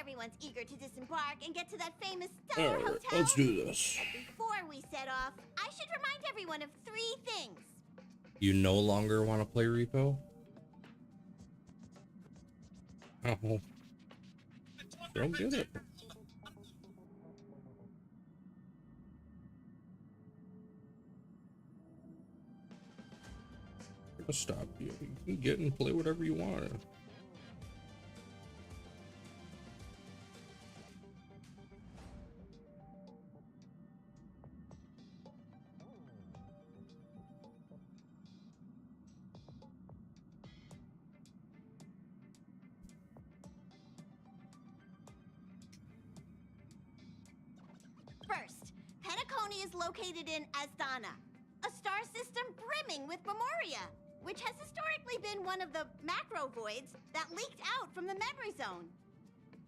everyone's eager to disembark and get to that famous Stellar Alright, Hotel. let's do this. Before we set off, I should remind everyone of 3 things. You no longer want to play repo? Oh. Don't get it. I'll stop you. You can get and play whatever you want. First, Penacony is located in Asdana, a star system brimming with Memoria, which has historically been one of the macro voids that leaked out from the memory zone.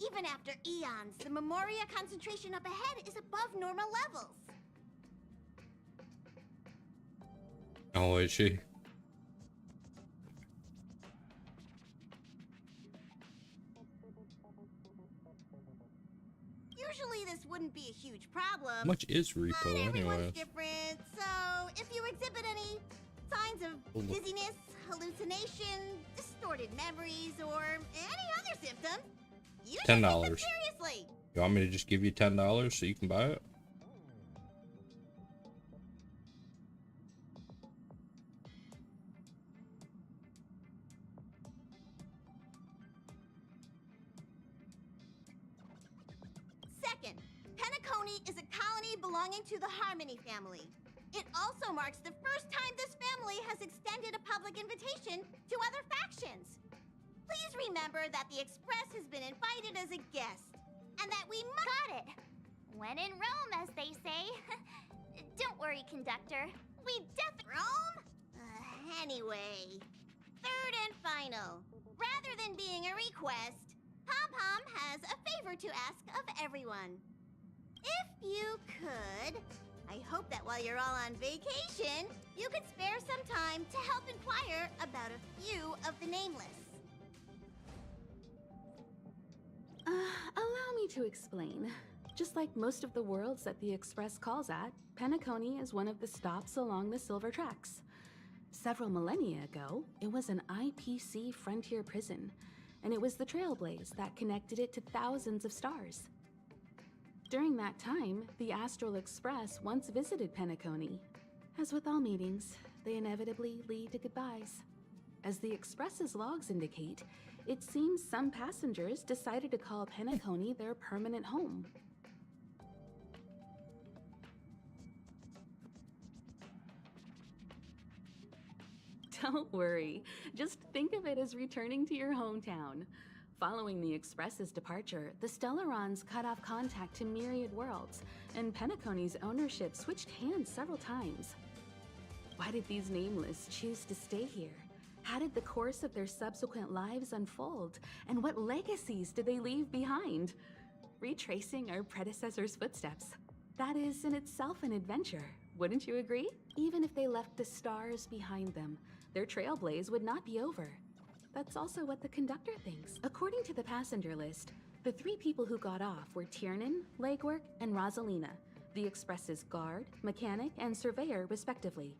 Even after eons, the Memoria concentration up ahead is above normal levels. Oh, is she? Usually this wouldn't be a huge problem. How much is repo But everyone's anyway? different, so if you exhibit any signs of dizziness, hallucination, distorted memories, or any other symptoms, you should take them $10. seriously. You want me to just give you $10 so you can buy it? Second, Penacony is a colony belonging to the Harmony family. It also marks the first time this family has extended a public invitation to other factions. Please remember that the Express has been invited as a guest, and that we must— Got it. When in Rome, as they say. Don't worry, conductor. We Rome? Anyway, third and final. Rather than being a request, Pom-Pom has a favor to ask of everyone. If you could, I hope that while you're all on vacation, you could spare some time to help inquire about a few of the nameless. Allow me to explain. Just like most of the worlds that the Express calls at, Penacony is one of the stops along the Silver Tracks. Several millennia ago, it was an IPC frontier prison, and it was the trailblaze that connected it to thousands of stars. During that time, the Astral Express once visited Penacony. As with all meetings, they inevitably lead to goodbyes. As the Express's logs indicate, it seems some passengers decided to call Penacony their permanent home. Don't worry, just think of it as returning to your hometown. Following the Express's departure, the Stellarons cut off contact to myriad worlds, and Penacony's ownership switched hands several times. Why did these nameless choose to stay here? How did the course of their subsequent lives unfold? And what legacies did they leave behind? Retracing our predecessors' footsteps. That is in itself an adventure, wouldn't you agree? Even if they left the stars behind them, their trailblaze would not be over. That's also what the conductor thinks. According to the passenger list, the 3 people who got off were Tiernan, Legwork, and Rosalina, the Express's guard, mechanic, and surveyor, respectively.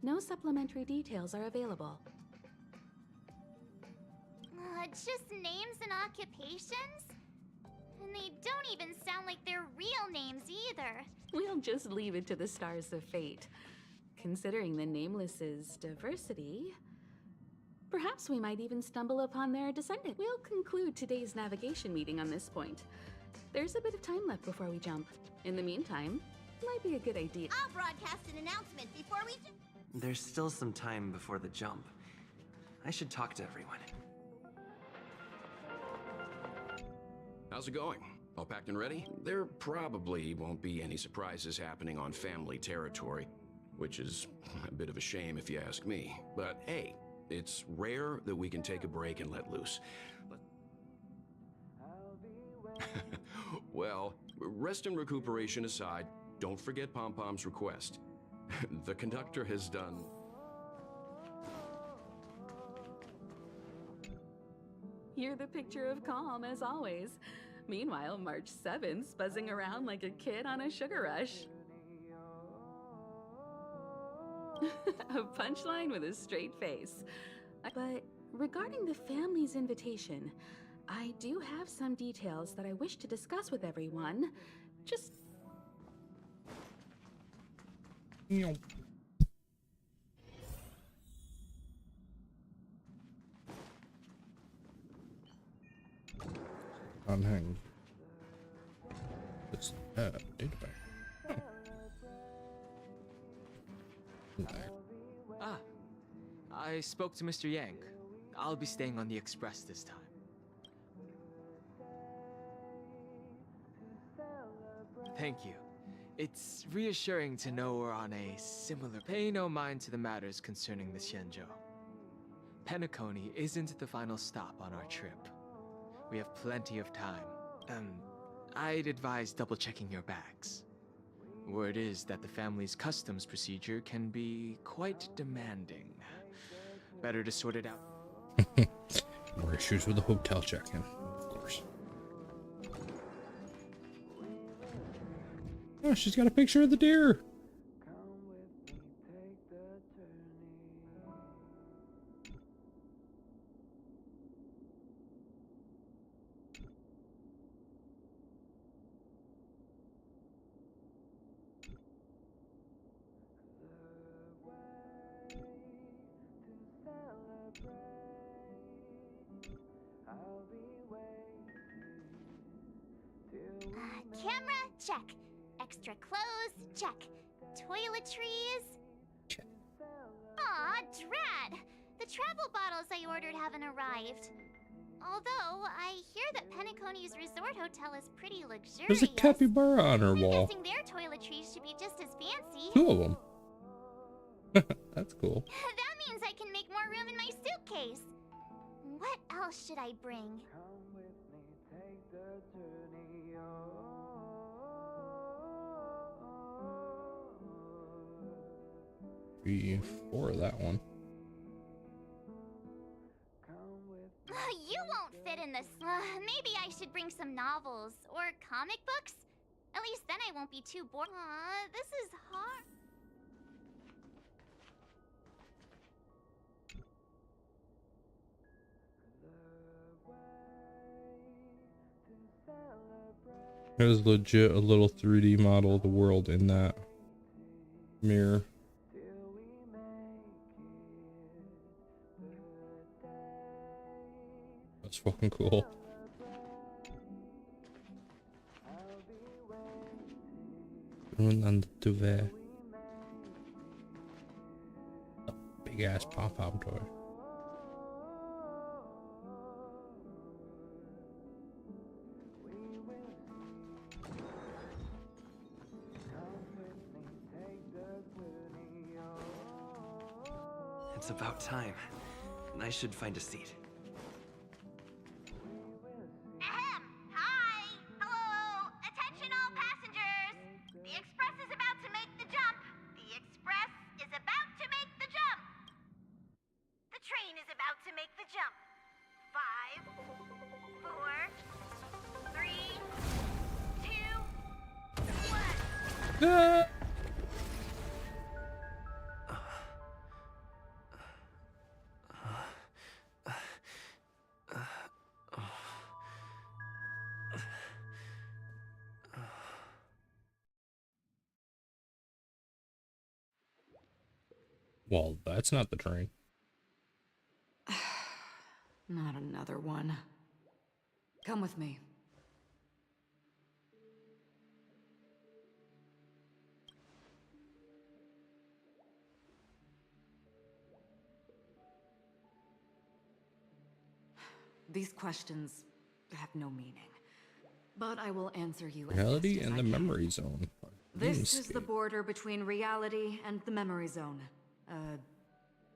No supplementary details are available. just names and occupations? And they don't even sound like their real names either. We'll just leave it to the stars of fate. Considering the Nameless's diversity, perhaps we might even stumble upon their descendant. We'll conclude today's navigation meeting on this point. There's a bit of time left before we jump. In the meantime, might be a good idea. I'll broadcast an announcement before we do. There's still some time before the jump. I should talk to everyone. How's it going? All packed and ready? There probably won't be any surprises happening on family territory, which is a bit of a shame if you ask me. But hey, it's rare that we can take a break and let loose. Well, rest and recuperation aside, don't forget Pom-Pom's request. The conductor has done... You're the picture of calm, as always. Meanwhile, March 7th's buzzing around like a kid on a sugar rush. A punchline with a straight face. But regarding the family's invitation, I do have some details that I wish to discuss with everyone. Just... You unhang. It's data bank. Oh. Ah, I spoke to Mr. Yang. I'll be staying on the express this time. Thank you. It's reassuring to know we're on a similar... Pay no mind to the matters concerning the Xianzhou. Penacony isn't the final stop on our trip. We have plenty of time. I'd advise double-checking your bags. Word is that the family's customs procedure can be quite demanding. Better to sort it out. More issues with the hotel check-in, of course. Oh, she's got a picture of the deer. Camera, check. Extra clothes, check. Toiletries. Check. Aw, drat! The travel bottles I ordered haven't arrived. Although, I hear that Penacony's resort hotel is pretty luxurious. There's a capybara on her I'm wall. guessing their toiletries should be just as fancy. 2 of them. That's cool. That means I can make more room in my suitcase. What else should I bring? 3, 4 of that one. You won't fit in this. Maybe I should bring some novels or comic books. At least then I won't be too bored. This is hard. There's legit a little 3D model of the world in that mirror. That's fucking cool. Run on the duvet. A big ass pom-pom toy. It's about time. I should find a seat. Ahem. Hi. Hello. Attention all passengers. The express is about to make the jump. The express is about to make the jump. The train is about to make the jump. 5, 4, 3, 2, 1. Ah! Well, that's not the train. Not another one. Come with me. These questions have no meaning, but I will answer you as Reality best as and I the can. memory zone. This is the Dreamscape. border between reality and the memory zone.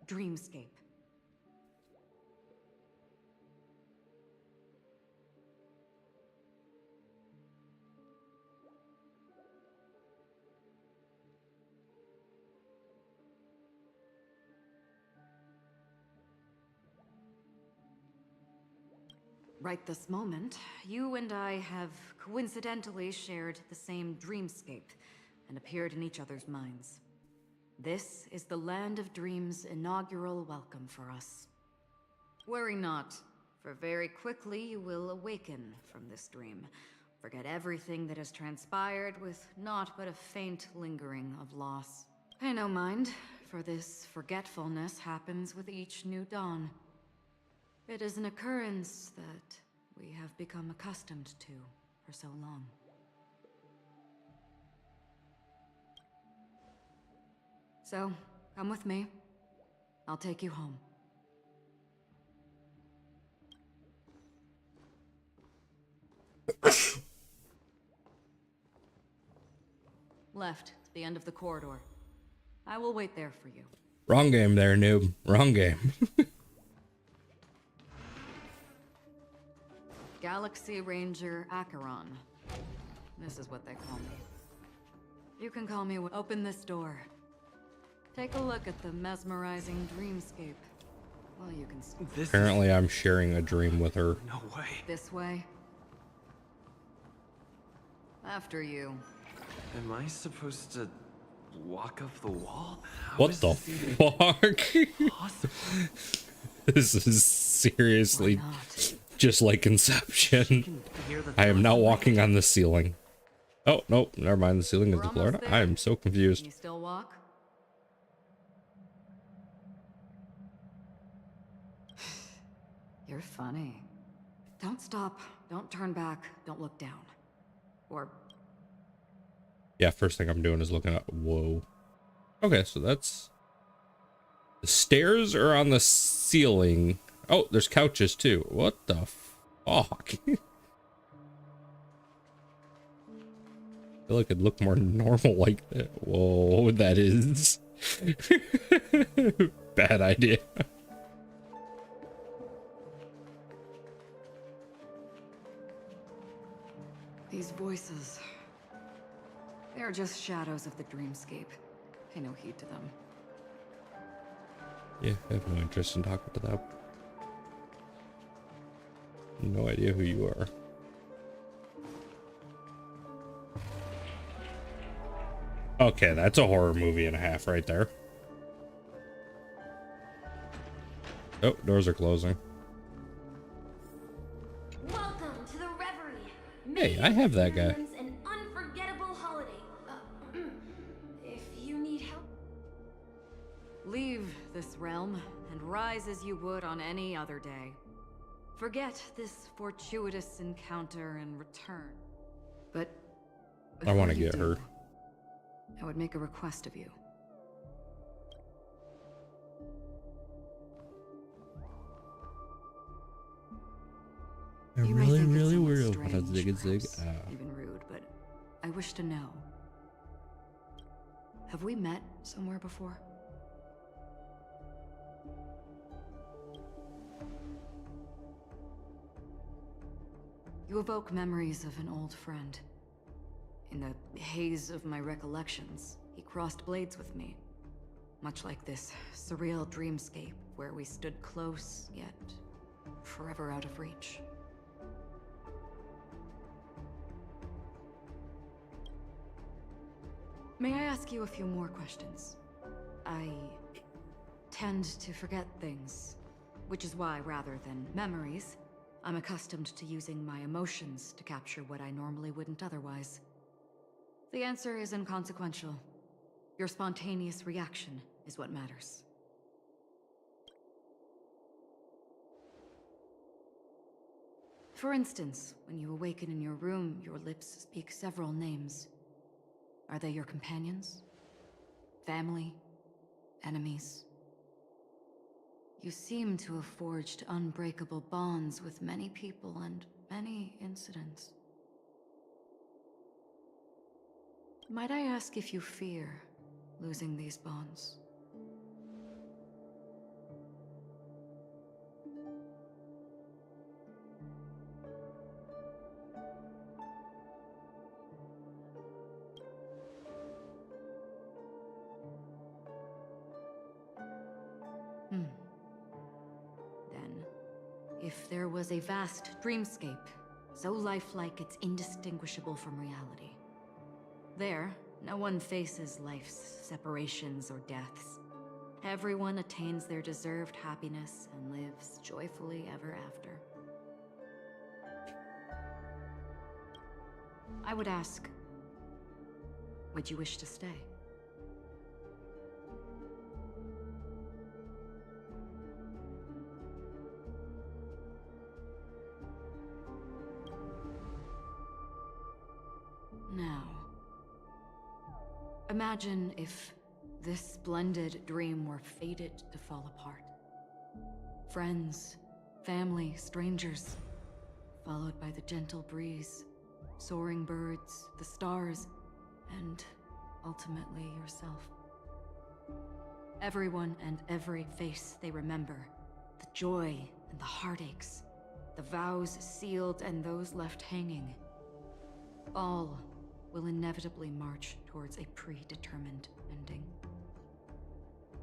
Dreamscape. right this moment, you and I have coincidentally shared the same dreamscape and appeared in each other's minds. This is the Land of Dreams' inaugural welcome for us. Worry not, for very quickly you will awaken from this dream. Forget everything that has transpired with naught but a faint lingering of loss. Pay no mind, for this forgetfulness happens with each new dawn. It is an occurrence that we have become accustomed to for so long. So, come with me. I'll take you home. Left, the end of the corridor. I will wait there for you. Wrong game there, noob. Wrong game. Galaxy Ranger Acheron. This is what they call me. You can call me. Open this door. Take a look at the mesmerizing dreamscape. Well, you can. Apparently, I'm sharing a dream with her. No way. This way. After you. Am I supposed to walk up the wall? How What is the this even fuck? possible? This is seriously Why not? just like Inception. Can hear the I am thunder. now walking on the ceiling. Oh, nope. Never mind. The ceiling is We're the almost floor. there. I am so Can confused. you still walk? You're funny. Don't stop. Don't turn back. Don't look down. Or Yeah, first thing I'm doing is looking up. Whoa. Okay, so that's... The stairs are on the ceiling. Oh, there's couches too. What the fuck? I feel like it'd look more normal like that. Whoa, that is... Bad idea. these voices. They're just shadows of the dreamscape. Pay no heed to them. Yeah, I have no interest in talking to them. No idea who you are. Okay, that's a horror movie and a half right there. Oh, doors are closing. Welcome to the Reverie. Hey, I have that guy. Experience an unforgettable holiday. If you need help. Leave this realm and rise as you would on any other day. Forget this fortuitous encounter and return. But I want to before you get do, her. I would make a request of you. I'm You may really, think it's really somewhat worried strange, about a zig zig. perhaps even rude, but I wish to know. Have we met somewhere before? You evoke memories of an old friend. In the haze of my recollections, he crossed blades with me. Much like this surreal dreamscape where we stood close, yet forever out of reach. May I ask you a few more questions? I tend to forget things, which is why, rather than memories, I'm accustomed to using my emotions to capture what I normally wouldn't otherwise. The answer is inconsequential. Your spontaneous reaction is what matters. For instance, when you awaken in your room, your lips speak several names. Are they your companions? Family? Enemies? You seem to have forged unbreakable bonds with many people and many incidents. Might I ask if you fear losing these bonds? Then, if there was a vast dreamscape, so lifelike it's indistinguishable from reality. There, no one faces life's separations or deaths. Everyone attains their deserved happiness and lives joyfully ever after. I would ask, would you wish to stay? Now, imagine if this splendid dream were fated to fall apart. Friends, family, strangers, followed by the gentle breeze, soaring birds, the stars, and ultimately yourself. Everyone and every face they remember, the joy and the heartaches, the vows sealed and those left hanging, all will inevitably march towards a predetermined ending.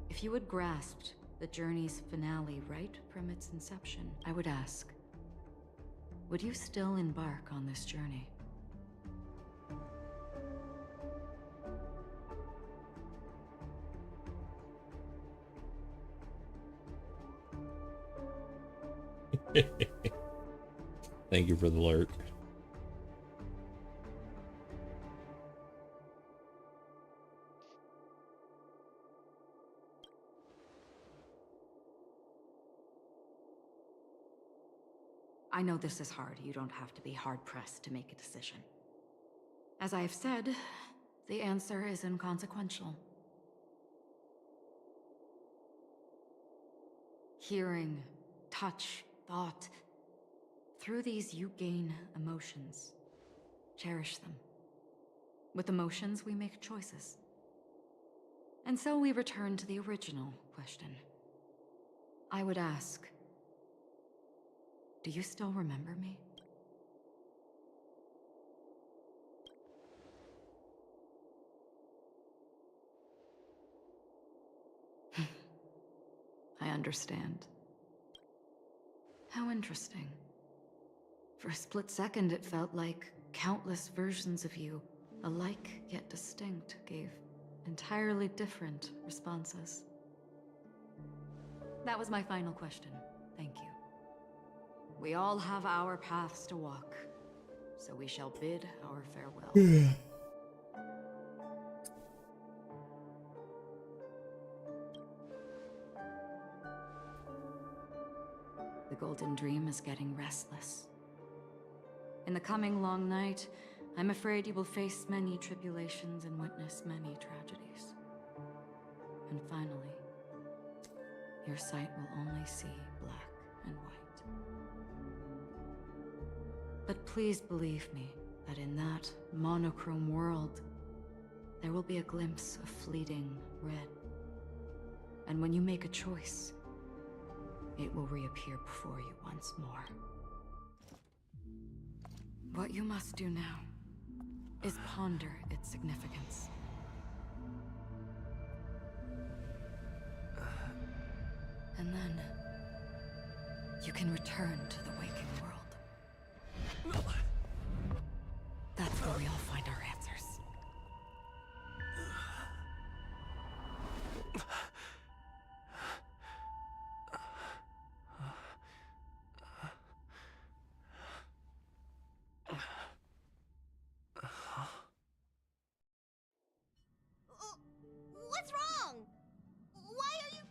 If you had grasped the journey's finale right from its inception, I would ask, would you still embark on this journey? Thank you for the lurk. I know this is hard. You don't have to be hard-pressed to make a decision. As I have said, the answer is inconsequential. Hearing, touch, thought. Through these you gain emotions. Cherish them. With emotions, we make choices. And so we return to the original question. I would ask, do you still remember me? I understand. How interesting. For a split second, it felt like countless versions of you, alike yet distinct, gave entirely different responses. That was my final question. Thank you. We all have our paths to walk, so we shall bid our farewell. The Golden Dream is getting restless. In the coming long night, I'm afraid you will face many tribulations and witness many tragedies. And finally, your sight will only see black and white. But please believe me that in that monochrome world, there will be a glimpse of fleeting red. And when you make a choice, it will reappear before you once more. What you must do now is ponder its significance. And then you can return to the waking world. That's where we all find our answers. What's wrong? Why are you...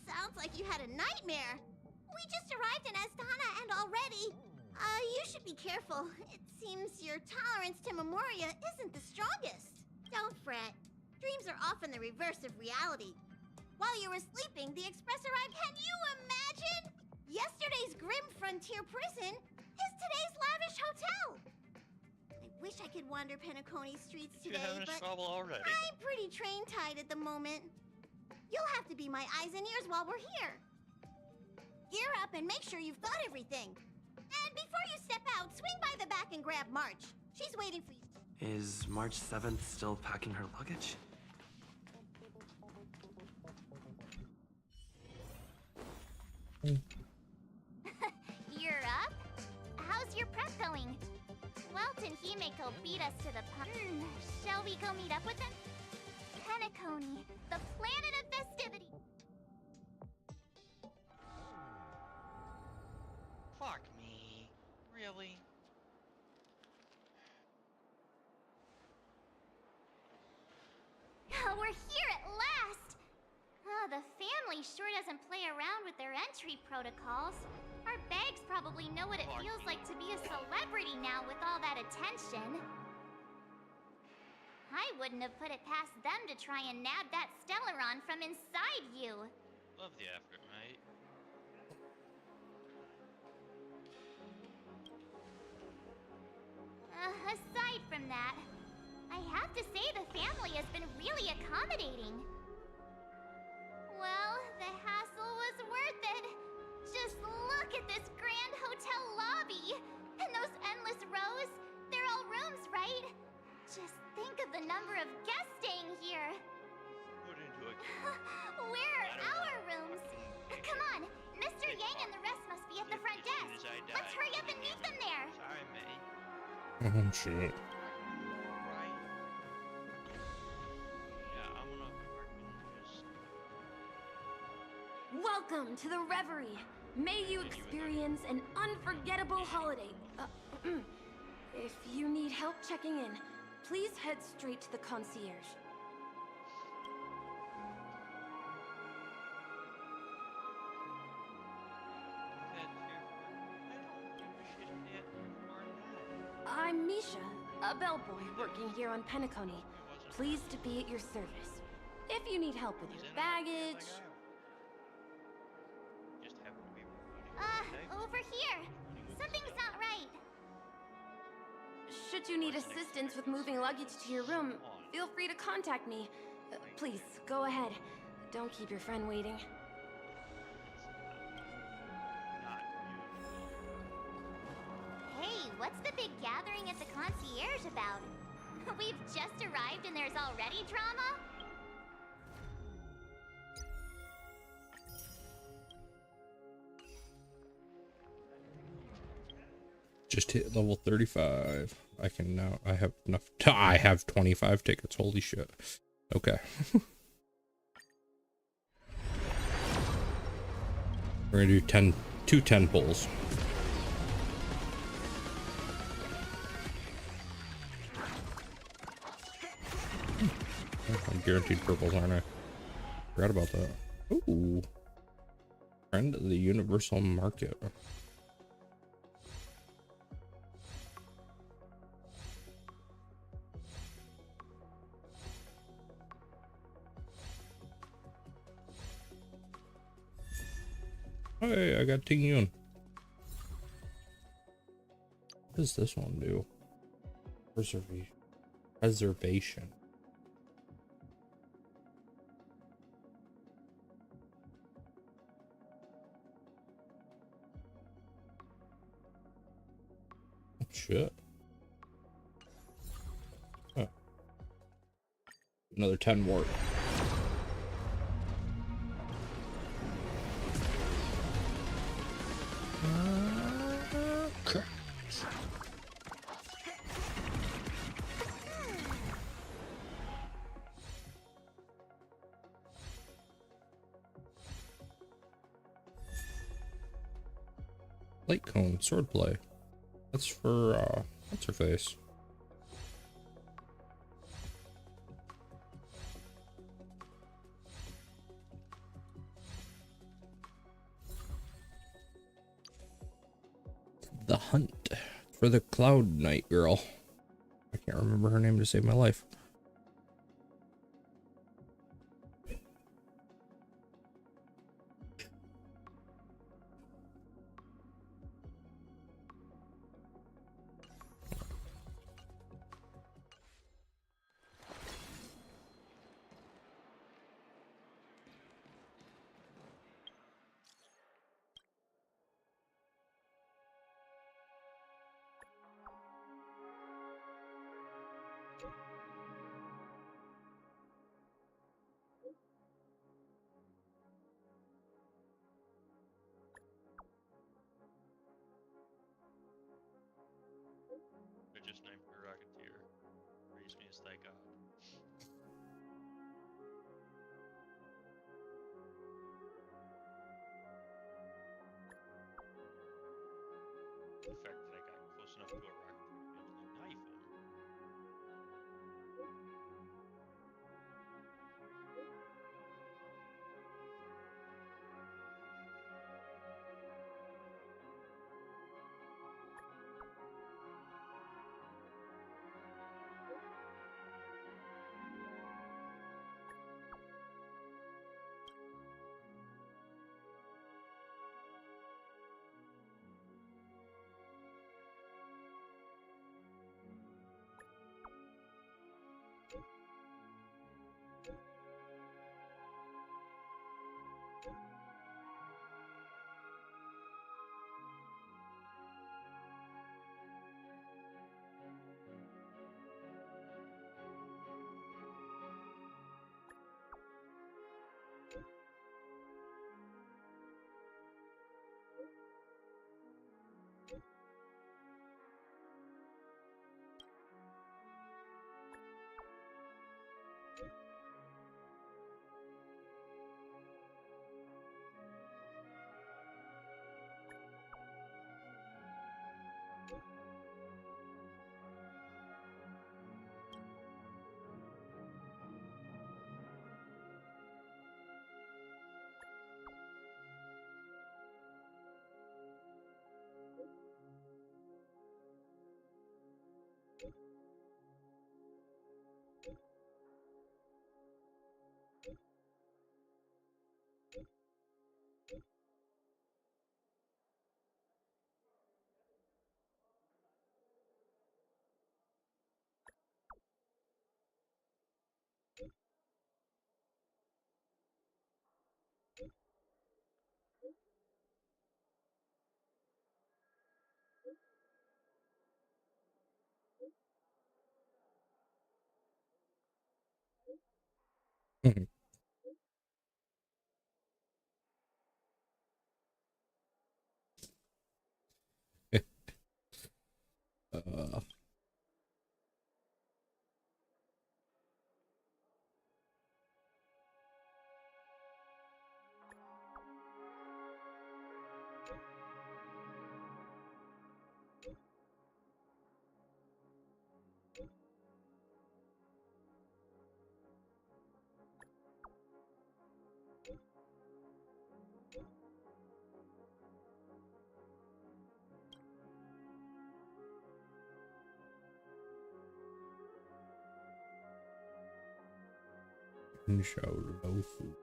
Sounds like you had a nightmare. We just arrived in Astana and already... you should be careful. It seems your tolerance to Memoria isn't the strongest. Don't fret. Dreams are often the reverse of reality. While you were sleeping, the Express arrived. Can you imagine? Yesterday's grim frontier prison is today's lavish hotel. I wish I could wander Penacony streets today, but already. I'm pretty train-tied at the moment. You'll have to be my eyes and ears while we're here. Gear up and make sure you've got everything. And before you step out, swing by the back and grab March. She's waiting for you. Is March 7th still packing her luggage? You're up? How's your prep going? Welt and Himeko beat us to the punch. Shall we go meet up with them? Penacony, the planet of festivity. Fuck me. Really? Oh, we're here at last! Oh, the family sure doesn't play around with their entry protocols. Our bags probably know what it feels like to be a celebrity now with all that attention. I wouldn't have put it past them to try and nab that Stellaron from inside you. Love the effort, mate. Aside from that, I have to say the family has been really accommodating. Well, the hassle was worth it. Just look at this grand hotel lobby. And those endless rows. They're all rooms, right? Just think of the number of guests staying here. Put into a Where are our rooms? Come on, Mr. Yang and the rest must be at the front desk. Let's hurry up and meet them there. Sorry, mate. Oh shit. Right? Yeah, I'm gonna fucking just... Welcome to the Reverie. May you experience an unforgettable holiday. If you need help checking in, please head straight to the concierge. I'm Misha, a bellboy working here on Penacony. Pleased to be at your service. If you need help with your baggage... Over here. Something's not right. Should you need assistance with moving luggage to your room, feel free to contact me. Please, go ahead. Don't keep your friend waiting. Hey, what's the big gathering at the concierge about? We've just arrived and there's already drama? Just hit level 35. I can now. I have enough. I have 25 tickets. Holy shit. Okay. We're gonna do 10 pulls. I'm guaranteed purples, aren't I? Forgot about that. Ooh. Friend of the Universal Market. Hey, I got Ting Yun. What does this one do? Preservation. Shit. Huh. Another 10 more. Light cone, swordplay. That's for, what's her face? The hunt for the Cloud Knight girl. I can't remember her name to save my life. I got. The fact that I got close enough to a rock to be able to knife him. Mhm. uh, show Lofu. Dude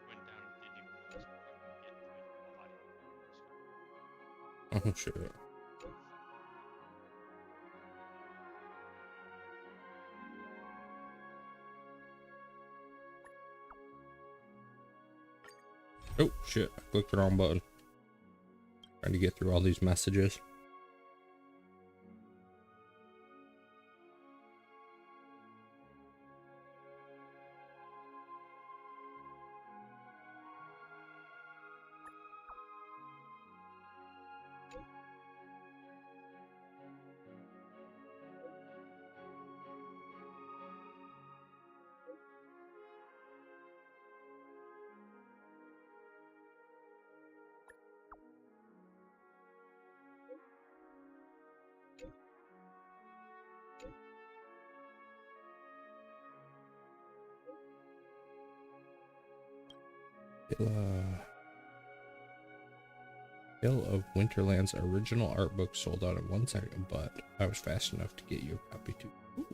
went down and didn't even realize we were gonna get to his body. Oh shit. Oh shit, I clicked the wrong button. Trying to get through all these messages. Hill of Winterland's original art book sold out in 1 second, but I was fast enough to get you a copy too. Ooh.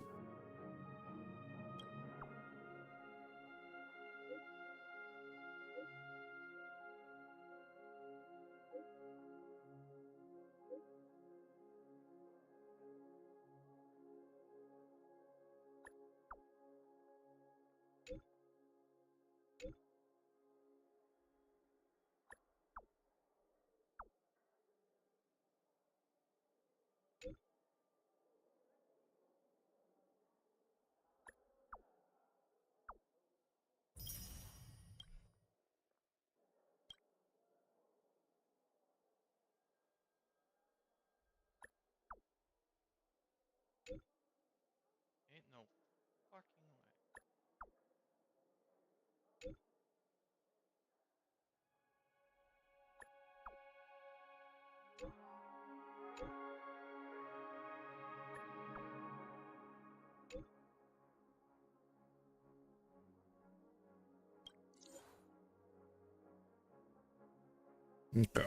Okay.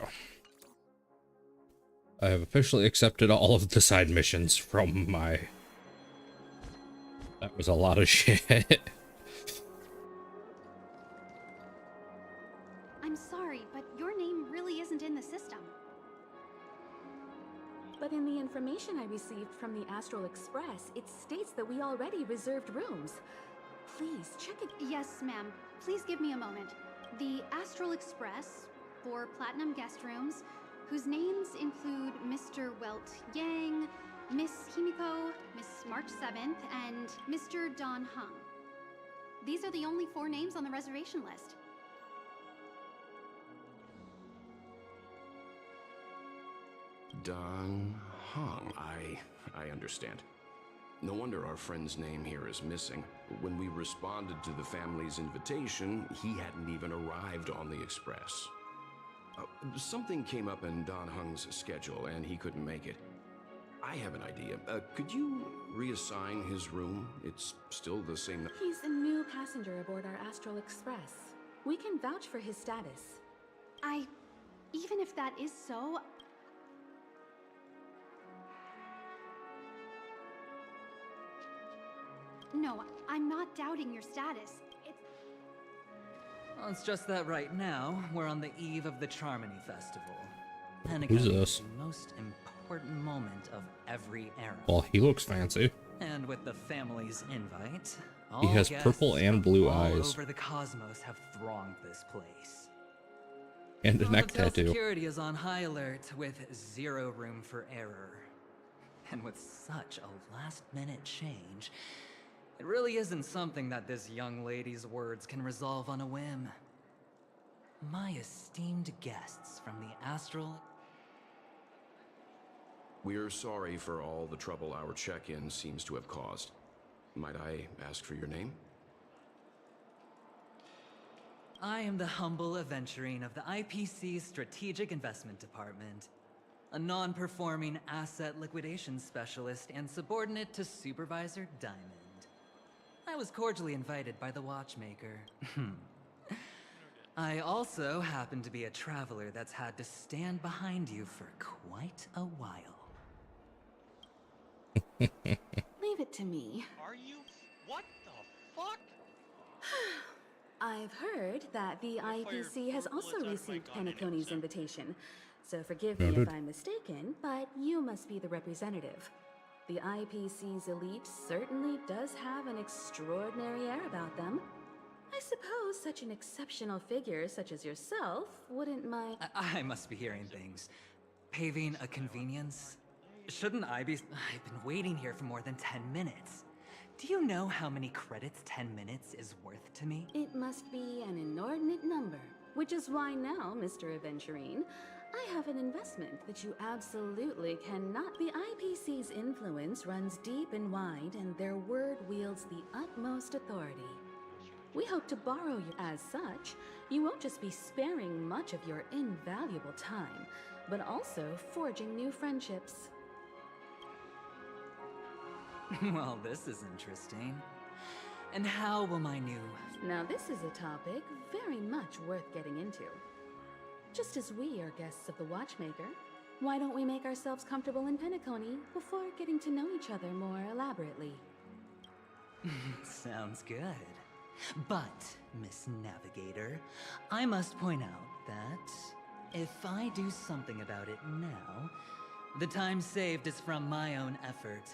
I have officially accepted all of the side missions from my... That was a lot of shit. I'm sorry, but your name really isn't in the system. But in the information I received from the Astral Express, it states that we already reserved rooms. Please, check it. Yes, ma'am. Please give me a moment. The Astral Express, for Platinum guest rooms, whose names include Mr. Welt Yang, Miss Himiko, Miss March 7th, and Mr. Don Hung. These are the only 4 names on the reservation list. Don Hung. I understand. No wonder our friend's name here is missing. When we responded to the family's invitation, he hadn't even arrived on the express. Something came up in Don Hung's schedule, and he couldn't make it. I have an idea. Could you reassign his room? It's still the same... He's a new passenger aboard our Astral Express. We can vouch for his status. Even if that is so... No, I'm not doubting your status. Well, it's just that right now, we're on the eve of the Charmony Festival. Who's Penacony this? is the most important moment of every era. Well, he looks fancy. And with the family's invite, He has purple and blue all eyes. over the cosmos have thronged this place. And a neck Hotel tattoo. security is on high alert with 0 room for error. And with such a last-minute change, it really isn't something that this young lady's words can resolve on a whim. My esteemed guests from the Astral... We're sorry for all the trouble our check-in seems to have caused. Might I ask for your name? I am the humble aventurine of the IPC's Strategic Investment Department, a non-performing asset liquidation specialist and subordinate to Supervisor Diamond. I was cordially invited by the watchmaker. I also happen to be a traveler that's had to stand behind you for quite a while. Leave it to me. Are you? What the fuck? I've heard that the IPC has also received Penacony's invitation, so forgive me if I'm mistaken, but you must be the representative. The IPC's elite certainly does have an extraordinary air about them. I suppose such an exceptional figure such as yourself wouldn't mind... I must be hearing things. Paving a convenience? Shouldn't I be... I've been waiting here for more than 10 minutes. Do you know how many credits 10 minutes is worth to me? It must be an inordinate number, which is why now, Mr. Aventurine, I have an investment that you absolutely cannot. The IPC's influence runs deep and wide, and their word wields the utmost authority. We hope to borrow you. As such, you won't just be sparing much of your invaluable time, but also forging new friendships. Well, this is interesting. And how will my new... Now this is a topic very much worth getting into. Just as we are guests of the Watchmaker, why don't we make ourselves comfortable in Penacony before getting to know each other more elaborately? Sounds good. But, Miss Navigator, I must point out that if I do something about it now, the time saved is from my own effort,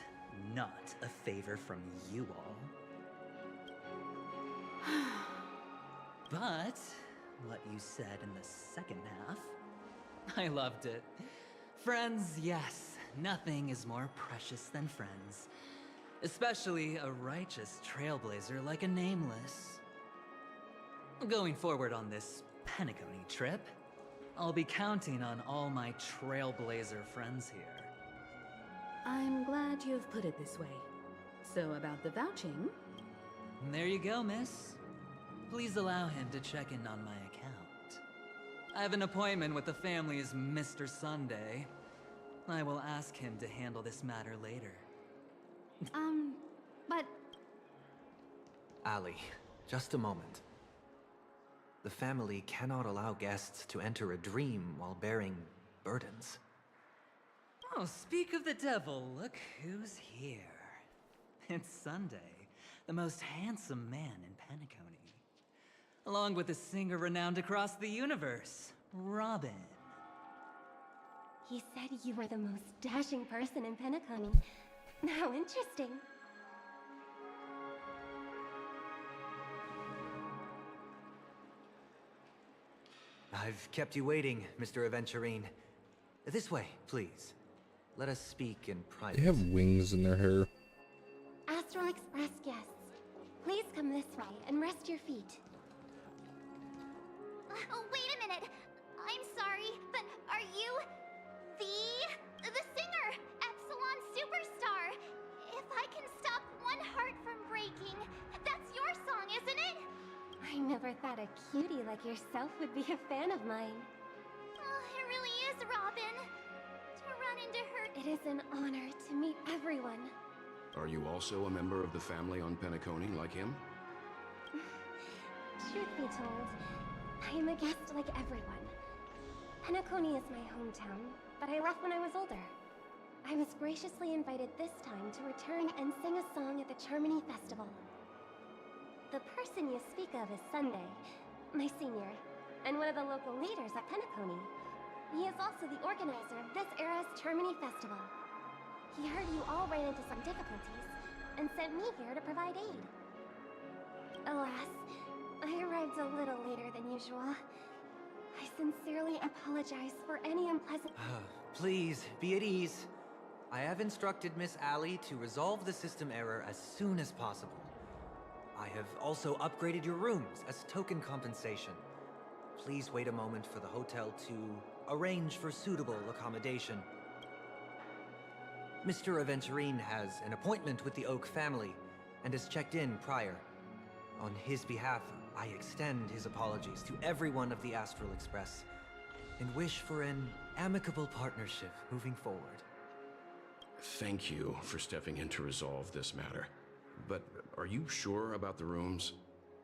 not a favor from you all. But what you said in the second half, I loved it. Friends, yes, nothing is more precious than friends. Especially a righteous trailblazer like a Nameless. Going forward on this Penacony trip, I'll be counting on all my trailblazer friends here. I'm glad you've put it this way. So about the vouching... There you go, miss. Please allow him to check in on my account. I have an appointment with the family's Mr. Sunday. I will ask him to handle this matter later. But... Ali, just a moment. The family cannot allow guests to enter a dream while bearing burdens. Oh, speak of the devil, look who's here. It's Sunday, the most handsome man in Penacony. Along with a singer renowned across the universe, Robin. He said you were the most dashing person in Penacony. How interesting. I've kept you waiting, Mr. Aventurine. This way, please. Let us speak in private. They have wings in their hair. Astral Express guests, please come this way and rest your feet. Oh, wait a minute. I'm sorry, but are you the singer, Epsilon Superstar? If I can stop one heart from breaking, that's your song, isn't it? I never thought a cutie like yourself would be a fan of mine. Oh, it really is, Robin. To run into her. It is an honor to meet everyone. Are you also a member of the family on Penacony like him? Truth be told, I am a guest like everyone. Penacony is my hometown, but I left when I was older. I was graciously invited this time to return and sing a song at the Charmony Festival. The person you speak of is Sunday, my senior, and one of the local leaders at Penacony. He is also the organizer of this era's Charmony Festival. He heard you all ran into some difficulties, and sent me here to provide aid. Alas, I arrived a little later than usual. I sincerely apologize for any unpleasant... Please, be at ease. I have instructed Miss Allie to resolve the system error as soon as possible. I have also upgraded your rooms as token compensation. Please wait a moment for the hotel to arrange for suitable accommodation. Mr. Aventurine has an appointment with the Oak family and has checked in prior. On his behalf, I extend his apologies to everyone of the Astral Express and wish for an amicable partnership moving forward. Thank you for stepping in to resolve this matter. But are you sure about the rooms?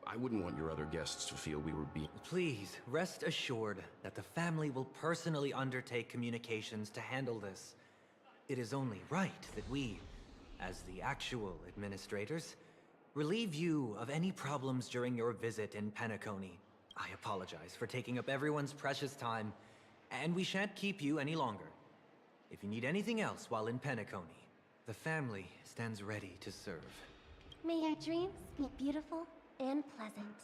I wouldn't want your other guests to feel we were being... Please, rest assured that the family will personally undertake communications to handle this. It is only right that we, as the actual administrators, relieve you of any problems during your visit in Penacony. I apologize for taking up everyone's precious time, and we shan't keep you any longer. If you need anything else while in Penacony, the family stands ready to serve. May your dreams be beautiful and pleasant.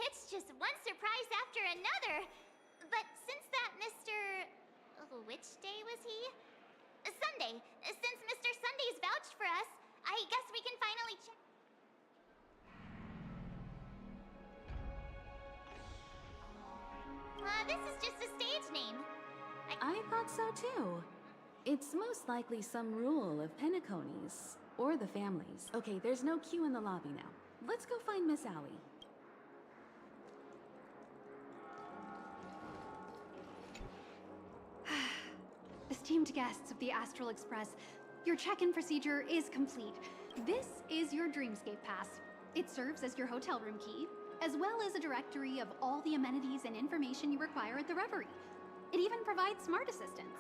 It's just one surprise after another. But since that Mr... which day was he? Sunday. Since Mr. Sunday's vouched for us, I guess we can finally check... this is just a stage name. I thought so too. It's most likely some rule of Penacony's, or the family's. Okay, there's no queue in the lobby now. Let's go find Miss Allie. Esteemed guests of the Astral Express, your check-in procedure is complete. This is your Dreamscape Pass. It serves as your hotel room key, as well as a directory of all the amenities and information you require at the Reverie. It even provides smart assistants.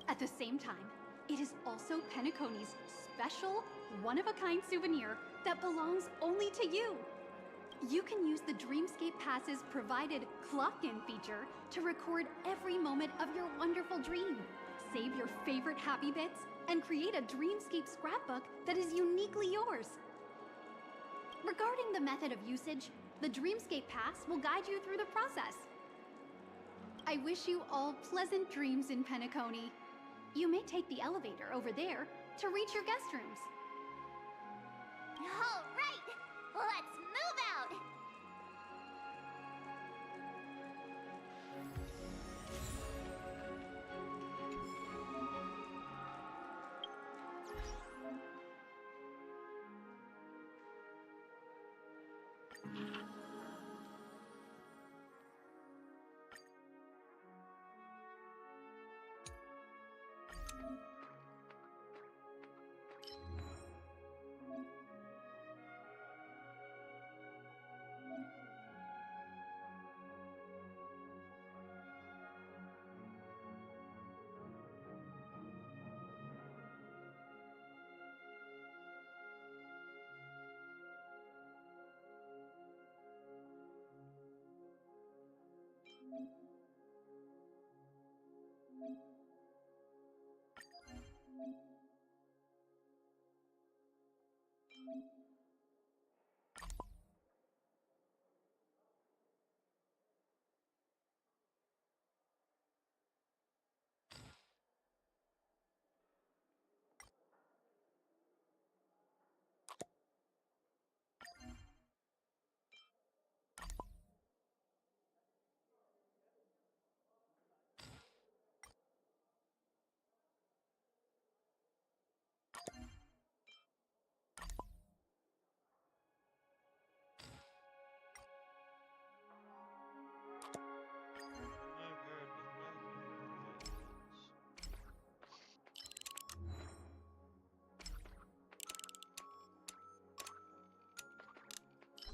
At the same time, it is also Penacony's special, one-of-a-kind souvenir that belongs only to you. You can use the Dreamscape Pass's provided clock-in feature to record every moment of your wonderful dream. Save your favorite happy bits and create a Dreamscape scrapbook that is uniquely yours. Regarding the method of usage, the Dreamscape Pass will guide you through the process. I wish you all pleasant dreams in Penacony. You may take the elevator over there to reach your guest rooms. All right, let's move out.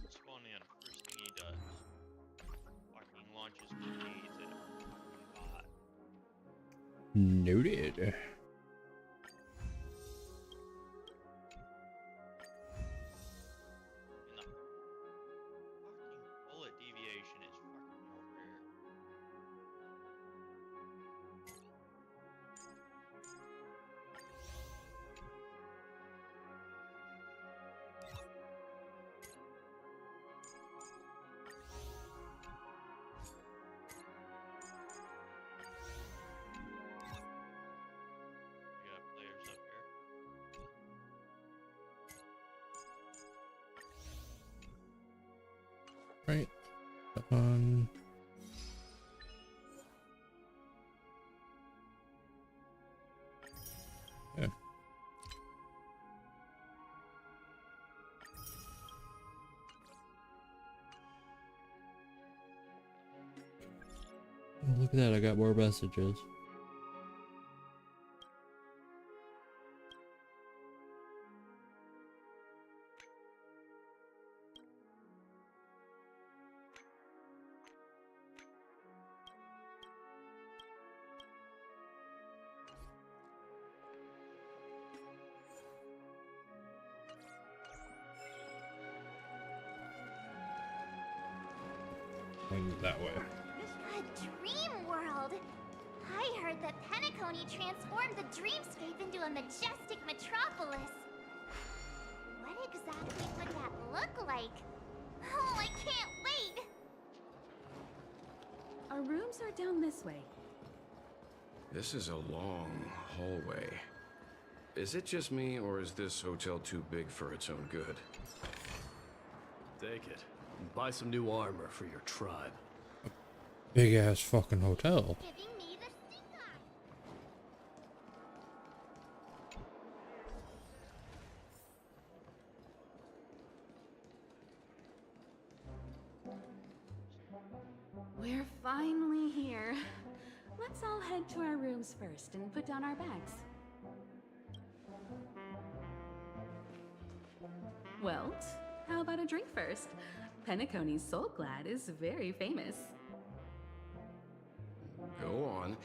It's funny, and first thing he does, fucking launches grenades at a bot. Noted. And the fucking bullet deviation is fucking over here. We got players up here. Right. On. Yeah. Oh, look at that, I got more messages. Going that way. A dream world! I heard that Penacony transformed the dreamscape into a majestic metropolis. What exactly would that look like? Oh, I can't wait! Our rooms are down this way. This is a long hallway. Is it just me, or is this hotel too big for its own good? Take it. And buy some new armor for your tribe. Big ass fucking hotel. Giving me the stink eye. We're finally here. Let's all head to our rooms first and put down our bags. Welt, how about a drink first? Penacony's Soul Glad is very famous. Go on.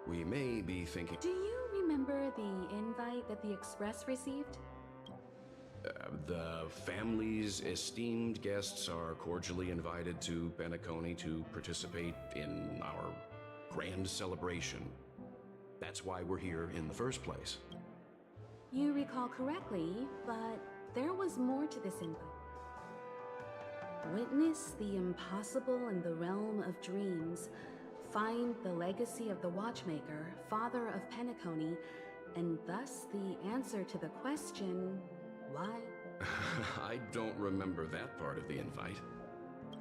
We may be thinking... Do you remember the invite that the Express received? The family's esteemed guests are cordially invited to Penacony to participate in our grand celebration. That's why we're here in the first place. You recall correctly, but there was more to this invite. Witness the impossible in the realm of dreams. Find the legacy of the Watchmaker, father of Penacony, and thus the answer to the question, why? I don't remember that part of the invite.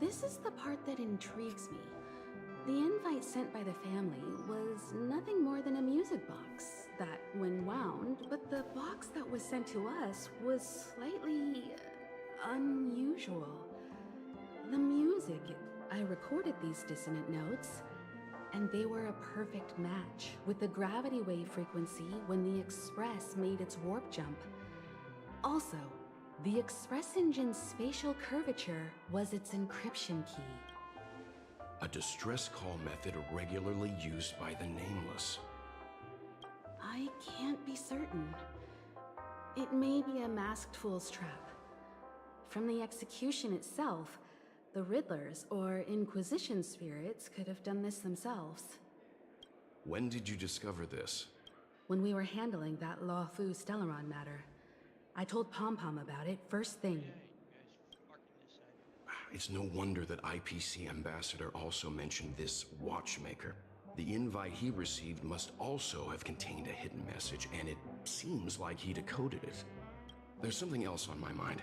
This is the part that intrigues me. The invite sent by the family was nothing more than a music box that, when wound, but the box that was sent to us was slightly unusual. The music, I recorded these dissonant notes, and they were a perfect match with the gravity wave frequency when the Express made its warp jump. Also, the Express engine's spatial curvature was its encryption key. A distress call method regularly used by the Nameless. I can't be certain. It may be a masked fool's trap. From the execution itself, The Riddlers or Inquisition spirits could have done this themselves. When did you discover this? When we were handling that Lawfu Stellaron matter. I told Pom Pom about it first thing. It's no wonder that IPC Ambassador also mentioned this watchmaker. The invite he received must also have contained a hidden message, and it seems like he decoded it. There's something else on my mind.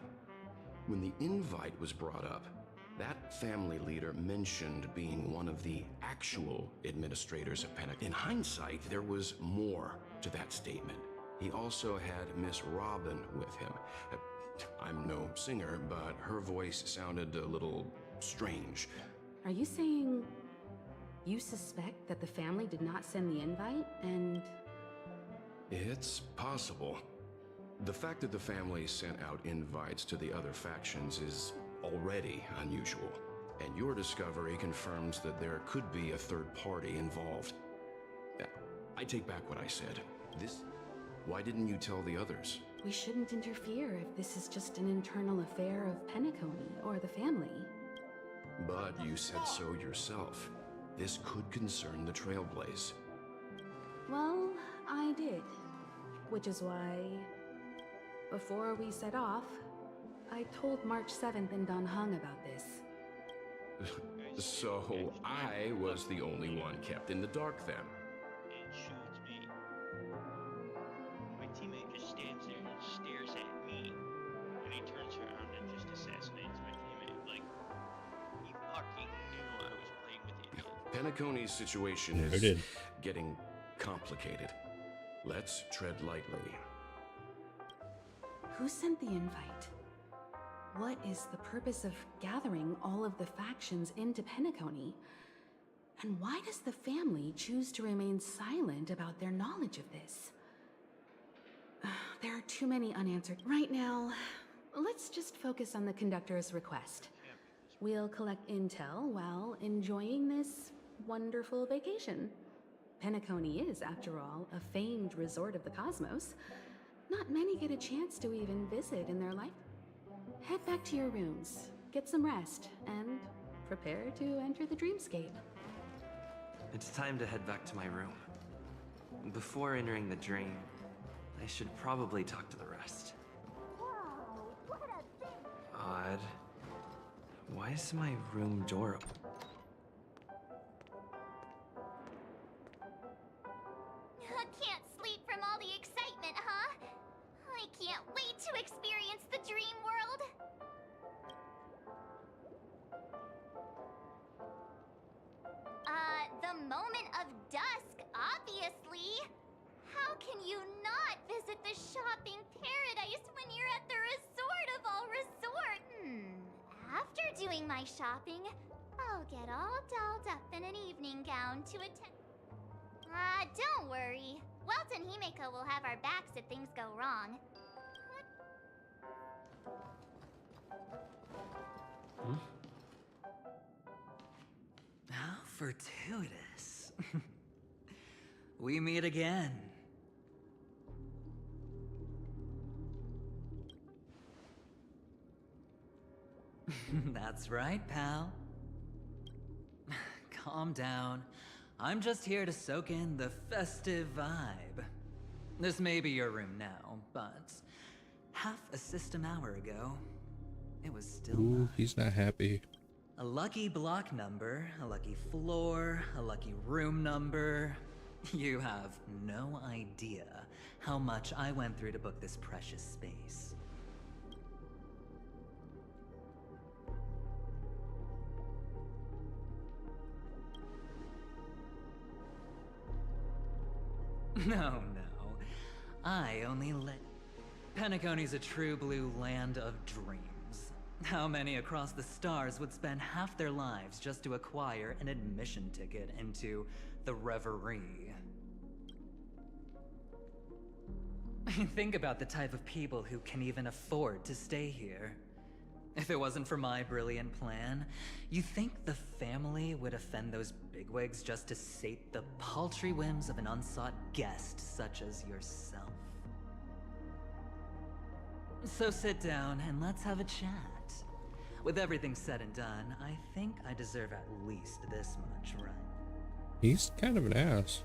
When the invite was brought up, that family leader mentioned being one of the actual administrators of Penacony. In hindsight, there was more to that statement. He also had Miss Robin with him. I'm no singer, but her voice sounded a little strange. Are you saying you suspect that the family did not send the invite and... It's possible. The fact that the family sent out invites to the other factions is already unusual, and your discovery confirms that there could be a third party involved. I take back what I said. Why didn't you tell the others? We shouldn't interfere if this is just an internal affair of Penacony or the family. But you said so yourself. This could concern the Trailblaze. Well, I did. Which is why, before we set off, I told March 7th in Don Hung about this. So I was the only one kept in the dark then. And shoots me. My teammate just stands there and stares at me. And he turns around and just assassinates my teammate. Like, he fucking knew I was playing with idiots. Penacony's situation is getting complicated. Let's tread lightly. Who sent the invite? What is the purpose of gathering all of the factions into Penacony? And why does the family choose to remain silent about their knowledge of this? There are too many unanswered. Right now, let's just focus on the conductor's request. We'll collect intel while enjoying this wonderful vacation. Penacony is, after all, a famed resort of the cosmos. Not many get a chance to even visit in their life. Head back to your rooms, get some rest, and prepare to enter the dreamscape. It's time to head back to my room. Before entering the dream, I should probably talk to the rest. Odd. Why is my room door open? Can't sleep from all the excitement, huh? I can't wait to experience the dream world. The moment of dusk, obviously. How can you not visit the shopping paradise when you're at the resort of all resort? After doing my shopping, I'll get all dolled up in an evening gown to attend. Don't worry. Welt and Himeko will have our backs if things go wrong. How fortuitous. We meet again. That's right, pal. Calm down. I'm just here to soak in the festive vibe. This may be your room now, but half a system hour ago, it was still mine. He's not happy. A lucky block number, a lucky floor, a lucky room number. You have no idea how much I went through to book this precious space. No. I only let... Penacony's a true blue land of dreams. How many across the stars would spend half their lives just to acquire an admission ticket into the Reverie? Think about the type of people who can even afford to stay here. If it wasn't for my brilliant plan, you think the family would offend those bigwigs just to sate the paltry whims of an unsought guest such as yourself? So sit down and let's have a chat. With everything said and done, I think I deserve at least this much, right? He's kind of an ass.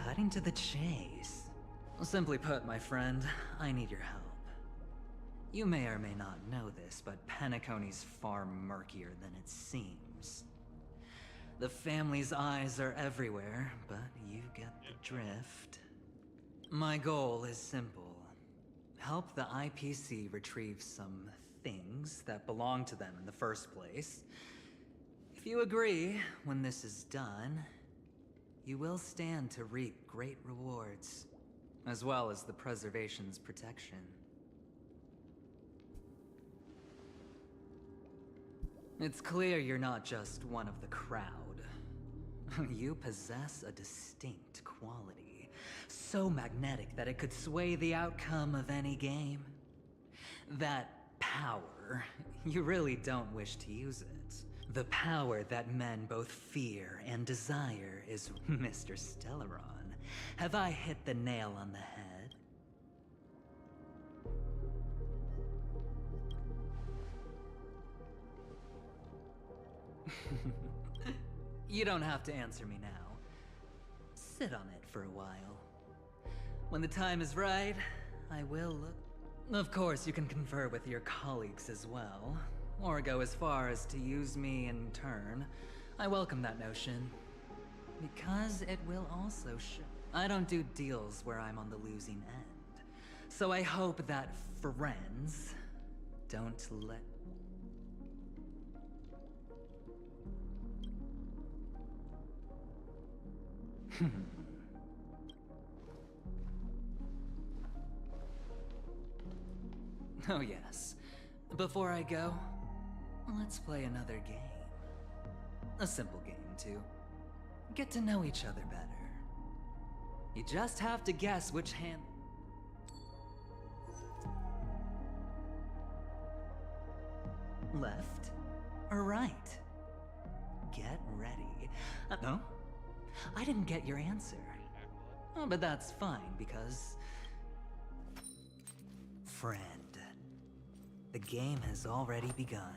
Cutting to the chase. Simply put, my friend, I need your help. You may or may not know this, but Penacony's far murkier than it seems. The family's eyes are everywhere, but you get the drift. My goal is simple. Help the IPC retrieve some things that belong to them in the first place. If you agree, when this is done, you will stand to reap great rewards, as well as the preservation's protection. It's clear you're not just one of the crowd. You possess a distinct quality, so magnetic that it could sway the outcome of any game. That power, you really don't wish to use it. The power that men both fear and desire is Mr. Stellaron. Have I hit the nail on the head? You don't have to answer me now. Sit on it for a while. When the time is right, I will look. Of course, you can confer with your colleagues as well, or go as far as to use me in turn. I welcome that notion, because it will also show. I don't do deals where I'm on the losing end, so I hope that friends don't let... Oh yes. Before I go, let's play another game. A simple game, too. Get to know each other better. You just have to guess which hand... Left or right? Get ready. No? I didn't get your answer. Oh, but that's fine, because... Friend. The game has already begun.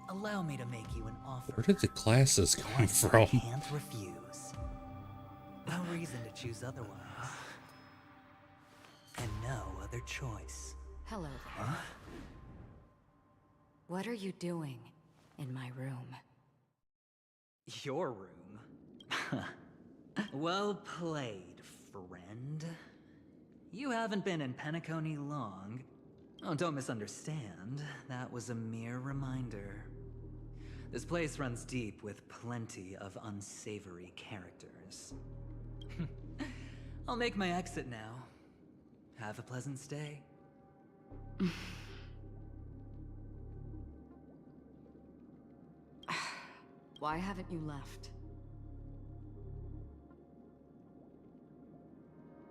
Allow me to make you an offer. Where did the classes come from? I can't refuse. No reason to choose otherwise. And no other choice. Hello there. Huh? What are you doing in my room? Your room? Well played, friend. You haven't been in Penacony long. Oh, don't misunderstand. That was a mere reminder. This place runs deep with plenty of unsavory characters. I'll make my exit now. Have a pleasant stay. Why haven't you left?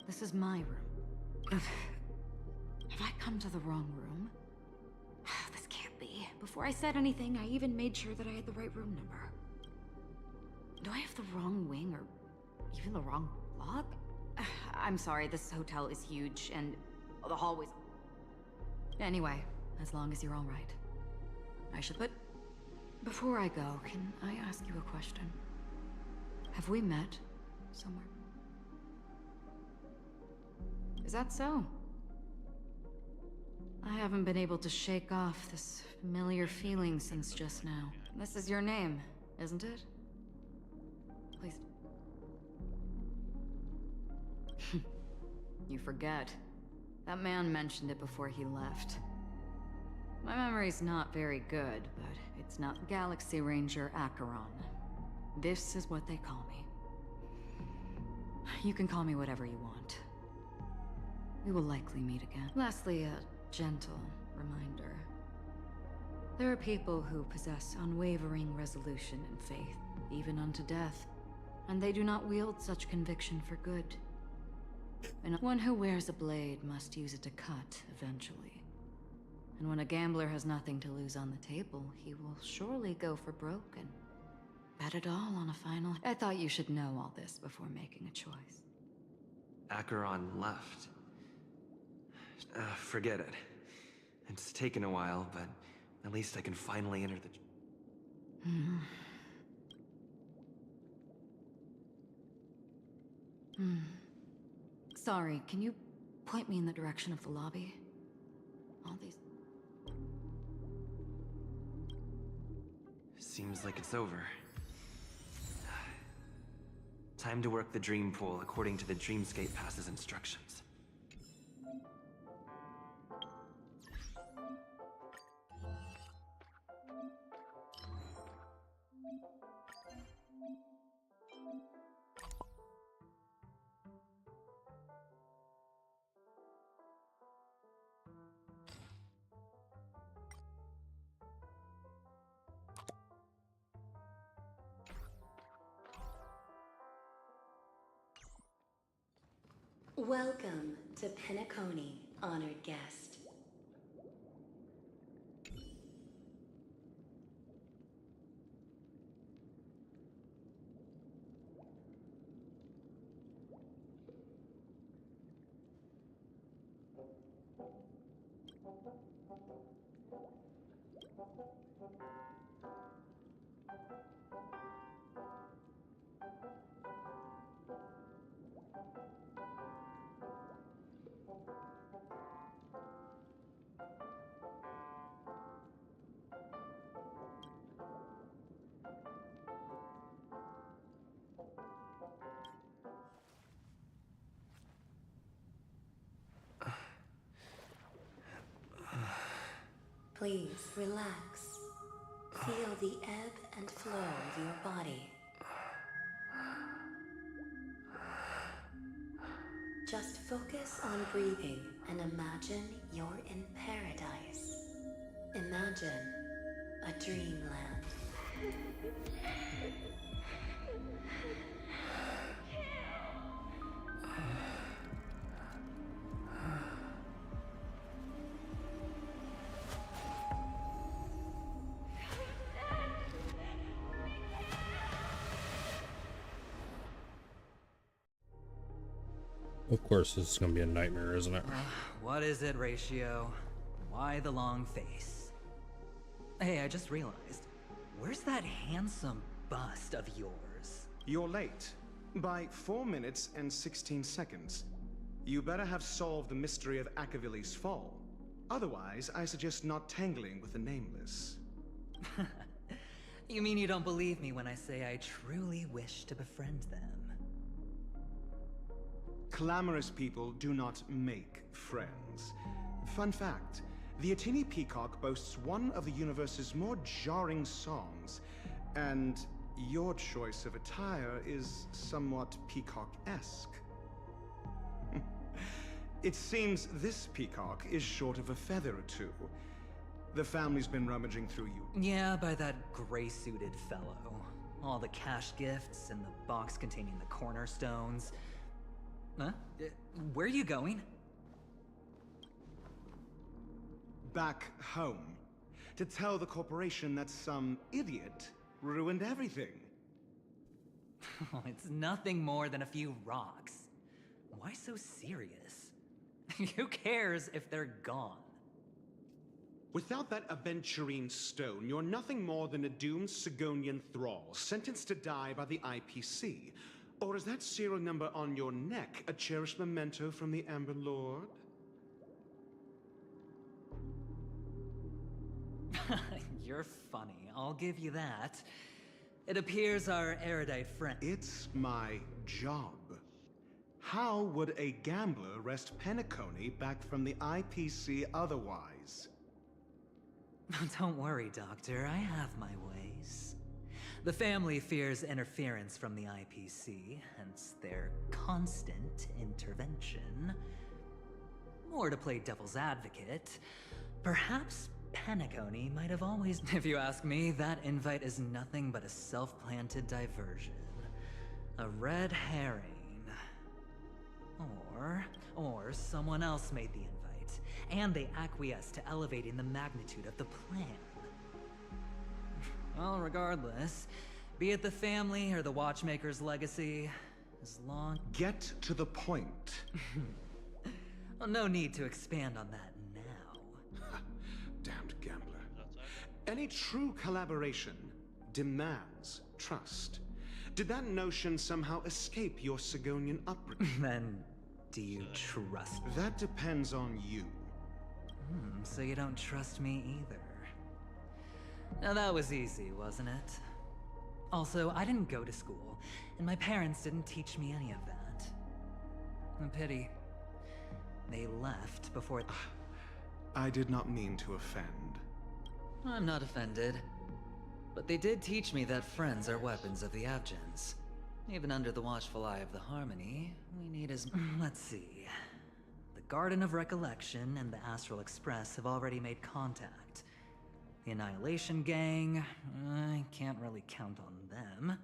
This is my room. Have I come to the wrong room? This can't be. Before I said anything, I even made sure that I had the right room number. Do I have the wrong wing or even the wrong block? I'm sorry, this hotel is huge and the hallways... Anyway, as long as you're all right. I should put... Before I go, can I ask you a question? Have we met somewhere? Is that so? I haven't been able to shake off this familiar feeling since just now. This is your name, isn't it? Please. You forget. That man mentioned it before he left. My memory's not very good, but it's not Galaxy Ranger Acheron. This is what they call me. You can call me whatever you want. We will likely meet again. Lastly, a gentle reminder. There are people who possess unwavering resolution and faith, even unto death, and they do not wield such conviction for good. And one who wears a blade must use it to cut eventually. And when a gambler has nothing to lose on the table, he will surely go for broke and bet it all on a final... I thought you should know all this before making a choice. Acheron left. Forget it. It's taken a while, but at least I can finally enter the... Sorry, can you point me in the direction of the lobby? All these... Seems like it's over. Time to work the dream pool according to the Dreamscape Pass's instructions. Welcome to Penacony, honored guest. Please relax. Feel the ebb and flow of your body. Just focus on breathing and imagine you're in paradise. Imagine a dreamland. Of course, this is gonna be a nightmare, isn't it? What is it, Ratio? Why the long face? Hey, I just realized. Where's that handsome bust of yours? You're late. By 4 minutes and 16 seconds. You better have solved the mystery of Akavili's fall. Otherwise, I suggest not tangling with the Nameless. You mean you don't believe me when I say I truly wish to befriend them? Clamorous people do not make friends. Fun fact, the Atini Peacock boasts one of the universe's more jarring songs, and your choice of attire is somewhat peacock-esque. It seems this peacock is short of a feather or two. The family's been rummaging through you. Yeah, by that gray-suited fellow. All the cash gifts and the box containing the cornerstones. Huh? Where are you going? Back home. To tell the corporation that some idiot ruined everything. It's nothing more than a few rocks. Why so serious? Who cares if they're gone? Without that aventurine stone, you're nothing more than a doomed Sigonian thrall, sentenced to die by the IPC. Or is that serial number on your neck a cherished memento from the Amber Lord? You're funny, I'll give you that. It appears our erudite friend... It's my job. How would a gambler wrest Penacony back from the IPC otherwise? Don't worry, Doctor, I have my ways. The family fears interference from the IPC, hence their constant intervention. Or to play devil's advocate, perhaps Penacony might have always... If you ask me, that invite is nothing but a self-planted diversion. A red herring. Or someone else made the invite, and they acquiesced to elevating the magnitude of the plan. Well, regardless, be it the family or the Watchmaker's legacy, as long... Get to the point. Well, no need to expand on that now. Damned gambler. Any true collaboration demands trust. Did that notion somehow escape your Sigonian upbringing? Then, do you trust me? That depends on you. So you don't trust me either. Now that was easy, wasn't it? Also, I didn't go to school, and my parents didn't teach me any of that. A pity. They left before... I did not mean to offend. I'm not offended. But they did teach me that friends are weapons of the Abgens. Even under the watchful eye of the Harmony, we need as... Let's see... The Garden of Recollection and the Astral Express have already made contact. The Annihilation Gang... I can't really count on them.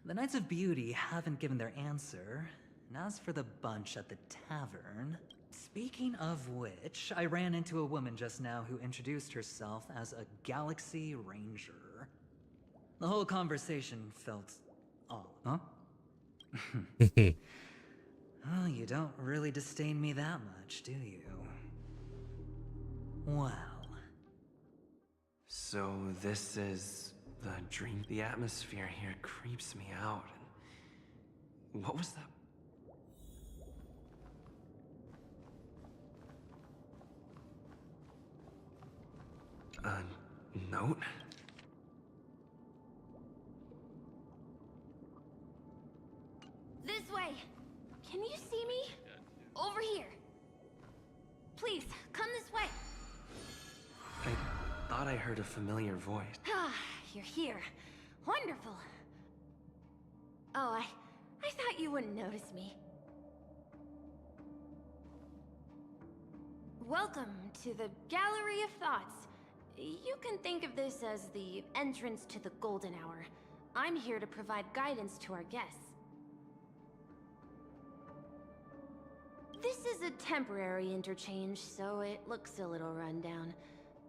The Knights of Beauty haven't given their answer. And as for the bunch at the tavern... Speaking of which, I ran into a woman just now who introduced herself as a Galaxy Ranger. The whole conversation felt odd. Huh? Well, you don't really disdain me that much, do you? Well... So this is the dream. The atmosphere here creeps me out. And what was that? A note? This way! Can you see me? Over here. Please, come this way. I thought I heard a familiar voice. Ah, you're here. Wonderful. Oh, I thought you wouldn't notice me. Welcome to the Gallery of Thoughts. You can think of this as the entrance to the Golden Hour. I'm here to provide guidance to our guests. This is a temporary interchange, so it looks a little rundown.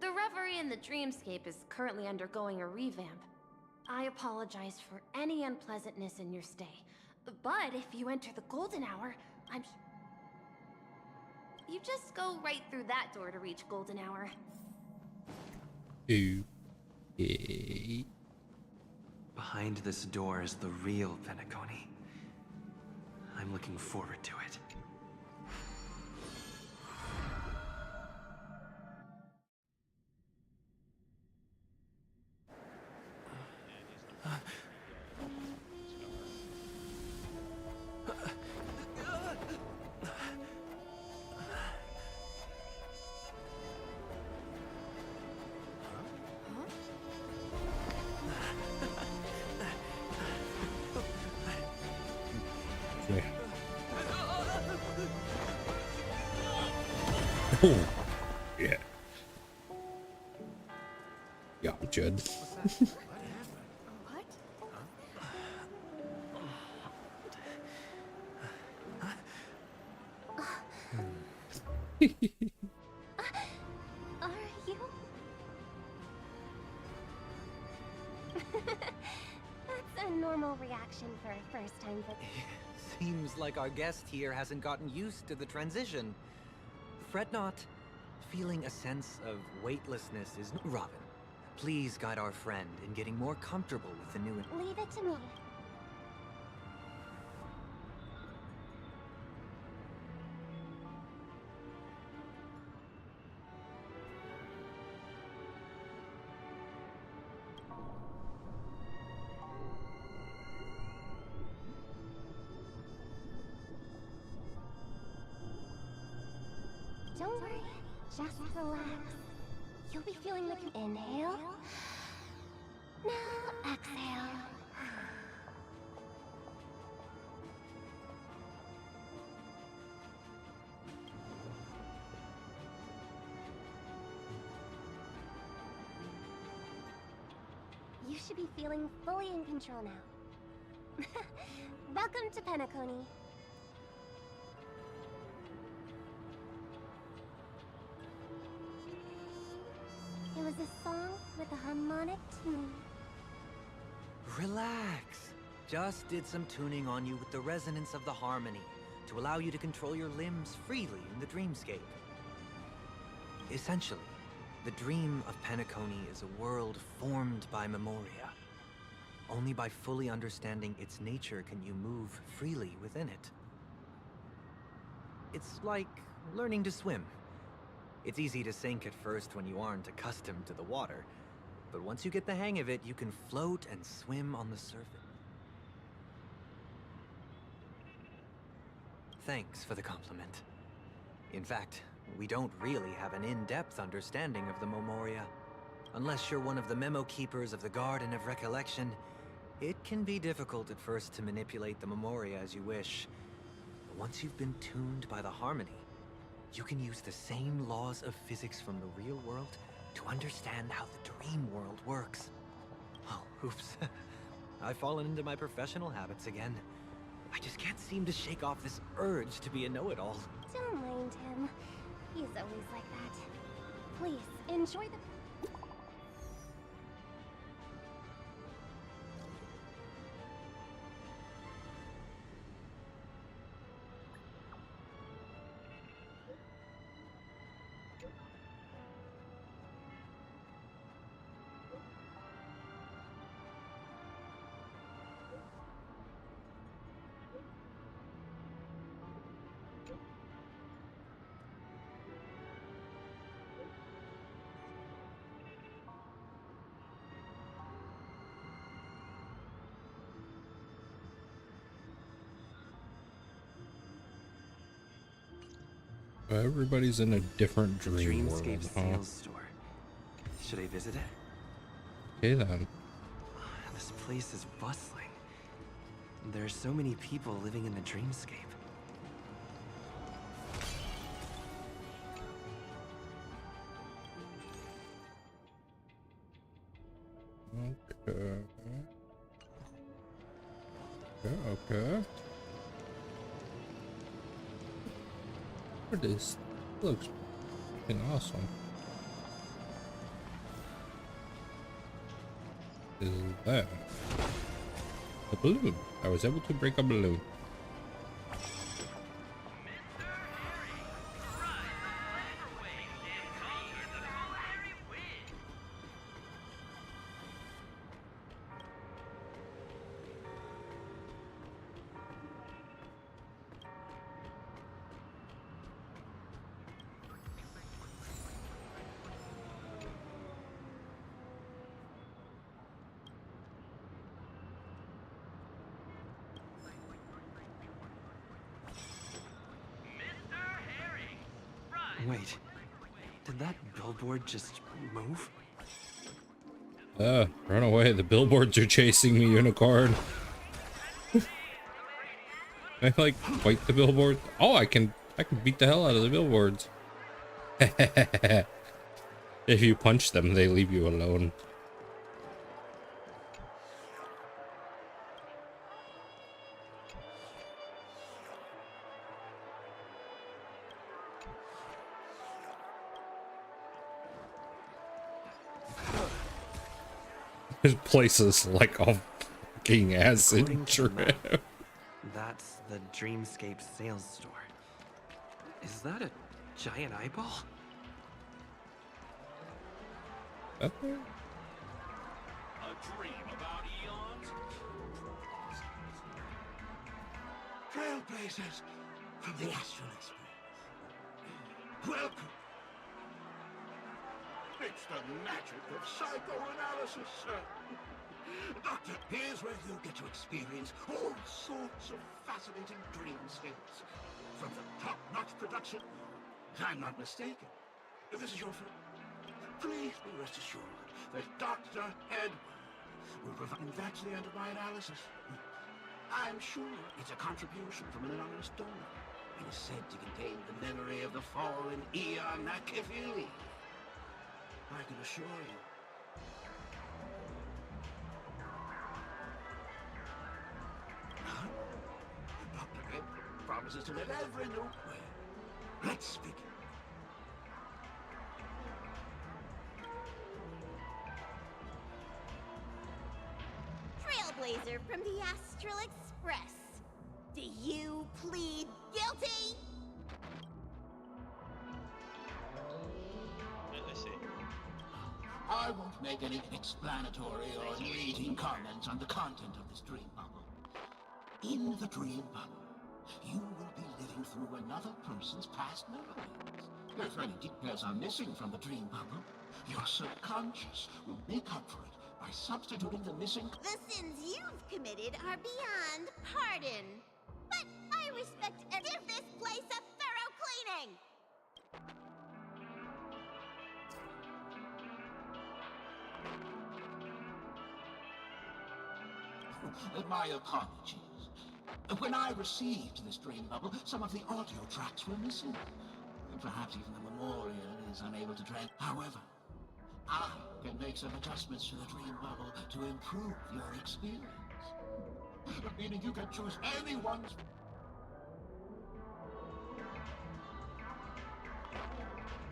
The Reverie in the Dreamscape is currently undergoing a revamp. I apologize for any unpleasantness in your stay. But if you enter the Golden Hour, you just go right through that door to reach Golden Hour. Okay. Behind this door is the real Penacony. I'm looking forward to it. Oh, yeah. Yeah, Judd. What? Are you? That's a normal reaction for a first-time visitor. Seems like our guest here hasn't gotten used to the transition. Fret not. Feeling a sense of weightlessness is... Robin, please guide our friend in getting more comfortable with the new... Leave it to me. Don't worry, just relax. You'll be feeling like an inhale. Now exhale. You should be feeling fully in control now. Welcome to Penacony. It was a song with a harmonic tune. Relax. just did some tuning on you with the resonance of the harmony to allow you to control your limbs freely in the dreamscape. Essentially, the dream of Penacony is a world formed by Memoria. Only by fully understanding its nature can you move freely within it. It's like learning to swim. It's easy to sink at first when you aren't accustomed to the water, but once you get the hang of it, you can float and swim on the surface. Thanks for the compliment. In fact, we don't really have an in-depth understanding of the Memoria. Unless you're one of the memo keepers of the Garden of Recollection, it can be difficult at first to manipulate the Memoria as you wish. But once you've been tuned by the harmony, you can use the same laws of physics from the real world to understand how the dream world works. Oh, oops. I've fallen into my professional habits again. I just can't seem to shake off this urge to be a know-it-all. Don't mind him. He's always like that. Please, enjoy the... Everybody's in a different dream world, Dreamscape huh? sales store. Should I visit it? Okay then. This place is bustling. There are so many people living in the dreamscape. Okay. Okay. This looks fucking awesome. Is that a balloon? I was able to break a balloon. Wait, did that billboard just move? Run away. The billboards are chasing me, unicorn. Can I like fight the billboard? Oh, I can beat the hell out of the billboards. If you punch them, they leave you alone. This place is like a fucking acid trip. That's the Dreamscape sales store. Is that a giant eyeball? Up there? A dream about eons? Trailblazers from the Astral Express. Welcome. It's the magic of psychoanalysis, sir. Doctor, here's where you get to experience all sorts of fascinating dreamscapes. From the top-notch production, if I'm not mistaken, if this is your film, please be rest assured that Dr. Edward will provide... And that's the end of my analysis. I'm sure it's a contribution from an anonymous donor. It is said to contain the memory of the fallen Eon Nakefili. I can assure you. Huh? Dr. Ed promises to let every know where. Let's begin. Trailblazer from the Astral Express. Do you plead guilty? Listen. I won't make any explanatory or leading comments on the content of this dream bubble. In the dream bubble, you will be living through another person's past memories. If any details are missing from the dream bubble, your subconscious will make up for it by substituting the missing... The sins you've committed are beyond pardon. But I respect and give this place a thorough cleaning! My apologies. When I received this dream bubble, some of the audio tracks were missing. Perhaps even the memorial is unable to track. However, I can make some adjustments to the dream bubble to improve your experience. Meaning you can choose anyone's...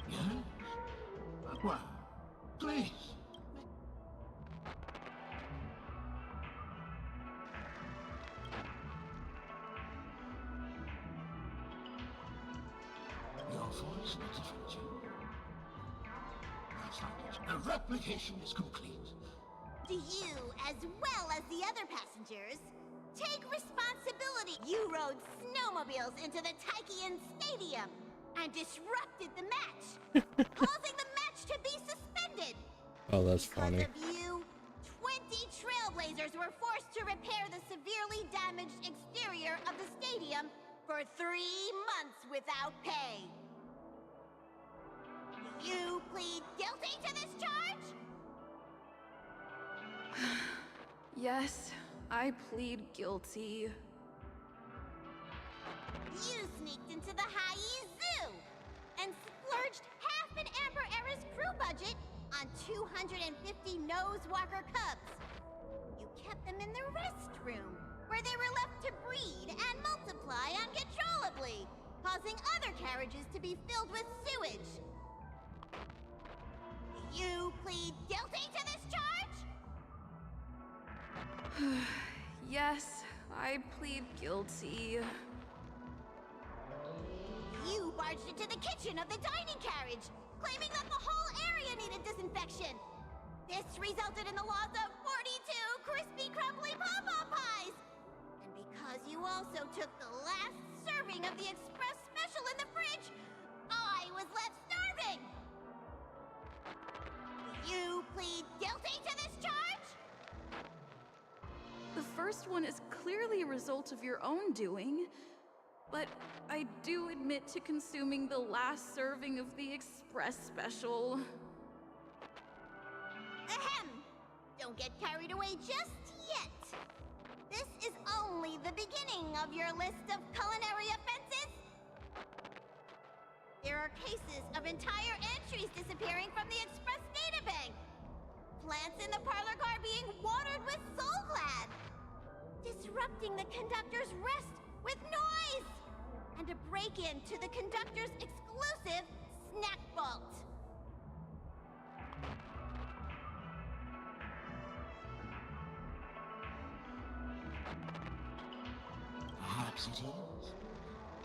Yes? Well, please. Your voice makes a difference. That's not it. The replication is complete. Do you, as well as the other passengers, take responsibility? You rode snowmobiles into the Taikian Stadium and disrupted the match, causing the match to be suspended. Oh, that's funny. Because of you, 20 trailblazers were forced to repair the severely damaged exterior of the stadium for 3 months without pay. Do you plead guilty to this charge? Yes, I plead guilty. You sneaked into the High Zoo and splurged half an Amber Era's crew budget on 250 Nosewalker cubs. You kept them in the restroom, where they were left to breed and multiply uncontrollably, causing other carriages to be filled with sewage. Do you plead guilty to this charge? Yes, I plead guilty. You barged into the kitchen of the dining carriage, claiming that the whole area needed disinfection. This resulted in the loss of 42 crispy, crumbly pom-pom pies. And because you also took the last serving of the express special in the fridge, I was left starving. Do you plead guilty to this charge? The first one is clearly a result of your own doing, but I do admit to consuming the last serving of the express special. Ahem! Don't get carried away just yet. This is only the beginning of your list of culinary offenses. There are cases of entire entries disappearing from the express databank. Plants in the parlor car being watered with Soul Glad. Disrupting the conductor's rest with noise. And a break-in to the conductor's exclusive snack vault. Perhaps it is.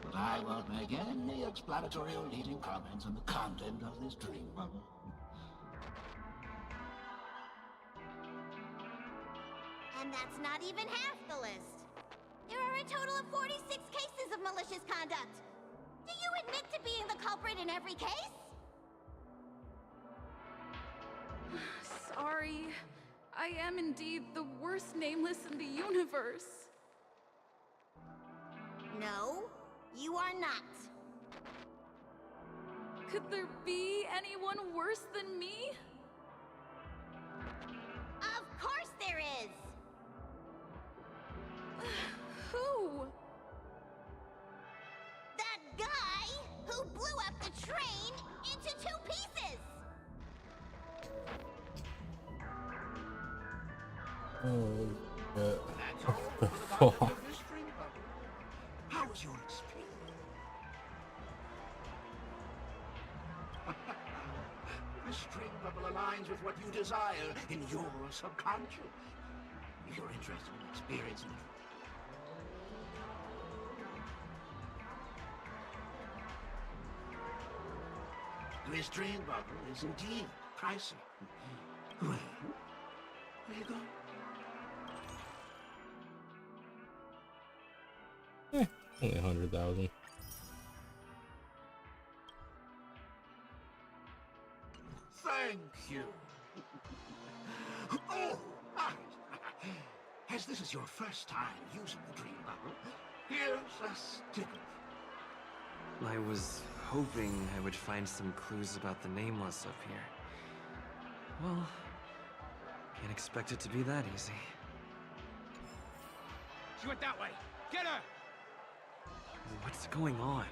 But I won't make any explanatory or leading comments on the content of this dream bubble. And that's not even half the list. There are a total of 46 cases of malicious conduct. Do you admit to being the culprit in every case? Sorry. I am indeed the worst nameless in the universe. No, you are not. Could there be anyone worse than me? Of course there is! Who? That guy who blew up the train into 2 pieces! Oh, That's all for the content of this dream bubble. How was your experience? This dream bubble aligns with what you desire in your subconscious. you're interested in experiencing this dream bubble is indeed pricey. Well, there you go. Only 100,000. Thank you. Oh, as this is your first time using the dream bubble, here's a sticker. I was hoping I would find some clues about the Nameless up here. Well, can't expect it to be that easy. She went that way. Get her! What's going on?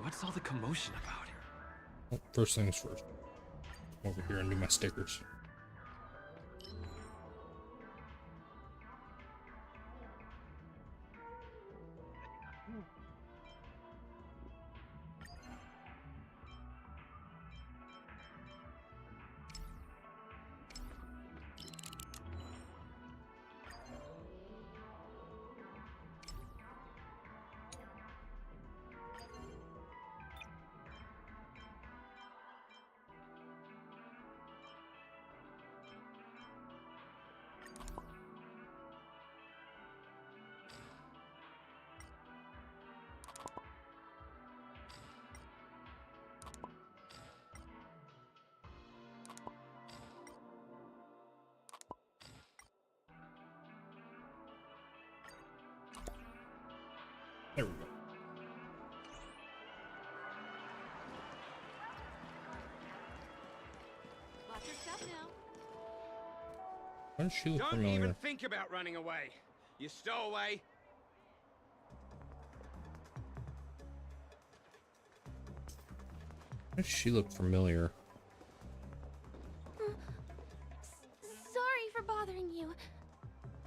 What's all the commotion about? Well, first things first. Come over here and do my stickers. There we go. Watch your step now. Why does she look Don't familiar? even think about running away. You stowaway. Why does she look familiar? Sorry for bothering you.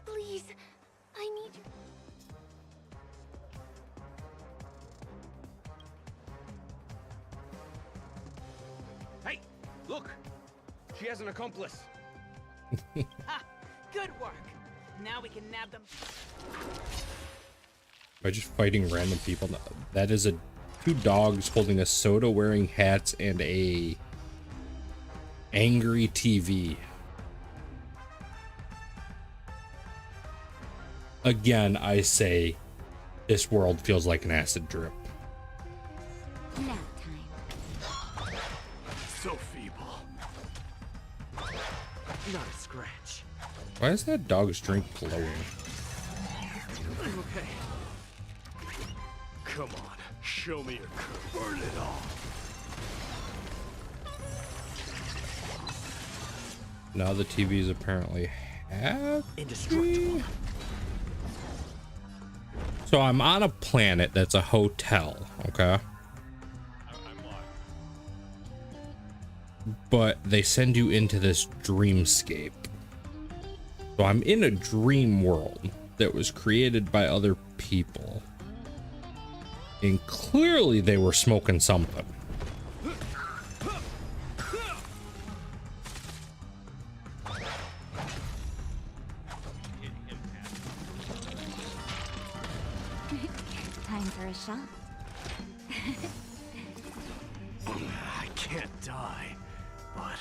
Please, I need your... Hey, look. She has an accomplice. Ha! Good work. Now we can nab them. By just fighting random people. That is two dogs holding a soda, wearing hats, and a angry TV. Again, I say this world feels like an acid drip. Nap time. So feeble. Not a scratch. Why is that dog's drink glowing? Okay. Come on, show me your curve. Burn it all. Now the TV is apparently happy. Indestructible. So I'm on a planet that's a hotel, okay? But they send you into this dreamscape. So I'm in a dream world that was created by other people. And clearly they were smoking something. Time for a shot. I can't die, but...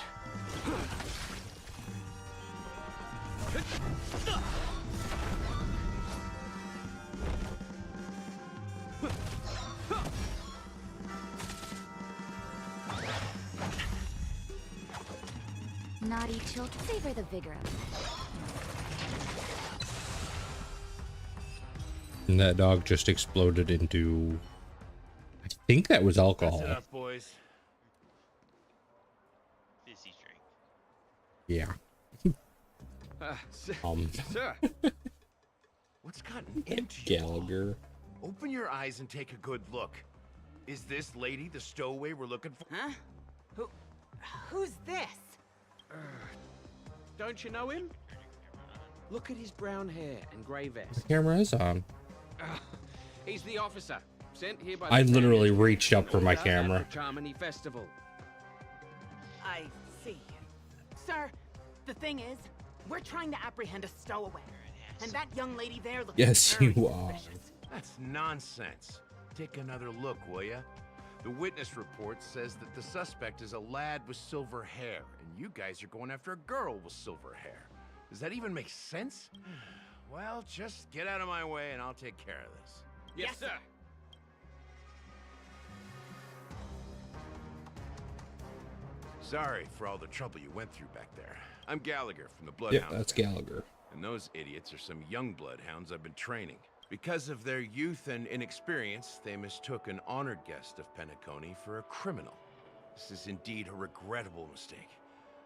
Naughty children, savor the vigor of it. And that dog just exploded into... I think that was alcohol. That's enough, boys. Fizzy drink. Yeah. Sir. What's gotten into you? Gallagher. Open your eyes and take a good look. Is this lady the stowaway we're looking for? Huh? Who's this? Don't you know him? Look at his brown hair and grey vest. The camera is on. He's the officer sent here by. I the literally town reached up for my at camera. the Charmony Festival. I see. Sir, the thing is, We're trying to apprehend a stowaway. And that young lady there looks Yes, very you are. suspicious. That's nonsense. Take another look, will ya? The witness report says that the suspect is a lad with silver hair, and you guys are going after a girl with silver hair. Does that even make sense? Well, just get out of my way and I'll take care of this. Yes, sir. Sorry for all the trouble you went through back there. I'm Gallagher from the Yep, Bloodhound. that's family. Gallagher. And those idiots are some young bloodhounds I've been training. Because of their youth and inexperience, they mistook an honored guest of Penacony for a criminal. This is indeed a regrettable mistake.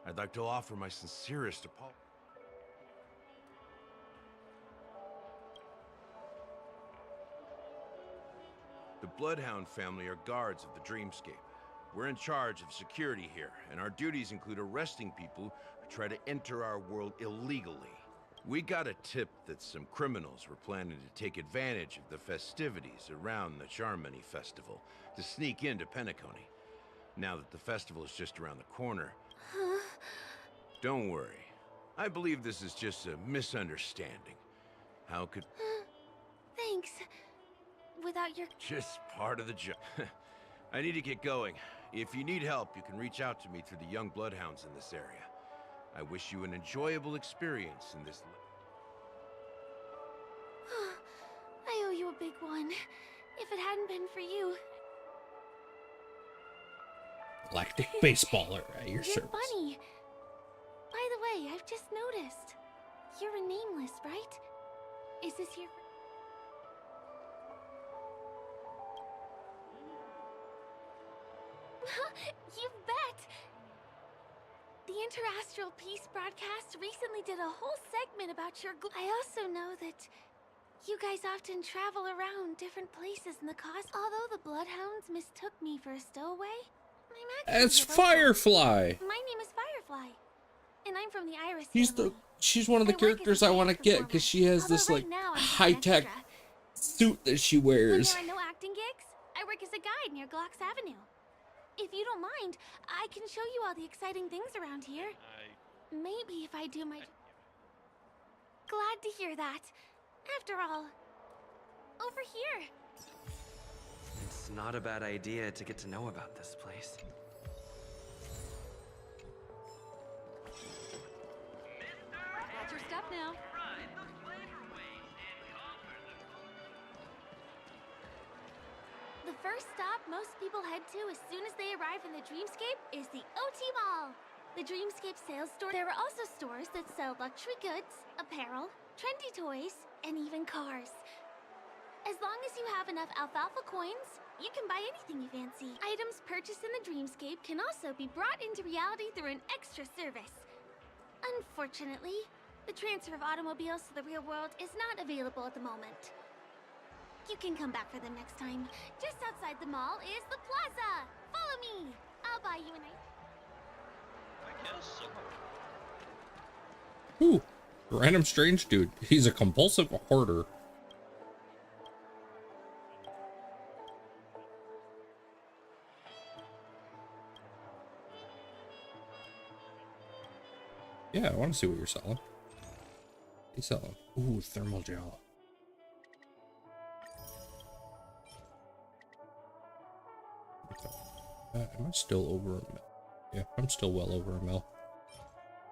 I'd like to offer my sincerest apology. The Bloodhound family are guards of the Dreamscape. We're in charge of security here, and our duties include arresting people who try to enter our world illegally. We got a tip that some criminals were planning to take advantage of the festivities around the Charmony Festival to sneak into Penacony. Now that the festival is just around the corner, don't worry. I believe this is just a misunderstanding. How could... Thanks. Without your... Just part of the job. I need to get going. If you need help, you can reach out to me through the young bloodhounds in this area. I wish you an enjoyable experience in this... I owe you a big one. If it hadn't been for you... Galactic baseballer at your You're service. funny. By the way, I've just noticed. You're a nameless, right? Is this your... You bet! The Interastral Peace broadcast recently did a whole segment about your... I also know that you guys often travel around different places in the cause. Although the Bloodhounds mistook me for a stowaway, I'm actually It's a local. Firefly. My name is Firefly, and I'm from the Iris She's one of the I work as characters a I want to dance get because she has Although this right like now I'm just an high-tech extra. suit that she When wears. there are no acting gigs, I work as a guide near Glocks Avenue. If you don't mind, I can show you all the exciting things around here. Maybe if I do my... Glad to hear that. After all, over here. It's not a bad idea to get to know about this place. Watch your step now. The first stop most people head to as soon as they arrive in the Dreamscape is the OT Mall. The Dreamscape sales store. There are also stores that sell luxury goods, apparel, trendy toys, and even cars. As long as you have enough alfalfa coins, you can buy anything you fancy. Items purchased in the Dreamscape can also be brought into reality through an extra service. Unfortunately, the transfer of automobiles to the real world is not available at the moment. You can come back for them next time. Just outside the mall is the plaza. Follow me. I'll buy you an ice. I guess so. Ooh, random strange dude. He's a compulsive hoarder. Yeah, I want to see what you're selling. What are you selling? Ooh, thermal gel. Am I still over a mil? Yeah, I'm still well over a mil.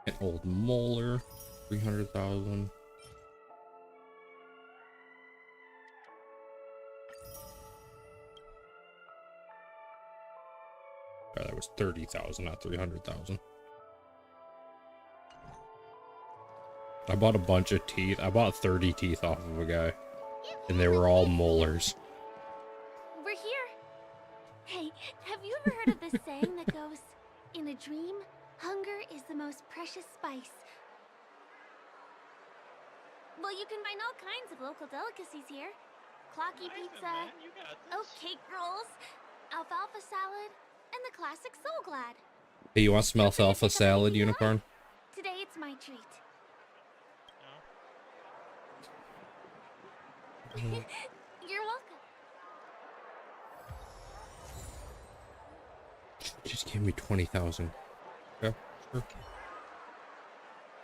An old molar, 300,000. Oh, that was 30,000, not 300,000. I bought a bunch of teeth. I bought 30 teeth off of a guy, and they were all molars. We're here. Hey, have you ever heard of this saying that goes, in a dream, hunger is the most precious spice? Well, you can find all kinds of local delicacies here. Clocky pizza, oat cake rolls, alfalfa salad, and the classic Soul Glad. Hey, you want some alfalfa salad, Unicorn? Today it's my treat. You're welcome. Just give me 20,000. Yeah, sure.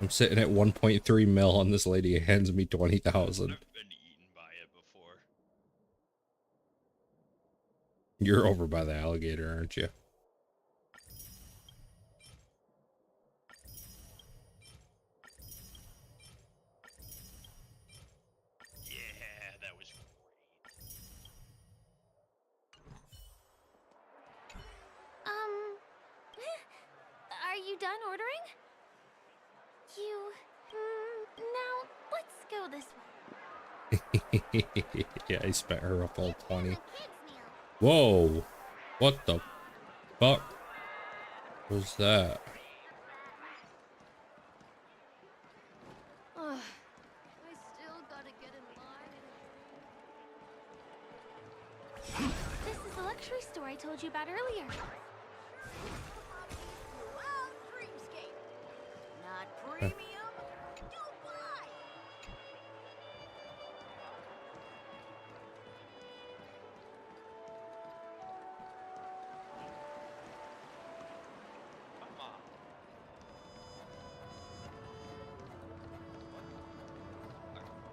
I'm sitting at 1.3 mil and this lady hands me 20,000. I've been eaten by it before. You're over by the alligator, aren't you? Yeah, that was great. Are you done ordering? Now, let's go this way. Yeah, I spent her a full 20. Whoa! What the fuck was that? Ugh, I still gotta get in line. This is the luxury store I told you about earlier. Not premium? Don't buy! Come on.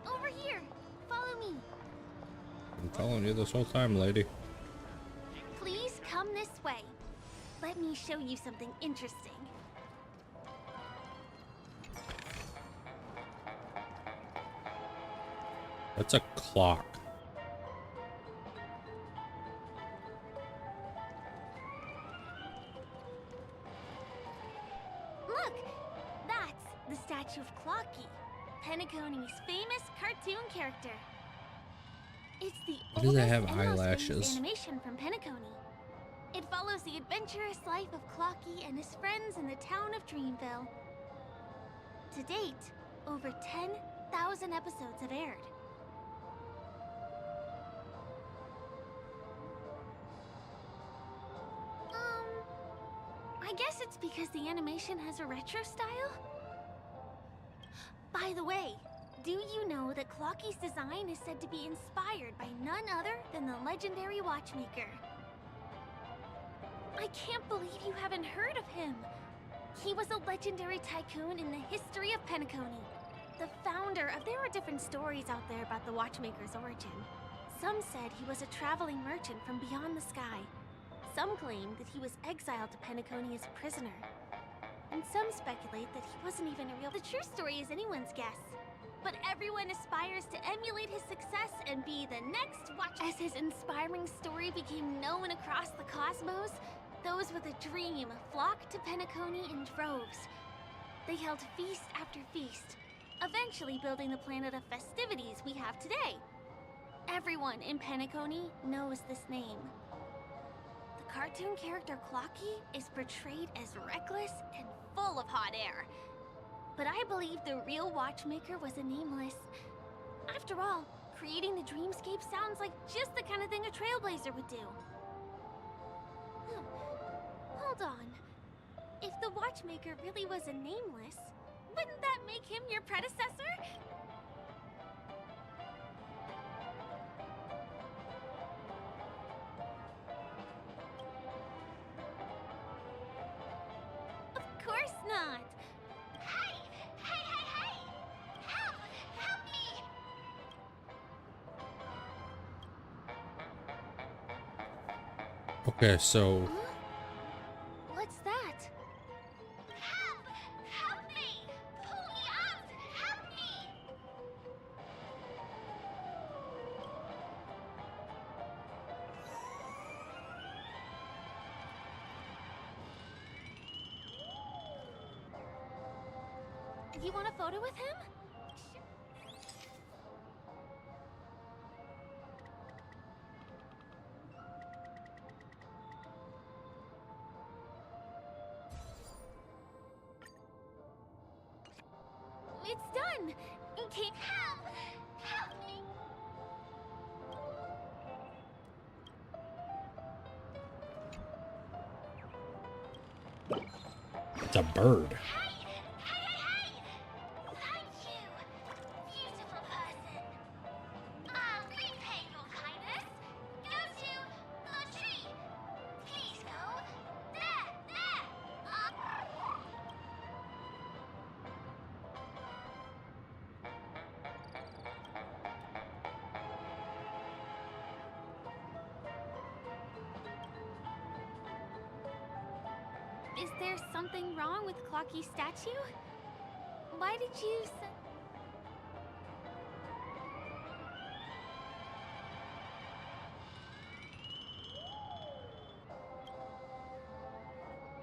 Over here. Follow me. I'm telling you this whole time, lady. Please come this way. Let me show you something interesting. That's a clock. Look! That's the statue of Clocky, Penacony's famous cartoon character. It's the Why does it oldest have and most famous eyelashes? animation from Penacony. It follows the adventurous life of Clocky and his friends in the town of Dreamville. To date, over 10,000 episodes have aired. I guess it's because the animation has a retro style? By the way, do you know that Clocky's design is said to be inspired by none other than the legendary watchmaker? I can't believe you haven't heard of him! He was a legendary tycoon in the history of Penacony. The founder of... There are different stories out there about the watchmaker's origin. Some said he was a traveling merchant from beyond the sky. Some claim that he was exiled to Penacony as a prisoner. And some speculate that he wasn't even a real... The true story is anyone's guess. But everyone aspires to emulate his success and be the next watch. As his inspiring story became known across the cosmos, those with a dream flocked to Penacony in droves. They held feast after feast, eventually building the planet of festivities we have today. Everyone in Penacony knows this name. The cartoon character Clocky is portrayed as reckless and full of hot air. But I believe the real watchmaker was a nameless. After all, creating the dreamscape sounds like just the kind of thing a trailblazer would do. Hold on. If the watchmaker really was a nameless, wouldn't that make him your predecessor? Of course not. Hey! Hey, hey, hey! Help! Help me! Okay, so What's that? Help! Help me! Pull me out! Help me! You want a photo with him? It's done! Okay. Help! Help me! it's a bird. Hey! Hey, hey, hey! Thank you, beautiful person. I'll repay your kindness. Go to the tree. Please go there, there. Is there something wrong with Clocky's statue? Why did you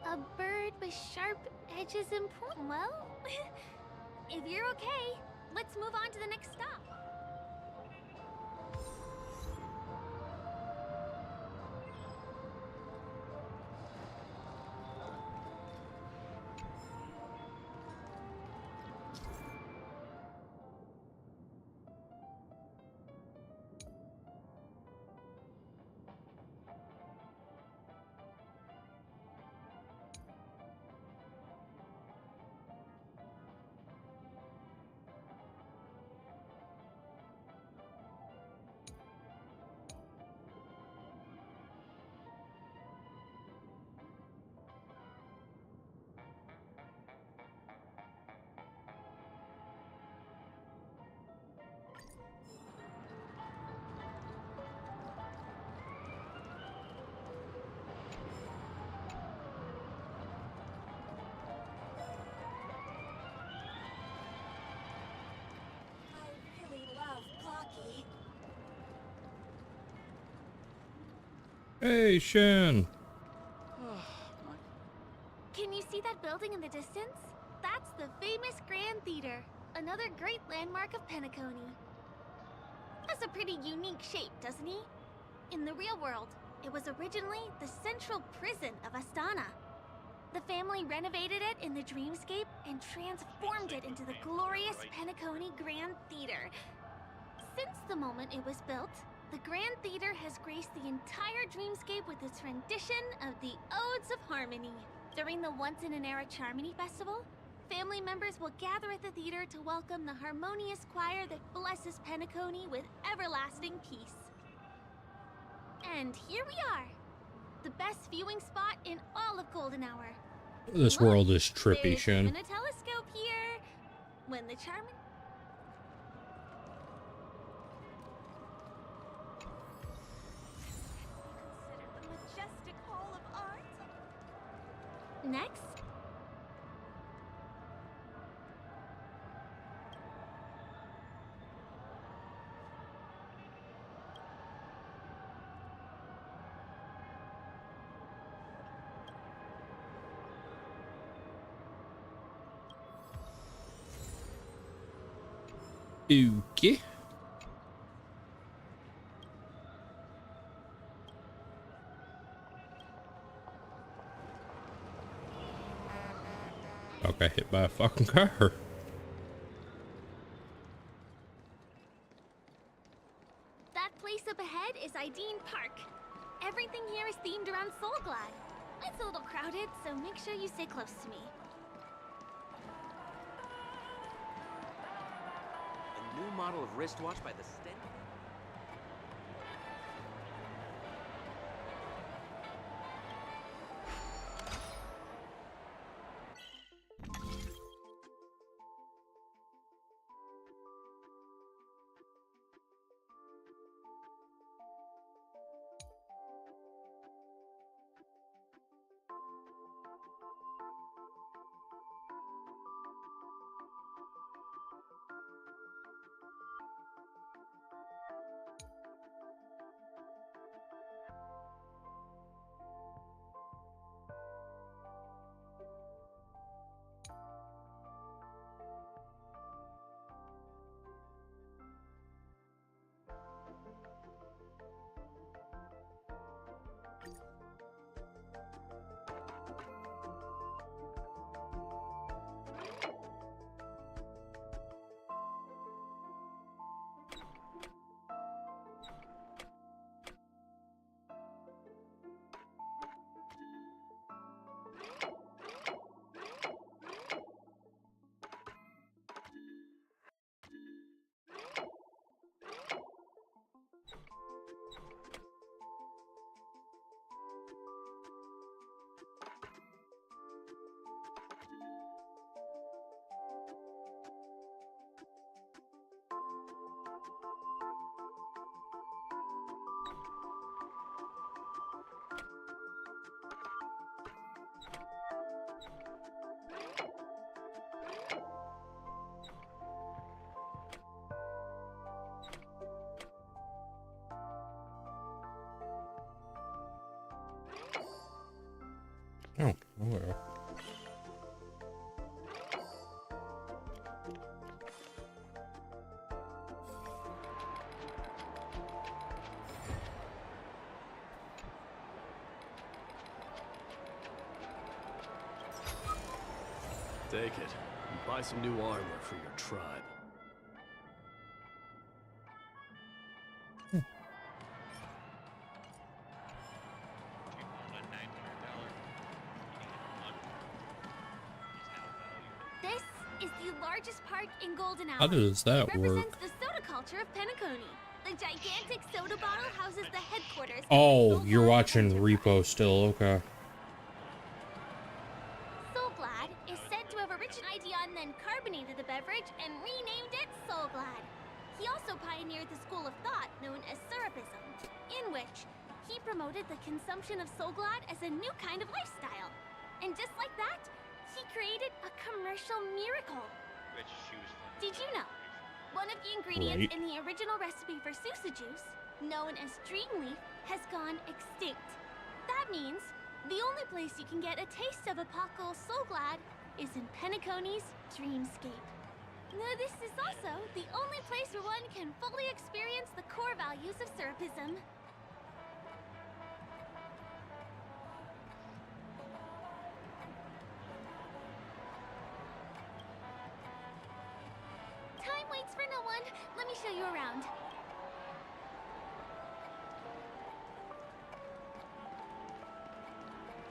A bird with sharp edges and well, if you're okay, let's move on to the next stop. Hey, Shen. Can you see that building in the distance? That's the famous Grand Theater, another great landmark of Penacony. Has a pretty unique shape, doesn't he? In the real world, it was originally the central prison of Astana. The family renovated it in the dreamscape and transformed it into the glorious Penacony Grand Theater. Since the moment it was built, the Grand Theater has graced the entire dreamscape with its rendition of the Odes of Harmony. During the Once-in-an-Era Charmony Festival, family members will gather at the theater to welcome the harmonious choir that blesses Penacony with everlasting peace. And here we are, the best viewing spot in all of Golden Hour. This world is trippy, There's Shen. even a telescope here. When the Charmony... The majestic hall of art. Next, Okay. I got hit by a fucking car. that place up ahead is Ideen Park. Everything here is themed around Soul Glide. It's a little crowded, so make sure you stay close to me. A new model of wristwatch by the Sten. Oh, well. Take it and buy some new armor for your tribe. This is the largest park in Golden Hour. How does that It work? represents the soda culture of Penacony. The gigantic soda bottle houses the headquarters. Oh, you're watching Repo still. Okay. Soulglad is said to have originated and then carbonated the beverage and renamed it Soulglad. He also pioneered the school of thought known as Syrupism, in which he promoted the consumption of Soulglad as a new kind of lifestyle. And just like that, he created a commercial miracle. Did you know? One of the ingredients in the original recipe for Susa juice, known as Dreamleaf, has gone extinct. That means the only place you can get a taste of Apocal Soulglad is in Penacony's Dreamscape. Now, this is also the only place where one can fully experience the core values of Syrupism. Time waits for no one. Let me show you around.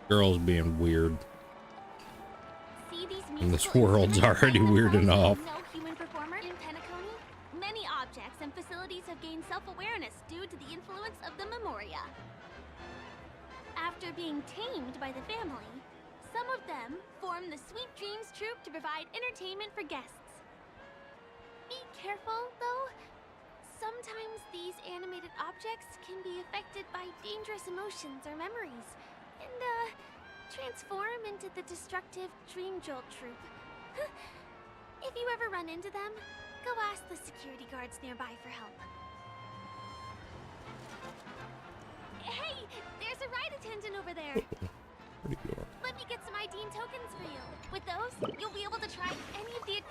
Girls being weird. See these And this musical world's instruments already playing weird across enough. No human performer in Penacony? Many objects and facilities have gained self-awareness due to the influence of the Memoria. After being tamed by the family, some of them form the Sweet Dreams troupe to provide entertainment for guests. Be careful, though. Sometimes these animated objects can be affected by dangerous emotions or memories, and, transform into the destructive Dream Jolt troupe. If you ever run into them, go ask the security guards nearby for help. Hey, there's a ride attendant over there. Let me get some ID and tokens for you. With those, you'll be able to try any of the...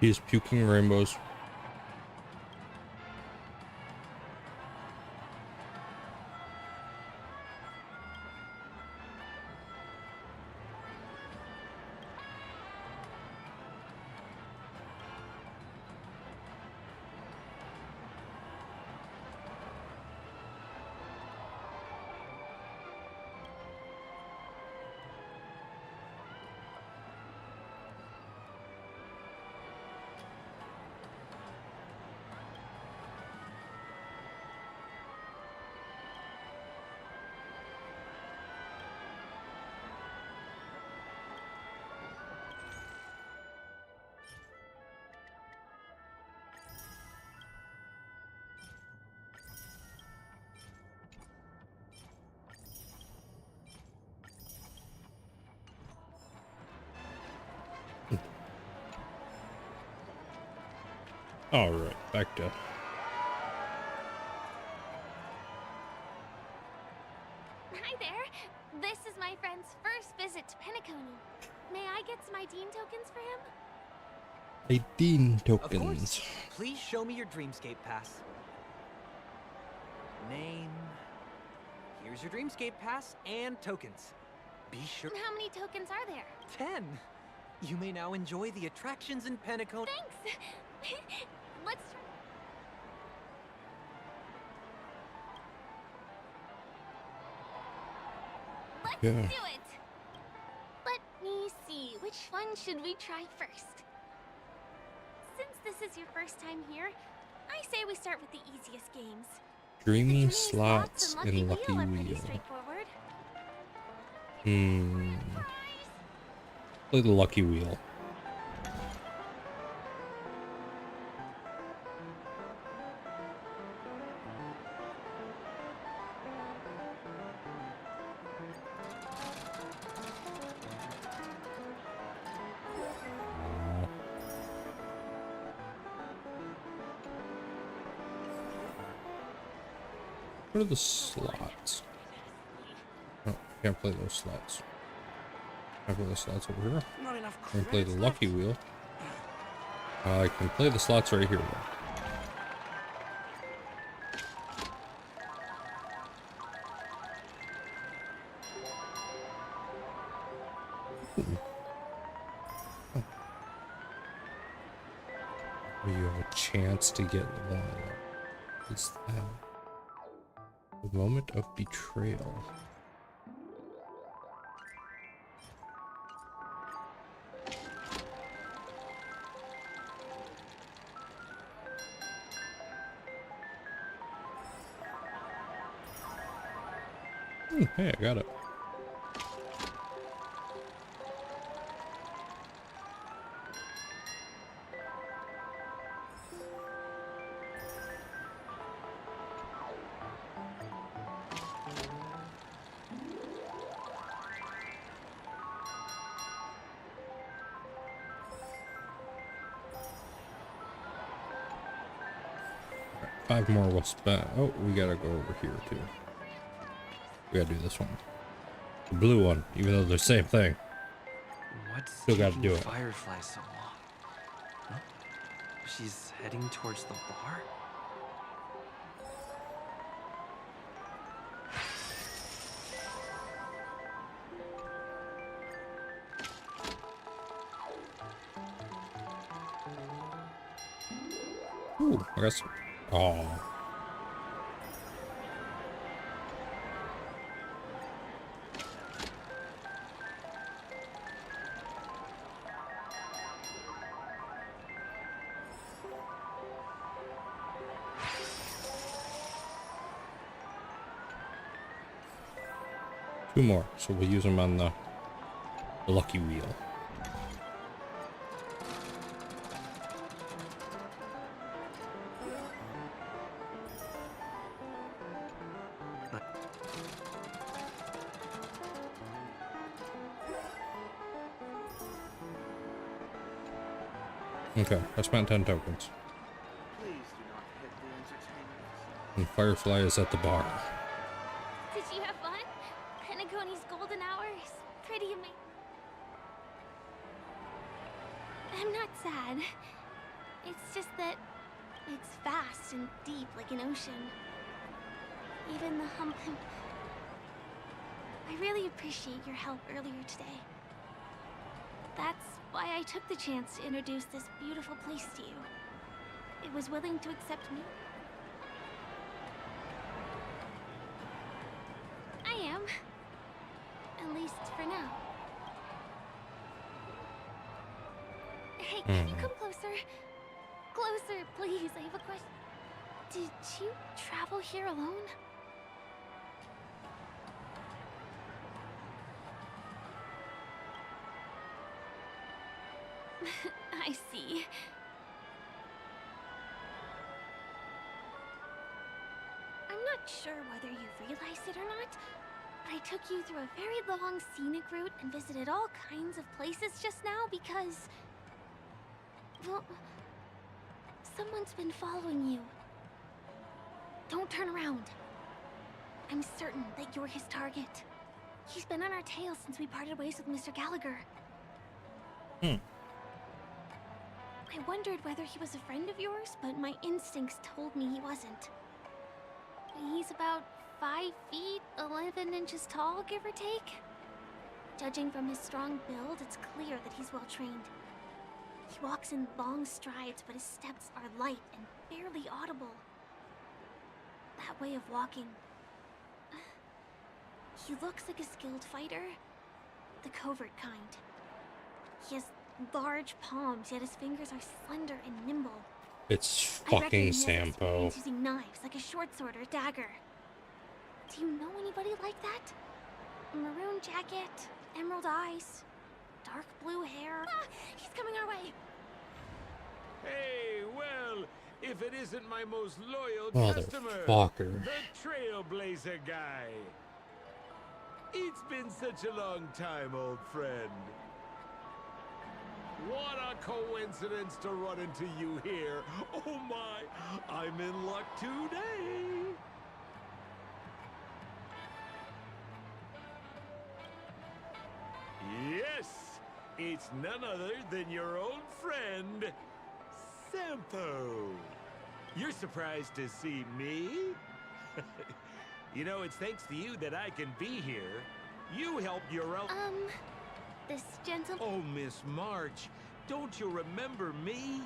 He's puking rainbows. All right, back to. Hi there. This is my friend's first visit to Penacony. May I get some ID and tokens for him? 18 Of tokens. course. Please show me your Dreamscape pass. Name. Here's your Dreamscape pass and tokens. Be sure. How many tokens are there? 10. You may now enjoy the attractions in Penacony. Thanks. Let's try. Let's Yeah. do it. Let me see. Which one should we try first? Since this is your first time here, I say we start with the easiest games. Dreamy slots and lucky Wheel are pretty wheel. straightforward. Play the lucky wheel. What are the slots? Oh, can't play those slots. Can I play the slots over here? Not enough I can play the credits lucky wheel. I can play the slots right here, though. You have a chance to get one of them. It's the moment of betrayal. Hey, I got it. Five more will spend. Oh, we gotta go over here too. We gotta do this one. The blue one, even though they're the same thing. What's Still gotta do it. Firefly so long? Huh? She's heading towards the bar? Ooh, I got some. Oh. Two more, so we'll use them on the lucky wheel. Okay, I spent 10 tokens. Please do not hit the entertainment. And Firefly is at the bar. Did you have fun? Penacony's golden hours. Pretty amazing. I'm not sad. It's just that it's vast and deep like an ocean. Even the I really appreciate your help earlier today. That's why I took the chance to introduce this beautiful place to you. It was willing to accept me. I am. At least for now. Hey, can you come closer? Closer, please. I have a question. Did you travel here alone? I see. I'm not sure whether you realize it or not, but I took you through a very long scenic route and visited all kinds of places just now because... well, someone's been following you. Don't turn around. I'm certain that you're his target. He's been on our tail since we parted ways with Mr. Gallagher. I wondered whether he was a friend of yours, but my instincts told me he wasn't. He's about 5 feet, 11 inches tall, give or take. Judging from his strong build, it's clear that he's well trained. He walks in long strides, but his steps are light and barely audible. That way of walking... he looks like a skilled fighter. The covert kind. He has large palms, yet his fingers are slender and nimble. It's I reckon fucking he has Sampo. experience using knives, like a short sword or a dagger. Do you know anybody like that? A maroon jacket, emerald eyes, dark blue hair. Ah, he's coming our way. Hey, well, if it isn't my most loyal customer, Motherfucker. the Trailblazer guy. It's been such a long time, old friend. What a coincidence to run into you here. Oh my, I'm in luck today. It's none other than your old friend, Sampo. You're surprised to see me? You know, it's thanks to you that I can be here. You helped your own... This gentleman... Oh, Miss March, don't you remember me?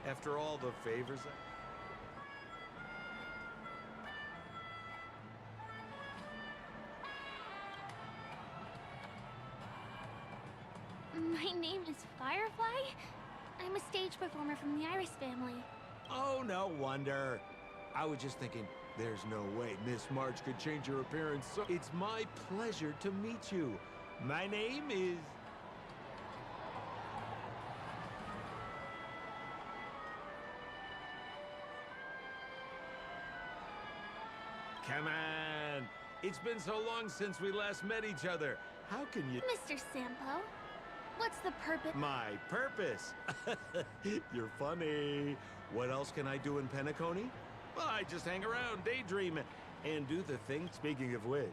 After all the favors My name is Firefly. I'm a stage performer from the Iris family. Oh, no wonder. I was just thinking, there's no way Miss March could change her appearance. So it's my pleasure to meet you. My name is... Come on. It's been so long since we last met each other. How can you... Mr. Sampo, what's the purpose? My purpose? You're funny. What else can I do in Penacony? Well, I just hang around, daydream, and do the thing. Speaking of which,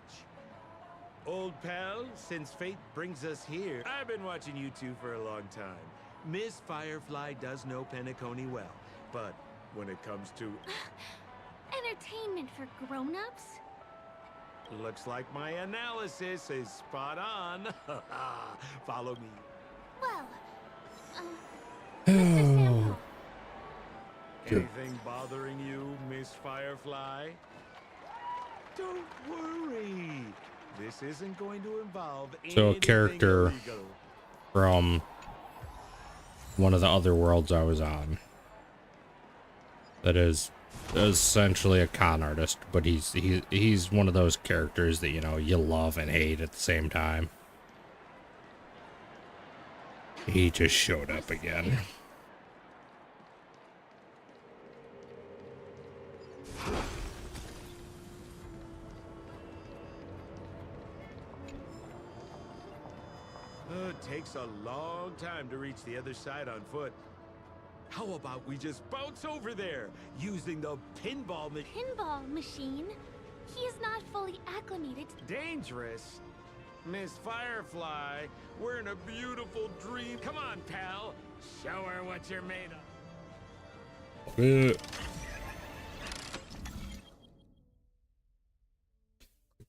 old pal, since fate brings us here, I've been watching you two for a long time. Miss Firefly does know Penacony well, but when it comes to... Entertainment for grown-ups? Looks like my analysis is spot on. Follow me. Well, Mr. Sampo. Anything bothering you, Miss Firefly? Don't worry. This isn't going to involve So a anything character illegal. from one of the other worlds I was on that is essentially a con artist, but he's one of those characters that, you know, you love and hate at the same time. He just showed up again. It takes a long time to reach the other side on foot. How about we just bounce over there using the pinball machine? Pinball machine? He is not fully acclimated. Dangerous? Miss Firefly, we're in a beautiful dream. Come on, pal. Show her what you're made of.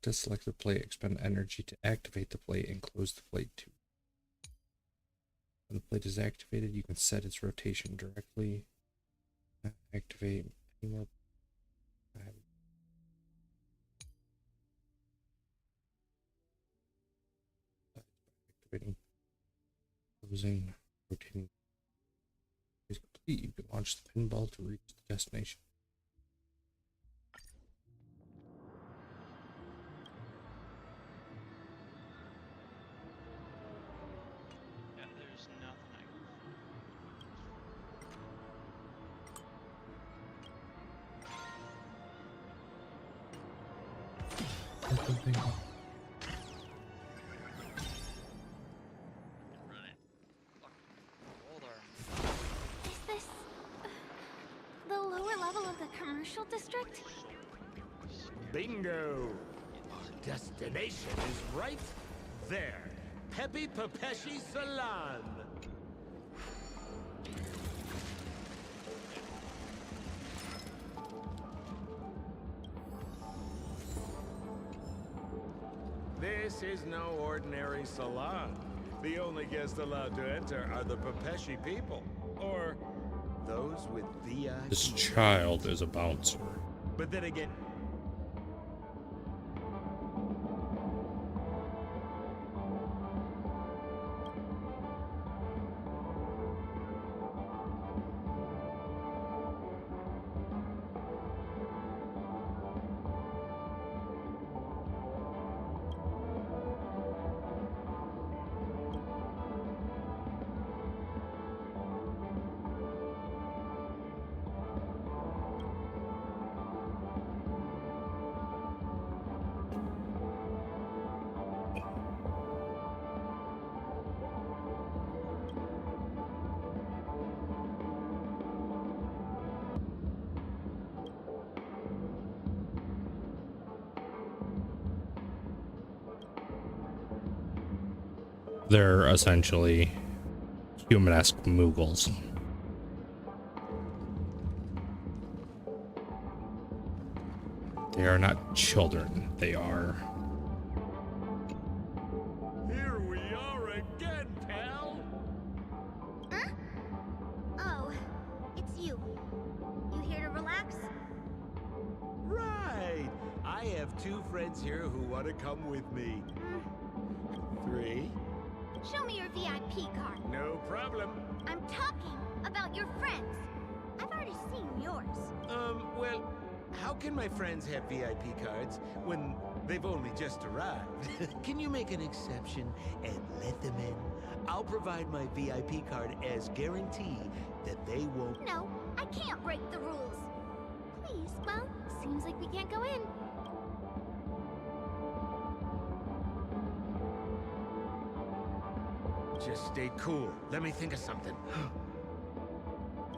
To select the plate, expend energy to activate the plate and close the plate too. When the plate is activated, you can set its rotation directly. Activate any more. Activating, closing, rotating. Is complete. You can launch the pinball to reach the destination. Is this the lower level of the commercial district? Bingo! Our destination is right there. Peppy Papeshi Salon. This is no ordinary salon. The only guests allowed to enter are the Papeshi people, or those with VIP. This child is a bouncer. But then again, They're essentially human-esque Moogles. They are not children. They are... Here we are again, pal! Huh? Oh, it's you. You here to relax? Right! I have 2 friends here who want to come with me. 3? Show me your VIP card. No problem. I'm talking about your friends. I've already seen yours. Well, how can my friends have VIP cards when they've only just arrived? Can you make an exception and let them in? I'll provide my VIP card as guarantee that they won't... No, I can't break the rules. Please, well, seems like we can't go in. Just stay cool. Let me think of something.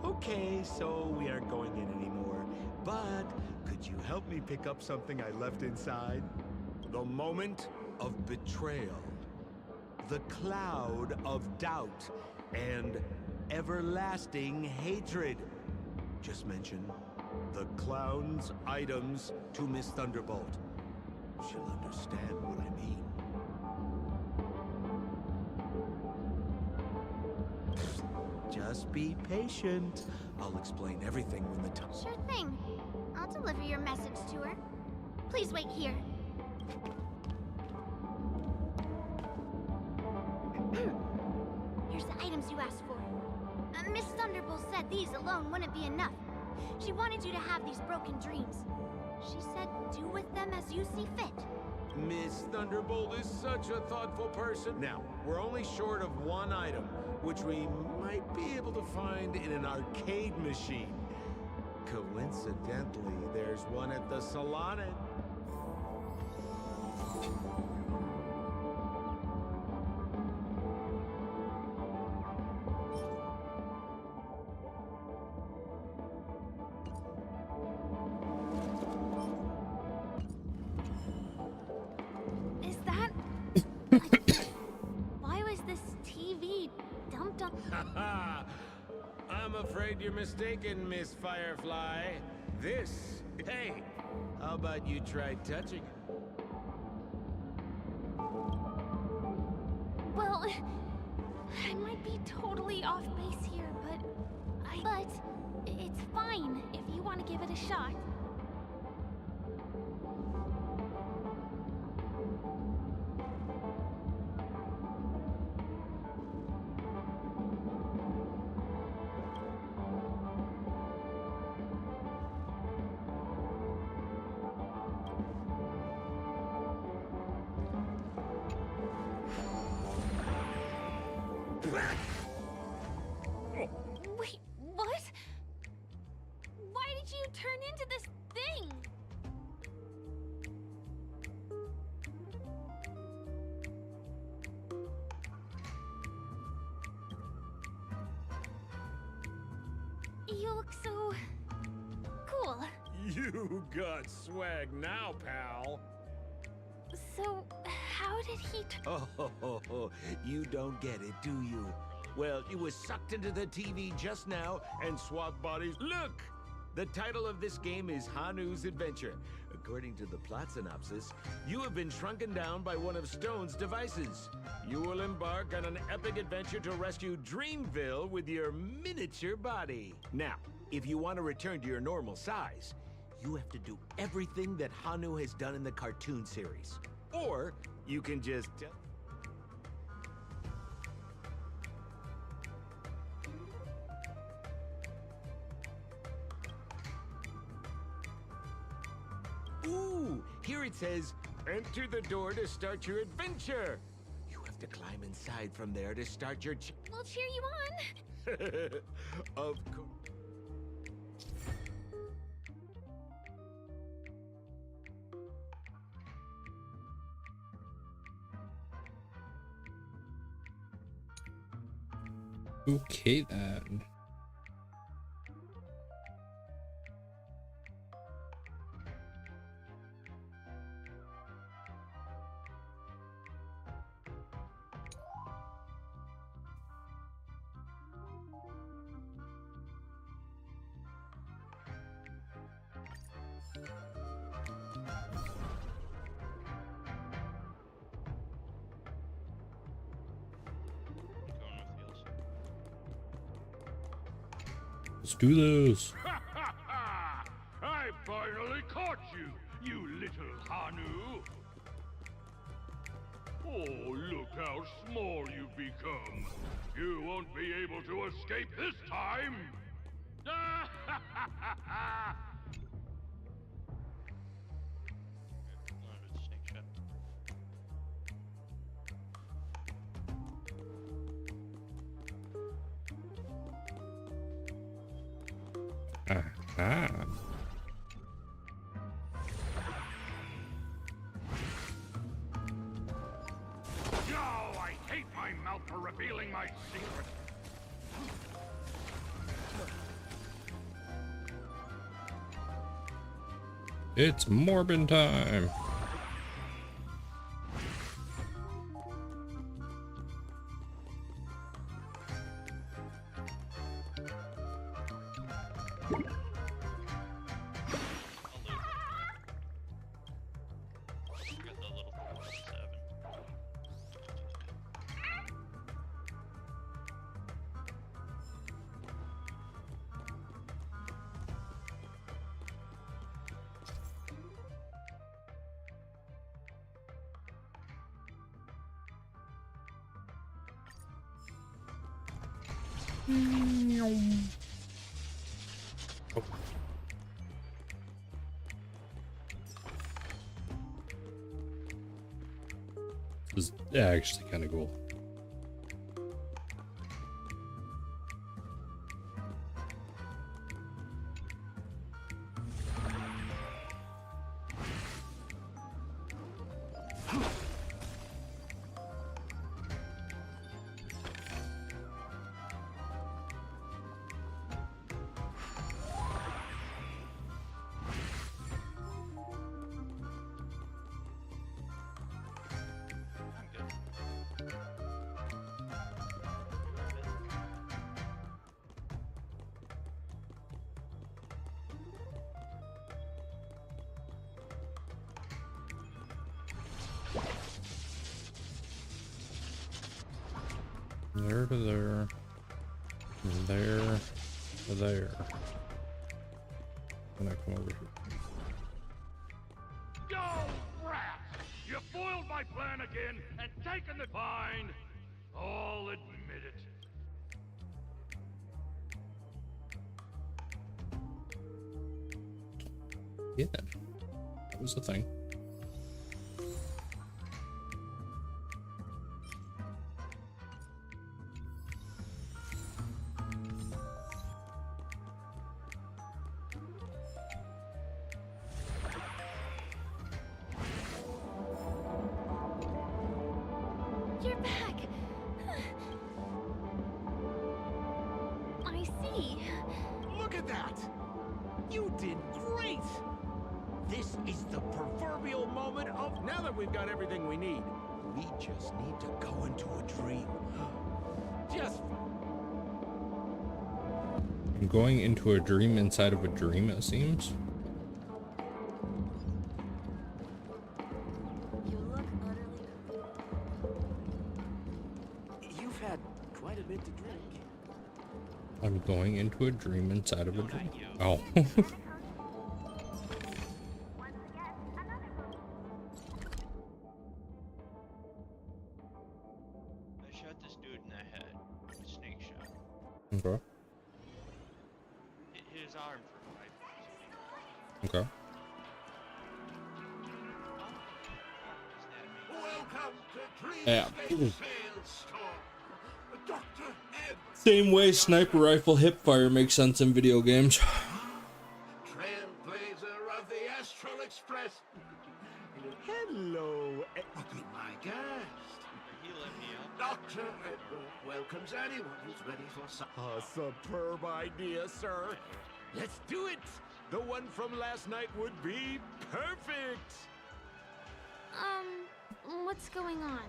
Okay, so we aren't going in anymore. But could you help me pick up something I left inside? The moment of betrayal. The cloud of doubt. And everlasting hatred. Just mention the clown's items to Miss Thunderbolt. She'll understand what I mean. Just be patient. I'll explain everything when the time... Sure thing. I'll deliver your message to her. Please wait here. Here's the items you asked for. Miss Thunderbolt said these alone wouldn't be enough. She wanted you to have these broken dreams. She said do with them as you see fit. Miss Thunderbolt is such a thoughtful person. Now, we're only short of 1 item, which we might be able to find in an arcade machine. Coincidentally, there's one at the salon. Is that... Why was this TV dumped on... I'm afraid you're mistaken, Miss Firefly. This... Hey, how about you try touching it? Well, I might be totally off base here, but it's fine if you want to give it a shot. Wait, what? Why did you turn into this thing? You look so... cool. You got swag now, pal. So, how did he Oh, you don't get it, do you? Well, you was sucked into the TV just now and swapped bodies. Look! The title of this game is Hanu's Adventure. According to the plot synopsis, you have been shrunken down by one of Stone's devices. You will embark on an epic adventure to rescue Dreamville with your miniature body. Now, if you want to return to your normal size, you have to do everything that Hanu has done in the cartoon series. Or you can just... Ooh, here it says, enter the door to start your adventure. You have to climb inside from there to start your... We'll cheer you on. Of course. Okay, then. Let's do this. I finally caught you, you little Hanu. Oh, look how small you've become. You won't be able to escape this time. Ah. No, I hate my mouth for revealing my secret. It's Morbin time. This is actually kind of cool. There to there. There to there. When I come over here. Go, rats! You foiled my plan again and taken the fine. I'll admit it. Yeah, that was the thing. You're back. I see. Look at that! You did great! This is the proverbial moment of... Now that we've got everything we need, we just need to go into a dream. Just... I'm going into a dream inside of a dream, it seems. You look utterly... You've had quite a bit to drink. I'm going into a dream inside of a dream. Oh. I shot this dude in the head with a snake shot. Okay. Hit his arm for 5 Okay. Welcome to Dream Yeah. Sandstorm. Dr. Ed, Same way sniper rifle hipfire makes sense in video games. trailblazer of the Astral Express. Hello, be my guest. He let me up. Dr. Edward welcomes anyone who's ready for some... A superb idea, sir. Let's do it. The one from last night would be perfect. What's going on?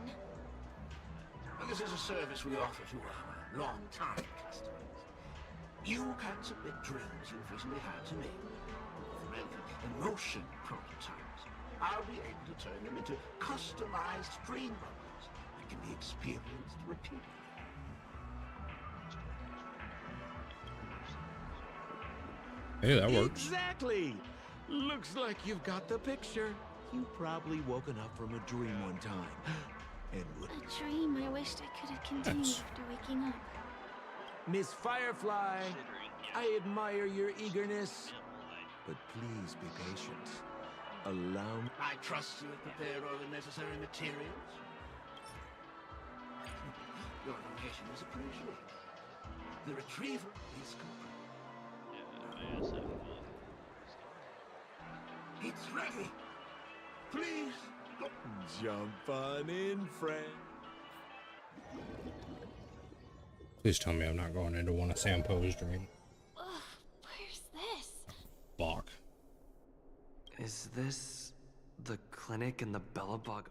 This is a service we offer to our long-time customers. You can submit dreams you've recently had to me. With relevant emotion prototypes, I'll be able to turn them into customized dream bubbles that can be experienced repeatedly. Hey, that works. Exactly. Looks like you've got the picture. You've probably woken up from a dream one time. And A dream I wished I could have continued after waking up. Miss Firefly, I admire your eagerness, but please be patient. Allow me. I trust you have prepared all the necessary materials. Your location is appreciated. The retrieval is complete. It's ready. Please go. Jump on in, friend. Please tell me I'm not going into one of Sampo's dreams. Ugh, where's this? Fuck. Is this the clinic in the Bellabog?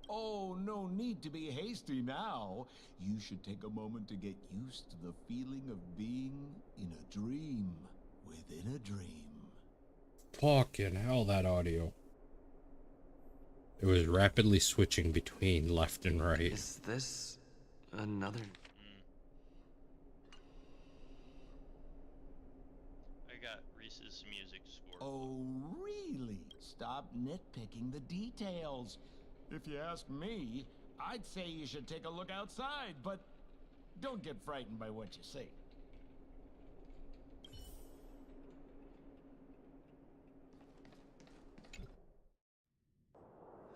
Oh, no need to be hasty now. You should take a moment to get used to the feeling of being in a dream within a dream. Fucking hell, that audio. It was rapidly switching between left and right. Is this another? I got Reese's music score. Oh, really? Stop nitpicking the details. If you ask me, I'd say you should take a look outside, but don't get frightened by what you see.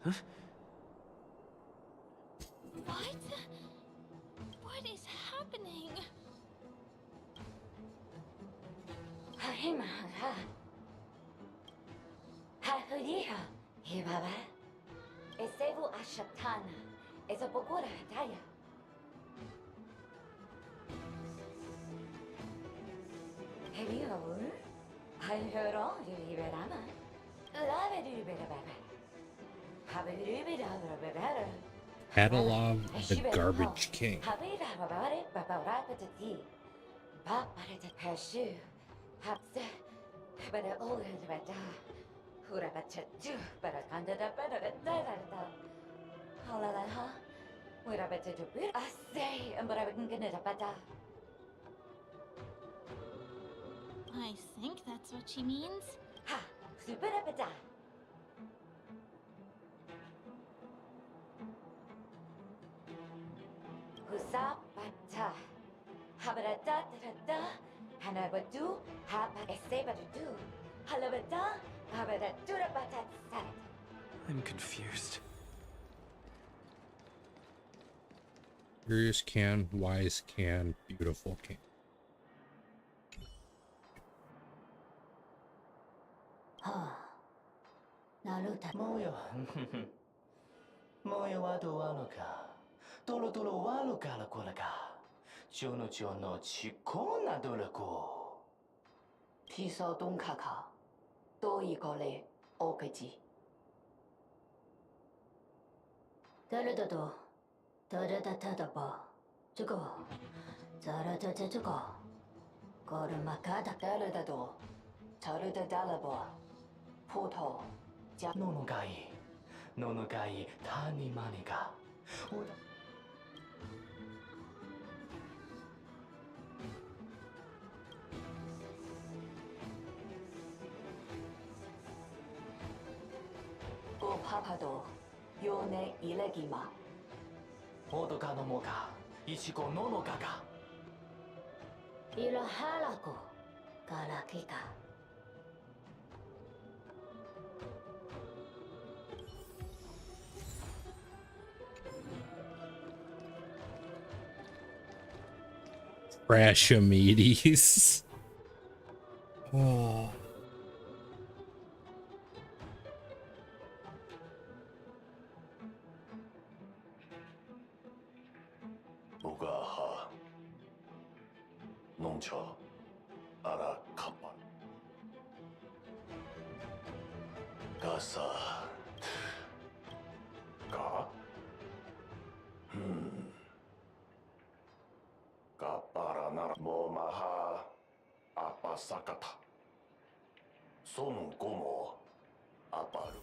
Huh? What? What is happening? Esevu Ashatana is a Bogora Hataya. Hello, I heard all you Rama. Love it, Catalog the Garbage King. I think that's what she means. Ha, super. Husapata. Habarata da Hanabadu Haba Esebadu. Halabada Habadatura Batat Sat. I'm confused. Curious can, wise can, beautiful can. Moyo. Moyo wado waluka. Tolo waluka la kolaka. Jono chikona dolako. Piso donkaka. Doi gole okaji. Dalado. Dadadadaba. Jugo. Zaradadajugo. Gorumakada daladado. Taradadalabo. Poto. Nonogai, Tani Maniga. O Papado, Yone Ilegima. Odoka no Moka, Ichigo no Gaga. Ilahalako, Galakika. Rashamedes. Oh. Ugaha. Noncha. Ara Kappa. Gasa. Ga? Kaparanara Momaha Apasakata. Son como Aparu.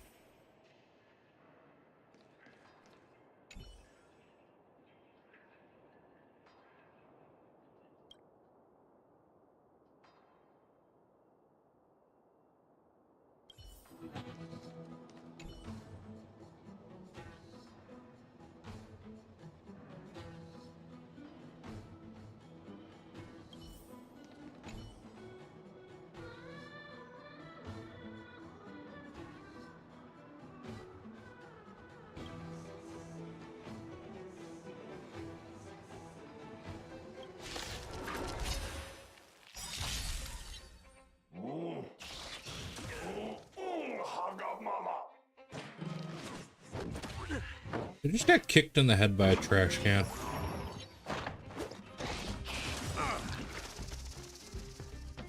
I just got kicked in the head by a trash can.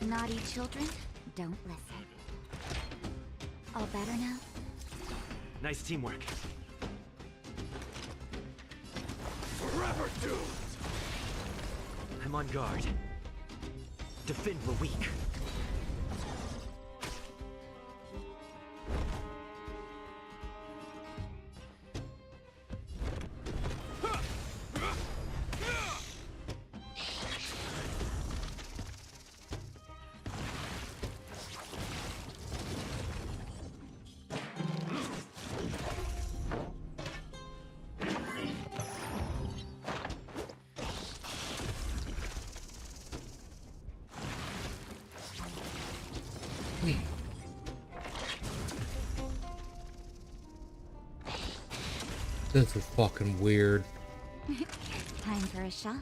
Naughty children, don't listen. All better now? Nice teamwork. Forever doomed! I'm on guard. Defend the weak. This is fucking weird. Time for a shot.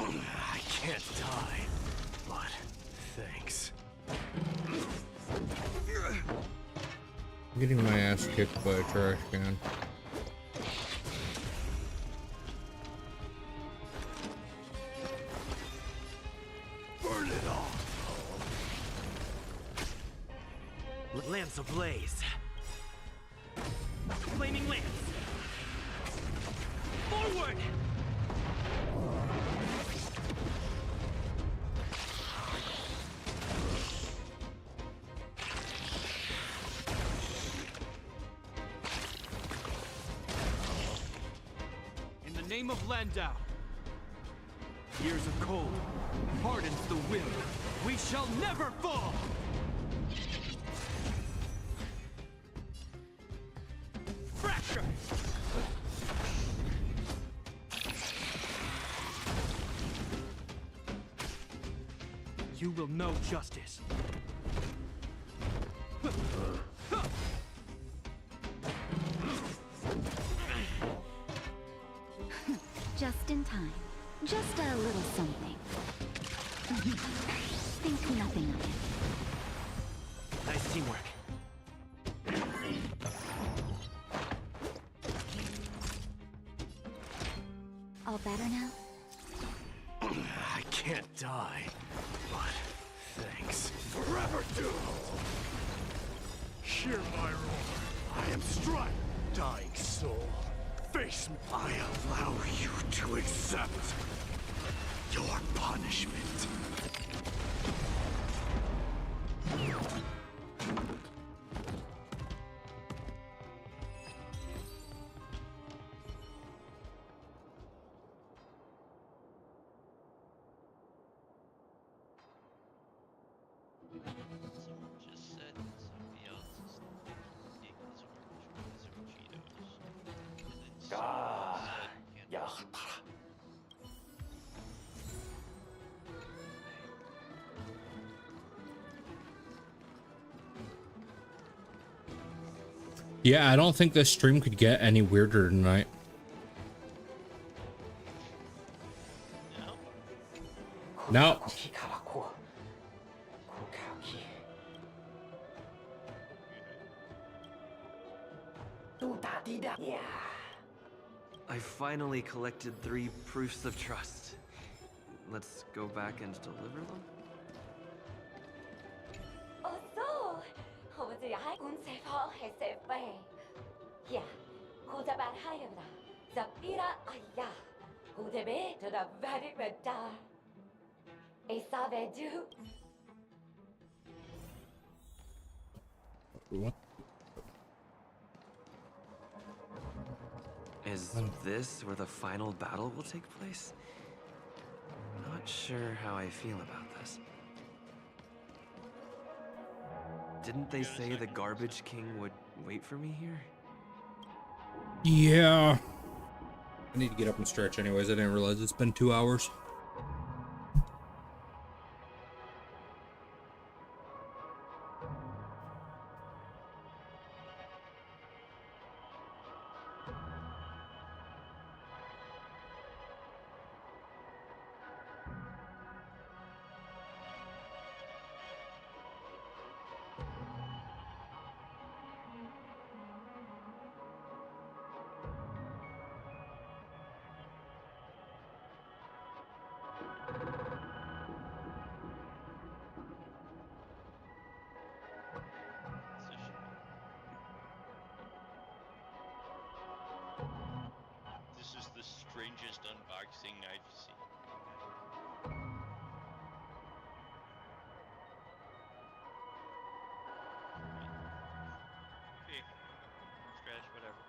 I can't die, but thanks. I'm getting my ass kicked by a trash can. Burn it all! Lance ablaze. Flaming lance. Forward! In the name of Landau, years of cold hardens the will. We shall never fall! Fracture! You will know justice. Just in time. Just a little something. Think nothing of it. Nice teamwork. All better now? I can't die, but thanks. Forever doomed! Hear my roar. I am Strut, dying soul. Face me. I allow you to accept your punishment. Someone just said somebody else's dick is orange because of Cheetos. And then someone said, Yeah. Yeah, I don't think this stream could get any weirder tonight. No. I finally collected 3 proofs of trust. Let's go back and deliver them? 어서! 어머니 군세 해세 배. 야, 고자발 하여라. 잡이라 아야. 고대배 저다 very better. 에사베주. What? Is this where the final battle will take place? Not sure how I feel about this. Didn't they say the Garbage King would wait for me here? Yeah. I need to get up and stretch anyways. I didn't realize it's been 2 hours. just unboxing I've seen. Okay. Scratch, whatever.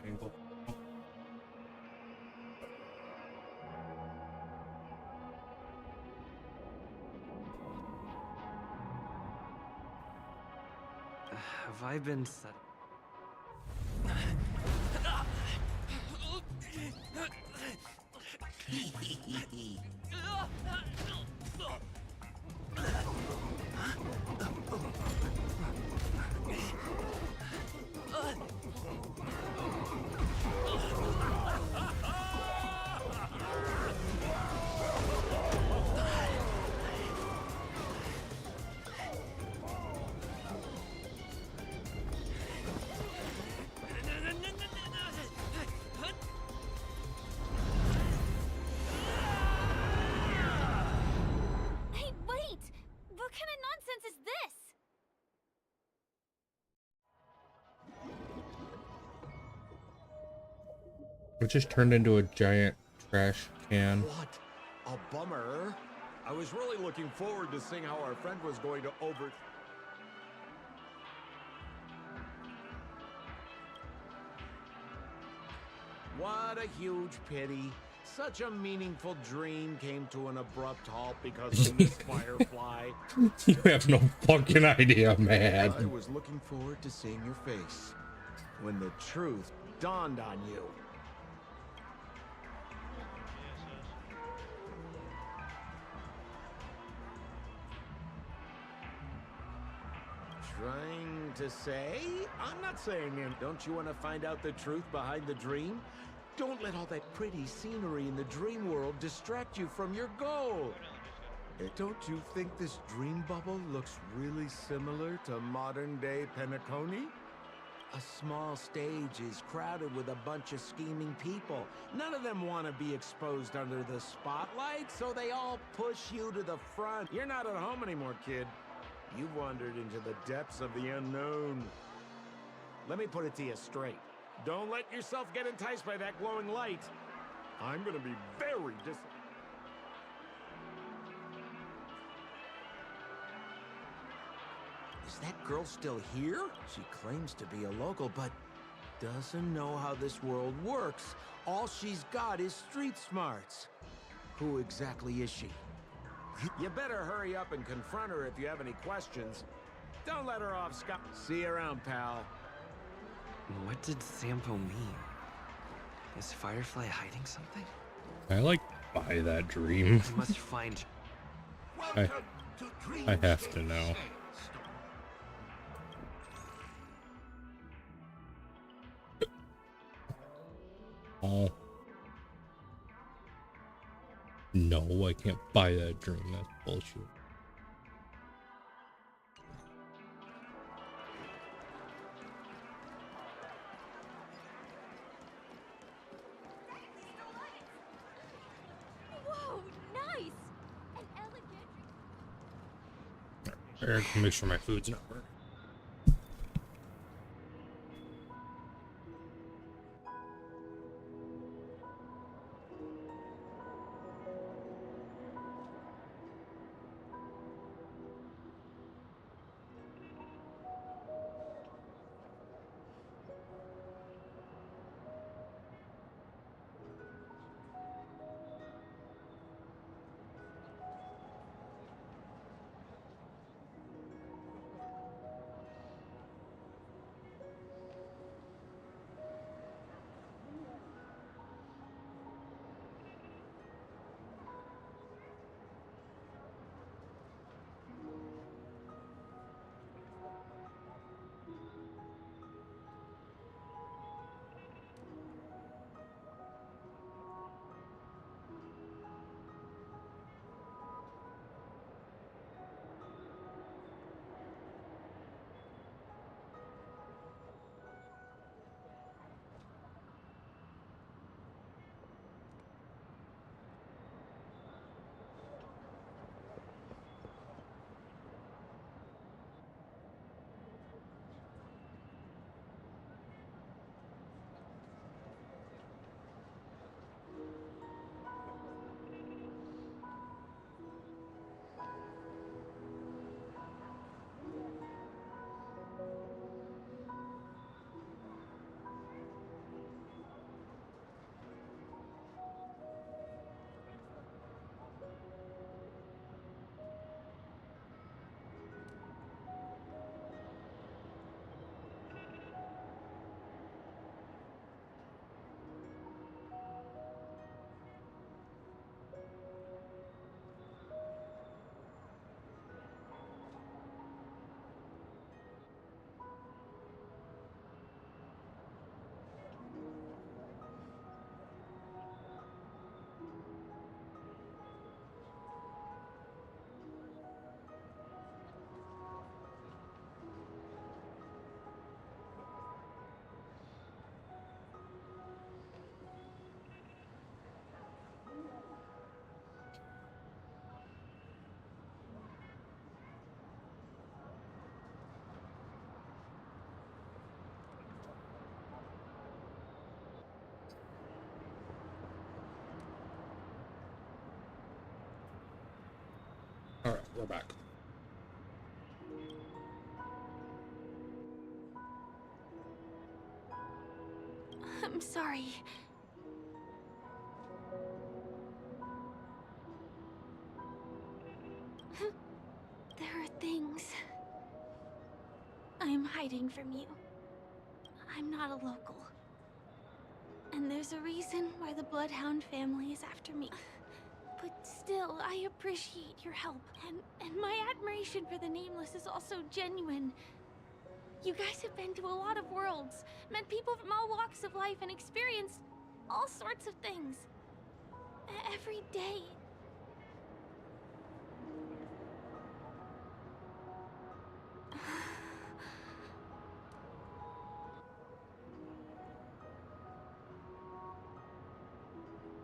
angle. Have I been set? Hey, wait! What kind of nonsense is this? It just turned into a giant trash can. What a bummer. I was really looking forward to seeing how our friend was going to What a huge pity. Such a meaningful dream came to an abrupt halt because of Miss Firefly. You have no fucking idea, man. I was looking forward to seeing your face when the truth dawned on you. Trying to say? I'm not saying it. Don't you want to find out the truth behind the dream? Don't let all that pretty scenery in the dream world distract you from your goal. Don't you think this dream bubble looks really similar to modern-day Penacony? A small stage is crowded with a bunch of scheming people. None of them want to be exposed under the spotlight, so they all push you to the front. You're not at home anymore, kid. You've wandered into the depths of the unknown. Let me put it to you straight. Don't let yourself get enticed by that glowing light. I'm gonna be very disappointed. Is that girl still here? She claims to be a local, but doesn't know how this world works. All she's got is street smarts. Who exactly is she? You better hurry up and confront her if you have any questions. Don't let her off scot. See you around, pal. What did Sampo mean? Is Firefly hiding something? I like buy that dream. I must find. I have to know. Oh. No, I can't buy that dream. That's bullshit. Whoa, nice! An elegant. I can make sure my food's not burnt. we're back. I'm sorry. There are things I'm hiding from you. I'm not a local. And there's a reason why the Bloodhound family is after me. But still, I appreciate your help. And my admiration for the Nameless is also genuine. You guys have been to a lot of worlds, met people from all walks of life, and experienced all sorts of things. Every day.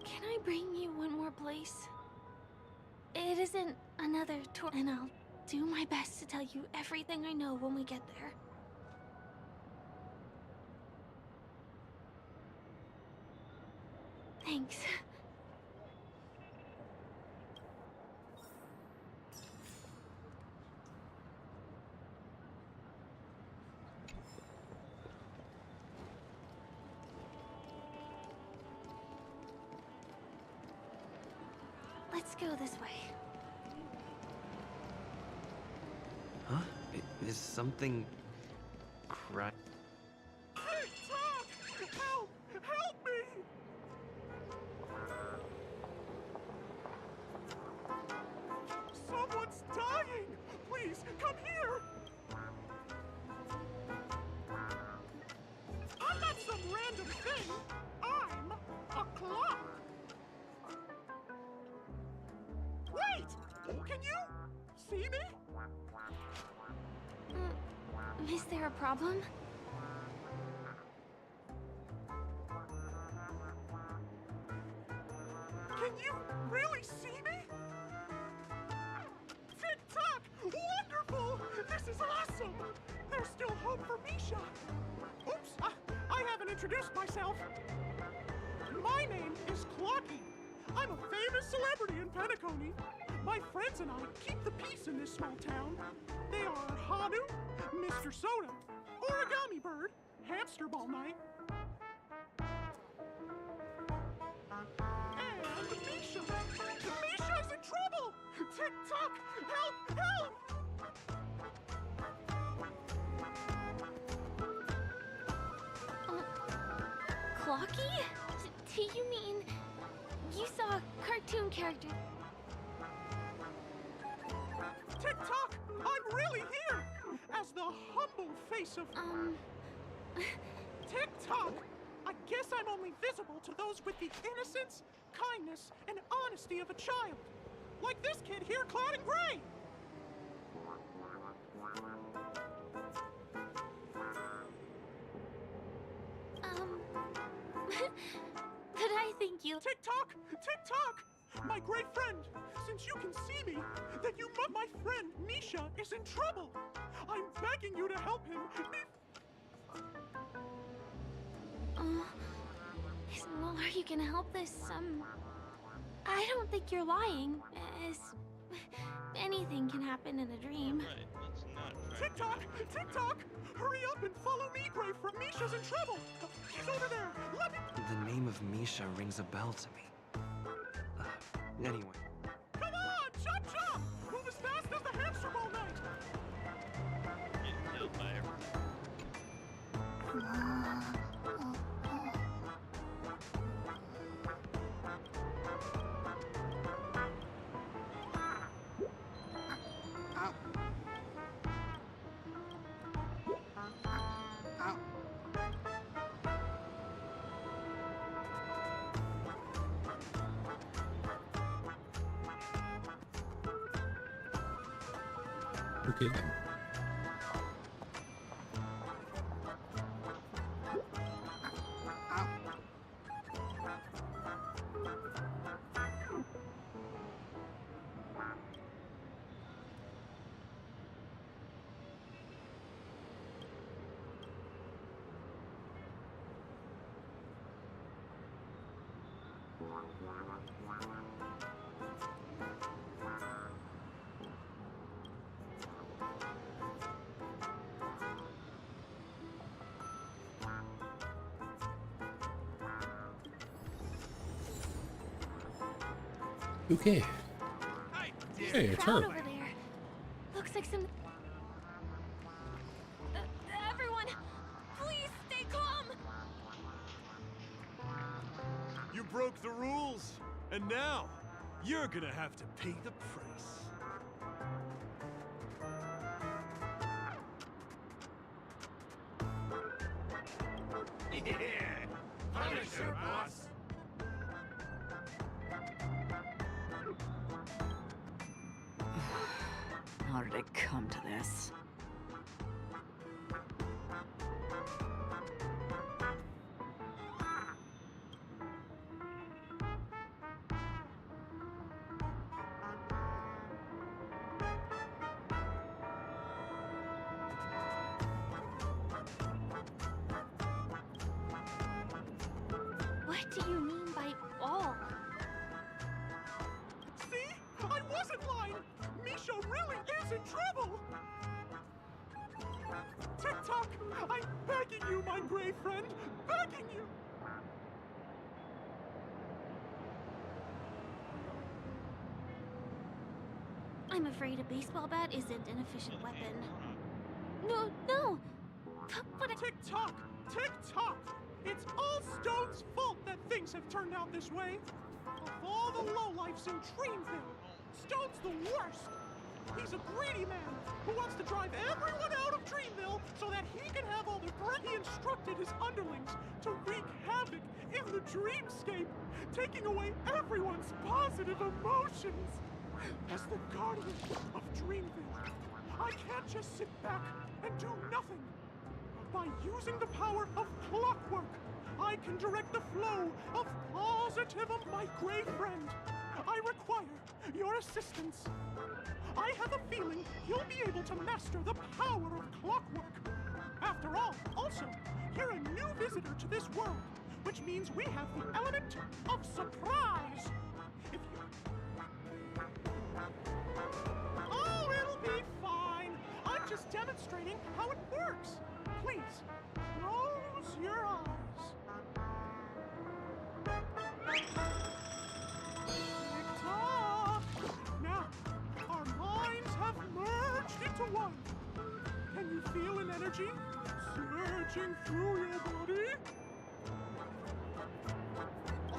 Can I bring you one more place? It isn't another tour, and I'll do my best to tell you everything I know when we get there. Thanks. Let's go this way. Huh? Is something cry? Help! Help me! Someone's dying! Please, come here! I'm not some random thing! I'm a clock! Wait! Can you see me? Is there a problem? Can you really see me? Tick-tock! Wonderful! This is awesome! There's still hope for Misha! Oops! I haven't introduced myself. My name is Clocky. I'm a famous celebrity in Penacony. My friends and I keep the peace in this small town. They are Hanu, Mr. Soda, Origami Bird, Hamster Ball Night, and Misha. Misha's in trouble! Tick-tock! Help! Help! Clocky? Do you mean you saw a cartoon character? Tick-tock! I'm really here! As the humble face of... Tick-tock! I guess I'm only visible to those with the innocence, kindness, and honesty of a child. Like this kid here clad in gray! Could I thank you? Tick-tock! Tick-tock! My great friend, since you can see me, then you must... My friend, Misha, is in trouble. I'm begging you to help him. Well, are you gonna help this, I don't think you're lying, as anything can happen in a dream. Tick-tock! Tick-tock! Hurry up and follow me, Gray, from Misha's in trouble! He's over there! Let me... The name of Misha rings a bell to me. Anyway. Come on! Chop chop! Move as fast as the hamster ball night! Get killed by everything. Okay then. Okay. Hey, it's her. Crowd over there. Looks like some. Everyone, please stay calm. You broke the rules, and now you're gonna have to pay the price. Yeah! Punisher, boss! How did it come to this? What do you mean by all? See? I wasn't lying! Misha really is in trouble! TikTok, I'm begging you, my brave friend! Begging you! I'm afraid a baseball bat isn't an efficient weapon. No, no! But TikTok! TikTok! It's all Stone's fault that things have turned out this way! Of all the lowlifes in Dreamville, Stone's the worst! He's a greedy man who wants to drive everyone out of Dreamville so that he can have all the bread. He instructed his underlings to wreak havoc in the dreamscape, taking away everyone's positive emotions. As the guardian of Dreamville, I can't just sit back and do nothing. By using the power of clockwork, I can direct the flow of positive of my gray friend. I require your assistance. I have a feeling you'll be able to master the power of clockwork. After all, also, you're a new visitor to this world, which means we have the element of surprise. If you... Oh, it'll be fine. I'm just demonstrating how it works. Please, close your eyes. Tick-tock. Now, our minds have merged into one. Can you feel an energy surging through your body?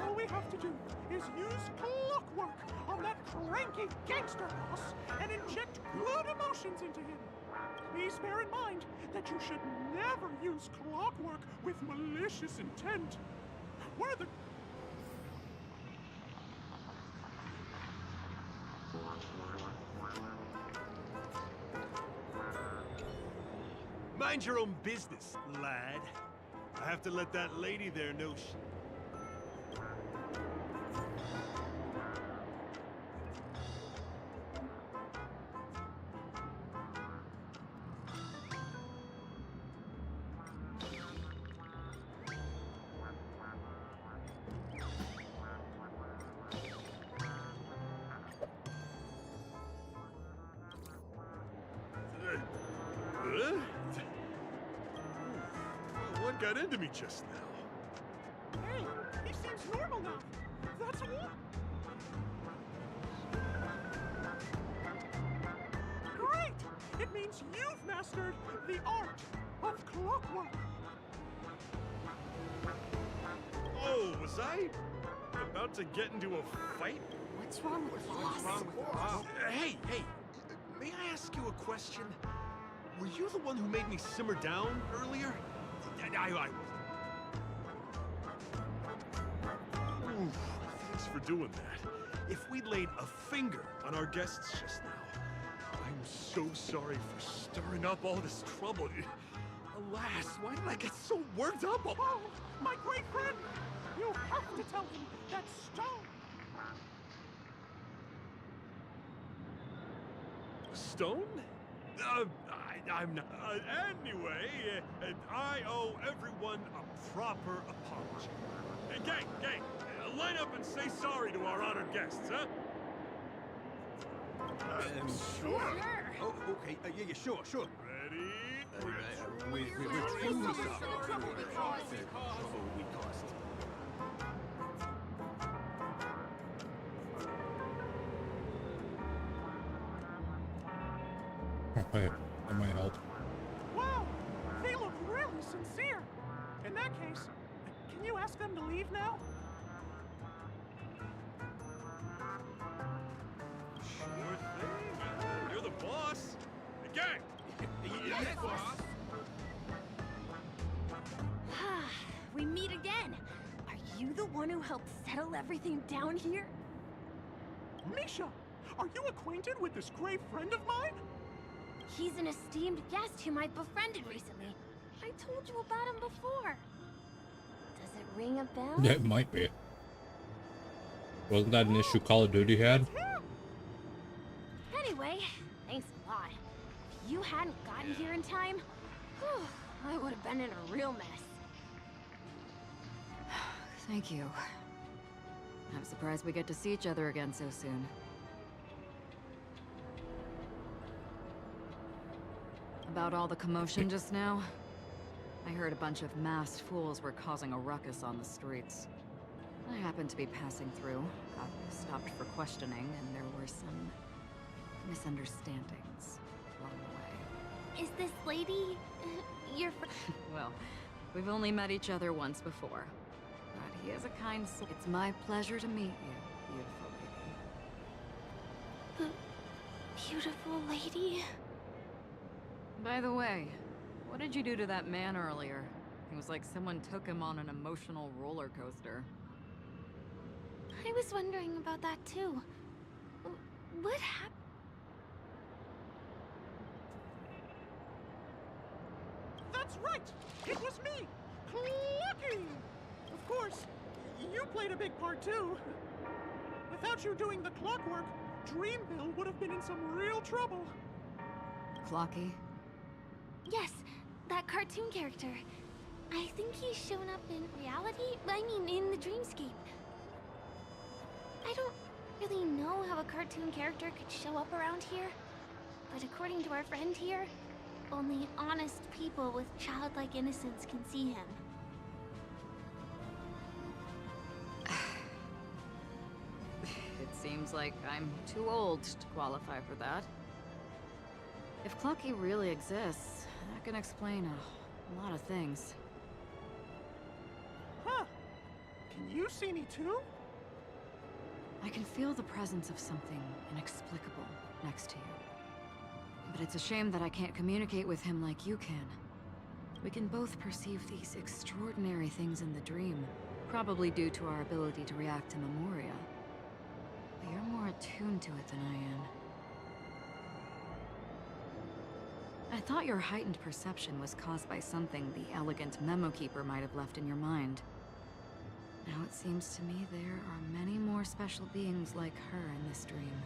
All we have to do is use clockwork on that cranky gangster boss and inject good emotions into him. Please bear in mind that you should never use clockwork with malicious intent. We're the... Mind your own business, lad. I have to let that lady there know What got into me just now? Hey, he seems normal now. That's what? Great! It means you've mastered the art of clockwork. Oh, was I about to get into a fight? What's wrong with the boss? Hey, may I ask you a question? Were you the one who made me simmer down earlier? I was. Oof, thanks for doing that. If we laid a finger on our guests just now, I'm so sorry for stirring up all this trouble. Alas, why did I get so worked up? Oh, my great friend! You have to tell him that Stone... Stone? I'm not. Anyway, I owe everyone a proper apology. Gang, line up and say sorry to our honored guests, huh? Sure. Oh, okay. Yeah, sure. Ready? We're truly sorry. We cost. Oh, hey, that might help. Wow, they look really sincere. In that case, can you ask them to leave now? Sure thing. You're the boss. Hey, gang. Yes, boss. We meet again. Are you the one who helped settle everything down here? Misha, are you acquainted with this great friend of mine? He's an esteemed guest whom I befriended recently. I told you about him before. Does it ring a bell? Yeah, it might be. Wasn't that an issue Call of Duty had? Anyway, thanks a lot. If you hadn't gotten here in time, whew, I would have been in a real mess. Thank you. I'm surprised we get to see each other again so soon. About all the commotion just now, I heard a bunch of masked fools were causing a ruckus on the streets. I happened to be passing through, got stopped for questioning, and there were some misunderstandings along the way. Is this lady your friend? Well, we've only met each other once before. But he is a kind soul. It's my pleasure to meet you, beautiful lady. Beautiful lady? By the way, what did you do to that man earlier? It was like someone took him on an emotional roller coaster. I was wondering about that too. What happened? That's right! It was me! Clucky! Of course, you played a big part too. Without you doing the clockwork, Dreamville would have been in some real trouble. Clocky? Yes, that cartoon character. I think he's shown up in reality. I mean, in the dreamscape. I don't really know how a cartoon character could show up around here, but according to our friend here, only honest people with childlike innocence can see him. It seems like I'm too old to qualify for that. If Clocky really exists, that can explain a lot of things. Huh. Can you see me too? I can feel the presence of something inexplicable next to you. But it's a shame that I can't communicate with him like you can. We can both perceive these extraordinary things in the dream, probably due to our ability to react to memoria. But you're more attuned to it than I am. I thought your heightened perception was caused by something the elegant memo keeper might have left in your mind. Now it seems to me there are many more special beings like her in this dream.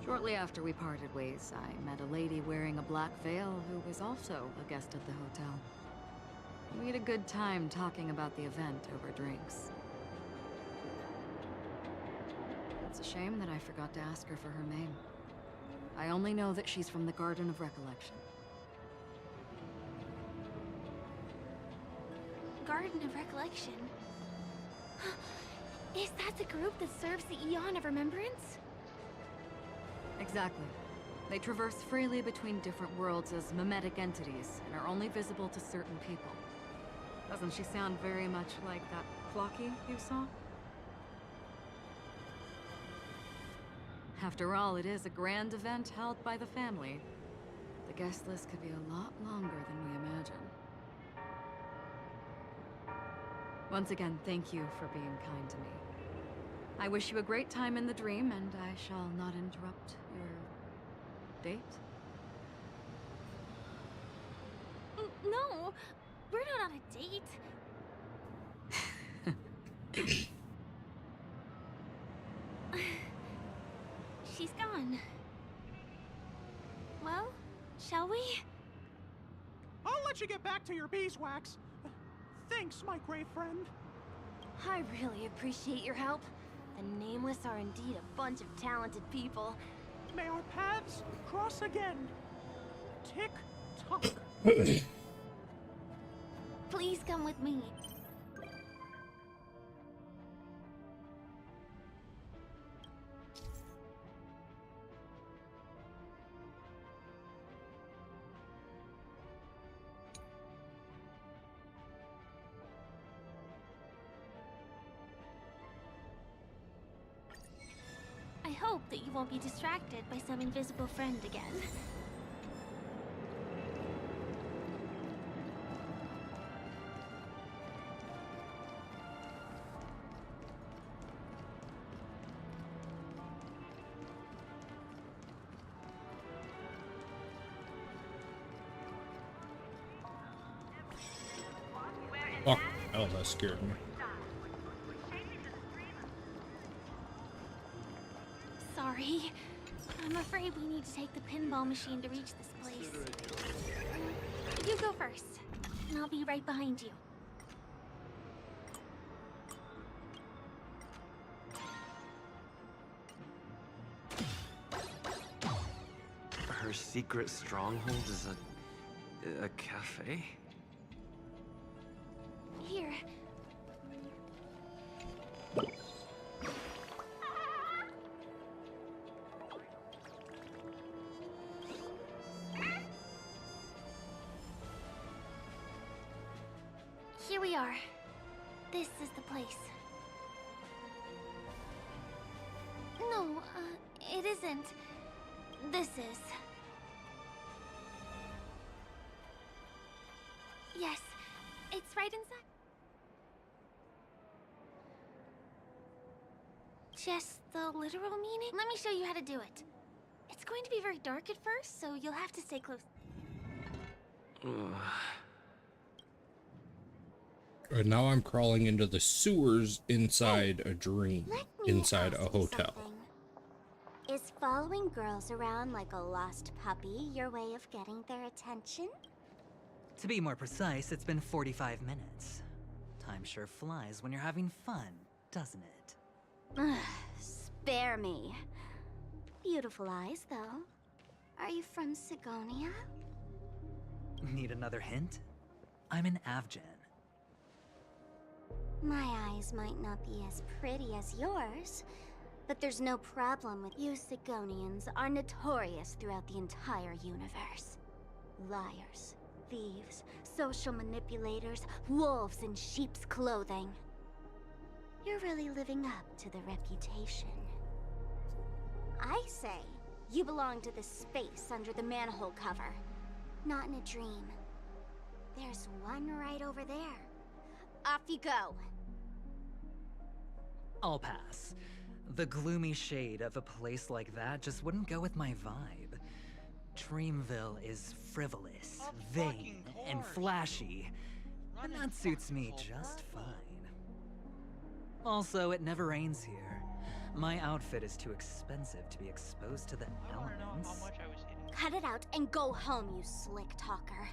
Shortly after we parted ways, I met a lady wearing a black veil who was also a guest at the hotel. We had a good time talking about the event over drinks. It's a shame that I forgot to ask her for her name. I only know that she's from the Garden of Recollection. Garden of Recollection? Is that the group that serves the Eon of Remembrance? Exactly. They traverse freely between different worlds as mimetic entities and are only visible to certain people. Doesn't she sound very much like that Clocky you saw? After all, it is a grand event held by the family. The guest list could be a lot longer than we imagine. Once again, thank you for being kind to me. I wish you a great time in the dream, and I shall not interrupt your date. No, we're not on a date. She's gone. Well, shall we? I'll let you get back to your beeswax. Thanks, my great friend. I really appreciate your help. The Nameless are indeed a bunch of talented people. May our paths cross again. Tick-tock. Please come with me. hope that you won't be distracted by some invisible friend again. Fuck. Oh, that scared me. Sorry. I'm afraid we need to take the pinball machine to reach this place. You go first, and I'll be right behind you. Her secret stronghold is a cafe? Here. Here we are. This is the place. No, it isn't. This is. Yes, it's right inside. Just the literal meaning? Let me show you how to do it. It's going to be very dark at first, so you'll have to stay close. And now I'm crawling into the sewers inside a dream, inside a hotel. Is following girls around like a lost puppy your way of getting their attention? To be more precise, it's been 45 minutes. Time sure flies when you're having fun, doesn't it? Spare me. Beautiful eyes, though. Are you from Sigonia? Need another hint? I'm an Avgen. My eyes might not be as pretty as yours, but there's no problem with you. Sigonians are notorious throughout the entire universe. Liars, thieves, social manipulators, wolves in sheep's clothing. You're really living up to the reputation. I say, you belong to the space under the manhole cover, not in a dream. There's one right over there. Off you go. I'll pass. The gloomy shade of a place like that just wouldn't go with my vibe. Dreamville is frivolous, vain, and flashy, and that suits me just fine. Also, it never rains here. My outfit is too expensive to be exposed to the elements. Cut it out and go home, you slick talker.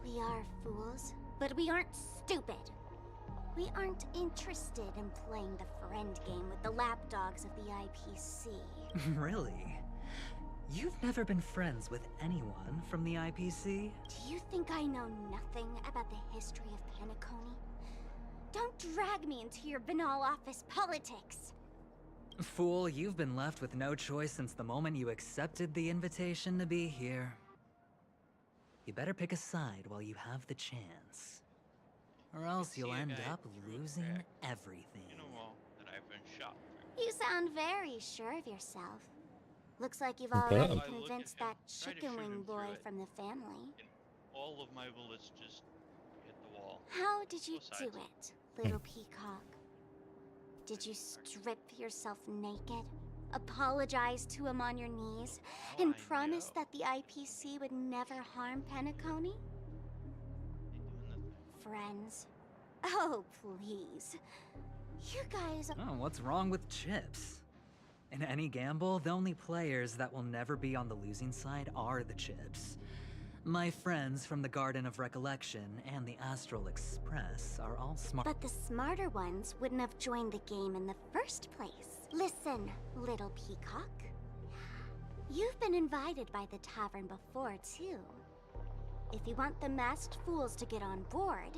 We are fools, but we aren't stupid. We aren't interested in playing the friend game with the lapdogs of the IPC. Really? You've never been friends with anyone from the IPC? Do you think I know nothing about the history of Penacony? Don't drag me into your banal office politics. Fool, you've been left with no choice since the moment you accepted the invitation to be here. You better pick a side while you have the chance. Or else you'll end up losing everything. In a wall that I've been shot You sound very sure of yourself. Looks like you've already convinced that chicken wing boy from the family. all of my bullets just hit the wall. How did you do it, little peacock? Did you strip yourself naked, apologize to him on your knees, and promise that the IPC would never harm Penacony? Friends. Oh, please. You guys... Oh, what's wrong with chips? In any gamble, the only players that will never be on the losing side are the chips. My friends from the Garden of Recollection and the Astral Express are all smart. But the smarter ones wouldn't have joined the game in the first place. Listen, little peacock. You've been invited by the tavern before, too. If you want the masked fools to get on board,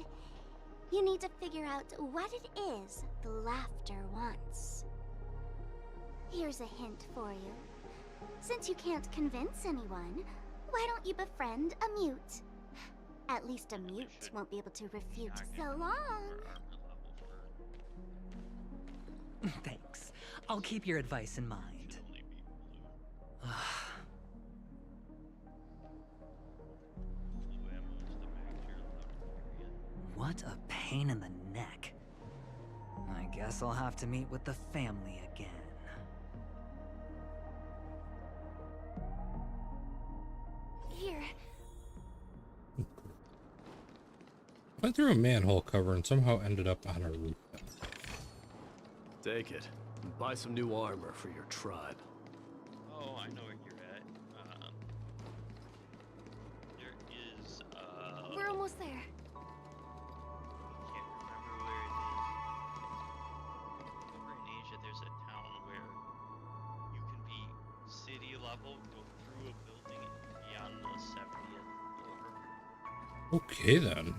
you need to figure out what it is the laughter wants. Here's a hint for you. Since you can't convince anyone, why don't you befriend a mute? At least a mute won't be able to refute. So long! Thanks. I'll keep your advice in mind. What a pain in the neck. I guess I'll have to meet with the family again. Here. Went through a manhole cover and somehow ended up on a roof. Take it. And buy some new armor for your tribe. Oh, I know where you're at. There is, We're almost there. can't remember where it is. Over in Asia, there's a town where you can be city level, go through a building, and be on the 70th floor. Okay then.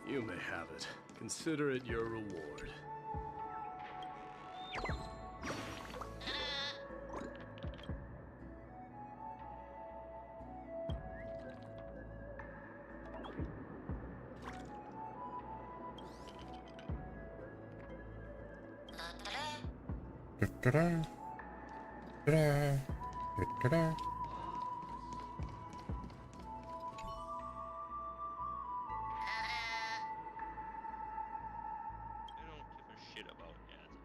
You may have it. Consider it your reward. Da-da-da. Da-da. Da-da-da. I don't give a shit about ads.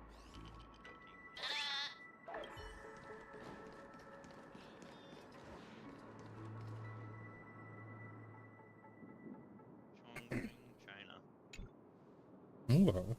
Chongqing, China. Oh well.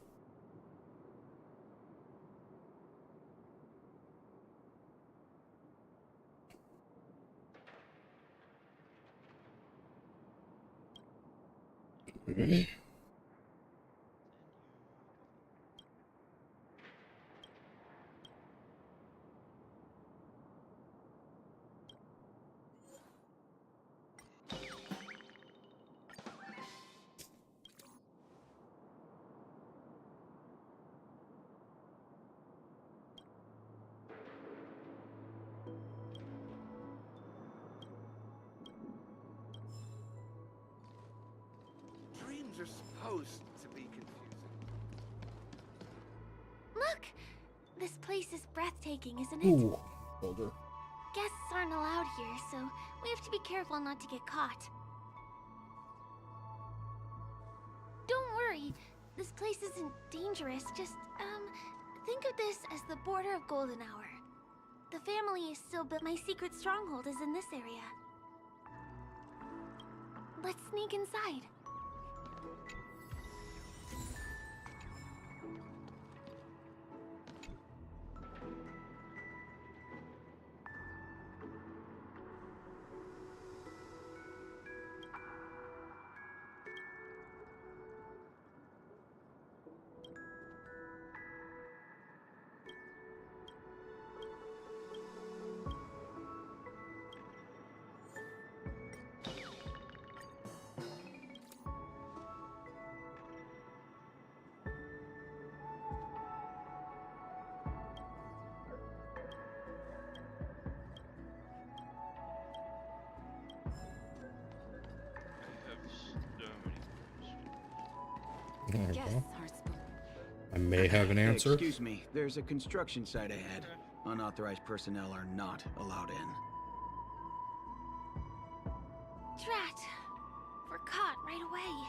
Dreams are supposed to be confusing. Look! This place is breathtaking, isn't it? Ooh, older. Guests aren't allowed here, so we have to be careful not to get caught. Don't worry, this place isn't dangerous. Just, think of this as the border of Golden Hour. The family is still, but my secret stronghold is in this area. Let's sneak inside. There we Guests go. aren't supposed. I may have an answer. Excuse me, there's a construction site ahead. Unauthorized personnel are not allowed in. Drat! We're caught right away.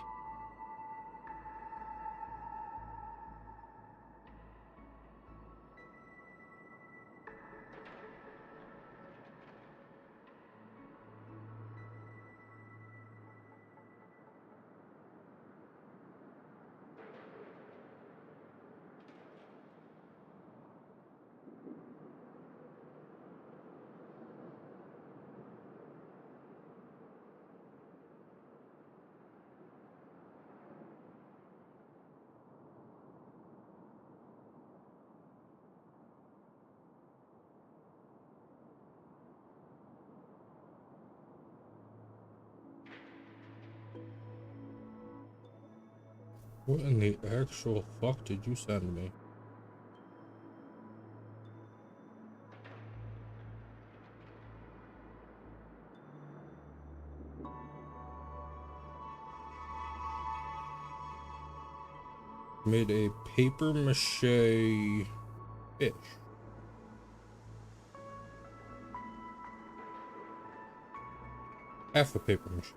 What in the actual fuck did you send me? Made a paper mache fish. Half a paper mache.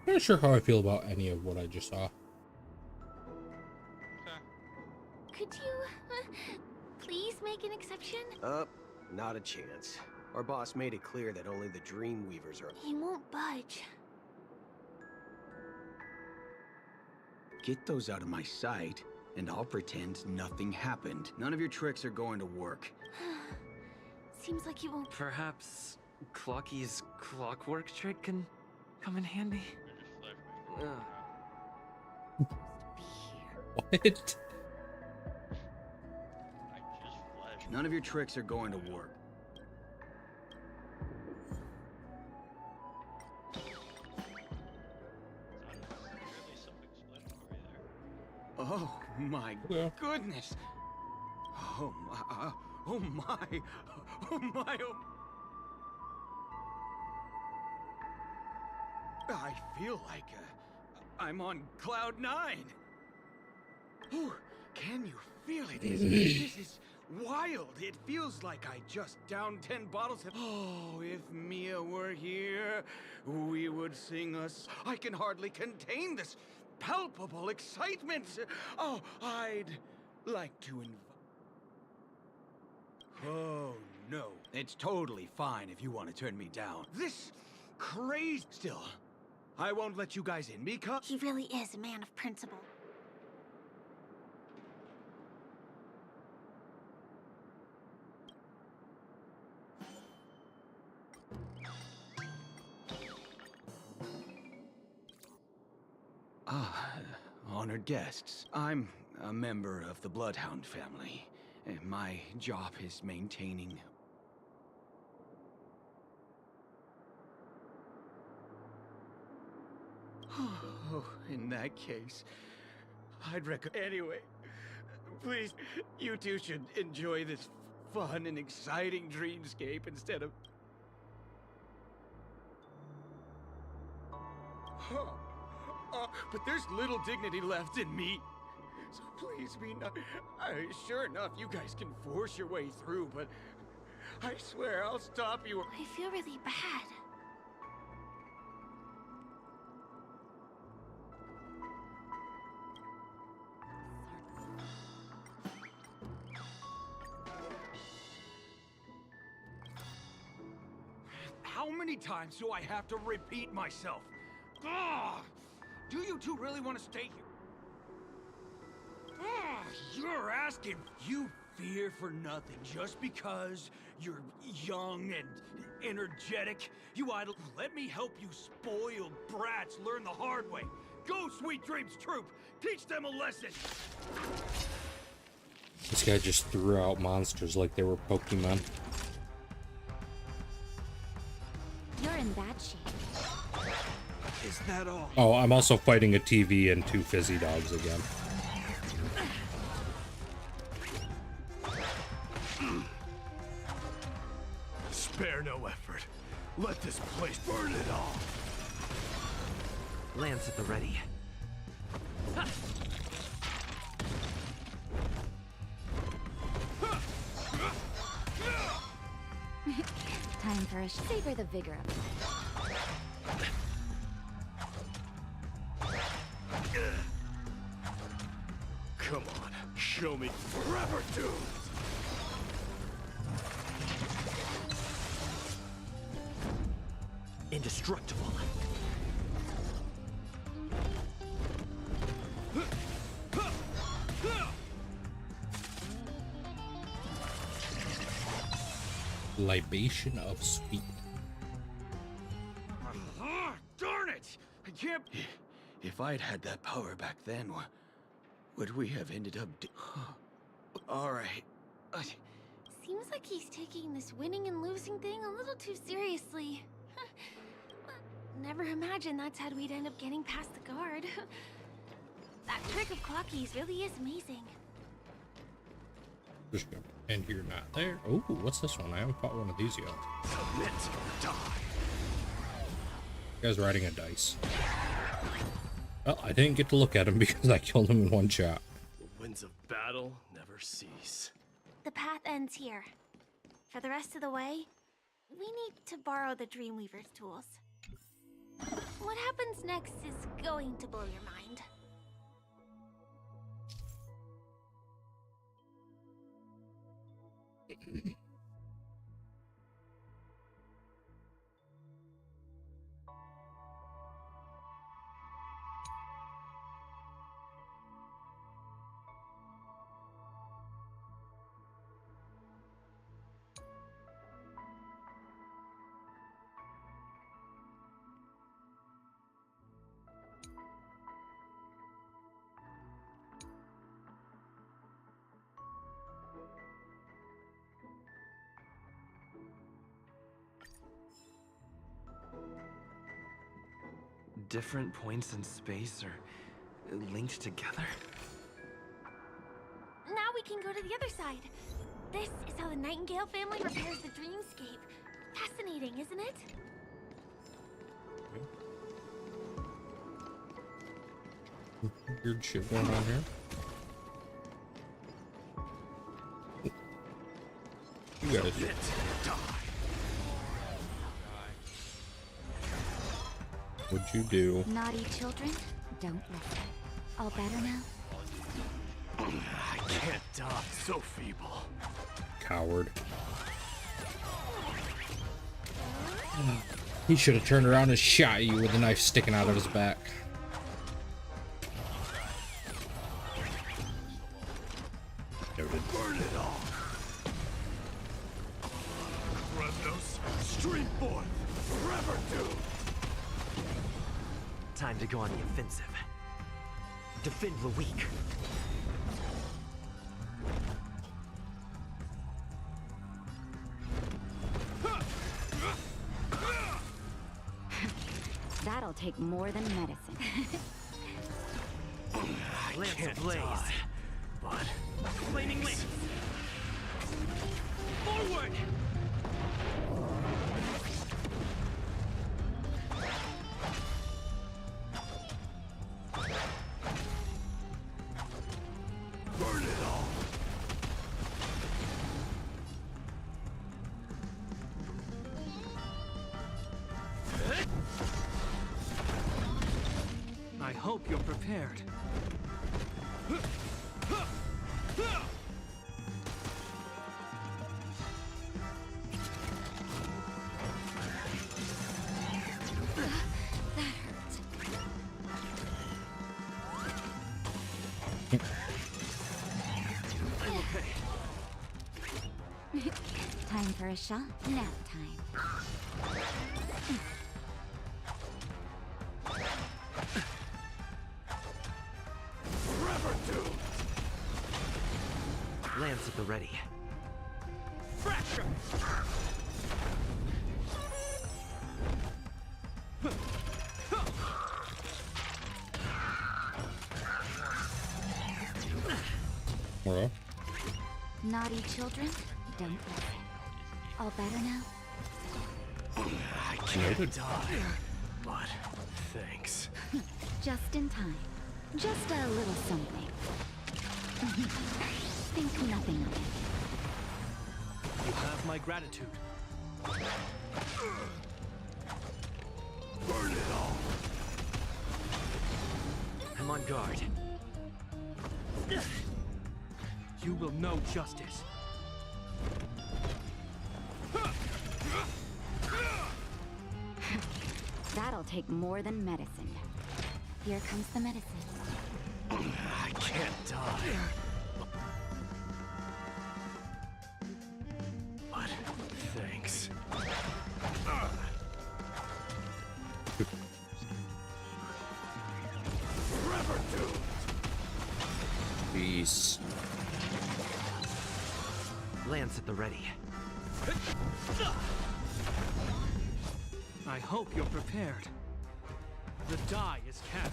I'm not sure how I feel about any of what I just saw. Could you, please make an exception? Not a chance. Our boss made it clear that only the Dreamweavers are... He won't budge. Get those out of my sight, and I'll pretend nothing happened. None of your tricks are going to work. Seems like you won't... Perhaps Clocky's clockwork trick can come in handy? What? None of your tricks are going to work. Oh my goodness! Oh my! Oh my! Oh my! Oh. I feel like I'm on cloud 9. Ooh, can you feel it? This is wild. It feels like I just downed 10 bottles of... Oh, if Mia were here, we would sing us. I can hardly contain this palpable excitement. Oh, I'd like to invite... Oh, no. It's totally fine if you want to turn me down. This crazy... Still, I won't let you guys in because... He really is a man of principle. Honored guests. I'm a member of the Bloodhound family, and my job is maintaining... Oh, in that case, I'd recommend... Anyway, please, you two should enjoy this fun and exciting dreamscape instead of... But there's little dignity left in me. So please be not... Sure enough, you guys can force your way through, but I swear I'll stop you. I feel really bad. How many times do I have to repeat myself? Ugh! Do you two really want to stay here? Ugh, you're asking. You fear for nothing just because you're young and energetic. You idle. Let me help you spoiled brats learn the hard way. Go, Sweet Dreams Troop. Teach them a lesson. This guy just threw out monsters like they were Pokemon. You're in bad shape. Is that all? Oh, I'm also fighting a TV and 2 fizzy dogs again. Spare no effort. Let this place burn it all. Lance at the ready. Time for a savor the vigor of life. Come on, show me forever doomed. Indestructible. Libation of sweet. Darn it! I can't... If I'd had that power back then, would we have ended up... All right. Seems like he's taking this winning and losing thing a little too seriously. Never imagined that's how we'd end up getting past the guard. That trick of Clocky's really is amazing. Just gonna pretend you're not there. Oh, what's this one? I haven't fought one of these yet. Submit or die. You guys riding a dice. Well, I didn't get to look at him because I killed him in one shot. The winds of battle never cease. The path ends here. For the rest of the way, we need to borrow the Dreamweaver's tools. What happens next is going to blow your mind. Different points in space are linked together? Now we can go to the other side. This is how the Nightingale family repairs the dreamscape. Fascinating, isn't it? Weird shit going on here. You guys. What'd you do? Naughty children, don't listen. All better now? I can't die, so feeble. Coward. He should have turned around and shot you with a knife sticking out of his back. Noted. Burn it all. Revnos, stream forth, forever doomed. Time to go on the offensive. Defend the weak. That'll take more than medicine. Lance ablaze. But Flaming lance. Forward! Burn it all. I hope you're prepared. Time for a shot. Nap time. Forever doomed. Lance at the ready. Fracture! Hello? Naughty children, don't listen. All better now? I can't die. But thanks. Just in time. Just a little something. Think nothing of it. You have my gratitude. Burn it all. I'm on guard. You will know justice. That'll take more than medicine. Here comes the medicine. I can't die. But thanks. Forever doomed. Peace. Lance at the ready. I hope you're prepared. The die is cast.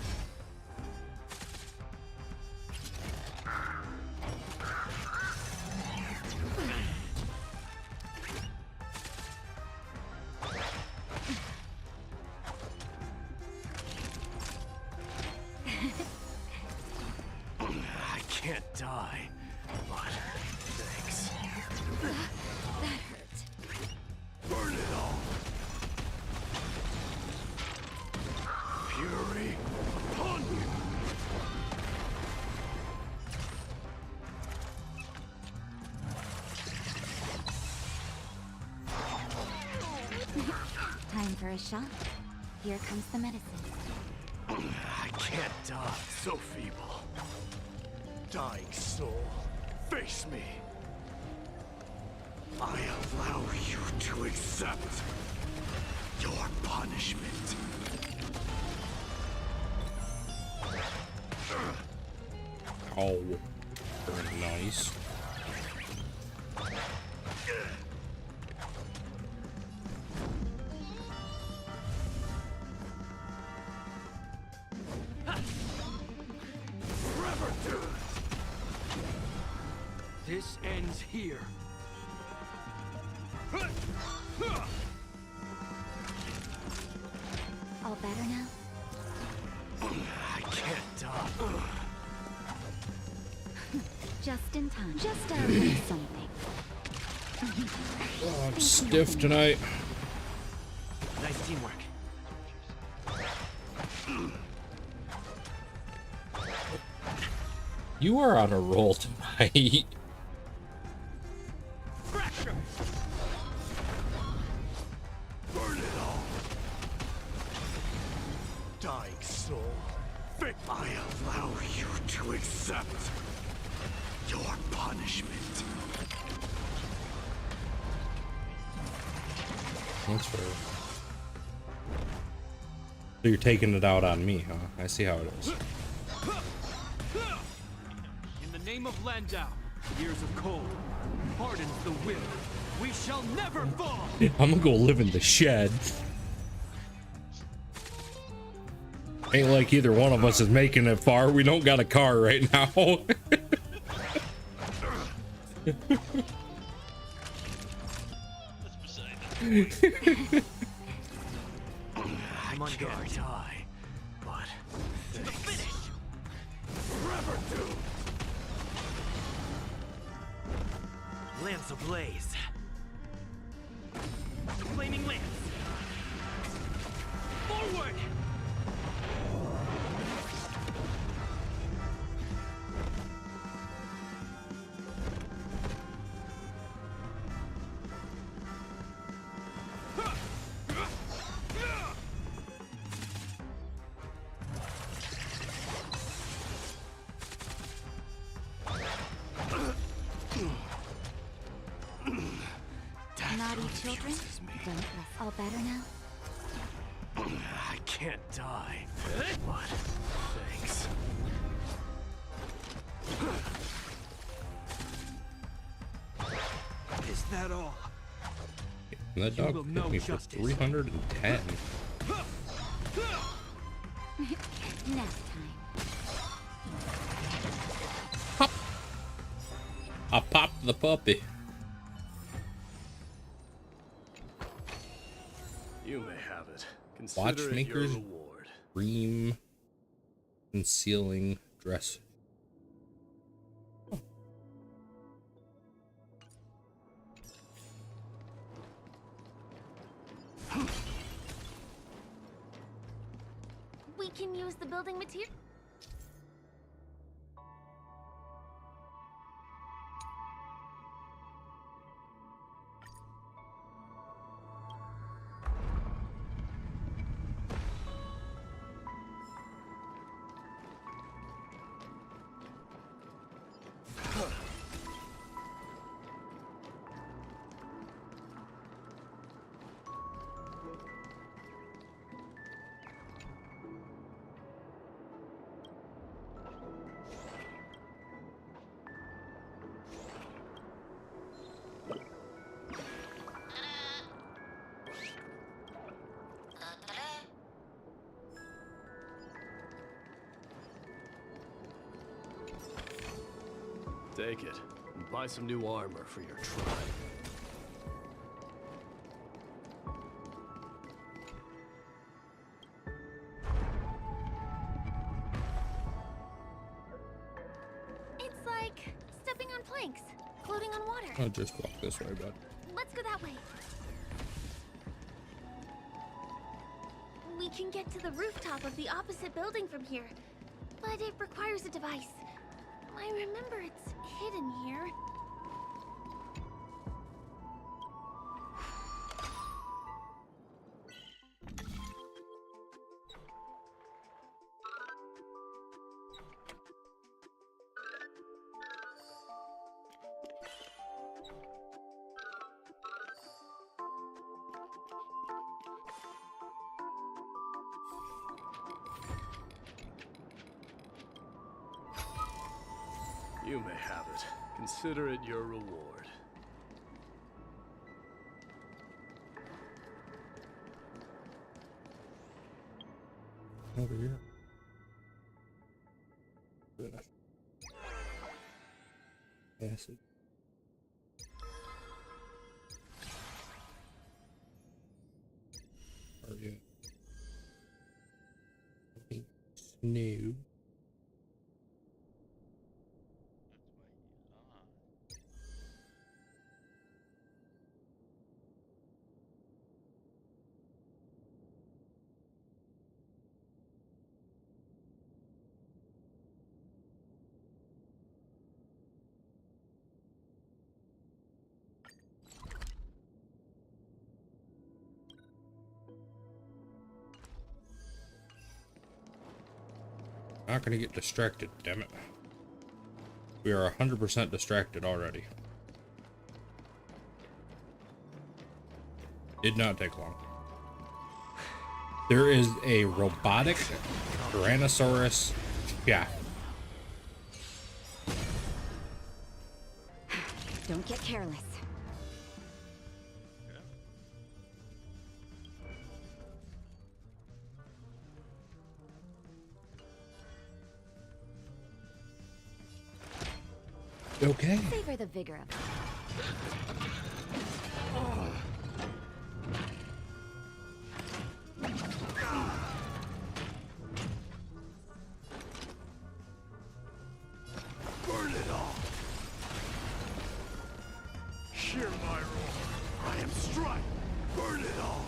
I can't die, but thanks. That hurt. Burn it all. Fury upon you. Time for a shot. Here comes the medicine. I can't die. So feeble. Dying soul, face me. I allow you to accept your punishment. Oh, very nice. Forever do it. This ends here. All better now? I can't die. Just in time. Just out of something. Oh, I'm stiff tonight. Nice teamwork. You are on a roll tonight. Fracture. Burn it all. Dying soul, I allow you to accept your punishment. That's fair. So you're taking it out on me, huh? I see how it is. In the name of Landau, years of cold, hardens the will. We shall never fall. I'm gonna go live in the shed. Ain't like either one of us is making it far. We don't got a car right now. I'm on guard. Die, but to the finish. Forever do. Lance ablaze. Flaming lance. Forward. Naughty children, don't rest. All better now? I can't die, but thanks. Is that all? That dog hit me for 310. Nap time. Pop. I popped the puppy. You may have it. Consider Watchmaker's it your reward. Dream concealing dress. We can use the building material. Take it, and buy some new armor for your tribe. It's like stepping on planks, floating on water. I'll just walk this way, bud. Let's go that way. We can get to the rooftop of the opposite building from here, but it requires a device. I remember it's hidden here. You may have it. Consider it your reward. Over here. Acid. Or yeah. Snow. Not gonna get distracted, damn it. We are 100% distracted already. Did not take long. There is a robotic Tyrannosaurus. Yeah. Don't get careless. Okay. Savor the vigor of it. Burn it all! Hear my roar! I am strike! Burn it all!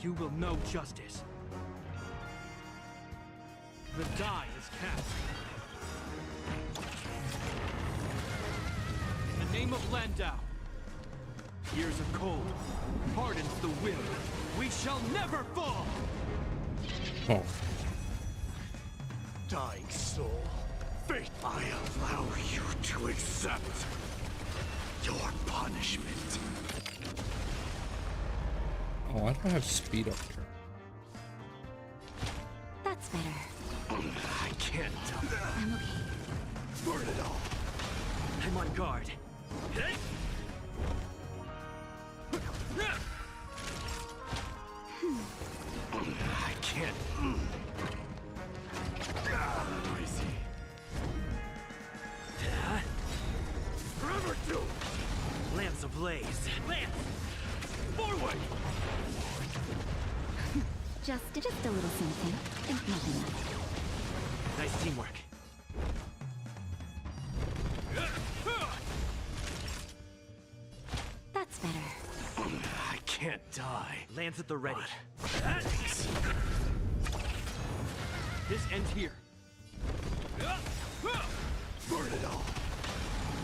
You will know justice. The die is cast. In the name of Landau, years of cold hardens the will. We shall never fall! Oh. Dying soul, fate, I allow you to accept your punishment. Oh, I don't have speed up here. That's better. I can't tell. I'm okay. Burn it all. I'm on guard. I can't. Noisy. Forever do. Lance ablaze. Lance! Forward! Just a little something. Think nothing of it. Nice teamwork. That's better. I can't die. Lance at the ready. Thanks. This ends here. Burn it all.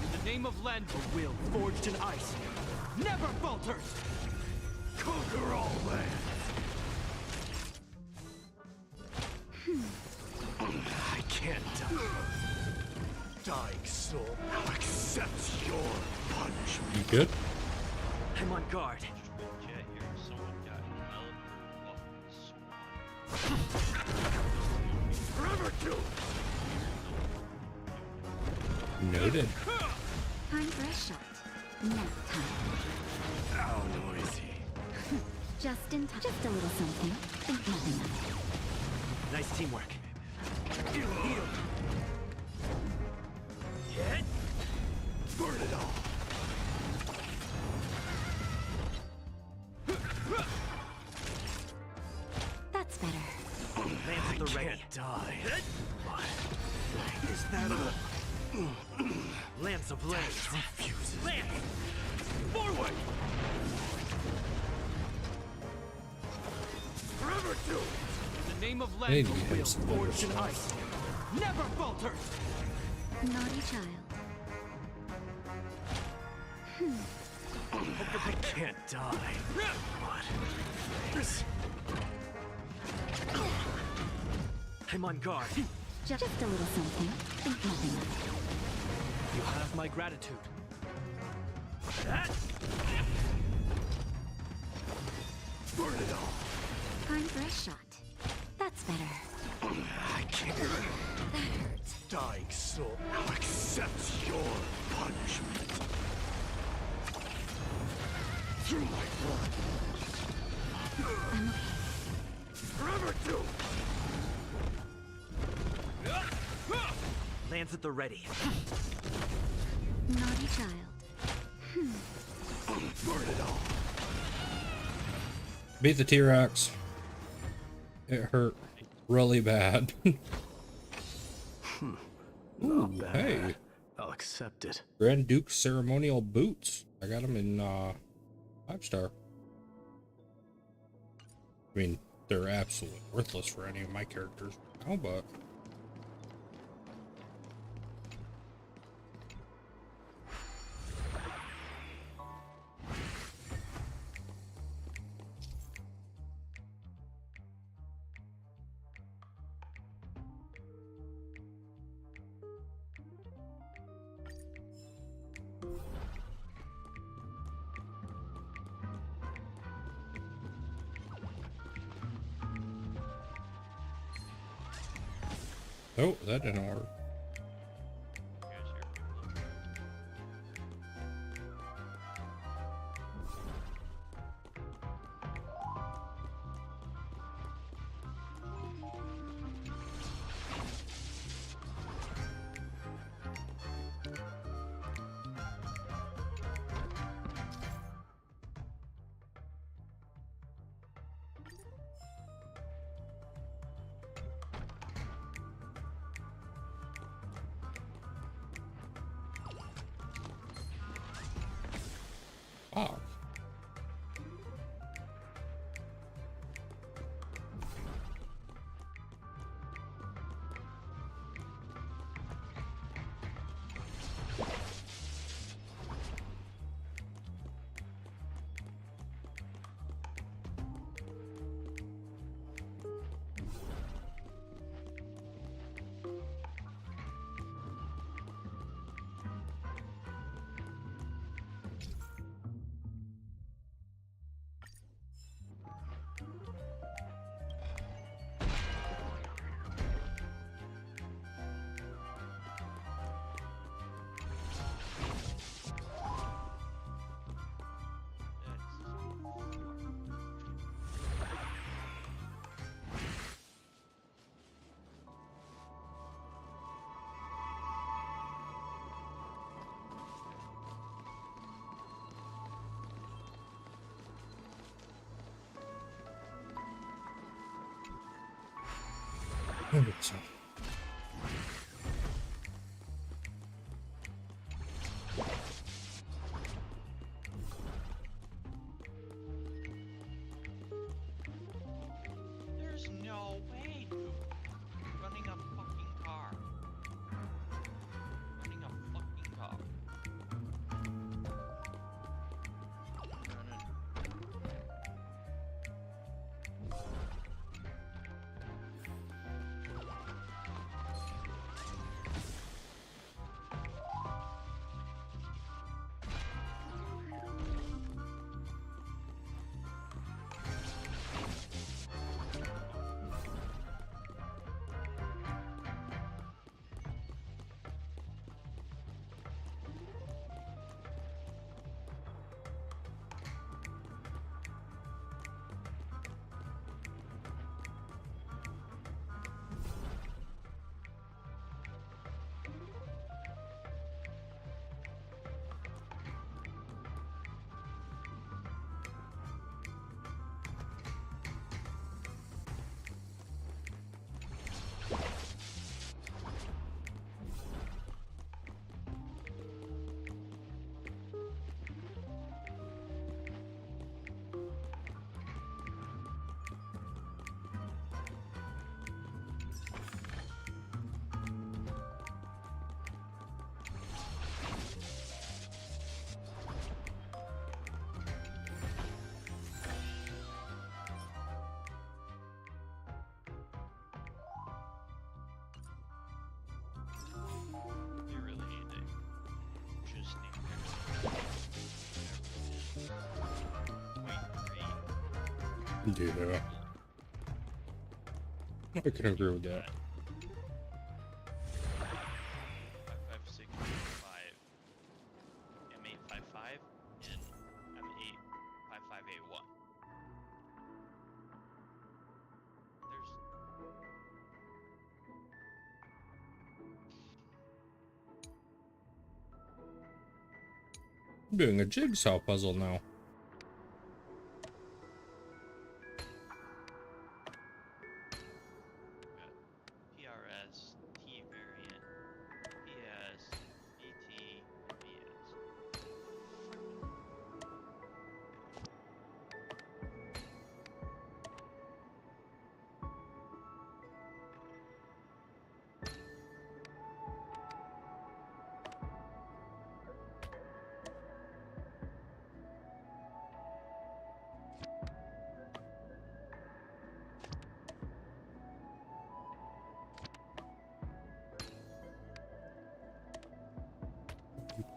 In the name of Landau, a will forged in ice never falters. Conquer all lands. I can't die. Dying soul, now accept your punishment. You good? I'm on guard. Forever do. Noted. Time for a shot. Nap time. How noisy. Just in time. Just a little something. Think nothing of it. Nice teamwork. Burn it all. That's better. Lance at the ready. Can't die. What is that? Lance ablaze. Refuses. Lance! Forward! Forever do. In the name of Maybe Land, have will some forged in ice. Never falter! Naughty child. I can't die. What? This. I'm on guard. Just a little something. Think nothing of it. You have my gratitude. Burn it all. Time for a shot. That's better. I can't. That hurts. Dying soul now accepts your punishment. Through my blood. I'm okay. Forever do. Lance at the ready. Naughty child. Burn it all. Beat the T-Rex. It hurt really bad. Ooh, bad. hey. I'll accept it. Grand Duke ceremonial boots. I got them in 5-star. I mean, they're absolutely worthless for any of my characters now, but oh, that didn't work. Wow. I think so. There's no way, dude. Running a fucking car. Running a fucking car. Yeah. I can agree with that. 55685 M855 and M85581. I'm doing a jigsaw puzzle now. PRS, T variant, PS, BT, and BS.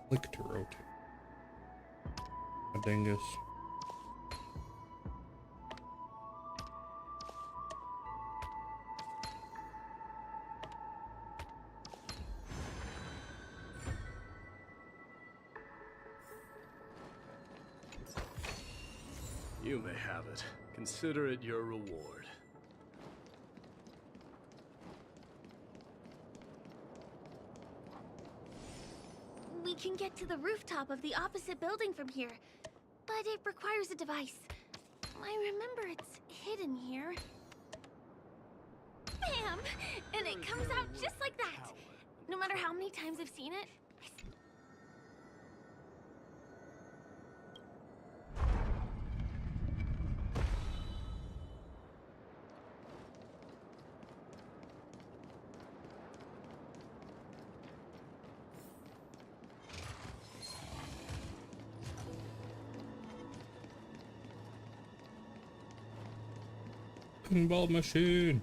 Click to rotate. A dingus. You may have it. Consider it your reward. We can get to the rooftop of the opposite building from here, but it requires a device. I remember it's hidden here. Bam! And it comes out just like that. No matter how many times I've seen it, Pinball machine.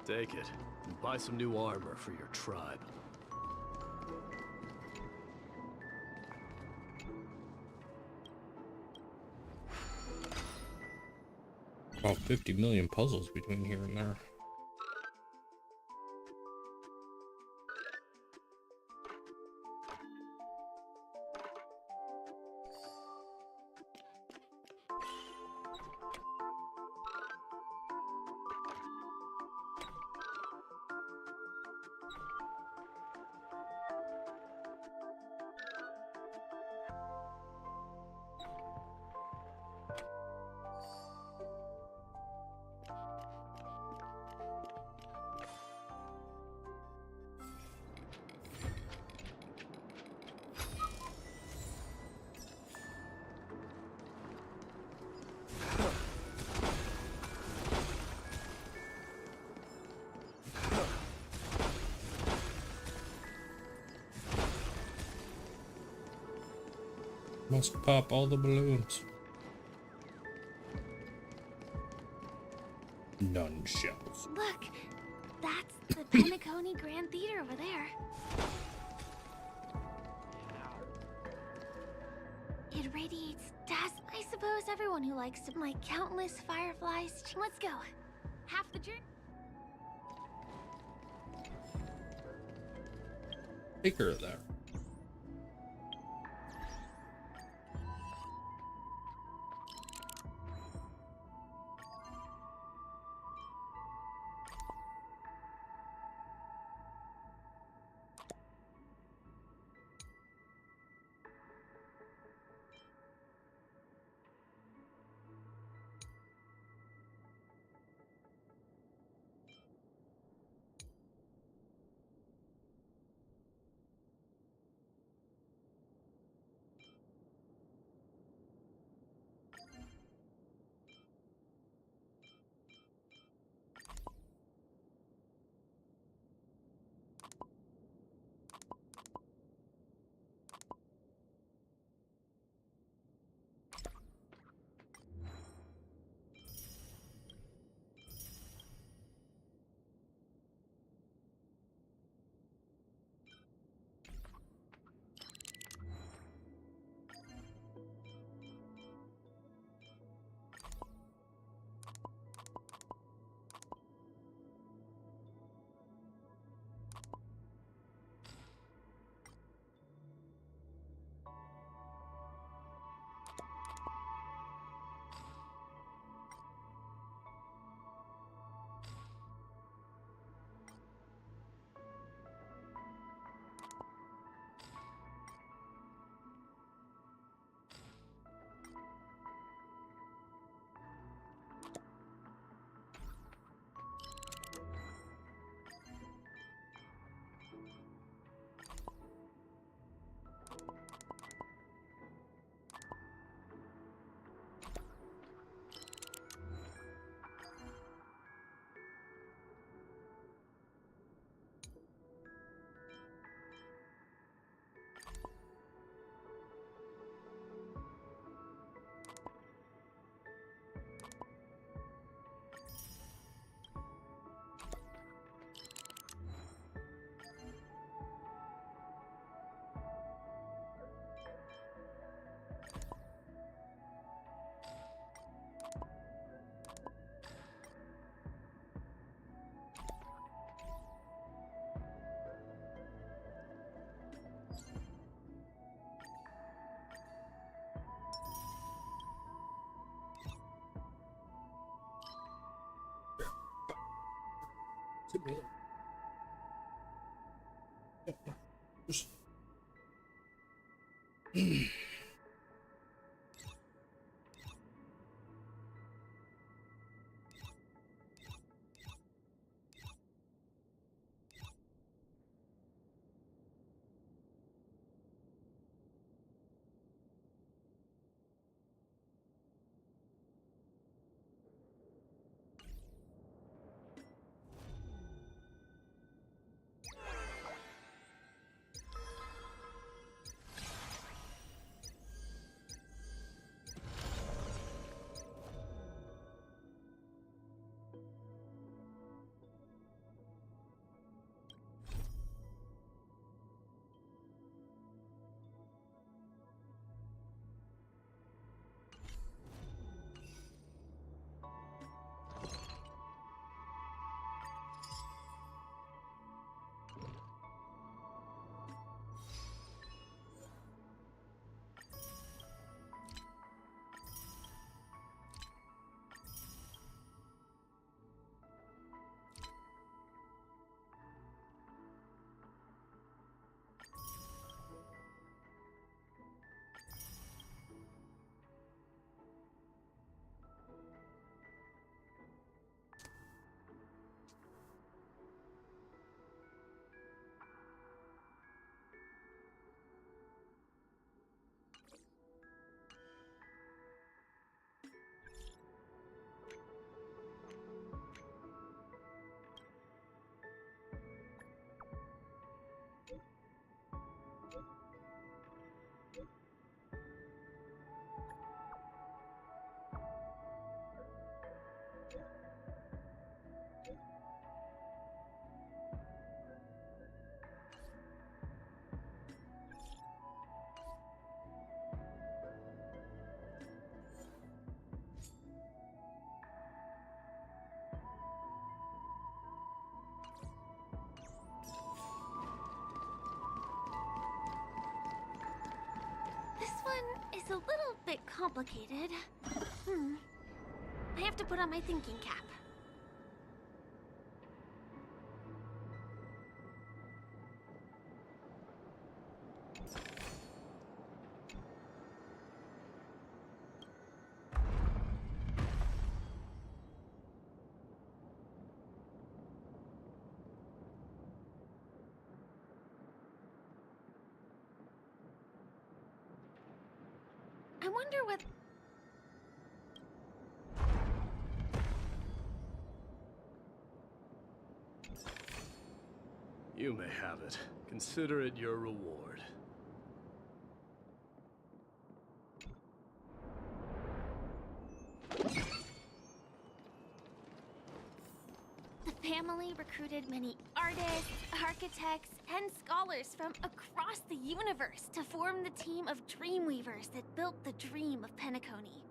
Take it, and buy some new armor for your tribe. About 50 million puzzles between here and there. Must pop all the balloons. None shells. look, that's the Penacony Grand Theater over there. It radiates dust. I suppose everyone who likes to, like countless fireflies. Let's go. Half the journey. Take her there. Just This one is a little bit complicated. I have to put on my thinking cap. I wonder what... You may have it. Consider it your reward. The family recruited many artists, architects, and scholars from across the universe to form the team of Dreamweavers that built the dream of Penacony.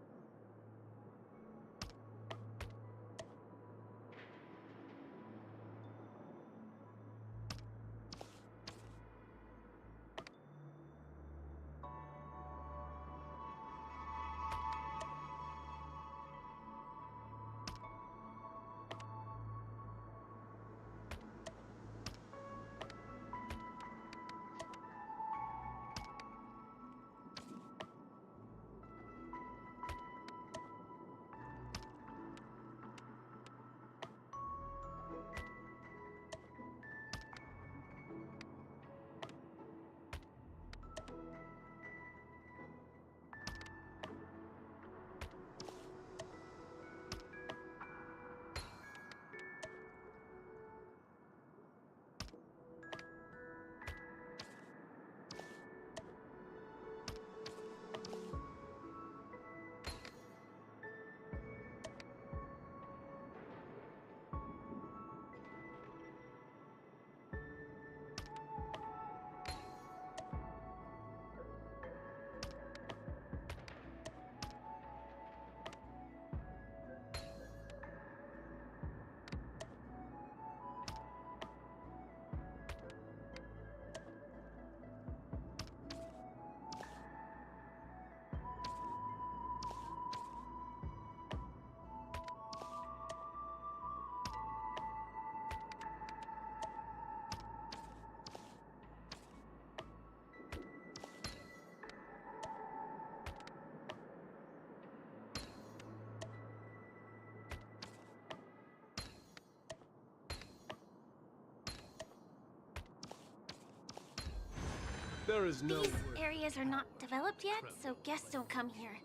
There is no These areas are not developed yet, so guests don't come here.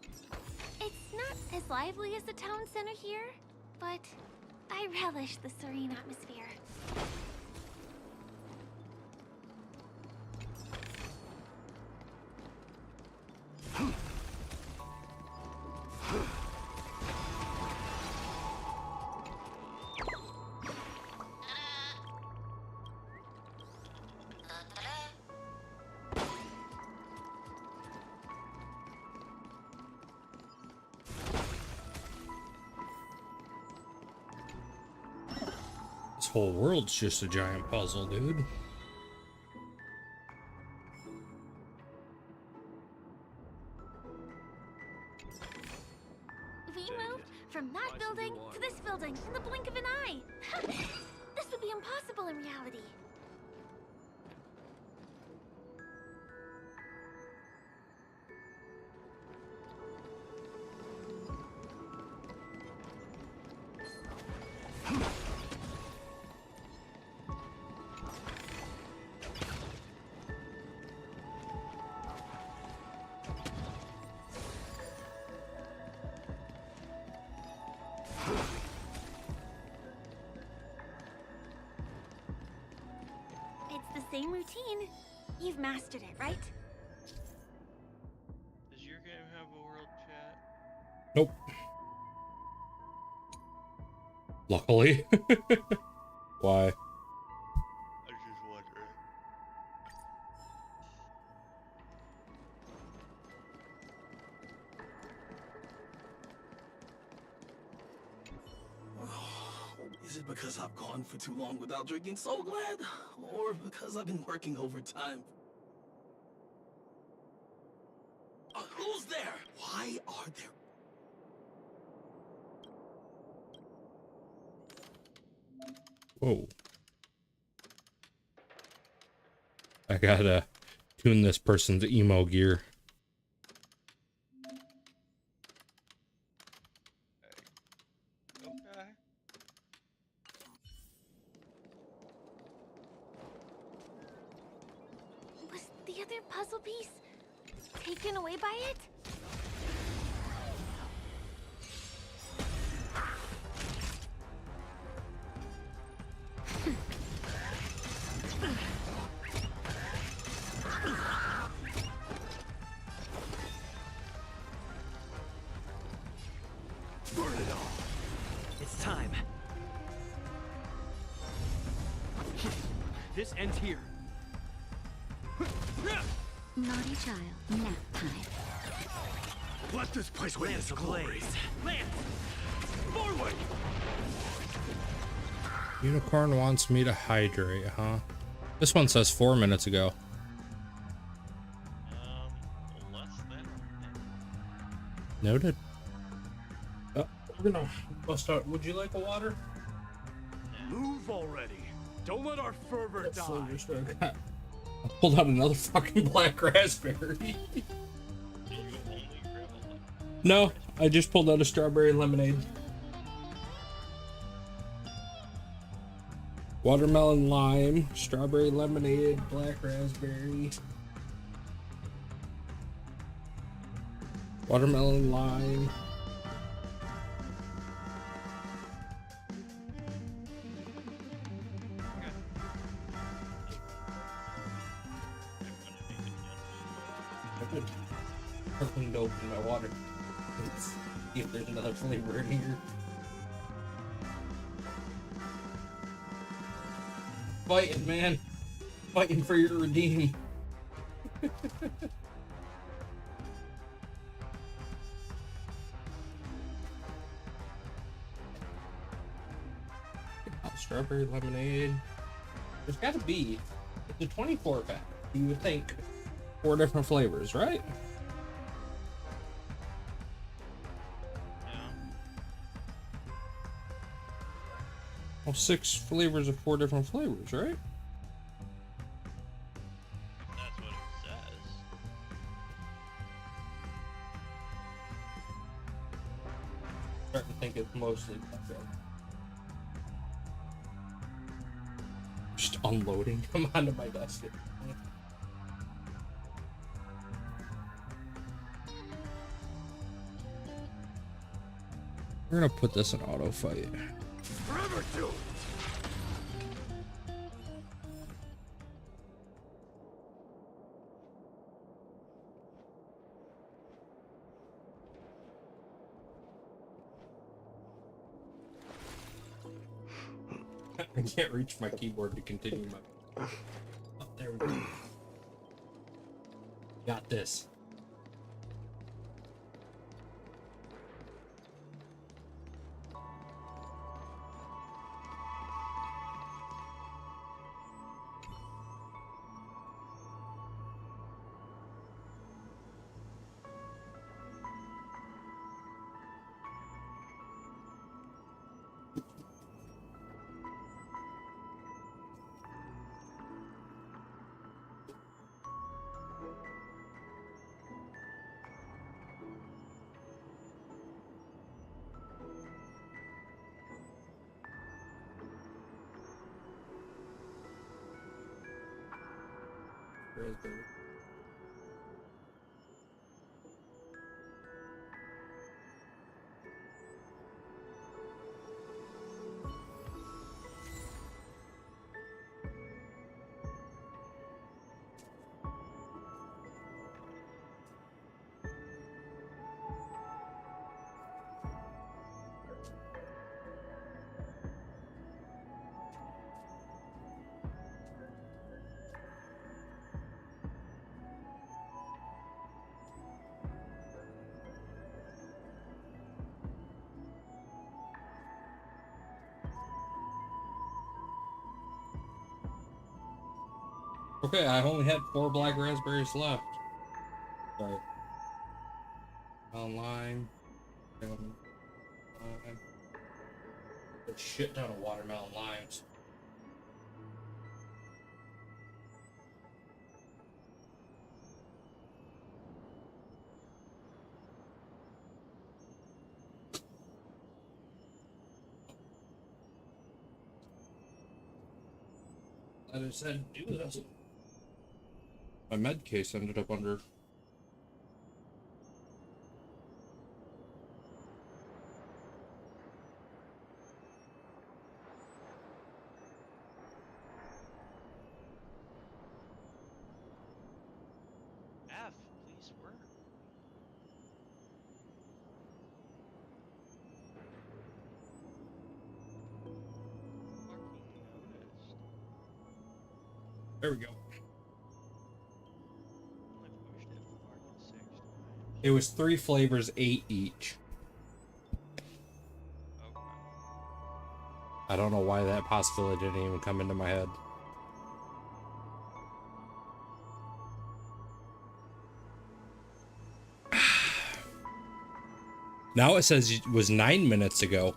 It's not as lively as the town center here, but I relish the serene atmosphere. This whole world's just a giant puzzle, dude. We moved from that building to this building in the blink of an eye. This would be impossible in reality. Same routine. You've mastered it, right? Does your game have a world chat? Nope. Luckily. Why? I was just wondering. Is it because I've gone for too long without drinking So Glad? Or because I've been working overtime? Who's there? Why are there... Whoa. I gotta tune this person's emo gear. Okay. Was the other puzzle piece taken away by it? Burn it all. It's time. This ends here. Naughty child, nap time. Let this place witness glory. Lance! Forward! Unicorn wants me to hydrate, huh? This one says 4 minutes ago. Less than. Noted. We're gonna bust out. Would you like a water? Move already. Don't let our fervor die. I pulled out another fucking black raspberry. No, I just pulled out a strawberry lemonade. Watermelon lime, strawberry lemonade, black raspberry. Watermelon lime. I need to open my water. Let's see if there's another flavor in here. Fighting, man. Fighting for your redeem. Strawberry lemonade. There's gotta be. It's a 24 pack. You would think 4 different flavors, right? Well, 6 flavors of 4 different flavors, right? That's what it says. I'm starting to think it's mostly coffee. Just unloading them onto my desk. We're gonna put this in auto fight. Forever do. I can't reach my keyboard to continue my. Oh, there we go. Got this. Raspberry. Okay, I only had 4 black raspberries left. Sorry. Online. A shit ton of watermelon limes. I just said do this. My med case ended up under. F, please work. Fucking noticed. There we go. Only pushed it fucking 6 times. It was 3 flavors, 8 each. Okay. I don't know why that possibility didn't even come into my head. Now it says it was 9 minutes ago.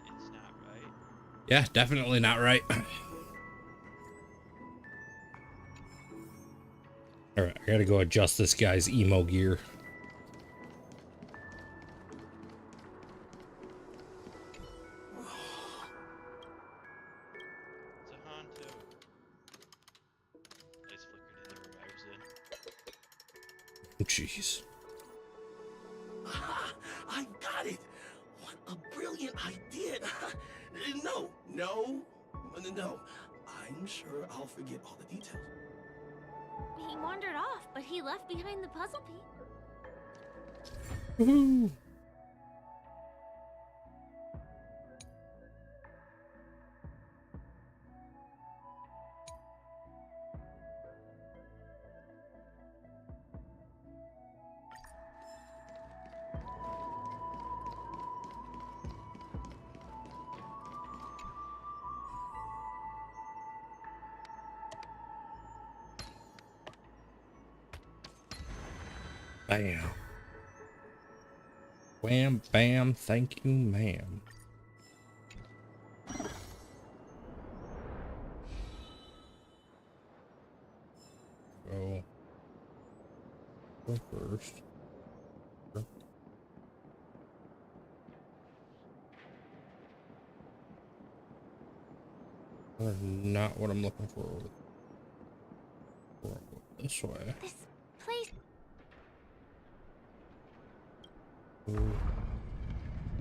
It's not right. Yeah, definitely not right. Alright, I gotta go adjust this guy's emo gear. It's a Honto. Nice flickered in the revives in. Jeez. I got it! What a brilliant idea! No. I'm sure I'll forget all the details. He wandered off, but he left behind the puzzle piece. Woohoo! Bam. Wham, bam, thank you, ma'am. Go first. That's not what I'm looking for. This way. This place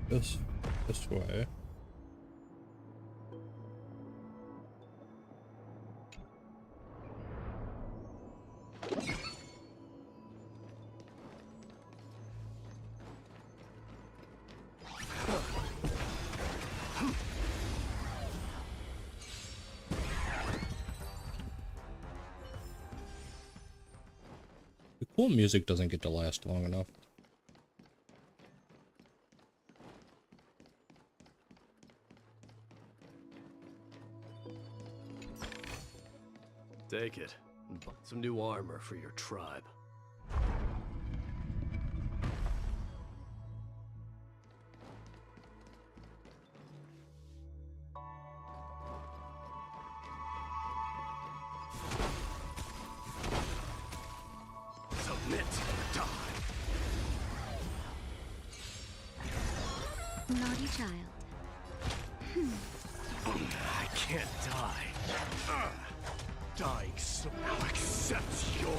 This way. The cool music doesn't get to last long enough. Take it. And buy some new armor for your tribe. Submit. Die. Naughty child. I can't die. Dying so now accept your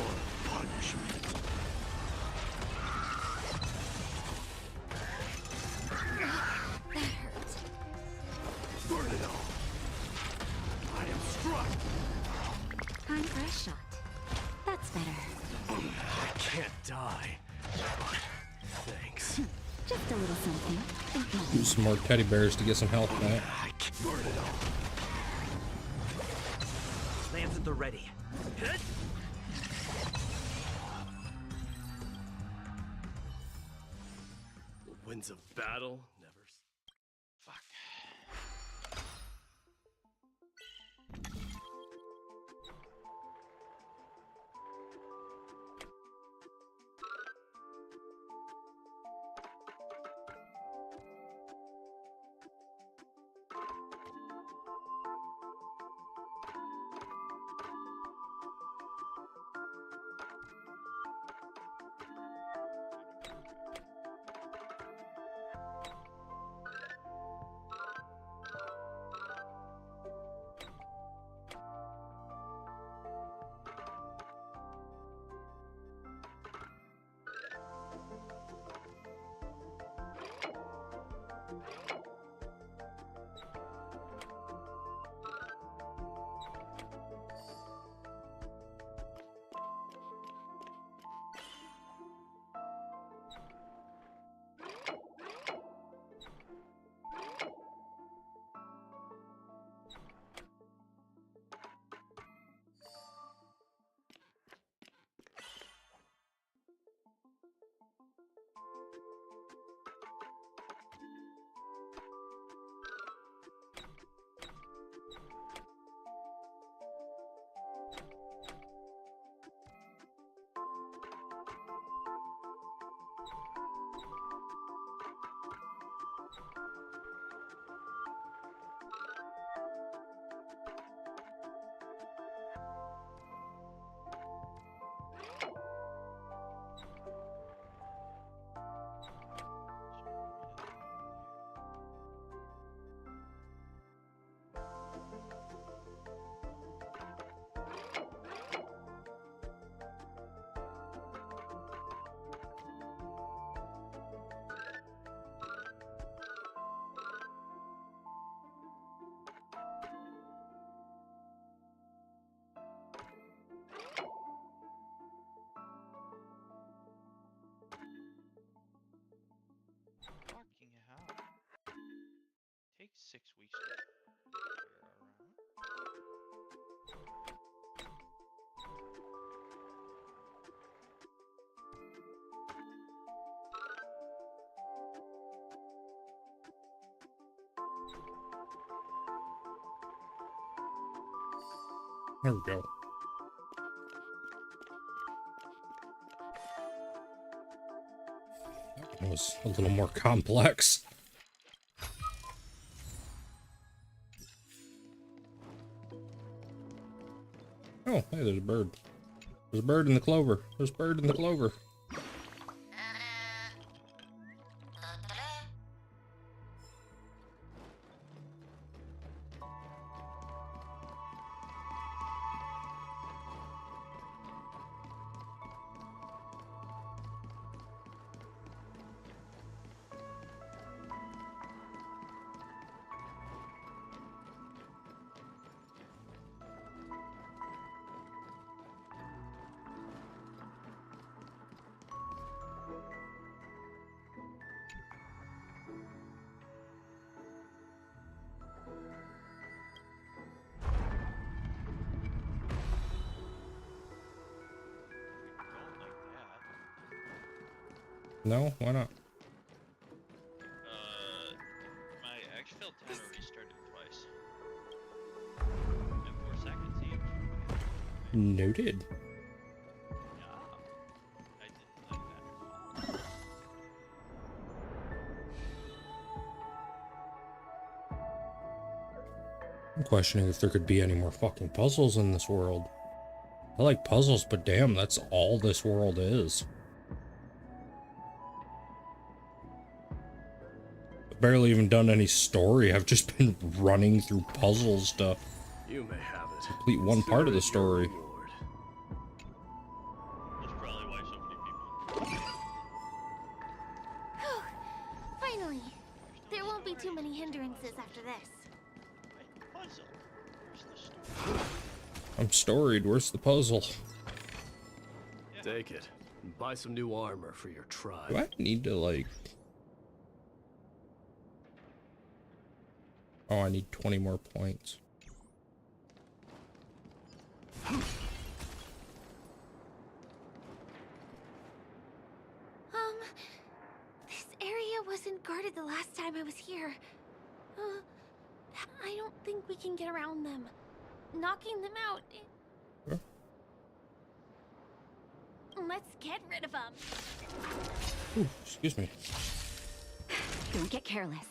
punishment. That hurts. Burn it all. I am struck. Time for a shot. That's better. I can't die. But thanks. Just a little something. Think not. Use some more teddy bears to get some health back. I can't burn it all. Lands at the ready. Hit! The winds of battle never. Fuck. Fucking hell. Takes 6 weeks to figure around. There we go. That was a little more complex. Oh, hey, there's a bird. There's a bird in the clover. There's a bird in the clover. No, why not? My exfil timer restarted twice. In 4 seconds each. Noted. I didn't like that at all. I'm questioning if there could be any more fucking puzzles in this world. I like puzzles, but damn, that's all this world is. I've barely even done any story. I've just been running through puzzles to You may have it. complete one part of the story. That's probably why so many people. Whew. Finally. There won't be too many hindrances after this. Puzzle. Where's the story? I'm storied. Where's the puzzle? Take it. And buy some new armor for your tribe. Do I need to, like... Oh, I need 20 more points. This area wasn't guarded the last time I was here. I don't think we can get around them. Knocking them out. Sure. Let's get rid of them. Ooh, excuse me. Don't get careless.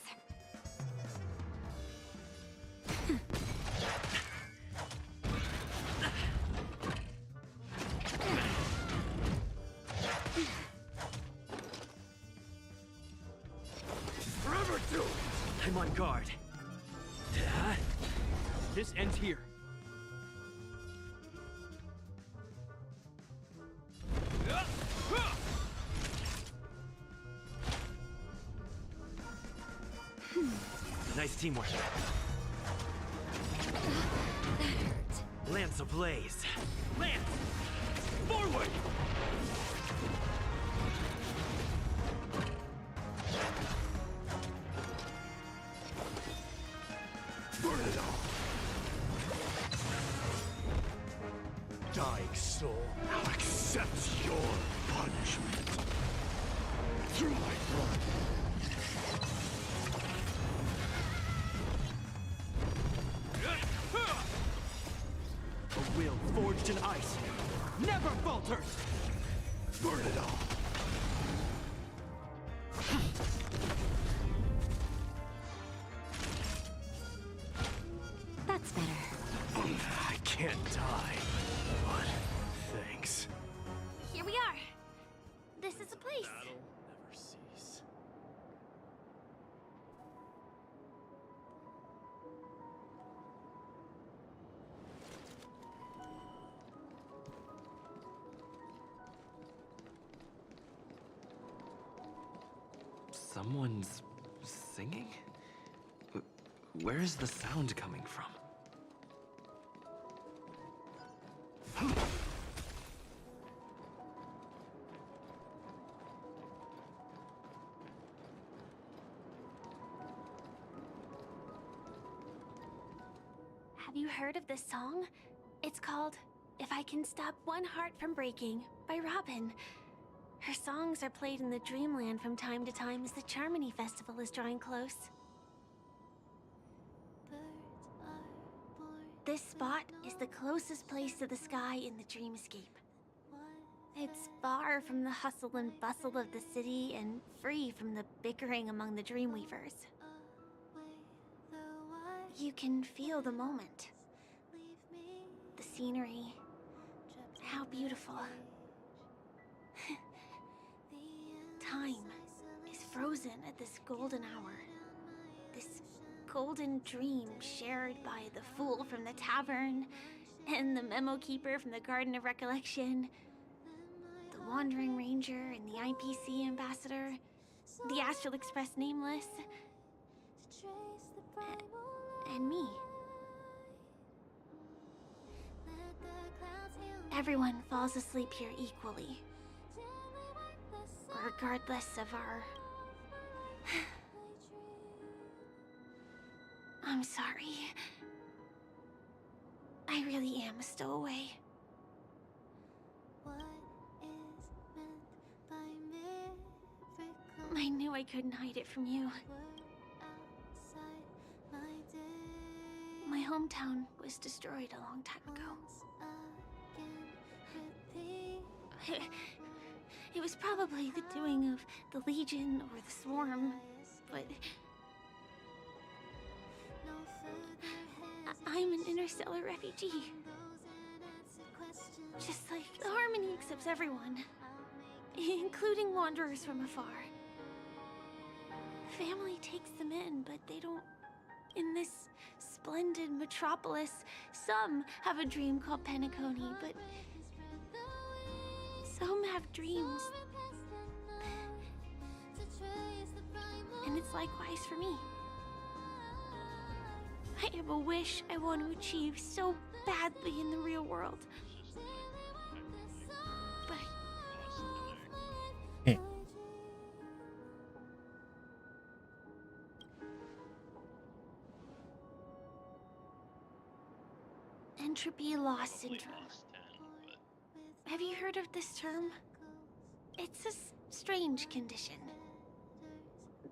Forever do. I'm on guard. This ends here. Nice teamwork. Lance ablaze. Lance! Forward! Burn it all. Dying soul, I'll accept your punishment. Through my blood. A will forged in ice never falters! Burn it all. That's better. I can't die. But thanks. Here we are. This is a place. Battle never cease. Someone's singing? Where is the sound coming from? Have you heard of this song? It's called If I Can Stop One Heart from Breaking by Robin. Her songs are played in the Dreamland from time to time as the Charmony Festival is drawing close. This spot is the closest place to the sky in the dreamscape. It's far from the hustle and bustle of the city and free from the bickering among the Dreamweavers. You can feel the moment. The scenery. How beautiful. Time is frozen at this golden hour. This golden dream shared by the fool from the tavern, and the memo keeper from the Garden of Recollection, the Wandering Ranger and the IPC ambassador, the Astral Express Nameless, and me. Everyone falls asleep here equally, regardless of our... I'm sorry. I really am a stowaway. I knew I couldn't hide it from you. My hometown was destroyed a long time ago. It was probably the doing of the Legion or the Swarm, but I'm an interstellar refugee. Just like the Harmony accepts everyone, including wanderers from afar. Family takes them in, but they don't. In this splendid metropolis, some have a dream called Penacony, but some have dreams. And it's likewise for me. I have a wish I want to achieve so badly in the real world. But entropy loss syndrome. Have you heard of this term? It's a strange condition.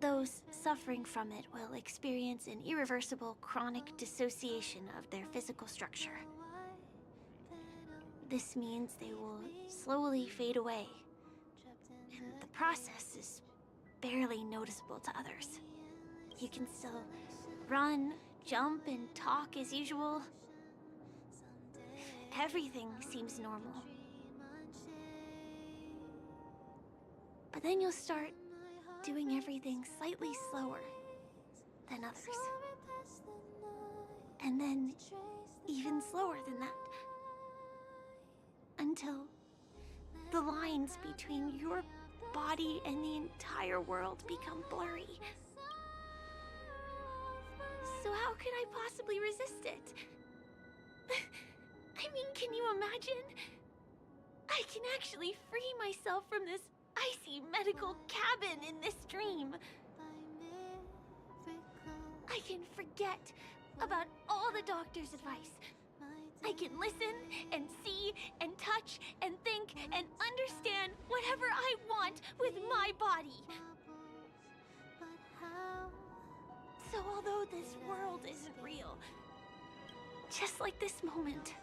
Those suffering from it will experience an irreversible chronic dissociation of their physical structure. This means they will slowly fade away, and the process is barely noticeable to others. You can still run, jump, and talk as usual. Everything seems normal. But then you'll start doing everything slightly slower than others. And then even slower than that. Until the lines between your body and the entire world become blurry. So how could I possibly resist it? I mean, can you imagine? I can actually free myself from this icy medical cabin in this dream. I can forget about all the doctor's advice. I can listen and see and touch and think and understand whatever I want with my body. So although this world isn't real, just like this moment,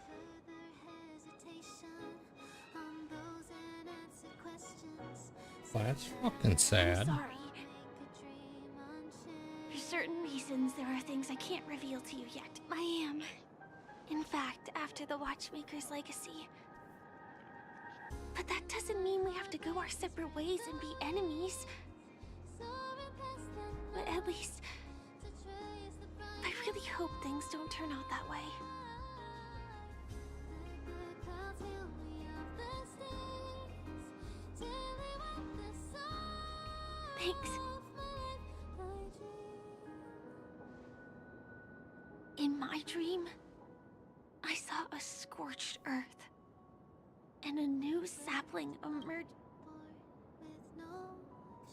That's fucking sad. I'm sorry. For certain reasons, there are things I can't reveal to you yet. I am, in fact, after the Watchmaker's legacy. But that doesn't mean we have to go our separate ways and be enemies. But at least, I really hope things don't turn out that way. Thanks. In my dream, I saw a scorched earth, and a new sapling emerged.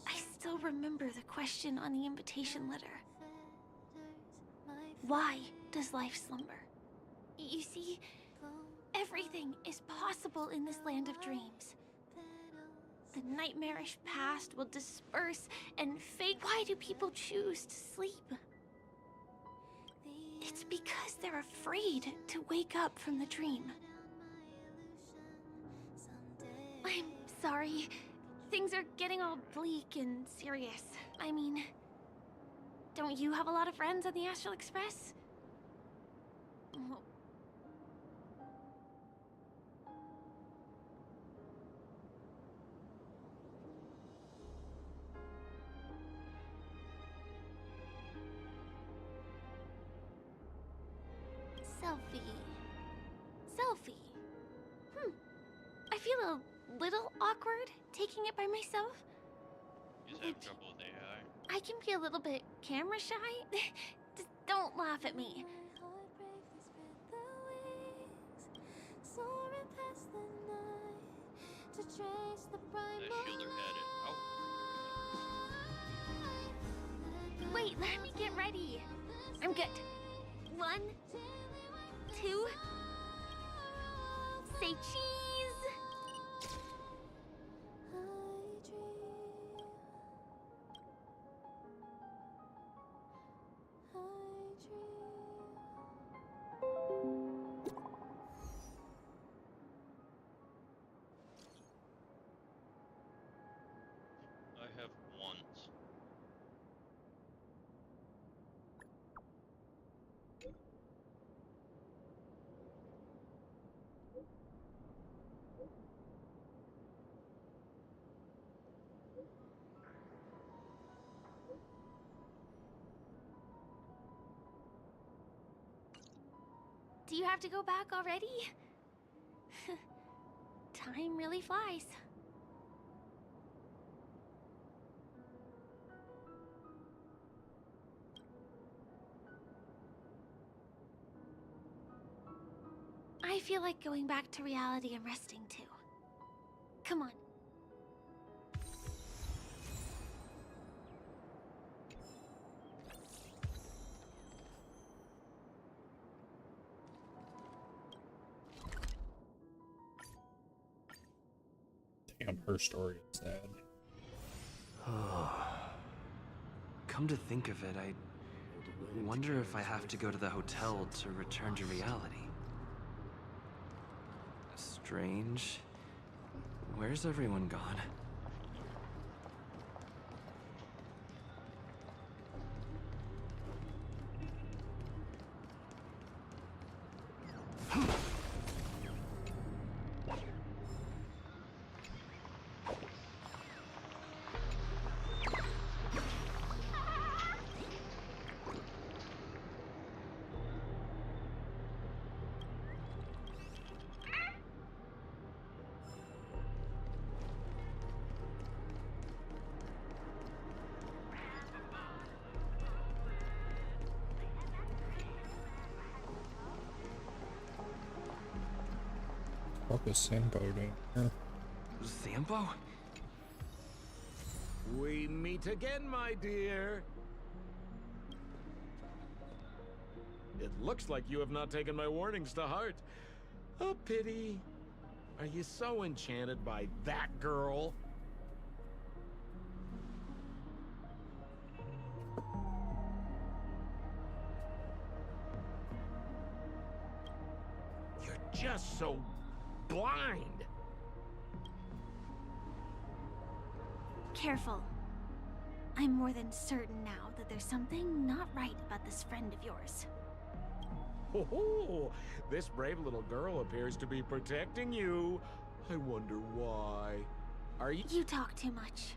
I still remember the question on the invitation letter. Why does life slumber? You see, everything is possible in this land of dreams. The nightmarish past will disperse and fade. Why do people choose to sleep? It's because they're afraid to wake up from the dream. I'm sorry. Things are getting all bleak and serious. I mean, don't you have a lot of friends on the Astral Express? Well, Selfie. I feel a little awkward taking it by myself. Just have trouble with AI. I can be a little bit camera shy. Just don't laugh at me. That shielder had it. Oh. Wait, let me get ready. I'm good. 1, 2. Say cheese. 1, you have to go back already? Time really flies. I feel like going back to reality and resting too. Come on. Damn, her story is sad. Come to think of it, I wonder if I have to go to the hotel to return to reality. Strange. Where's everyone gone? What was Sambo doing here? Sambo? We meet again, my dear. It looks like you have not taken my warnings to heart. A pity. Are you so enchanted by that girl? You're just so blind. Careful. I'm more than certain now that there's something not right about this friend of yours. Oh, this brave little girl appears to be protecting you. I wonder why. Are you... You talk too much.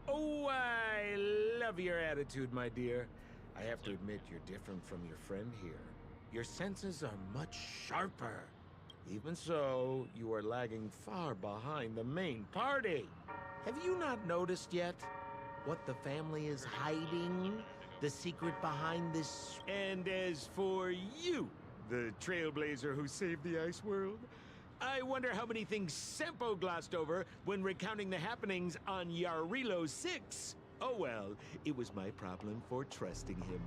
Oh, I love your attitude, my dear. I have to admit you're different from your friend here. Your senses are much sharper. Even so, you are lagging far behind the main party. Have you not noticed yet what the family is hiding? The secret behind this... And as for you, the trailblazer who saved the ice world, I wonder how many things Sempo glossed over when recounting the happenings on Yarilo 6. Oh well, it was my problem for trusting him.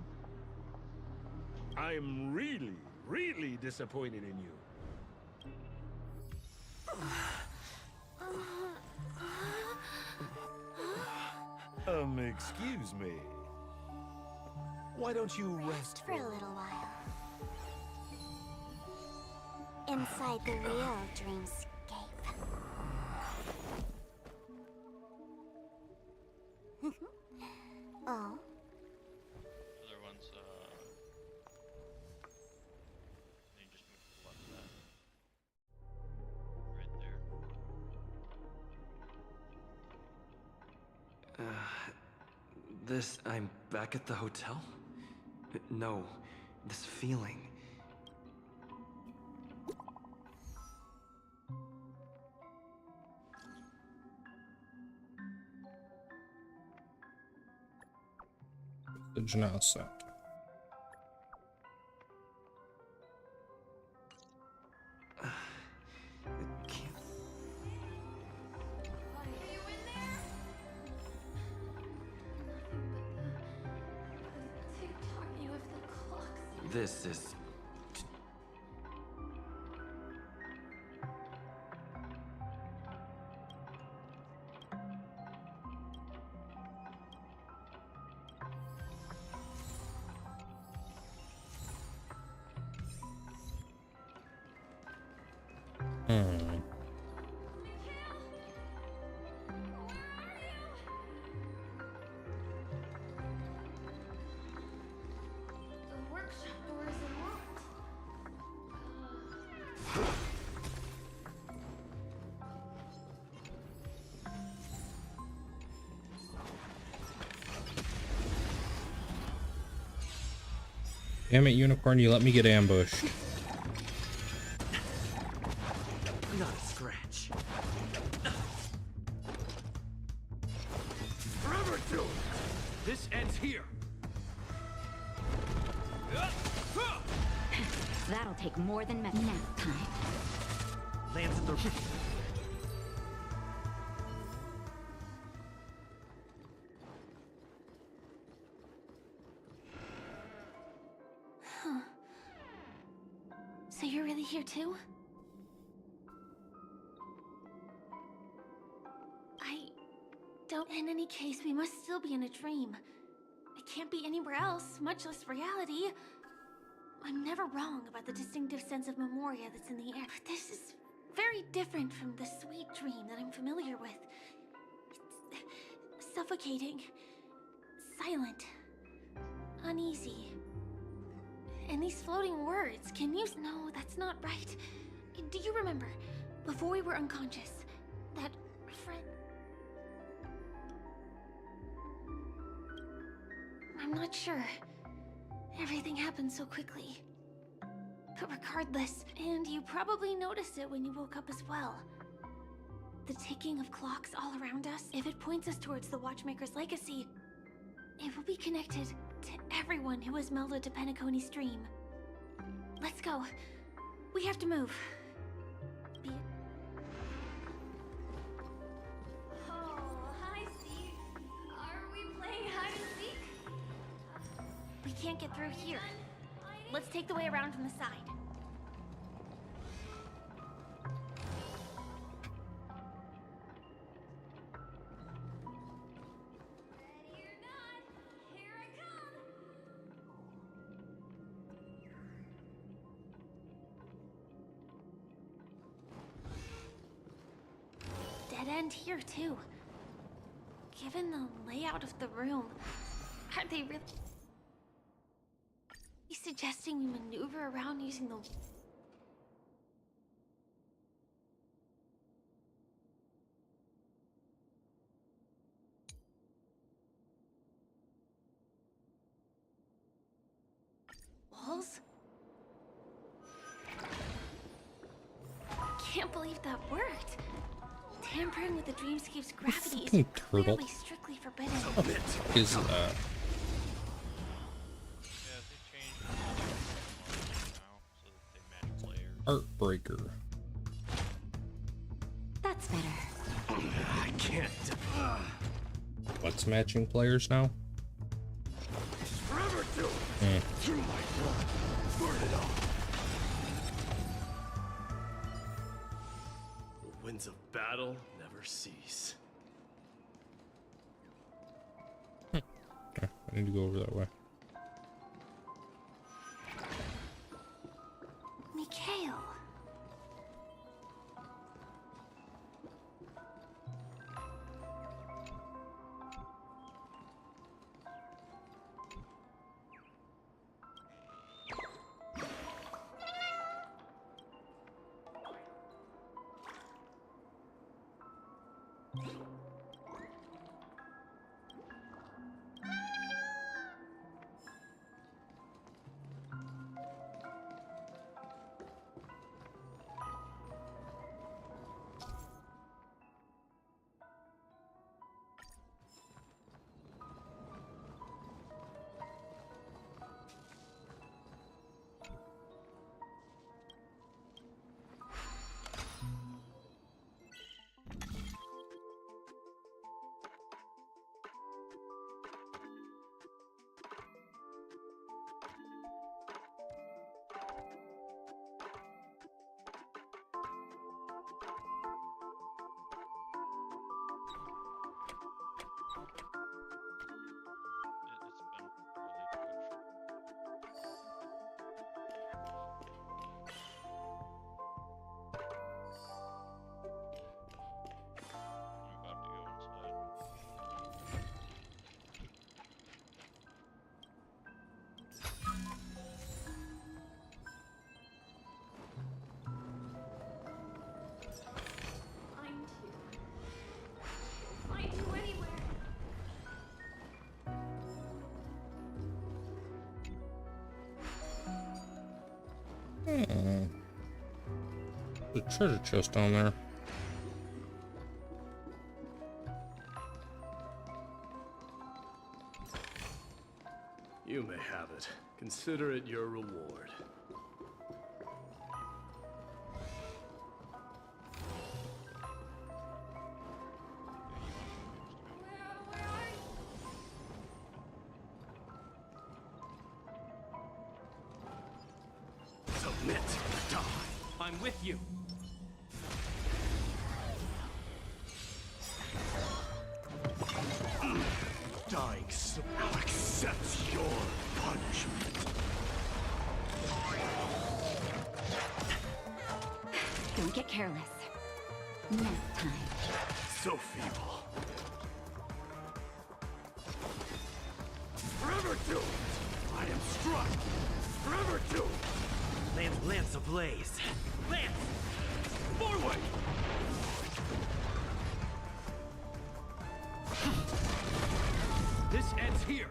I'm really, really disappointed in you. Excuse me. Why don't you rest For a little while. Inside the real dreamscape. Oh. Other ones, they just moved to the left side. Right there. I'm back at the hotel? No, this feeling. The Janelle set. This is... The workshop door isn't locked. Damn it, unicorn, you let me get ambushed. Not a scratch. Forever to it. This ends here. That'll take more than nap time. Lands at the. Huh. So you're really here too? In any case, we must still be in a dream. It can't be anywhere else, much less reality. I'm never wrong about the distinctive sense of memoria that's in the air, but this is very different from the sweet dream that I'm familiar with. It's suffocating, silent, uneasy. And these floating words, can you... No, that's not right. Do you remember, before we were unconscious, that friend... I'm not sure. Everything happened so quickly. But regardless, and you probably noticed it when you woke up as well. The ticking of clocks all around us, if it points us towards the Watchmaker's legacy, it will be connected to everyone who has melded to Penacony's dream. Let's go. We have to move. Oh, hi, Steve. Are we playing hide and seek? We can't get through here. Let's take the way around from the side. Ready or not, here I come. Dead end here, too. Given the layout of the room, are they really... suggesting we maneuver around using the... walls? Can't believe that worked. Tampering with the dreamscape's gravity is turtle clearly strictly forbidden. is Heartbreaker. That's better. I can't. What's matching players now? Forever to it. Through my blood. Burn it all. The winds of battle never cease. Okay, I need to go over that way. Mikhail. There's a treasure chest down there. You may have it. Consider it your reward. Submit. Die. I'm with you. Dying soul accepts your punishment. Don't get careless. Next time. So feeble. Forever doomed! I am struck! Forever doomed! Lance ablaze! Lance! Forward! This ends here.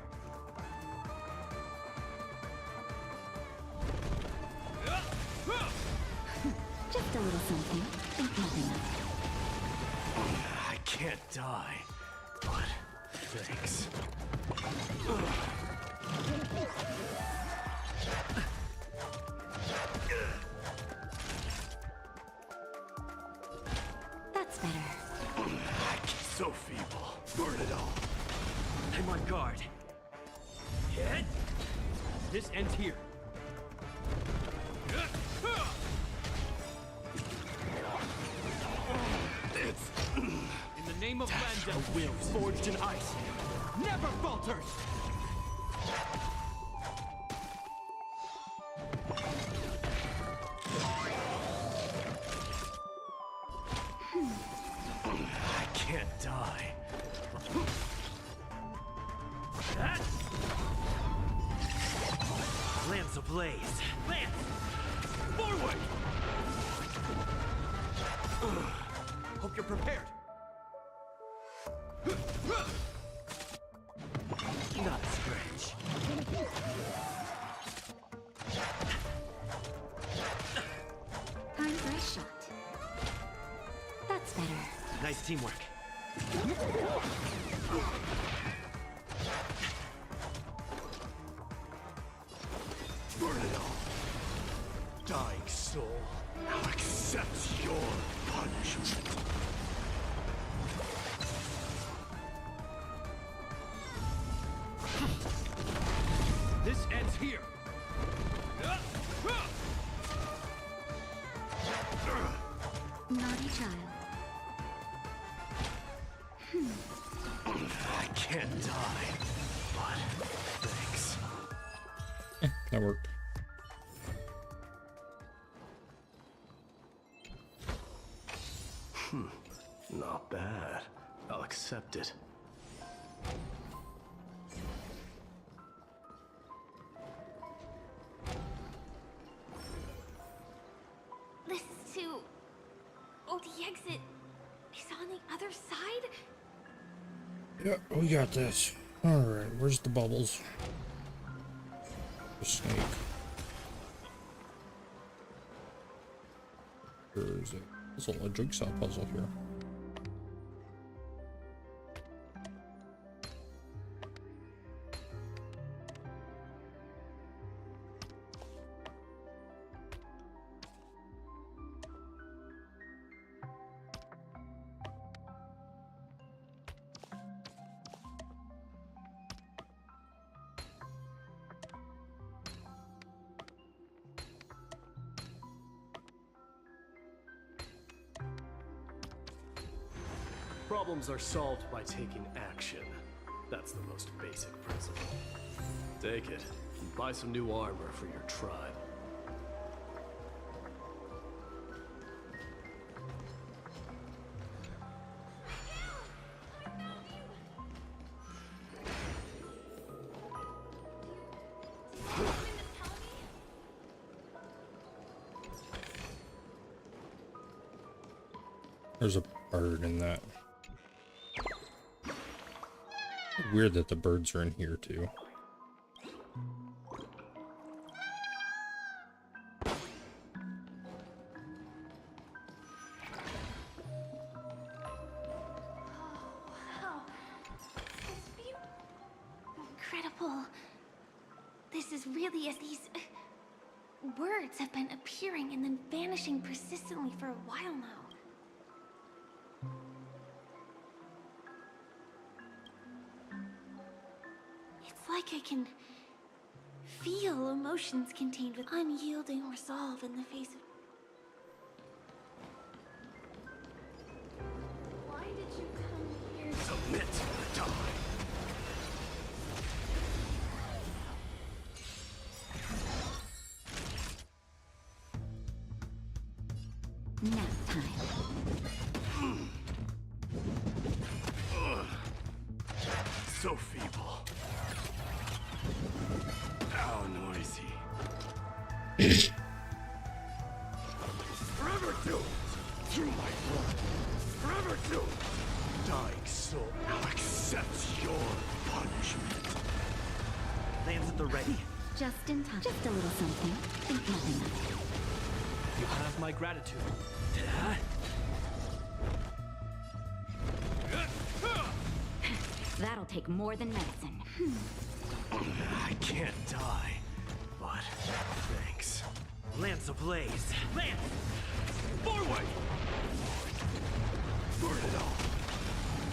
Just a little something. Think nothing of it. I can't die, but thanks. That's better. So feeble. Burn it all. I'm on guard. Hit. This ends here. In the name of Landa, a will forged in ice never falters. I can't die. Lance ablaze! Lance! Forward! Hope you're prepared. Not a stretch. Time for a shot. That's better. Nice teamwork. Burn it all. Dying soul now accepts your punishment. This ends here. Naughty child. I can't die, but thanks. That worked. Not bad. I'll accept it. This is to... Oh, the exit is on the other side? Yeah, we got this. Alright, where's the bubbles? The snake. Where is it? There's a little jigsaw puzzle here. Problems are solved by taking action. That's the most basic principle. Take it, and buy some new armor for your tribe. There's a bird in that. Weird that the birds are in here too. incredible. This is really as these words have been appearing and then vanishing persistently for a while now. It's like I can feel emotions contained with unyielding resolve in the face of... Why did you come here? Submit or die. Nap time. So feeble. How noisy. Forever doomed through my blood. Forever doomed. Dying soul now accepts your punishment. Lands at the ready. Just in time. Just a little something. Think nothing of it. You have my gratitude. That'll take more than medicine. I can't die, but thanks. Lance ablaze. Lance! Forward! Burn it all.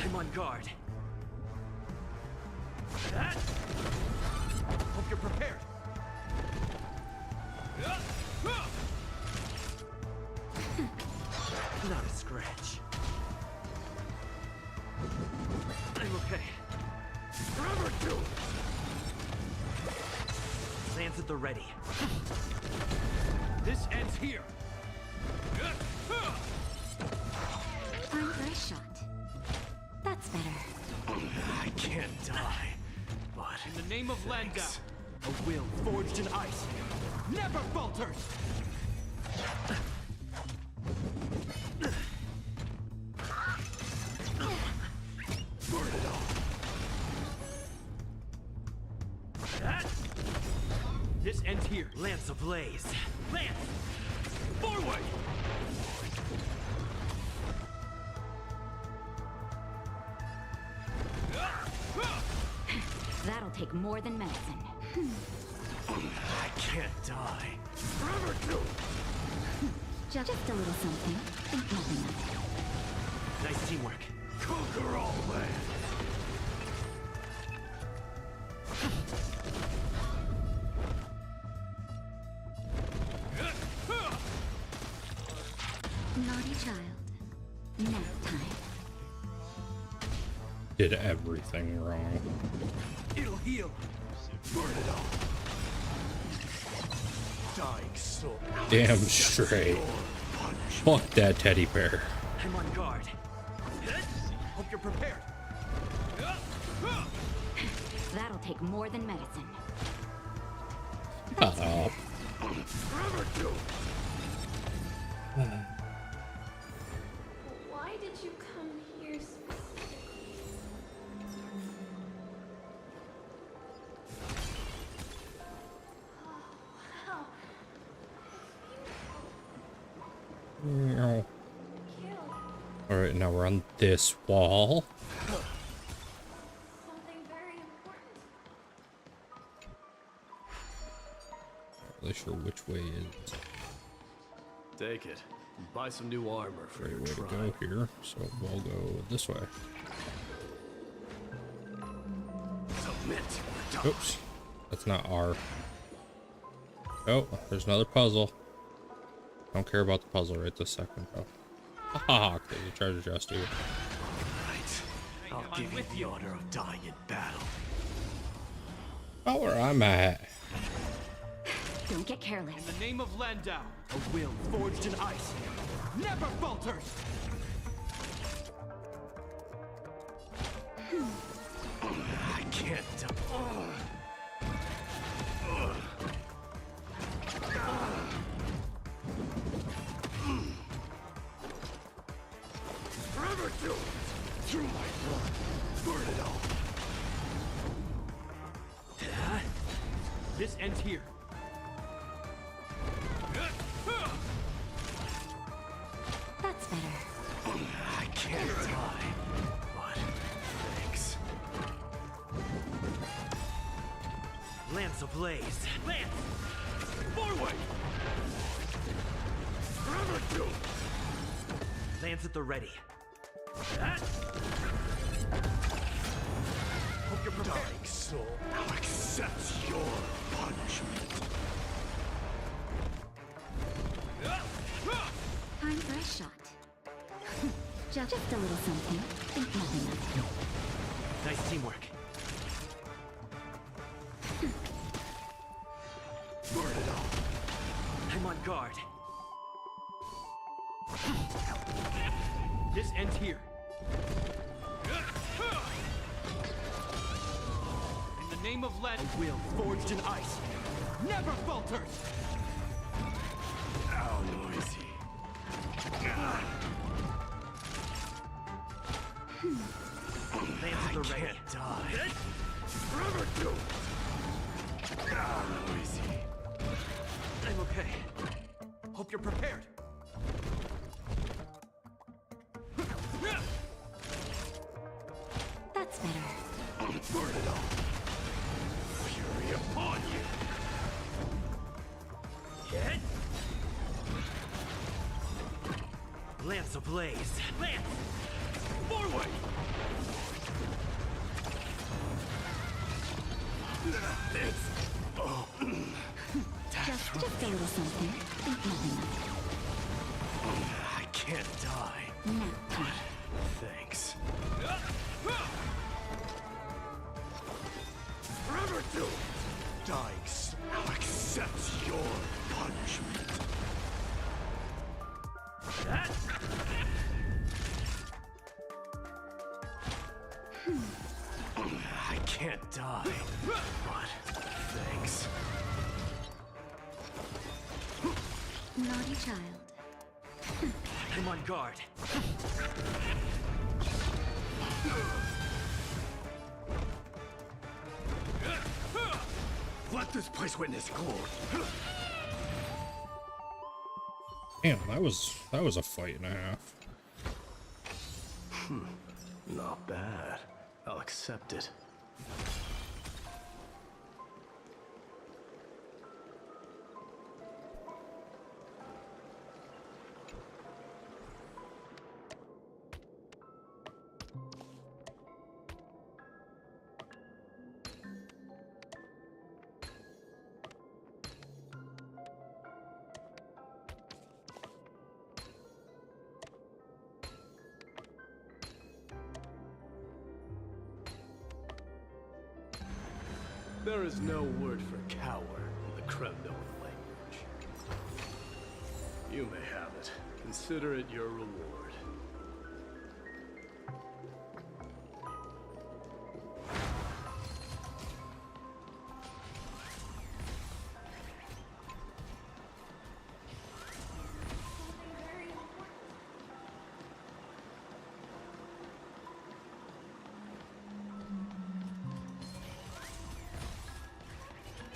I'm on guard. Hope you're prepared. Not a scratch. I'm okay. Forever doomed. Lance at the ready. This ends here. Arm for a shot. That's better. I can't die, but in the name of Landau, a will forged in ice never falters. burn it all. This ends here. Lance ablaze. Lance! Forward! That'll take more than medicine. I can't die. Forever doomed. Just a little something. Think nothing of it. Nice teamwork. Conquer all land. Naughty child. Nap time. Did everything wrong. It'll heal. Burn it all. Dying soul. Damn straight. Fuck that teddy bear. I'm on guard. Hope you're prepared. That'll take more than medicine. Oh. Forever doomed. Why did you come here specifically? Oh, wow. No. Alright, now we're on this wall. Something very important. Not really sure which way is Take it. Buy some new armor for the your right way to tribe. go here. So we'll go this way. Submit or die. Oops. That's not R. Oh, there's another puzzle. Don't care about the puzzle right this second, though. Haha, there's a treasure chest here. Right. I'll give you the honor of dying in battle. Oh, where I'm at. Don't get careless. In the name of Landau, a will forged in ice never falters. I can't die. Forever doomed through my blood. Burn it all. This ends here. That's better. I can't die, but thanks. Lance ablaze. Lance! Forward! Lance at the ready. Hope you're prepared. Dying soul, now accept your punishment. Time for a shot. Just a little something. Think nothing of it. Nice teamwork. Burn it all. I'm on guard. This ends here. In the name of Len, A will forged in ice never falters. How noisy. Lance at the ready. Can't die. Forever do. How noisy. I'm okay. Hope you're prepared. That's better. Burn it all. Fury upon you. Hit. Lance ablaze. Lance! Forward! It's... Oh. Just a little something. Think nothing of it. I can't die. Now, Thanks. Forever do. Dying soul, now accept your punishment. I can't die, but thanks. naughty child. I'm on guard. Let this place witness glory. Damn, that was a fight and a half. Not bad. I'll accept it. There is no word for coward in the KrowBar language. You may have it. Consider it your reward.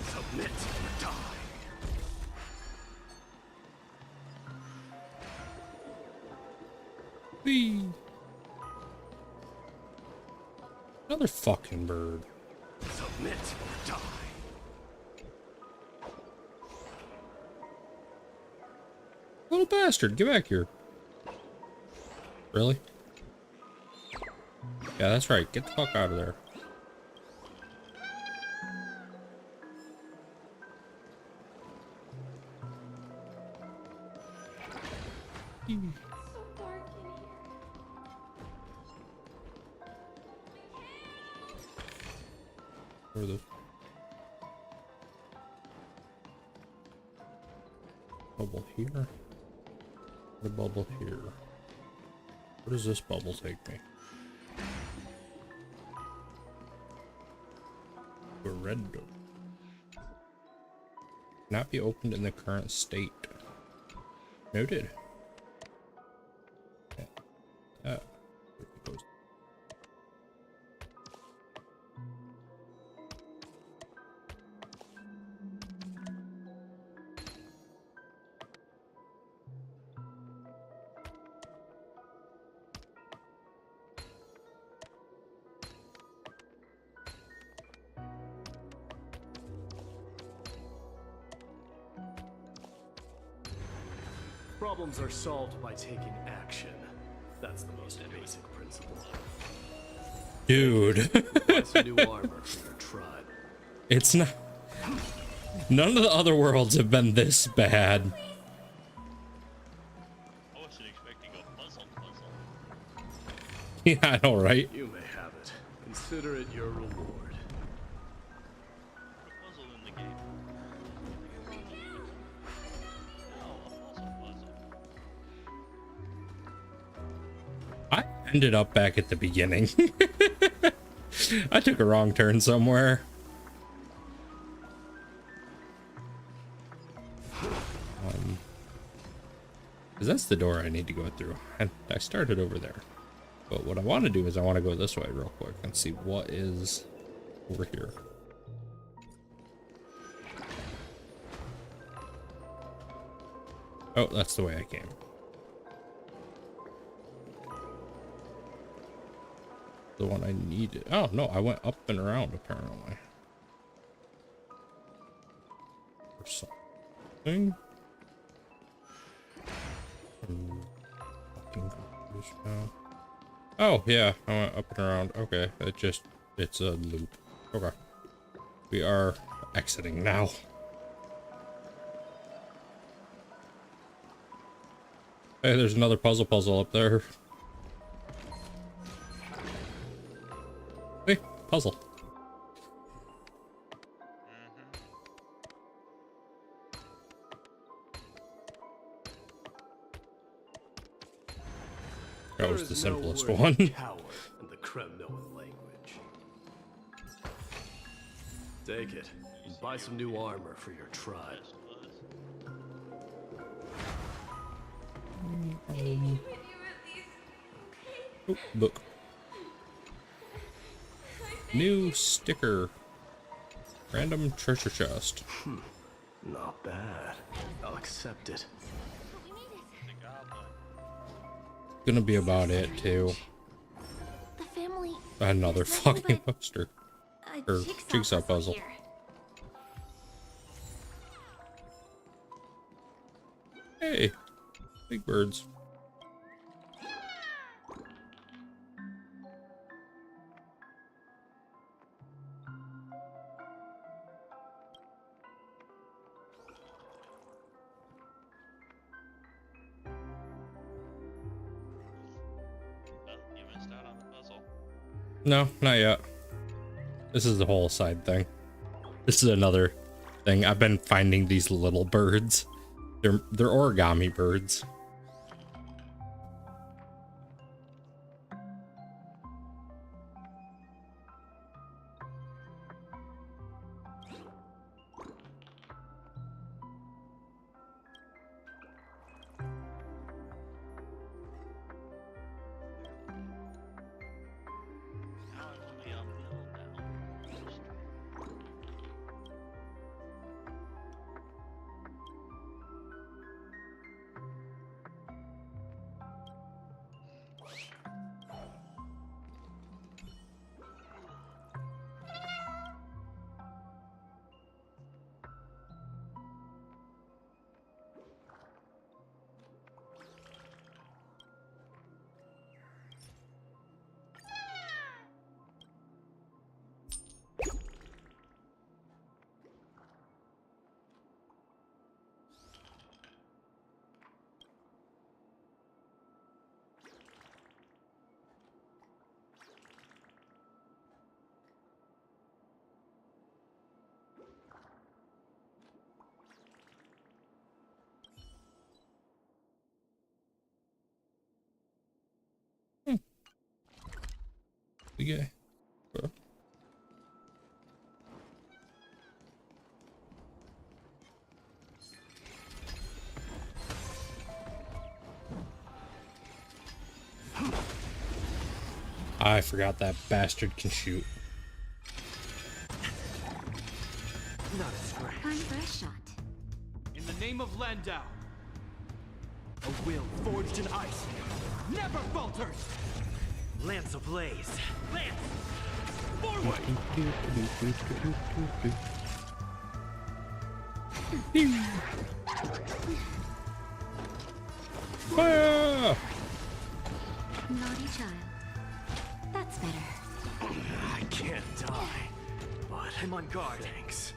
Submit or die. Whee! Another fucking bird. Submit or die. Little bastard, get back here. Really? Yeah, that's right. Get the fuck out of there. Where are the bubble here? The bubble here. Where does this bubble take me? A red door. Cannot be opened in the current state. Noted. Okay. There it goes. Problems are solved by taking action. That's the most basic principle. Dude. Buy some new armor for your tribe. It's not. None of the other worlds have been this bad. I wasn't expecting a puzzle. Yeah, I know, right? You may have it. Consider it your reward. Puzzle in the game. Oh, a puzzle. I ended up back at the beginning. I took a wrong turn somewhere. Because that's the door I need to go through. And I started over there. But what I want to do is I want to go this way real quick and see what is over here. Oh, that's the way I came. The one I needed. Oh, no, I went up and around, apparently. Or something. Fucking confused now. Oh, yeah, I went up and around. Okay, it's a loop. Okay. We are exiting now. Hey, there's another puzzle up there. Hey, puzzle. That was the simplest one. Coward in the Kremnoan language. Take it and buy some new armor for your tribe. Oh, book. New sticker. Random treasure chest. Not bad. I'll accept it. Gonna be about it too. The family. Another fucking poster. A Or jigsaw puzzle. here. Hey, big birds. You missed out on the puzzle. No, not yet. This is the whole side thing. This is another thing. I've been finding these little birds. They're origami birds. Okay. Bro. I forgot that bastard can shoot. Not a scratch. Time for a shot. In the name of Landau, a will forged in ice never falters. Lance ablaze. Lance, forward! Fire! Naughty child. That's better. I can't die, but I'm on guard. Thanks.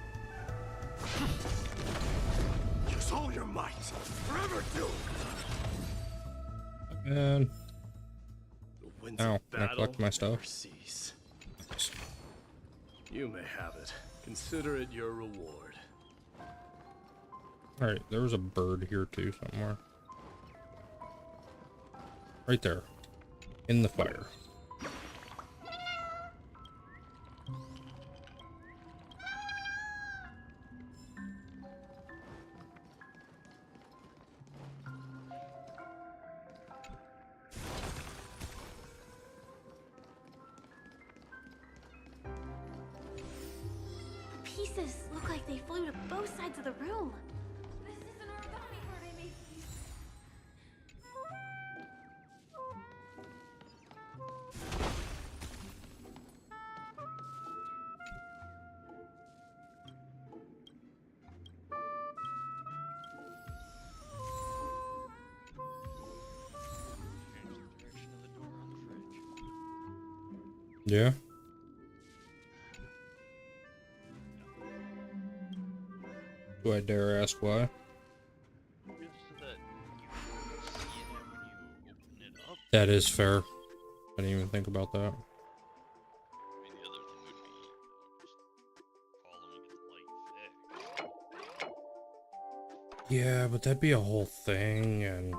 Use all your might. Forever do. And The winds ow, of can I battle collect my stuff? never cease. You may have it. Consider it your reward. All right, there was a bird here too somewhere. Right there, in the fire. The pieces look like they flew to both sides of the room. This is an origami bird I made. Yeah. Do I dare ask why? That is fair. I didn't even think about that. Yeah, but that'd be a whole thing, and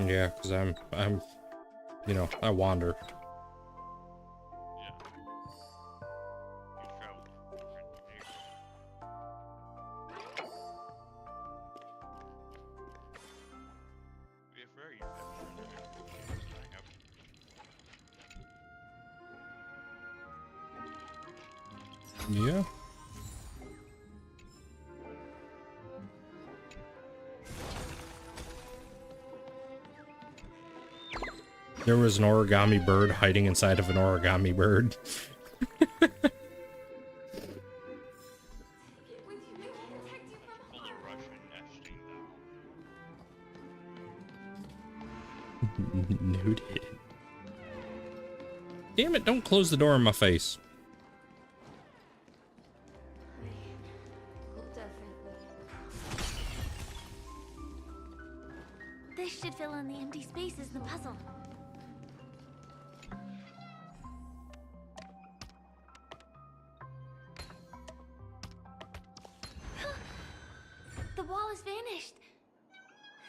yeah, because I'm, you know, I wander. Yeah. There was an origami bird hiding inside of an origami bird. Noted. Damn it, don't close the door in my face. This should fill in the empty spaces in the puzzle. The wall has vanished.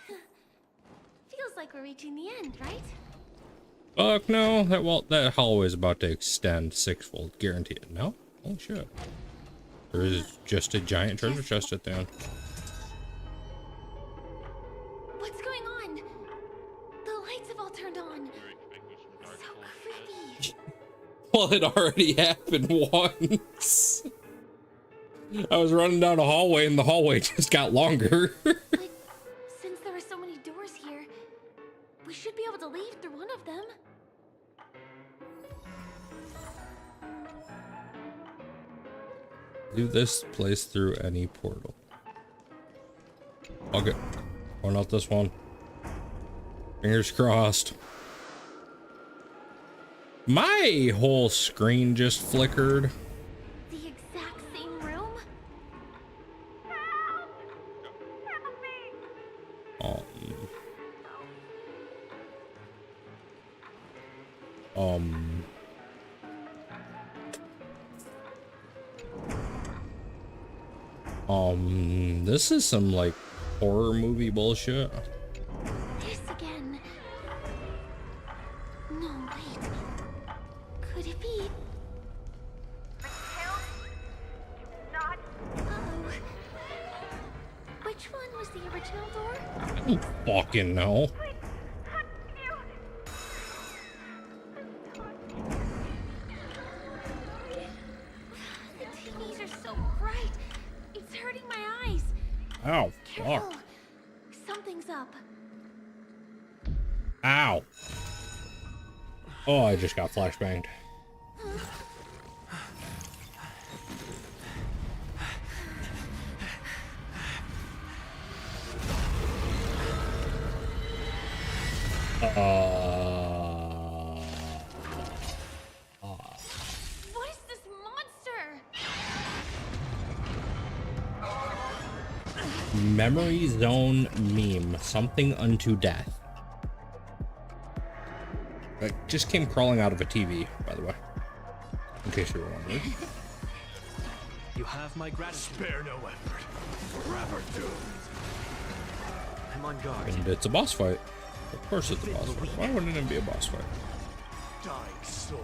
Feels like we're reaching the end, right? Fuck no, that hallway is about to extend sixfold, guaranteed. No? Holy shit. There is just a giant treasure chest at the end. What's going on? The lights have all turned on. So creepy. Well, it already happened once. I was running down a hallway and the hallway just got longer. Like, since there are so many doors here, we should be able to leave through one of them. Leave this place through any portal. Okay. Or not this one. Fingers crossed. My whole screen just flickered. The exact same room? This is some like horror movie bullshit. This again. No, wait. Could it be? Uh-oh. Which one was the original door? I don't fucking know. The TVs are so bright. It's hurting my eyes. Ow. Careful. Fuck. Something's up. Ow. Oh, I just got flashbanged. What is this monster? Memory zone meme. Something unto death. It just came crawling out of a TV, by the way. In case you were wondering. You have my gratitude. Spare no effort. Forever doomed. I'm on guard. And it's a boss fight. Of course it's a boss fight. Why wouldn't it be a boss fight? Dying soul,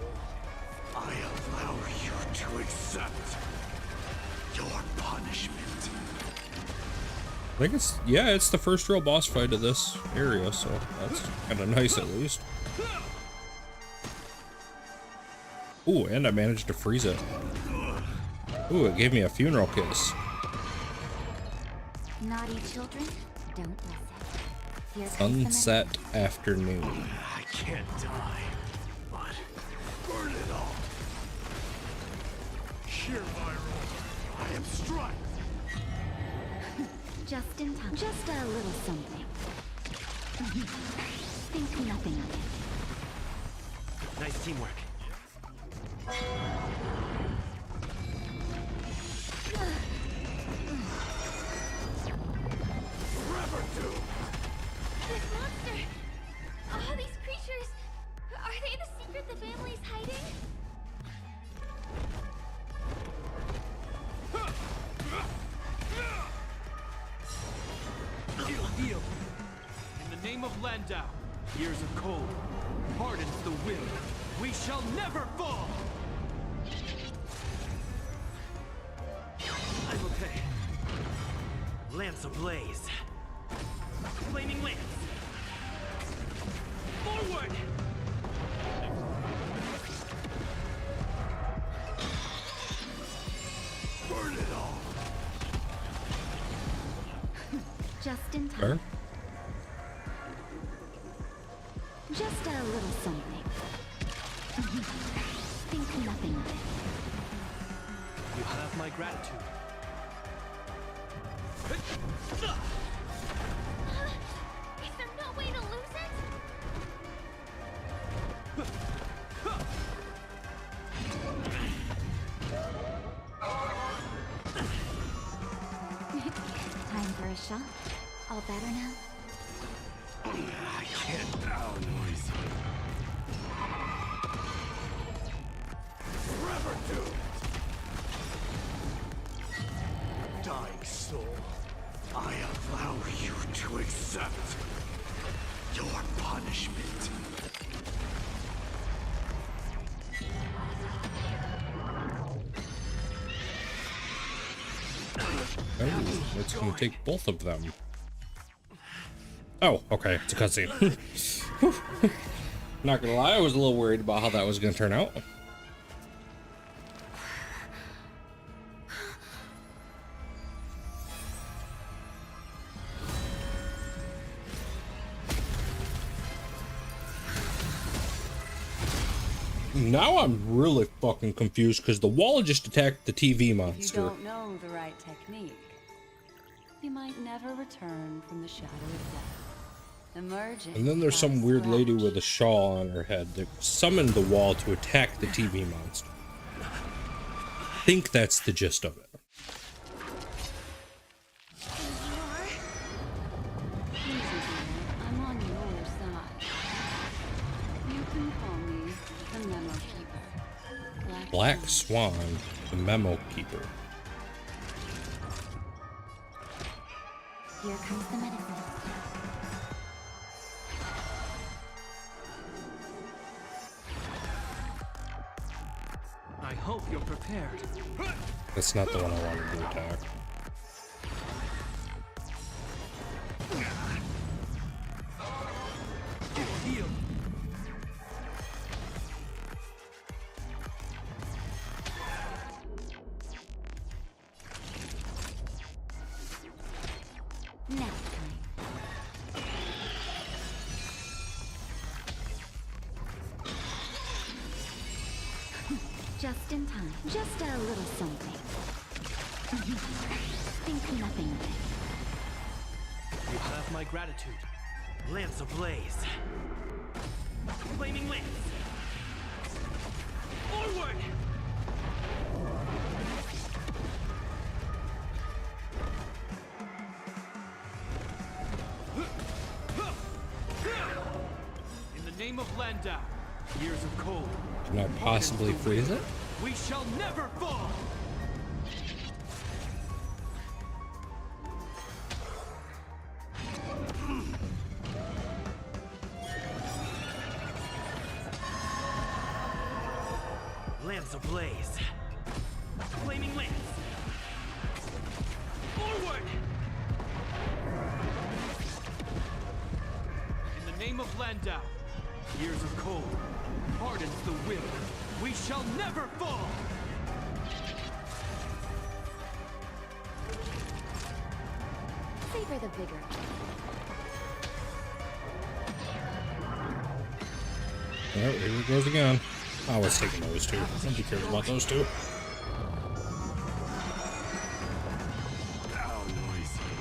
I allow you to accept your punishment. I think it's, yeah, it's the first real boss fight of this area, so that's kind of nice at least. Ooh, and I managed to freeze it. Ooh, it gave me a funeral kiss. Naughty children, don't listen. Here comes Sunset afternoon. I can't die, but burn it all. Sheer viral. I am strike. Just in time. Just a little something. Think nothing of it. Nice teamwork. Forever doomed. This monster! All these creatures! Are they the secret the family's hiding? Heal, heal. In the name of Landau, years of cold, hardens the will. We shall never fall! I'm okay. Lance ablaze. Flaming lance. Forward! Burn it all. Just in time. Sure. Just a little something. Think nothing of it. You have my gratitude. Is there no way to lose it? Time for a shot. All better now? I can't down noise. Forever doomed. Dying soul, I allow you to accept your punishment. Oh, it's gonna take both of them. Oh, okay, it's a cutscene. Not gonna lie, I was a little worried about how that was gonna turn out. Now I'm really fucking confused because the wall just attacked the TV monster. If you don't know the right technique, you might never return from the shadow of death. Emerging. And then there's some weird lady with a shawl on her head that summoned the wall to attack the TV monster. I think that's the gist of it. I'm on your side. You can call me the Memo Keeper. Black Swan, the Memo Keeper. Here comes the medicine. I hope you're prepared. That's not the one I wanted to attack. Heal. Nap time. Just in time. Just a little something. Think nothing of it. You have my gratitude. Lance ablaze. Flaming lance. Onward! In the name of Landau, years of cold. Can I possibly freeze it? We shall never fall! Lance ablaze. Flaming lance. Forward! In the name of Landau, years of cold, hardens the will. We shall never fall! Savor the vigor. Alright, here it goes again. I was taking those two. Nobody cares about those two. How noisy.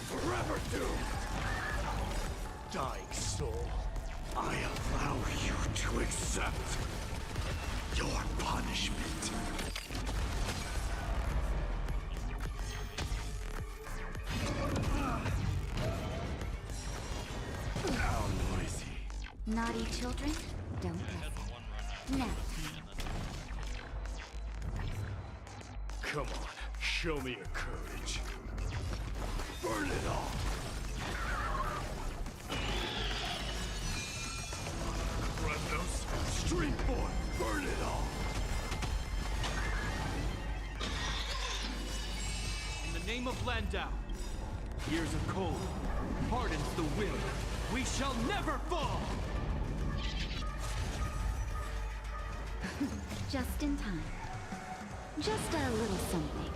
Forever doomed. Dying soul, I allow you to accept your punishment. How noisy. Naughty children, don't listen. Nap time. Come on, show me your courage. Burn it all. Kratos, Street Boy, burn it all. In the name of Landau, years of cold, hardens the will. We shall never fall! Just in time. Just a little something.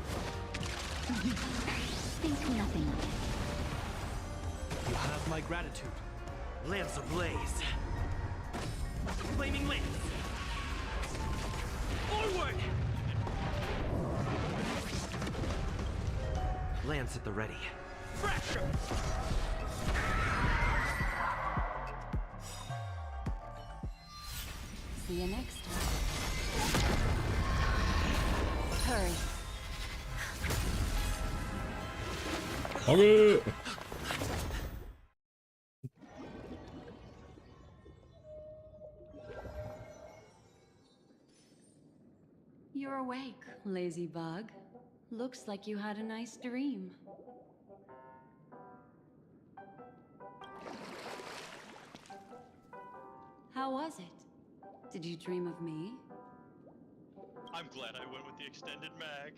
Think nothing of it. You have my gratitude. Lance ablaze. Flaming lance. Onward! Lance at the ready. Fracture! See you next time. Hurry. Okay. You're awake, lazy bug. Looks like you had a nice dream. How was it? Did you dream of me? I'm glad I went with the extended mag.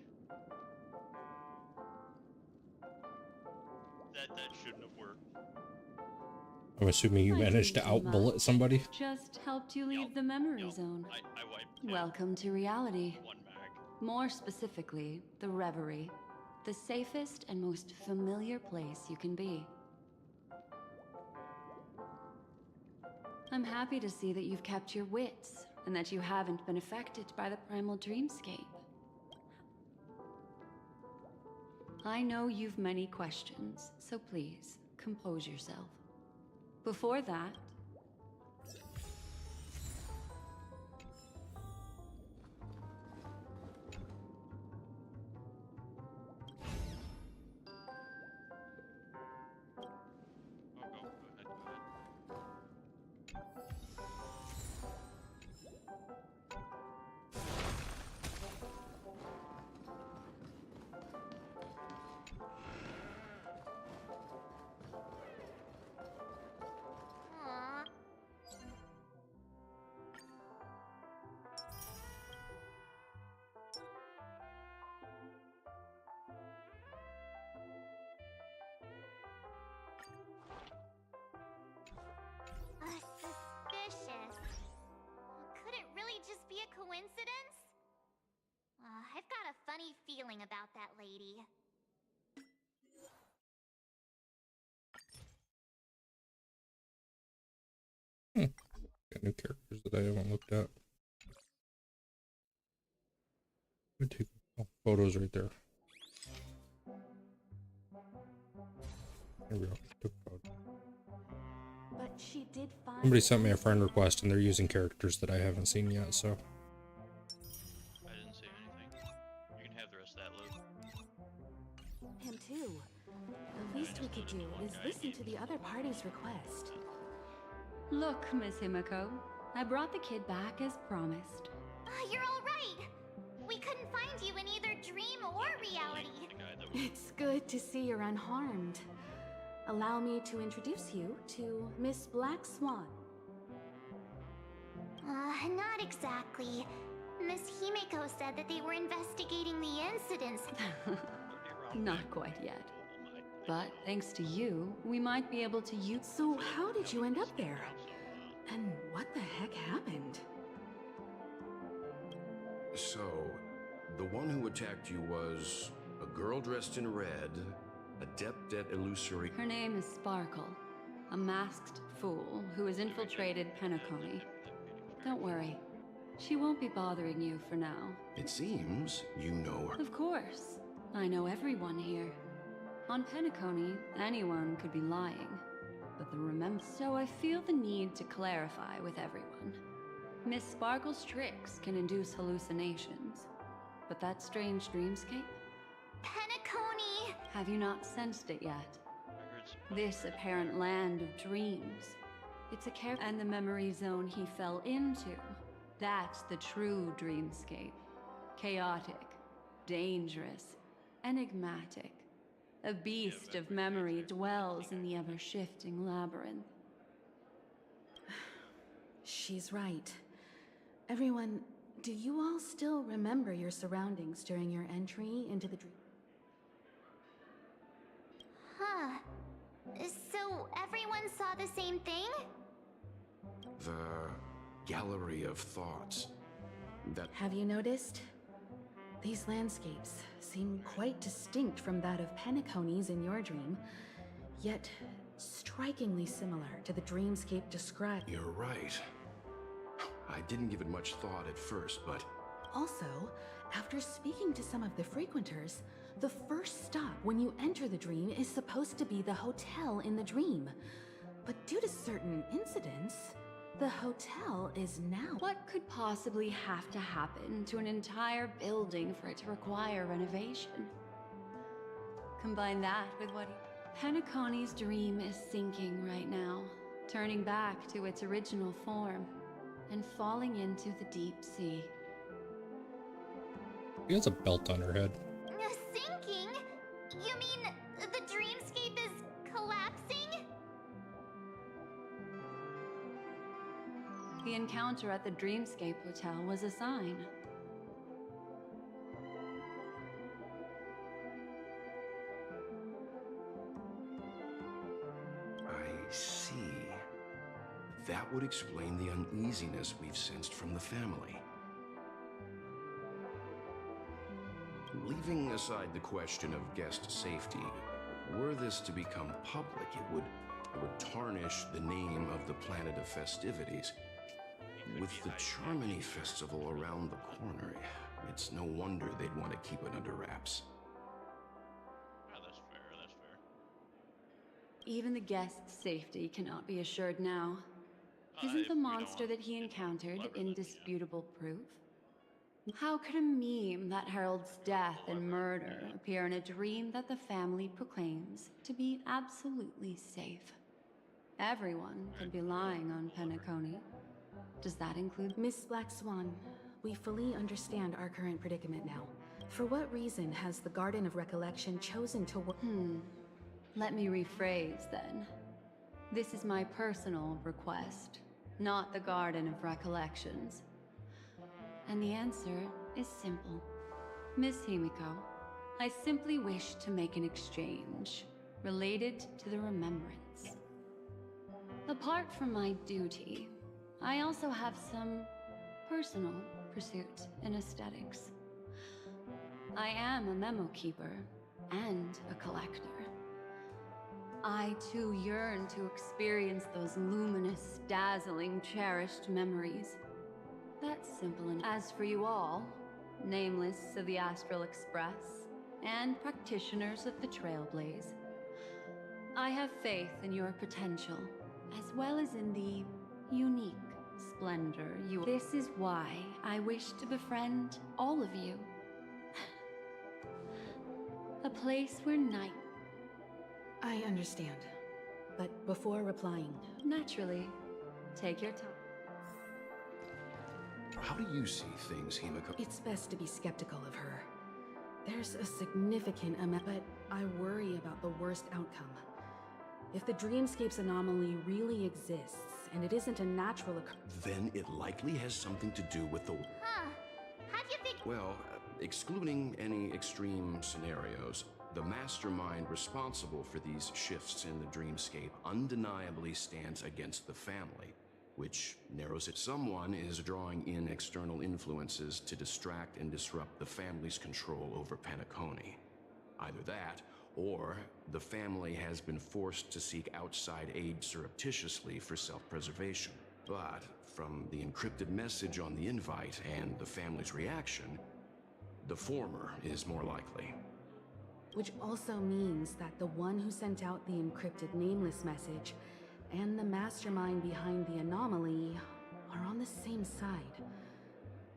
That shouldn't have worked. I'm assuming you I managed to didn't do out-bullet much. somebody. Just helped you leave the memory zone. I wiped Welcome to reality. one mag. More specifically, the Reverie. The safest and most familiar place you can be. I'm happy to see that you've kept your wits, and that you haven't been affected by the primal dreamscape. I know you've many questions, so please, compose yourself. Before that, Aww. Suspicious. Could it really just be a coincidence? I've got a funny feeling about that lady. Got new characters that I haven't looked at. I'm gonna take photos right there. Here we go. she did find... Somebody sent me a friend request and they're using characters that I haven't seen yet, so. I didn't say anything. You can have the rest of that loot. Him too. The least we could do is listen to the other party's request. Look, Miss Himiko, I brought the kid back as promised. You're all right. We couldn't find you in either dream or reality. It's good to see you're unharmed. Allow me to introduce you to Miss Black Swan. Not exactly. Miss Himiko said that they were investigating the incidents. Not quite yet. But thanks to you, we might be able to use... So how did you end up there? And what the heck happened? So, the one who attacked you was a girl dressed in red, adept at illusory... Her name is Sparkle, a masked fool who has infiltrated Penacony. Don't worry, she won't be bothering you for now. It seems you know her. Of course, I know everyone here. On Penacony, anyone could be lying, but so I feel the need to clarify with everyone. Miss Sparkle's tricks can induce hallucinations, but that strange dreamscape? Penacony! Have you not sensed it yet? This apparent land of dreams. It's a and the memory zone he fell into. That's the true dreamscape. Chaotic, dangerous, enigmatic. A beast of memory dwells in the ever-shifting labyrinth. She's right. Everyone, do you all still remember your surroundings during your entry into the dream? Huh. So everyone saw the same thing? The gallery of thoughts. That... Have you noticed? These landscapes seem quite distinct from that of Penacony's in your dream, yet strikingly similar to the dreamscape described. You're right. I didn't give it much thought at first, but... Also, after speaking to some of the frequenters, the first stop when you enter the dream is supposed to be the hotel in the dream. But due to certain incidents, the hotel is now... What could possibly have to happen to an entire building for it to require renovation? Combine that with what Penacony's dream is sinking right now, turning back to its original form, and falling into the deep sea. She has a belt on her head. Sinking? You mean the dreamscape is collapsing? The encounter at the Dreamscape Hotel was a sign. I see. That would explain the uneasiness we've sensed from the family. Leaving aside the question of guest safety, were this to become public, it would tarnish the name of the planet of festivities. With the Charmony Festival around the corner, it's no wonder they'd want to keep it under wraps. Oh, that's fair, that's fair. Even the guest's safety cannot be assured now. Isn't the monster that he encountered indisputable proof? How could a meme that heralds death and murder appear in a dream that the family proclaims to be absolutely safe? Everyone could be lying on Penacony. Does that include Miss Black Swan? We fully understand our current predicament now. For what reason has the Garden of Recollection chosen to work? Let me rephrase then. This is my personal request, not the Garden of Recollections. And the answer is simple. Miss Himiko, I simply wish to make an exchange related to the remembrance. Apart from my duty, I also have some personal pursuits in aesthetics. I am a memo keeper and a collector. I too yearn to experience those luminous, dazzling, cherished memories. That's simple enough. As for you all, nameless of the Astral Express and practitioners of the Trailblaze, I have faith in your potential as well as in the unique splendor you. This is why I wish to befriend all of you. A place where night. I understand. But before replying, Naturally, take your time. How do you see things, Himiko? it's best to be skeptical of her. There's a significant amount, but I worry about the worst outcome. If the Dreamscape's anomaly really exists, and it isn't a natural occurrence, Then it likely has something to do with the... Huh. How do you think? Well, excluding any extreme scenarios, the mastermind responsible for these shifts in the dreamscape undeniably stands against the family, which narrows it. Someone is drawing in external influences to distract and disrupt the family's control over Penacony. Either that, or the family has been forced to seek outside aid surreptitiously for self-preservation. But from the encrypted message on the invite and the family's reaction, the former is more likely. which also means that the one who sent out the encrypted nameless message and the mastermind behind the anomaly are on the same side.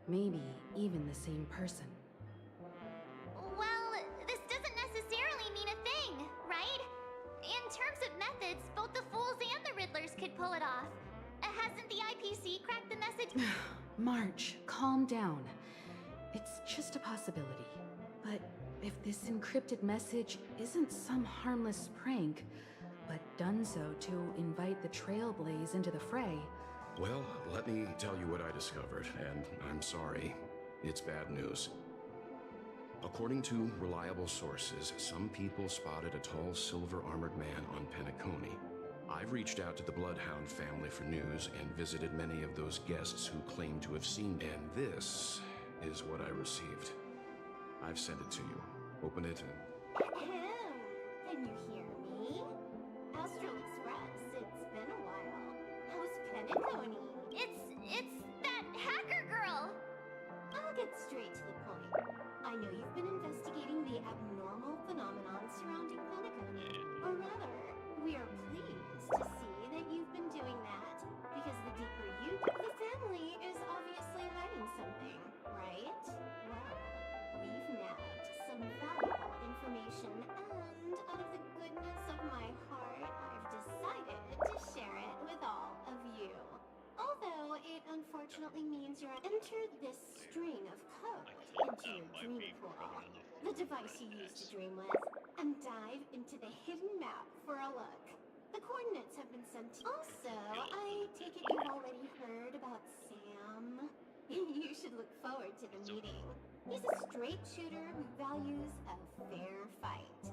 Maybe even the same person. Well, this doesn't necessarily mean a thing, right? In terms of methods, both the Fools and the Riddlers could pull it off. Hasn't the IPC cracked the message? March, calm down. It's just a possibility. But if this encrypted message isn't some harmless prank, but done so to invite the Trailblaze into the fray... Well, let me tell you what I discovered, and I'm sorry, it's bad news. According to reliable sources, some people spotted a tall silver-armored man on Penacony. I've reached out to the Bloodhound family for news and visited many of those guests who claim to have seen, and this is what I received. I've sent it to you. Open it and... Can you hear me? Astral Express, it's been a while. How's Penacony? It's that hacker girl! I'll get straight to the point. I know you've been investigating the abnormal phenomenon surrounding Penacony. Or rather, we are pleased to see that you've been doing that, because the deeper you go, the family is obviously hiding something, right? Well, we've nabbed some valuable information, and out of the goodness of my heart, I've decided to share it with all of you. Although it unfortunately means you're enter this string of code into your dream pool, the device you use to dream with, and dive into the hidden map for a look. The coordinates have been sent to you. Also, I take it you've already heard about Sam. You should look forward to the meeting. He's a straight shooter who values a fair fight.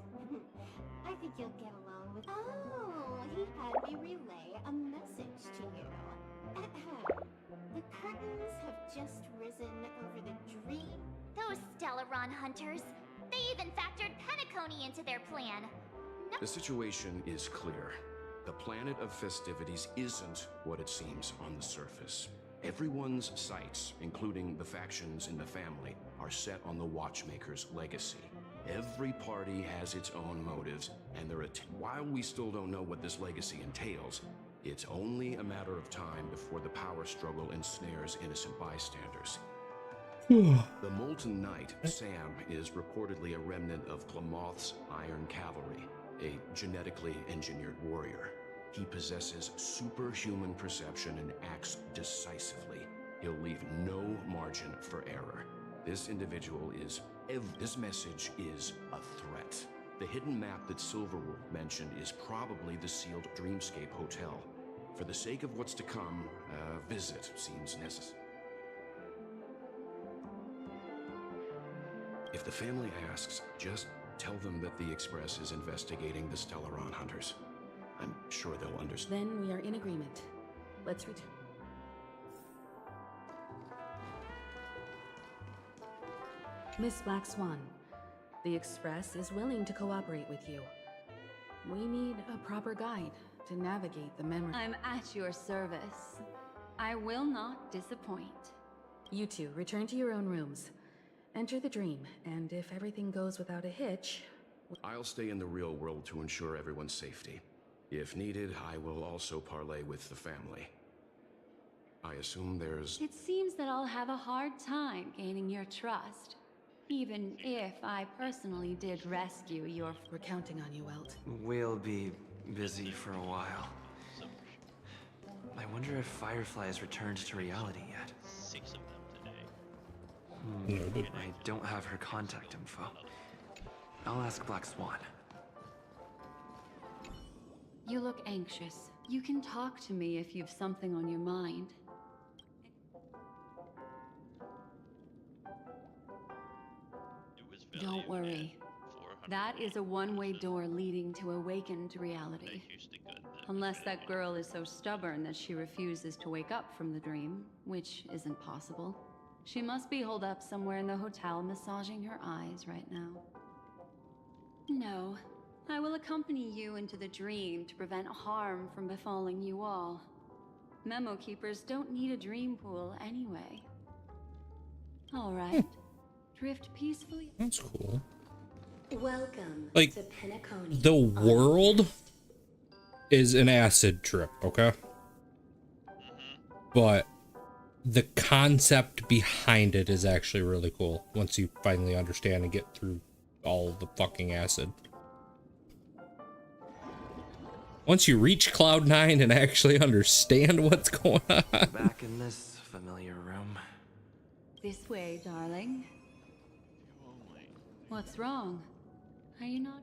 I think you'll get along with... Oh, he had me relay a message to you. Ahem. The curtains have just risen over the dream. Those Stellaron hunters. They even factored Penacony into their plan. No. The situation is clear. The planet of festivities isn't what it seems on the surface. Everyone's sights, including the factions in the family, are set on the Watchmaker's legacy. Every party has its own motives, and while we still don't know what this legacy entails, it's only a matter of time before the power struggle ensnares innocent bystanders. The Molten Knight, Sam, is reportedly a remnant of Glamoth's Iron Cavalry, a genetically engineered warrior. He possesses superhuman perception and acts decisively. He'll leave no margin for error. This individual is... This message is a threat. The hidden map that Silverwolf mentioned is probably the sealed Dreamscape Hotel. For the sake of what's to come, a visit seems necessary. If the family asks, just tell them that the Express is investigating the Stellaron hunters. I'm sure they'll understand. Then we are in agreement. Let's return. Miss Black Swan, the Express is willing to cooperate with you. We need a proper guide to navigate the memory. I'm at your service. I will not disappoint. You two, return to your own rooms. Enter the dream, and if everything goes without a hitch... I'll stay in the real world to ensure everyone's safety. If needed, I will also parley with the family. I assume there's... It seems that I'll have a hard time gaining your trust. Even if I personally did rescue your... We're counting on you, Welt. We'll be busy for a while. I wonder if Firefly has returned to reality yet. 6 of them today. I don't have her contact info. I'll ask Black Swan. You look anxious. You can talk to me if you've something on your mind. Don't worry. That is a one-way door leading to awakened reality. Unless that girl is so stubborn that she refuses to wake up from the dream, which isn't possible. She must be holed up somewhere in the hotel massaging her eyes right now. No, I will accompany you into the dream to prevent harm from befalling you all. Memo keepers don't need a dream pool anyway. All right. Drift peacefully. That's cool. Welcome Like, to Penacony. the world is an acid trip, okay? But the concept behind it is actually really cool once you finally understand and get through all the fucking acid. Once you reach Cloud 9 and actually understand what's going on. Back in this familiar room. This way, darling. What's wrong? Are you not?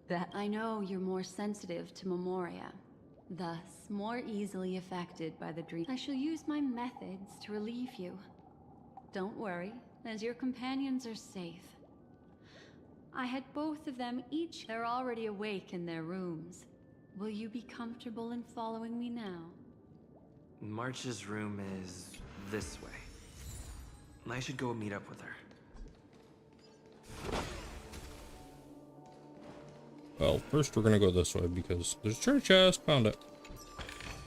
That I know you're more sensitive to Memoria, thus more easily affected by the dream. I shall use my methods to relieve you. Don't worry, as your companions are safe. I had both of them each. They're already awake in their rooms. Will you be comfortable in following me now? March's room is this way. I should go meet up with her. Well, first we're gonna go this way because there's a treasure chest. Found it.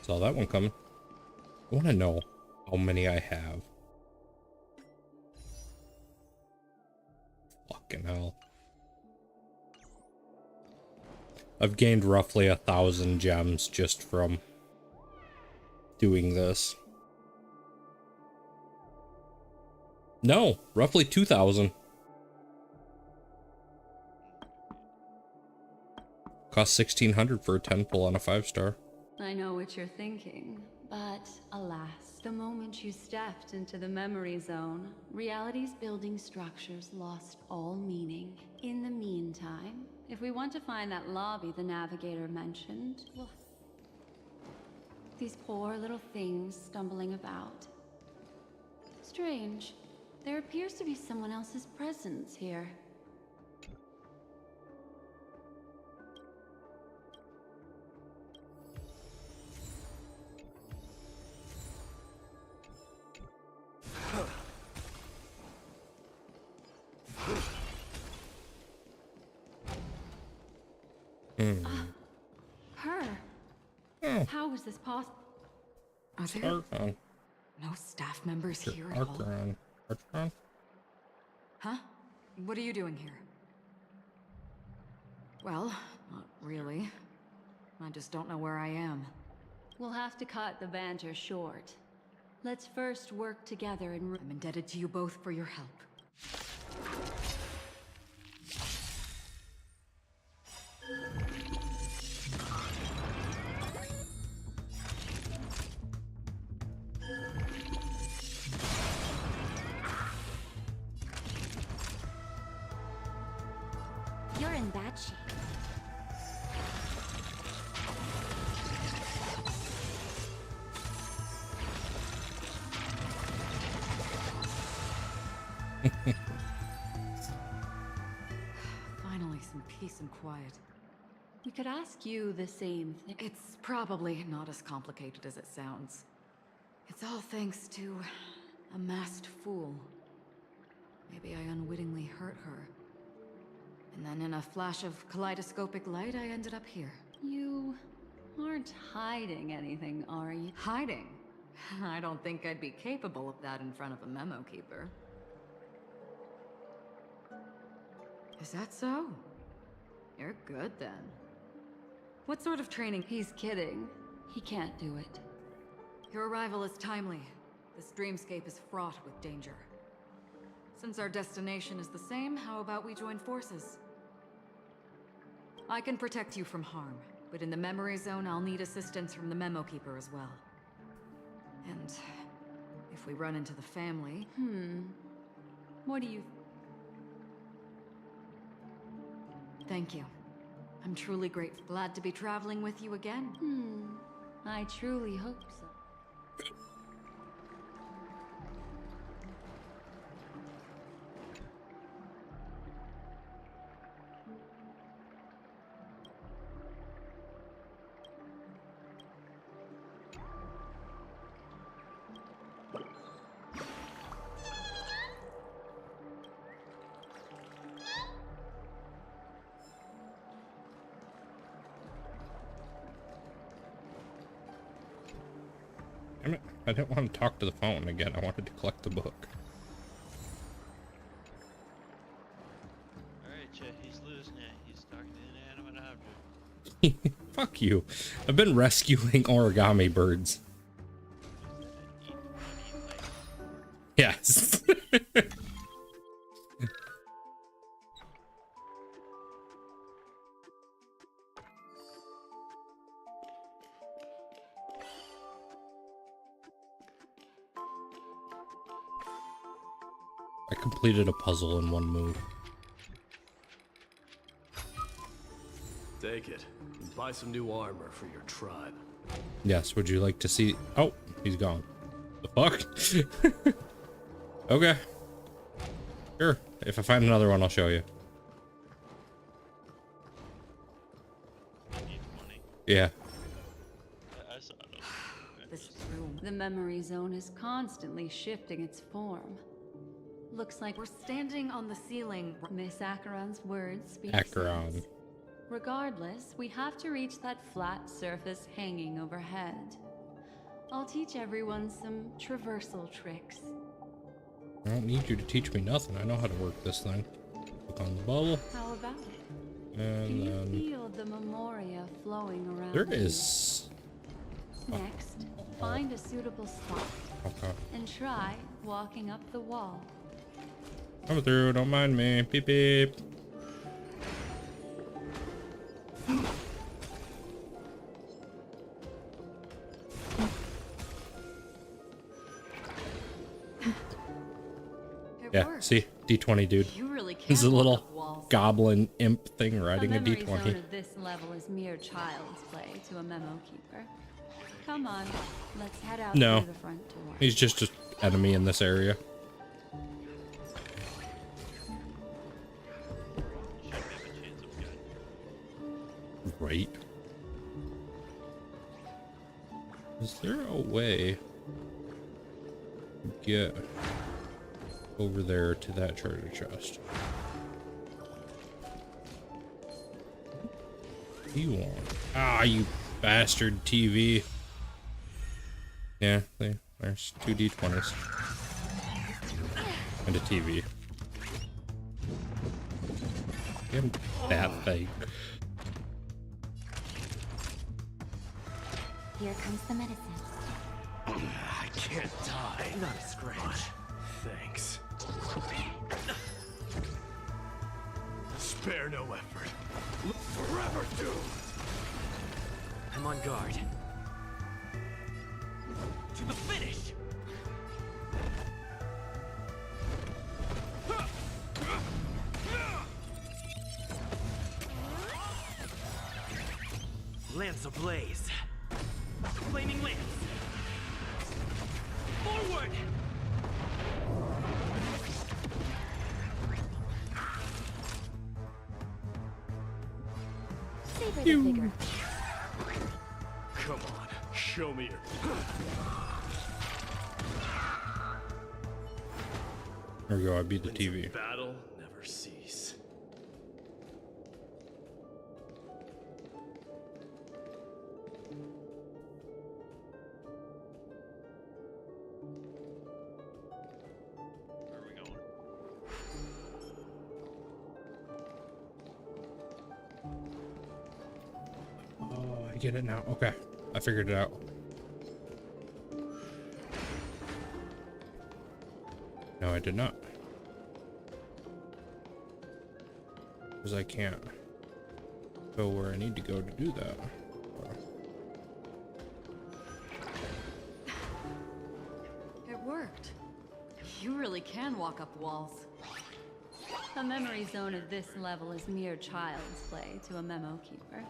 Saw that one coming. I want to know how many I have. Fucking hell. I've gained roughly 1,000 gems just from doing this. No, roughly 2,000. Cost 1,600 for a 10 pull on a 5-star. I know what you're thinking, but alas, the moment you stepped into the memory zone, reality's building structures lost all meaning. In the meantime, if we want to find that lobby the navigator mentioned, well, these poor little things stumbling about. Strange. There appears to be someone else's presence here. Her? How is this possible? Are there no staff members here at all? Archon? Huh? What are you doing here? Well, not really. I just don't know where I am. We'll have to cut the banter short. Let's first work together and... I'm indebted to you both for your help. You're in bad shape. Finally, some peace and quiet. We could ask you the same thing. It's probably not as complicated as it sounds. It's all thanks to a masked fool. Maybe I unwittingly hurt her. And then in a flash of kaleidoscopic light, I ended up here. You aren't hiding anything, are you? Hiding? I don't think I'd be capable of that in front of a memo keeper. Is that so? You're good then. What sort of training? He's kidding. He can't do it. Your arrival is timely. This dreamscape is fraught with danger. Since our destination is the same, how about we join forces? I can protect you from harm, but in the memory zone, I'll need assistance from the Memo Keeper as well. And if we run into the family... What do you... Thank you. I'm truly grateful. Glad to be traveling with you again. I truly hope so. Damn it. I didn't want to talk to the phone again. I wanted to collect the book. Alright, Chet, he's losing it. He's talking to inanimate object. Fuck you. I've been rescuing origami birds. Yes. I completed a puzzle in one move. Take it. And buy some new armor for your tribe. Yes, would you like to see... Oh, he's gone. The fuck? Okay. Sure. If I find another one, I'll show you. Yeah. I saw it. This room. The memory zone is constantly shifting its form. Looks like We're standing on the ceiling. Miss Acheron's words speak Acheron. sense. Regardless, we have to reach that flat surface hanging overhead. I'll teach everyone some traversal tricks. I don't need you to teach me nothing. I know how to work this thing. Click on the bubble. How about it? And Can you then... feel the memoria flowing around? There is... Next, find a suitable spot. Okay. And try walking up the wall. Come through, don't mind me. Beep beep. Yeah, see? D20, dude. You really He's a can't little walk up walls. goblin imp thing riding a memory D20. zone at this level is mere child's play to a memo keeper. Come on, let's head out No. through the front door. He's just an enemy in this area. Right. Is there a way to get over there to that treasure chest? What do you want? Ah, you bastard TV. Yeah, there's 2 D20s. And a TV. Get that thing. Here comes the medicine. I can't die. Not a scratch. Thanks. Spare no effort. Forever doomed. I'm on guard. To the finish! Lance ablaze. Flaming lance. Forward! Savor the vigor. Come on, show me your... There we go, I beat the Winds of TV. battle never cease. Where are we going? I get it now. Okay, I figured it out. No, I did not. Because I can't go where I need to go to do that. It worked. You really can walk up walls. A memory zone at this level is mere child's play to a memo keeper.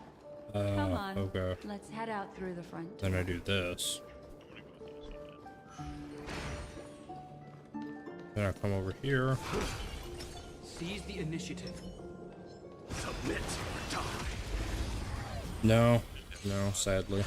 Come on, okay. let's head out through the front. Then I do this. Then I come over here. Seize the initiative. Submit or die. No, no, sadly.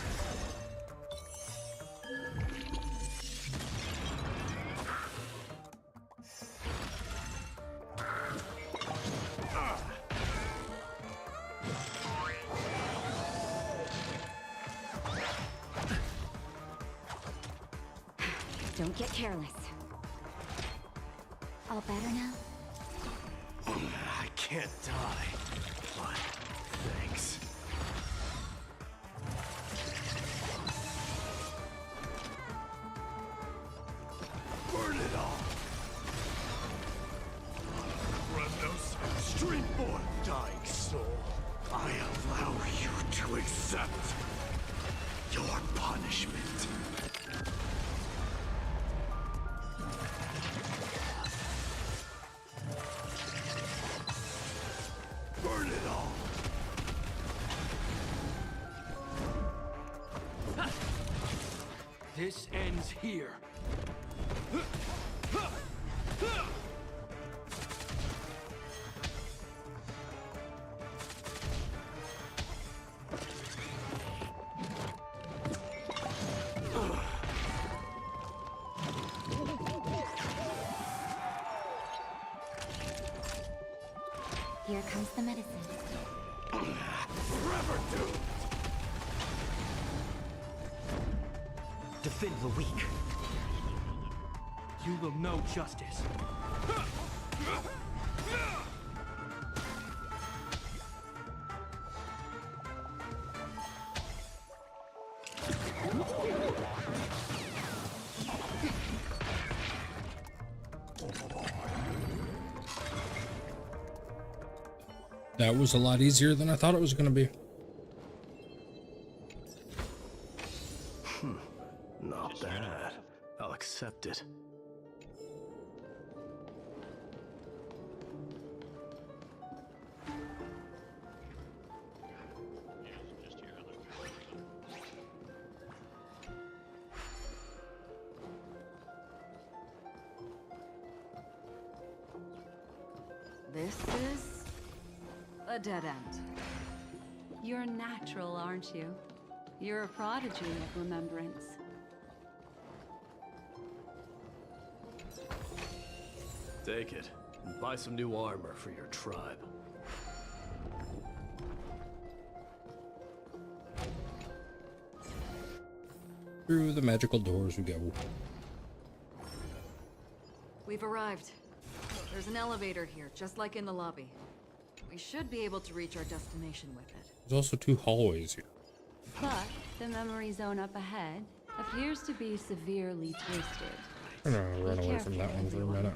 Don't get careless. All better now? I can't die, but thanks. Burn it all! Remnos, streetborn dying soul, I allow you to accept your punishment. Burn it all! This ends here. Here comes the medicine. Forever doomed! Defend the weak. You will know justice. That was a lot easier than I thought it was going to be. Not bad. I'll accept it. This is a dead end. You're natural, aren't you? You're a prodigy of remembrance. Take it, and buy some new armor for your tribe. Through the magical doors we go. We've arrived. There's an elevator here, just like in the lobby. We should be able to reach our destination with it. There's also 2 hallways here. But the memory zone up ahead appears to be severely twisted. I'm gonna run away from that one for a minute.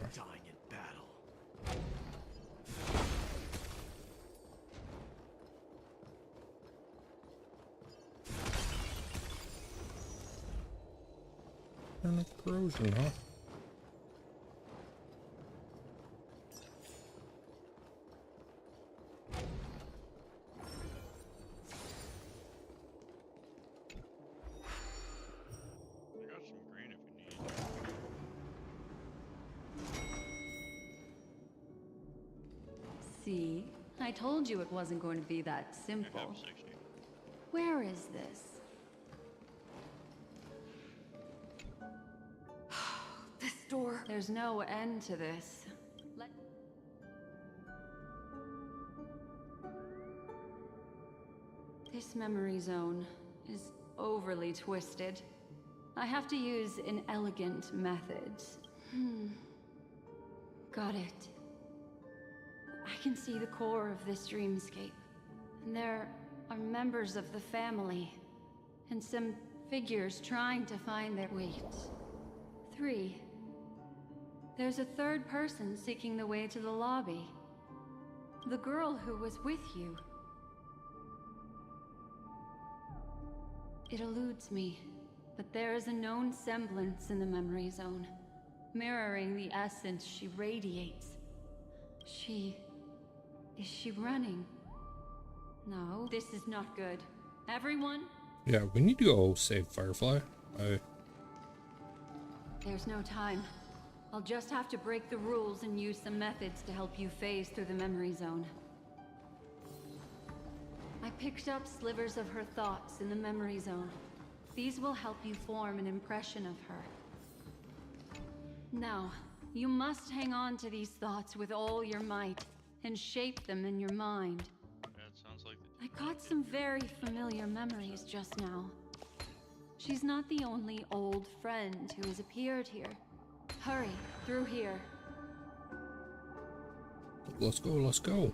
And a corrosion, huh? See? I told you it wasn't going to be that simple. Where is this? This door. There's no end to this. This memory zone is overly twisted. I have to use inelegant methods. Got it. I can see the core of this dreamscape. And there are members of the family, and some figures trying to find their way. 3. There's a third person seeking the way to the lobby. The girl who was with you. It eludes me, but there is a known semblance in the memory zone, mirroring the essence she radiates. Is she running? No, this is not good. Everyone? Yeah, we need to go save Firefly. There's no time. I'll just have to break the rules and use some methods to help you phase through the memory zone. I picked up slivers of her thoughts in the memory zone. These will help you form an impression of her. Now, you must hang on to these thoughts with all your might and shape them in your mind. That sounds like I got some very familiar memories just now. She's not the only old friend who has appeared here. Hurry, through here. Let's go, let's go.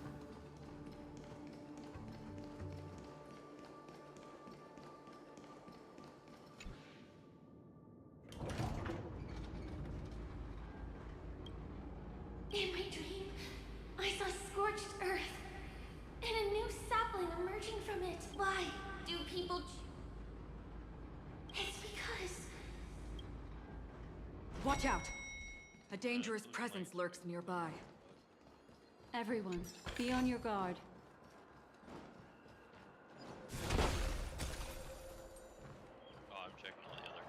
In my dream, I saw scorched earth and a new sapling emerging from it. Why do people? It's because. Watch out! A dangerous presence lurks nearby. Everyone, be on your guard. Oh, I'm checking all the other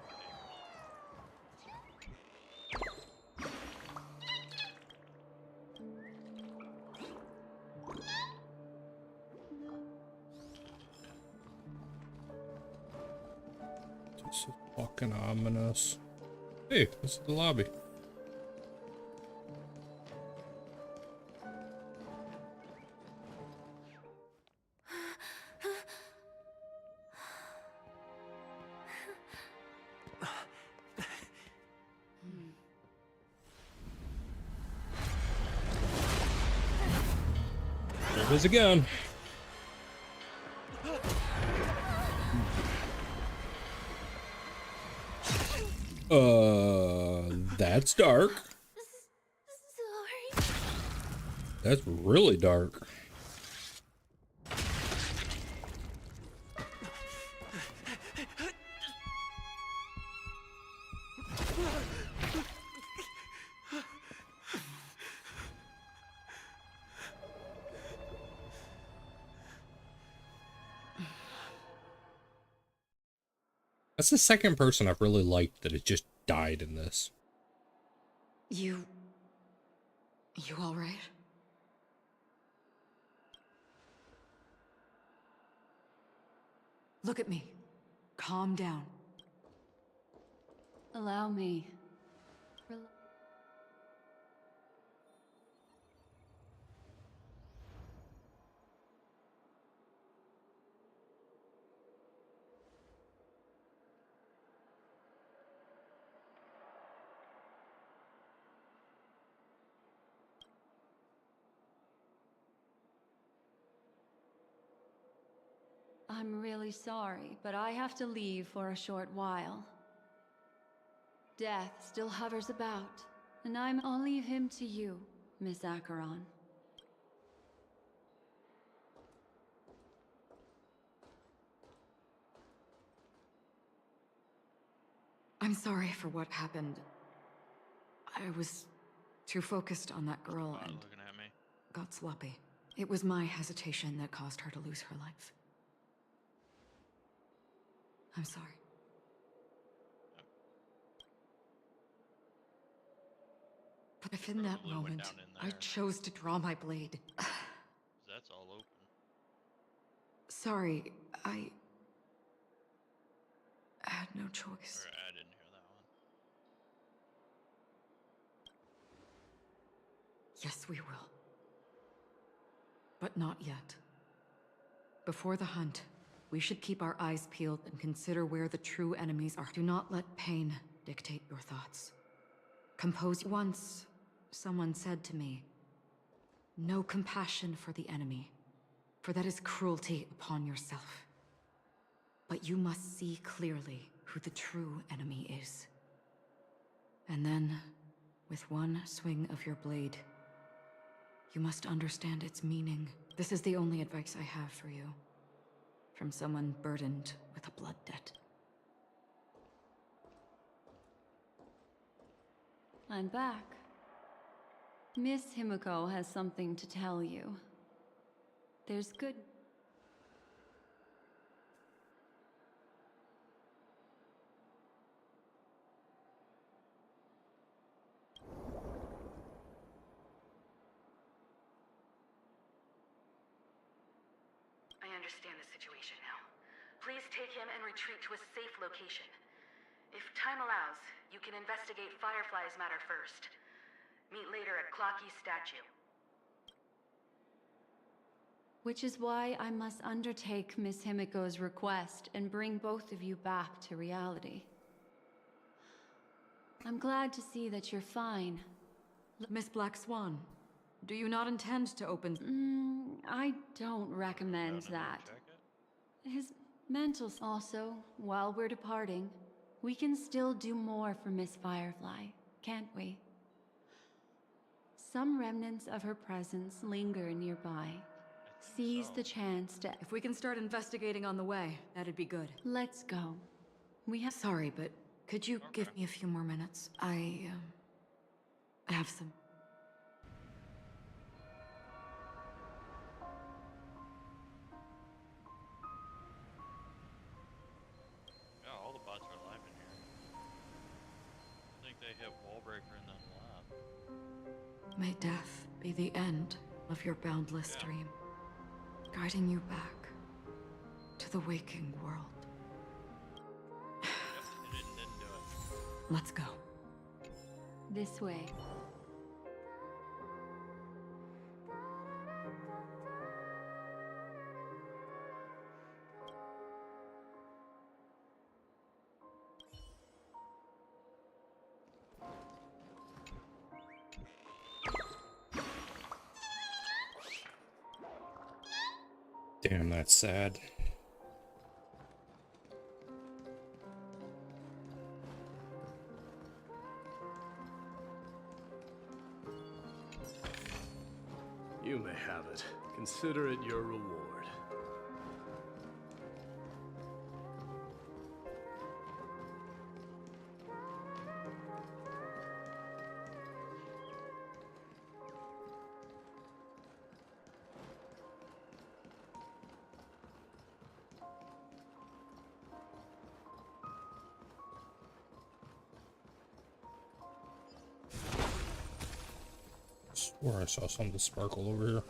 This is fucking ominous. Hey, this is the lobby. There it is again. That's dark. Sorry. That's really dark. That's the second person I've really liked that has just died in this. You all right? Look at me. Calm down. Allow me. I'm really sorry, but I have to leave for a short while. Death still hovers about, and I'll leave him to you, Miss Acheron. I'm sorry for what happened. I was too focused on that girl and looking at me. got sloppy. It was my hesitation that caused her to lose her life. I'm sorry. But if in that moment I chose to draw my blade... That's all open. Sorry, I had no choice. Or I didn't hear that one. Yes, we will. But not yet. Before the hunt, we should keep our eyes peeled and consider where the true enemies are. Do not let pain dictate your thoughts. Compose. Once, someone said to me, no compassion for the enemy, for that is cruelty upon yourself. But you must see clearly who the true enemy is. And then, with one swing of your blade, you must understand its meaning. This is the only advice I have for you. From someone burdened with a blood debt. I'm back. Miss Himiko has something to tell you. There's good... I understand the situation now. Please take him and retreat to a safe location. If time allows, you can investigate Firefly's matter first. Meet later at Clocky's statue. Which is why I must undertake Miss Himiko's request and bring both of you back to reality. I'm glad to see that you're fine. Miss Black Swan, do you not intend to open... I don't recommend that. His mental... Also, while we're departing, we can still do more for Miss Firefly, can't we? Some remnants of her presence linger nearby. Seize the chance to... If we can start investigating on the way, that'd be good. Let's go. We have... Sorry, but could you give me a few more minutes? I have some... Yeah, all the bots are alive in here. I think they hit Wallbreaker and then lab. May death be the end of your boundless dream, guiding you back to the waking world. Didn't do it. Let's go. This way. Damn, that's sad. You may have it. Consider it your reward. Swore I saw something sparkle over here.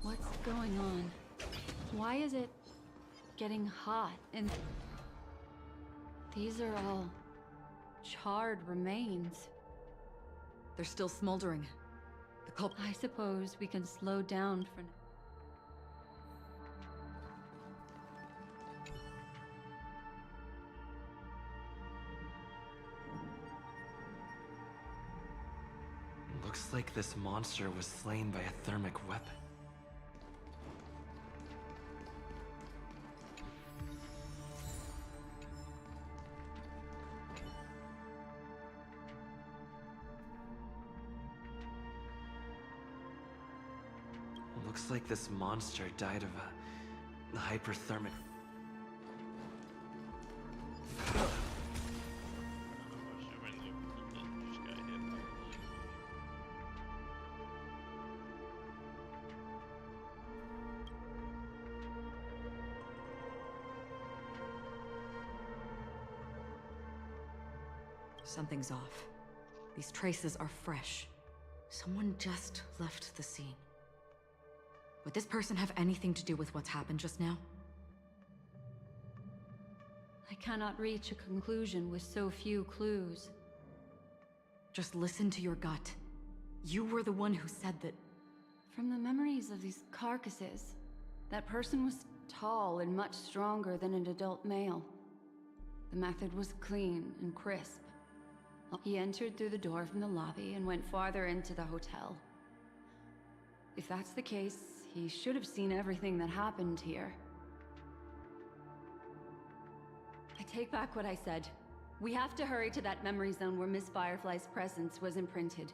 What's going on? Why is it getting hot? And these are all charred remains. They're still smoldering. The I suppose we can slow down for now. Looks like this monster was slain by a thermic weapon. Looks like this monster died of a hyperthermic... Something's off. These traces are fresh. Someone just left the scene. Would this person have anything to do with what's happened just now? I cannot reach a conclusion with so few clues. Just listen to your gut. You were the one who said that. From the memories of these carcasses, that person was tall and much stronger than an adult male. The method was clean and crisp. He entered through the door from the lobby and went farther into the hotel. If that's the case, he should have seen everything that happened here. I take back what I said. We have to hurry to that memory zone where Miss Firefly's presence was imprinted.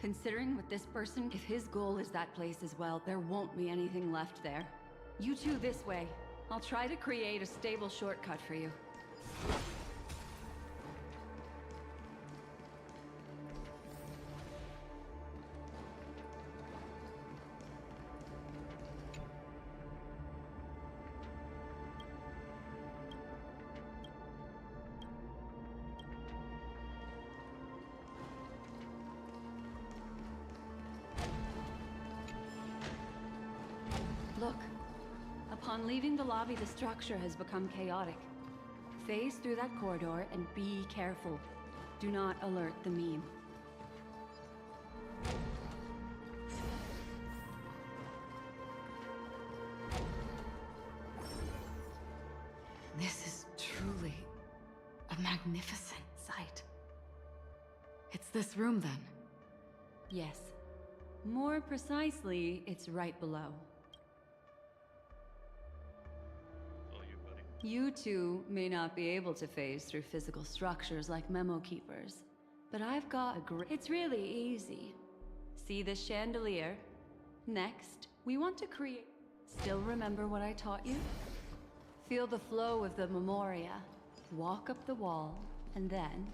Considering with this person, if his goal is that place as well, there won't be anything left there. You two this way. I'll try to create a stable shortcut for you. Look. Upon leaving the lobby, the structure has become chaotic. Phase through that corridor and be careful. Do not alert the meme. This is truly a magnificent sight. It's this room, then? Yes. More precisely, it's right below. You two may not be able to phase through physical structures like memo keepers, but I've got a great... It's really easy. See this chandelier? Next, we want to create... Still remember what I taught you? Feel the flow of the memoria. Walk up the wall, and then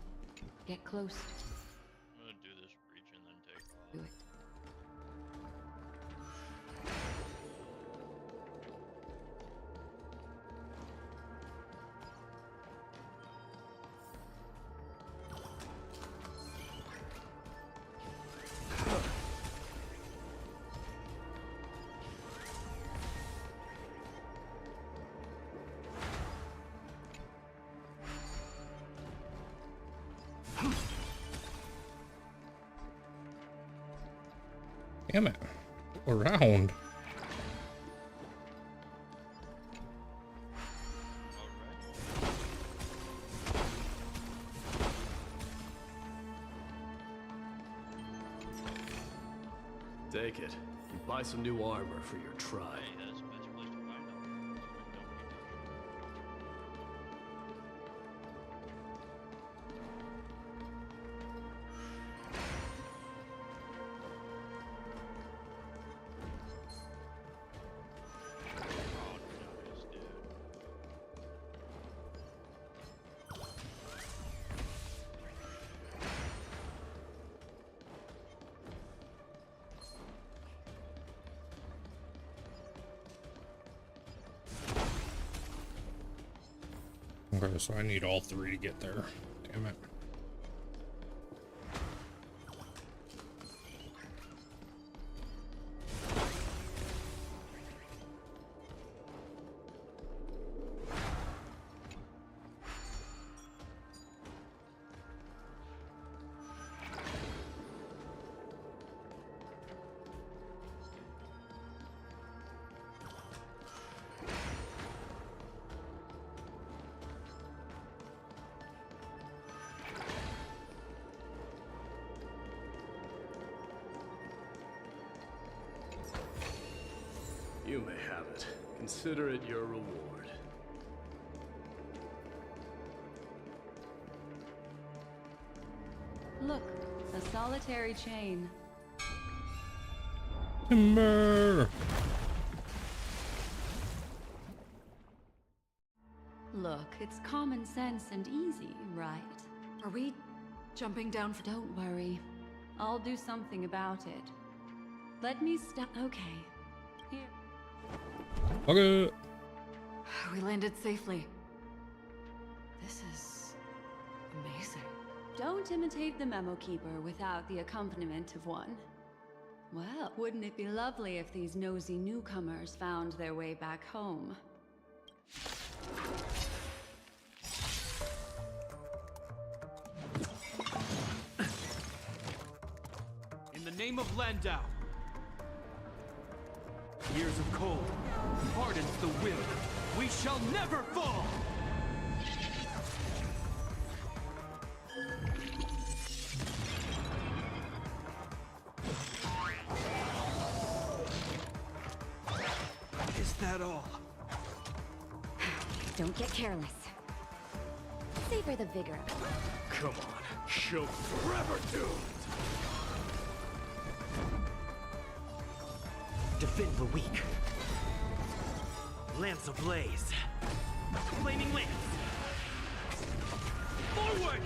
get close. I'm gonna do this breach and then take off. Do it. Damn it. Around. Take it. And buy some new armor for your tribe. Hey, that's the best place to find them. Okay, so I need all three to get there. Damn it. You may have it. Consider it your reward. Look, a solitary chain. Timber! Look, it's common sense and easy, right? Are we jumping down for... Don't worry. I'll do something about it. Let me stop. Okay. Here. Okay. We landed safely. This is amazing. Don't imitate the memo keeper without the accompaniment of one. Well, wouldn't it be lovely if these nosy newcomers found their way back home? In the name of Landau, years of cold hardens the will. We shall never fall! Is that all? Don't get careless. Savor the vigor of it. Come on, show me. Forever doomed! Defend the weak. Lance ablaze. Flaming lance. Forward!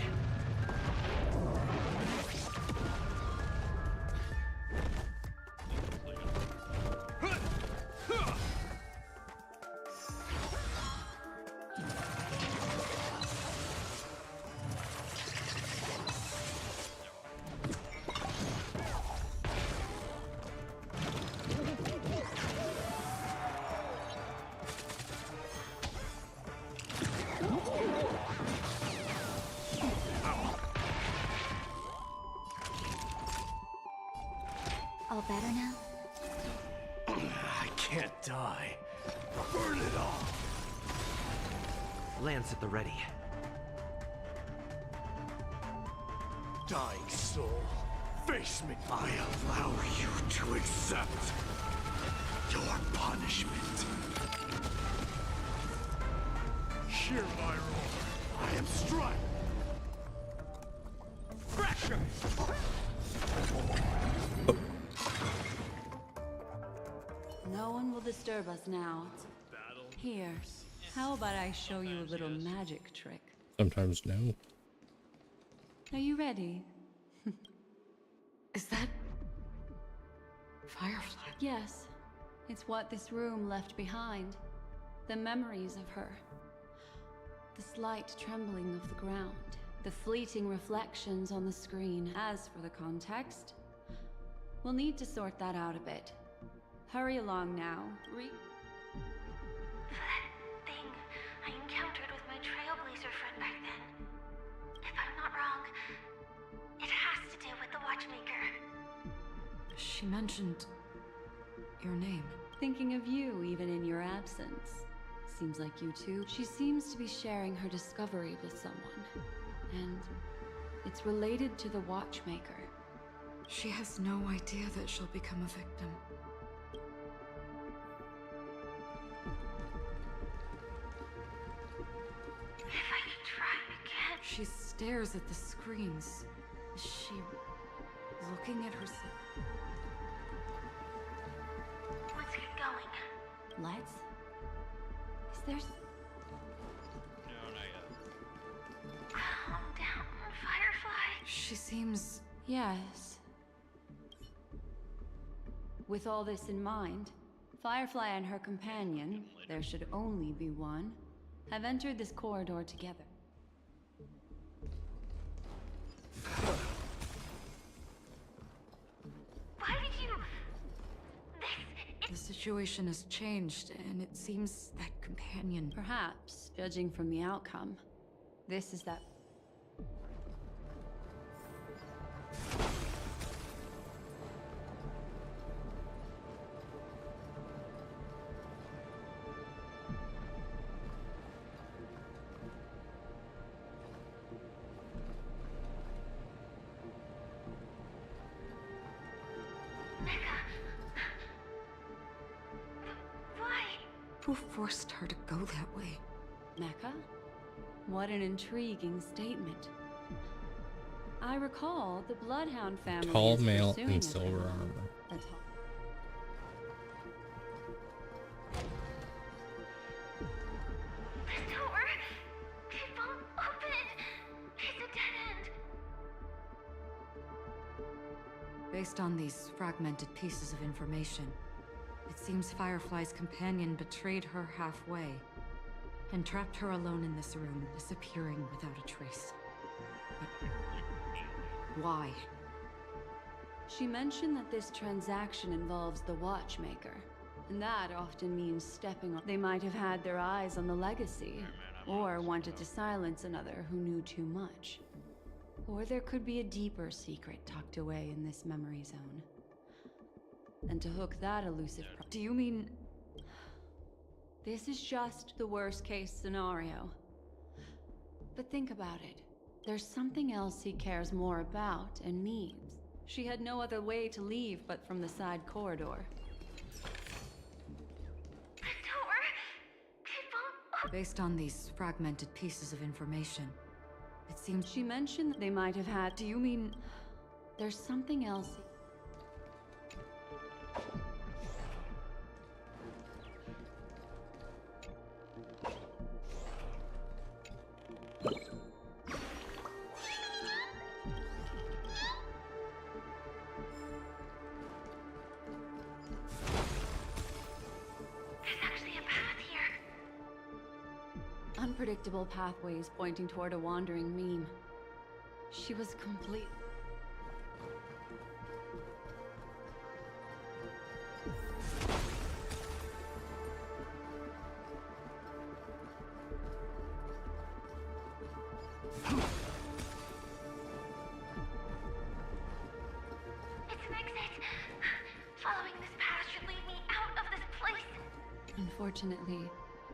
All better now? I can't die. Burn it all! Lance at the ready. Dying soul, face me. I allow you to accept your punishment. Hear my roar. I am struck. Fracture! No one will disturb us now. Here, how about I show you a little magic trick? Sometimes no. Are you ready? Is that... Firefly? Yes. It's what this room left behind. The memories of her. The slight trembling of the ground. The fleeting reflections on the screen. As for the context, we'll need to sort that out a bit. Hurry along now. That thing I encountered with my Trailblazer friend back then. If I'm not wrong, it has to do with the Watchmaker. She mentioned... your name. Thinking of you even in your absence. Seems like you two. She seems to be sharing her discovery with someone. And it's related to the Watchmaker. She has no idea that she'll become a victim. If I could try again. She stares at the screens. Is she looking at herself? Let's get going. Let's? Is there... No, not yet. Calm down, Firefly. She seems... Yes. With all this in mind, Firefly and her companion, there should only be one, have entered this corridor together. Why did you... The situation has changed, and it seems that companion... Perhaps, judging from the outcome, this is that... Who forced her to go that way? Mecca? What an intriguing statement. I recall the Bloodhound family Tall is male pursuing in a silver family. armor. A tall... The door! It won't open! It's a dead end! Based on these fragmented pieces of information, it seems Firefly's companion betrayed her halfway and trapped her alone in this room, disappearing without a trace. But why? She mentioned that this transaction involves the watchmaker, and that often means stepping on. They might have had their eyes on the legacy, or wanted to silence another who knew too much. Or there could be a deeper secret tucked away in this memory zone. And to hook that elusive do you mean... This is just the worst case scenario. But think about it. There's something else he cares more about and needs. She had no other way to leave but from the side corridor. Based on these fragmented pieces of information, it seems she mentioned they might have had... Do you mean... There's something else... Unpredictable pathways pointing toward a wandering meme. She was complete. It's an exit. Following this path should lead me out of this place. Unfortunately,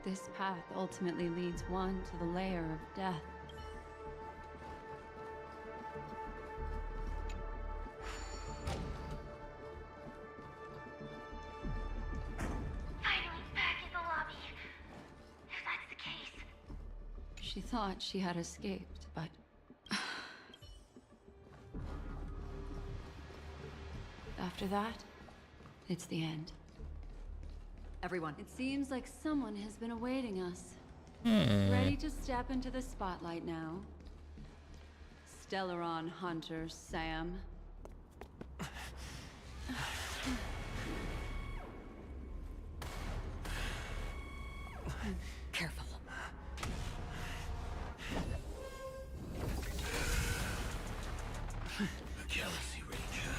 this path ultimately leads one to the lair of death. Finally back in the lobby. If that's the case. She thought she had escaped, but... After that, it's the end. Everyone. It seems like someone has been awaiting us. Ready to step into the spotlight now. Stellaron Hunter Sam. Careful. A Galaxy Ranger.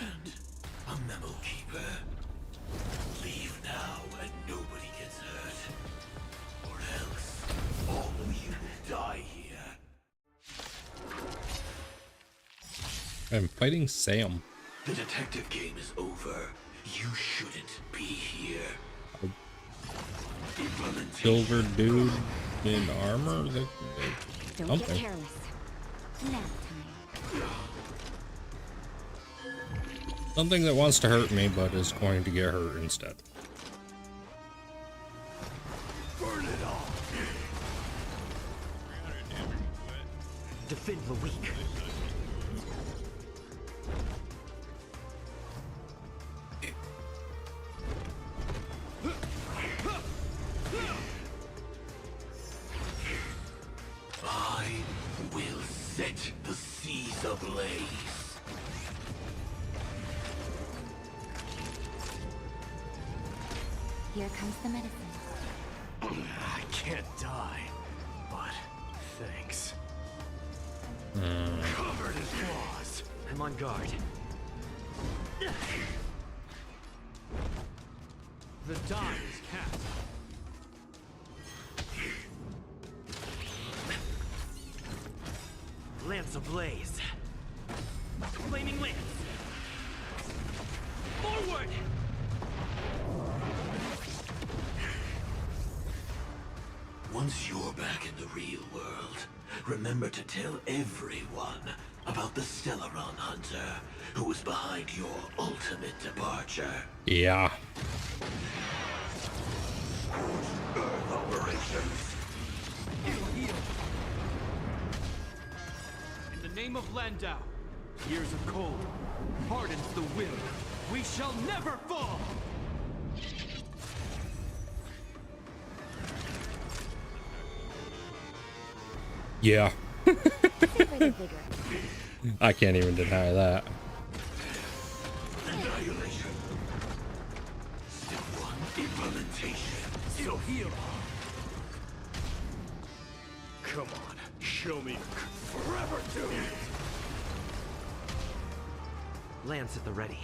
And a Memo Keeper. Leave now and nobody gets hurt. Or else, all of you will die here. I'm fighting Sam. The detective game is over. You shouldn't be here. Silver dude in armor? Don't Something. get careless. Nap time. Something that wants to hurt me, but is going to get hurt instead. Burn it all. Defend the weak. I will set the seas ablaze. Here comes the medicine. I can't die, but thanks. Covered in claws. I'm on guard. The die is cast. Lance ablaze. Flaming lance. Forward! Once you're back in the real world, remember to tell everyone about the Stellaron Hunter who was behind your ultimate departure. Yeah. Earth operations. In the name of Landau, years of cold hardens the will. We shall never fall! Yeah. I can't even deny that. Annihilation. Step 1, implementation. Still heal. Come on, show me. Forever doomed. Lance at the ready.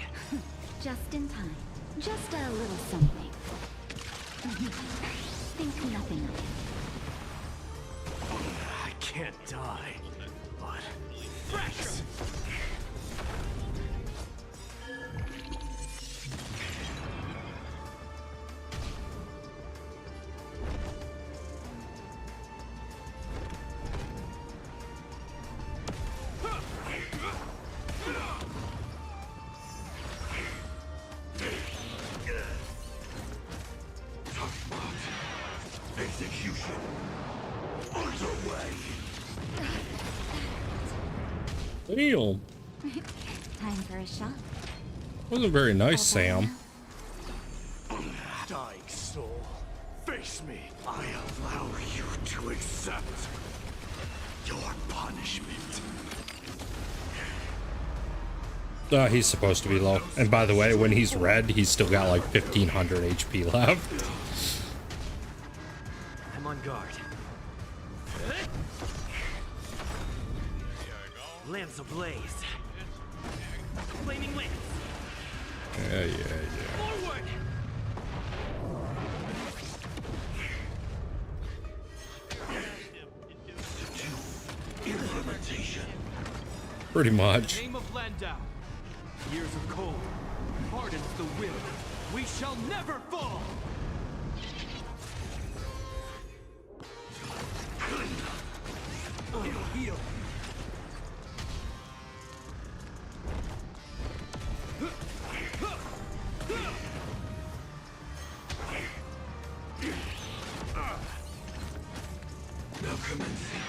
Just in time. Just a little something. Think nothing of it. I can't die, but... Pressure! Execution underway. Damn. Time for a shot. Wasn't very nice, Sam. Dying soul, face me. I allow you to accept your punishment. He's supposed to be low. And by the way, when he's red, he's still got like 1500 HP left. I'm on guard. Lance ablaze. Flaming lance. Yeah. Forward! Implementation. Pretty In the much. name of Landau, years of cold hardens the will. We shall never fall. It'll heal. Now commencing.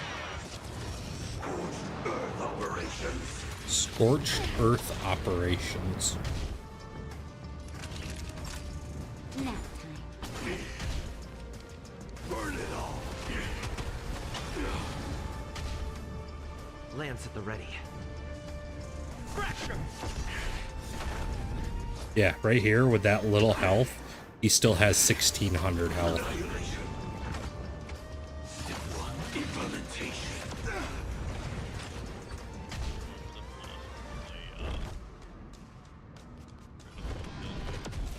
Scorched Earth operations. Scorched Earth operations. Nap time. Burn it all. Lance at the ready. Pressure! Yeah, right here with that little health, he still has 1600 health. Annihilation. Step 1. Implementation.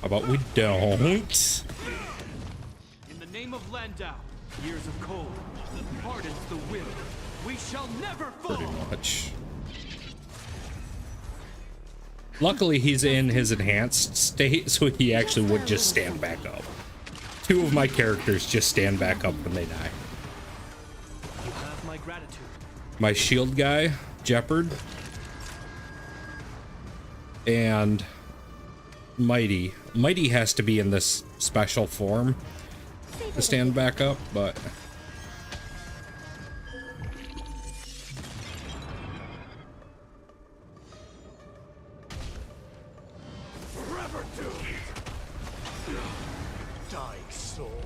How about we don't? In the name of Landau, years of cold hardens the will. We shall never fall. Pretty much. Luckily, he's in his enhanced state, so he actually would just stand back up. Two of my characters just stand back up when they die. You have my gratitude. My shield guy, Jeopard, and Mighty. Mighty has to be in this special form to stand back up, but...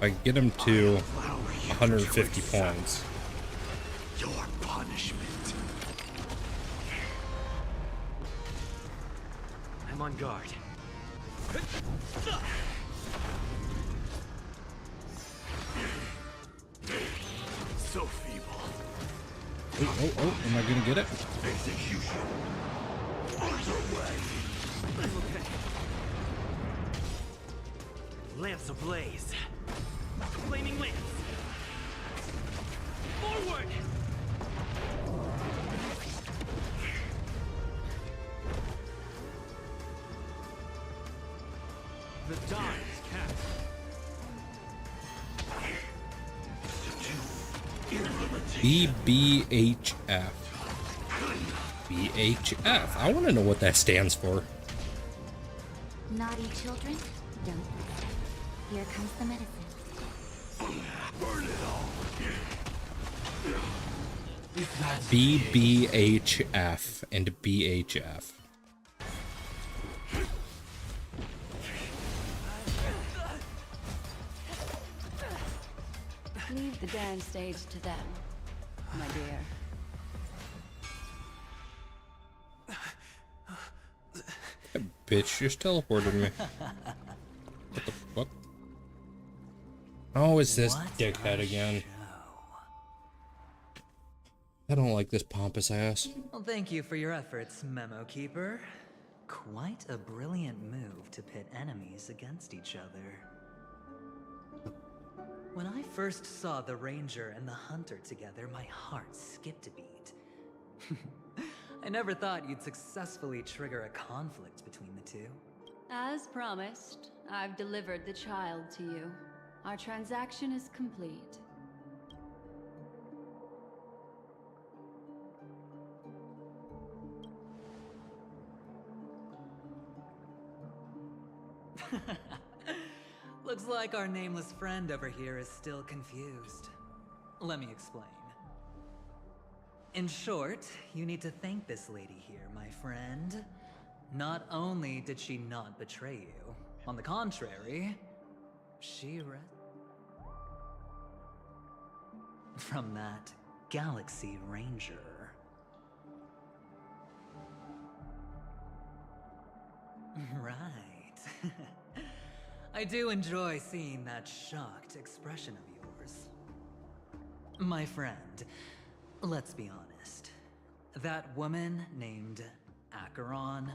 I get him to 150 points. Your punishment. I'm on guard. So feeble. Oh, am I gonna get it? Execution underway. I'm okay. Lance ablaze. Flaming lance. Forward! The die is cast. BBHF. BHF. I want to know what that stands for. Naughty children, don't listen. Here comes the medicine. Burn it all. BBHF and BHF. Leave the dance stage to them, my dear. That bitch just teleported me. What the fuck? Oh, it's this dickhead again. I don't like this pompous ass. Well, thank you for your efforts, Memo Keeper. Quite a brilliant move to pit enemies against each other. When I first saw the Ranger and the Hunter together, my heart skipped a beat. I never thought you'd successfully trigger a conflict between the two. As promised, I've delivered the child to you. Our transaction is complete. Looks like our nameless friend over here is still confused. Let me explain. In short, you need to thank this lady here, my friend. Not only did she not betray you, on the contrary, she from that Galaxy Ranger. Right. I do enjoy seeing that shocked expression of yours. My friend, let's be honest. That woman named Acheron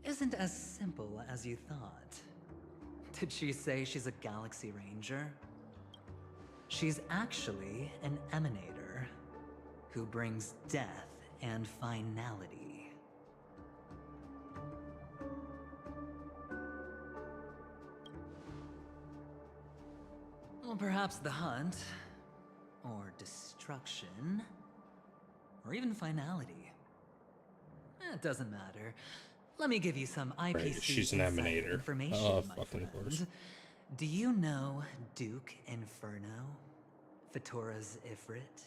isn't as simple as you thought. Did she say she's a Galaxy Ranger? She's actually an emanator who brings death and finality. Well, perhaps the hunt, or destruction, or even finality. It doesn't matter. Let me give you some IPC Right, she's an insider emanator. information, Oh, my fucking friend. course. Do you know Duke Inferno? Fatora's Ifrit?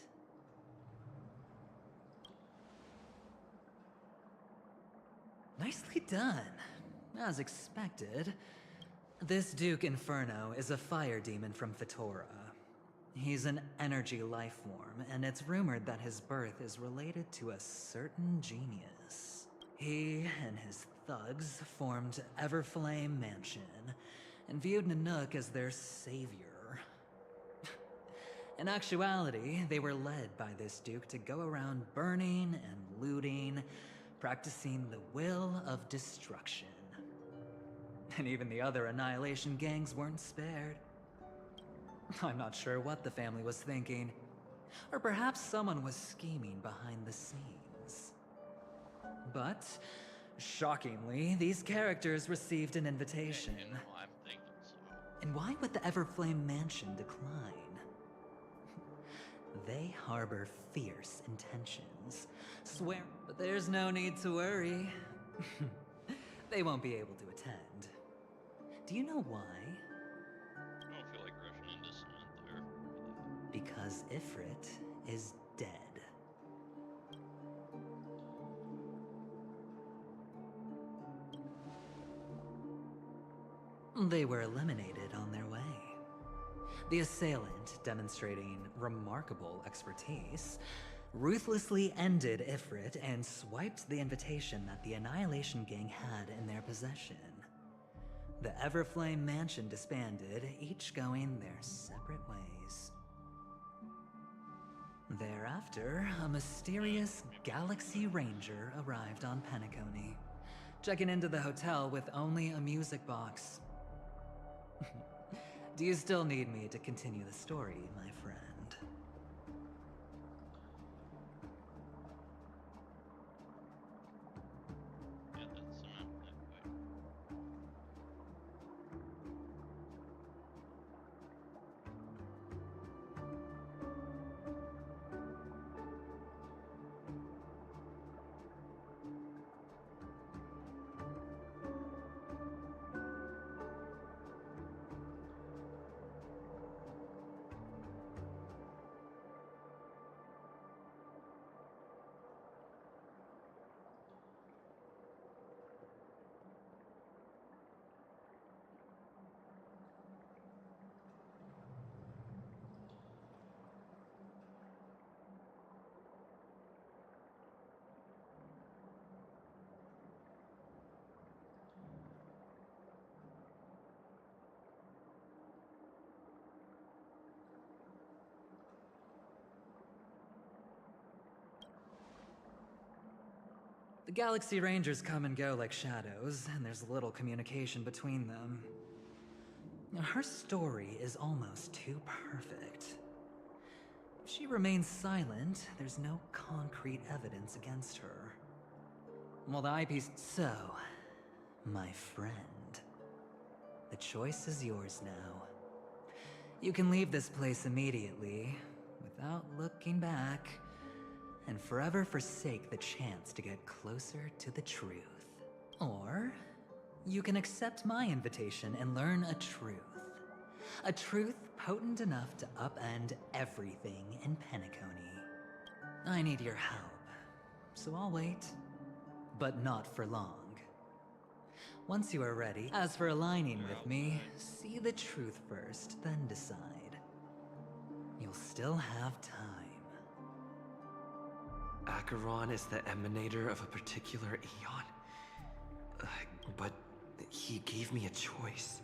Nicely done. As expected. This Duke Inferno is a fire demon from Fatora. He's an energy life form, and it's rumored that his birth is related to a certain genius. He and his thugs formed Everflame Mansion, and viewed Nanook as their savior. In actuality, they were led by this Duke to go around burning and looting, practicing the will of destruction. And even the other Annihilation gangs weren't spared. I'm not sure what the family was thinking. Or perhaps someone was scheming behind the scenes. But, shockingly, these characters received an invitation. I'm thinking so. And why would the Everflame Mansion decline? They harbor fierce intentions. Swear, but there's no need to worry. They won't be able to attend. Do you know why? I don't feel like rushing into cement there. Because Ifrit is dead. They were eliminated on their way. The assailant, demonstrating remarkable expertise, ruthlessly ended Ifrit and swiped the invitation that the Annihilation Gang had in their possession. The Everflame Mansion disbanded, each going their separate ways. Thereafter, a mysterious Galaxy Ranger arrived on Penacony, checking into the hotel with only a music box. Do you still need me to continue the story, my friend? Yeah, that's cement. Not quite. The Galaxy Rangers come and go like shadows, and there's little communication between them. Her story is almost too perfect. If she remains silent, there's no concrete evidence against her. Well, the eyepiece... So, my friend, the choice is yours now. You can leave this place immediately, without looking back, and forever forsake the chance to get closer to the truth. Or, you can accept my invitation and learn a truth. A truth potent enough to upend everything in Penacony. I need your help, so I'll wait. But not for long. Once you are ready, as for aligning with me, see the truth first, then decide. You'll still have time. Acheron is the emanator of a particular eon. But he gave me a choice.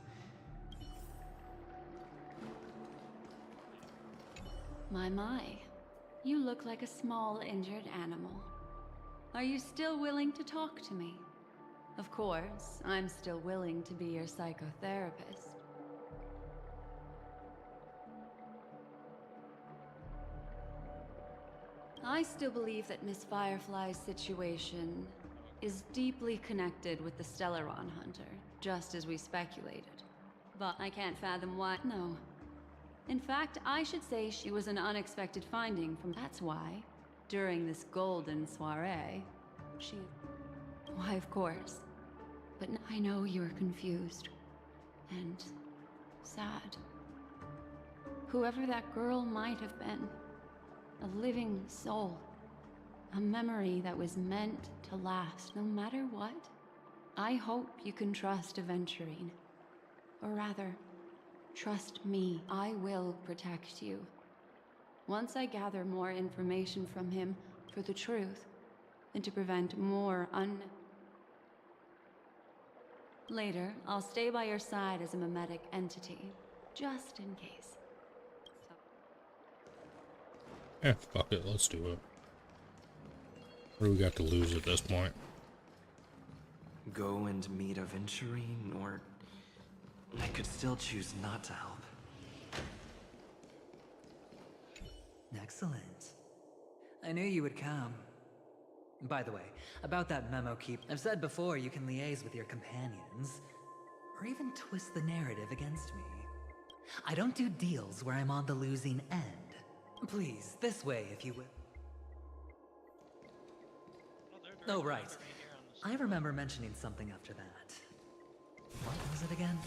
My. You look like a small, injured animal. Are you still willing to talk to me? Of course, I'm still willing to be your psychotherapist. I still believe that Miss Firefly's situation is deeply connected with the Stellaron Hunter, just as we speculated. But I can't fathom why. No. In fact, I should say she was an unexpected finding from... That's why, during this golden soiree, she... Why, of course. But I know you're confused. And... sad. Whoever that girl might have been. A living soul. A memory that was meant to last, no matter what. I hope you can trust Aventurine. Or rather, trust me. I will protect you. Once I gather more information from him for the truth, and to prevent more Later, I'll stay by your side as a mimetic entity, just in case. Yeah, fuck it, let's do it. What do we got to lose at this point? Go and meet Aventurine, or I could still choose not to help. Excellent. I knew you would come. By the way, about that memo keep, I've said before you can liaise with your companions, or even twist the narrative against me. I don't do deals where I'm on the losing end. Please, this way if you will. Oh, right. I remember mentioning something after that. What was it again?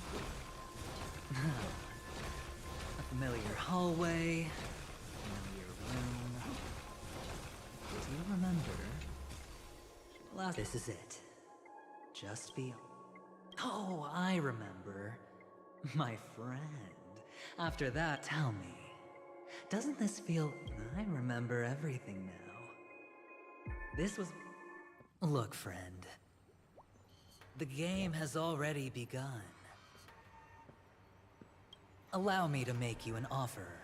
A familiar hallway, familiar room. Do you remember? This is it. Just be... Oh, I remember. My friend. After that, tell me. Doesn't this feel... I remember everything now. This was... Look, friend. The game has already begun. Allow me to make you an offer.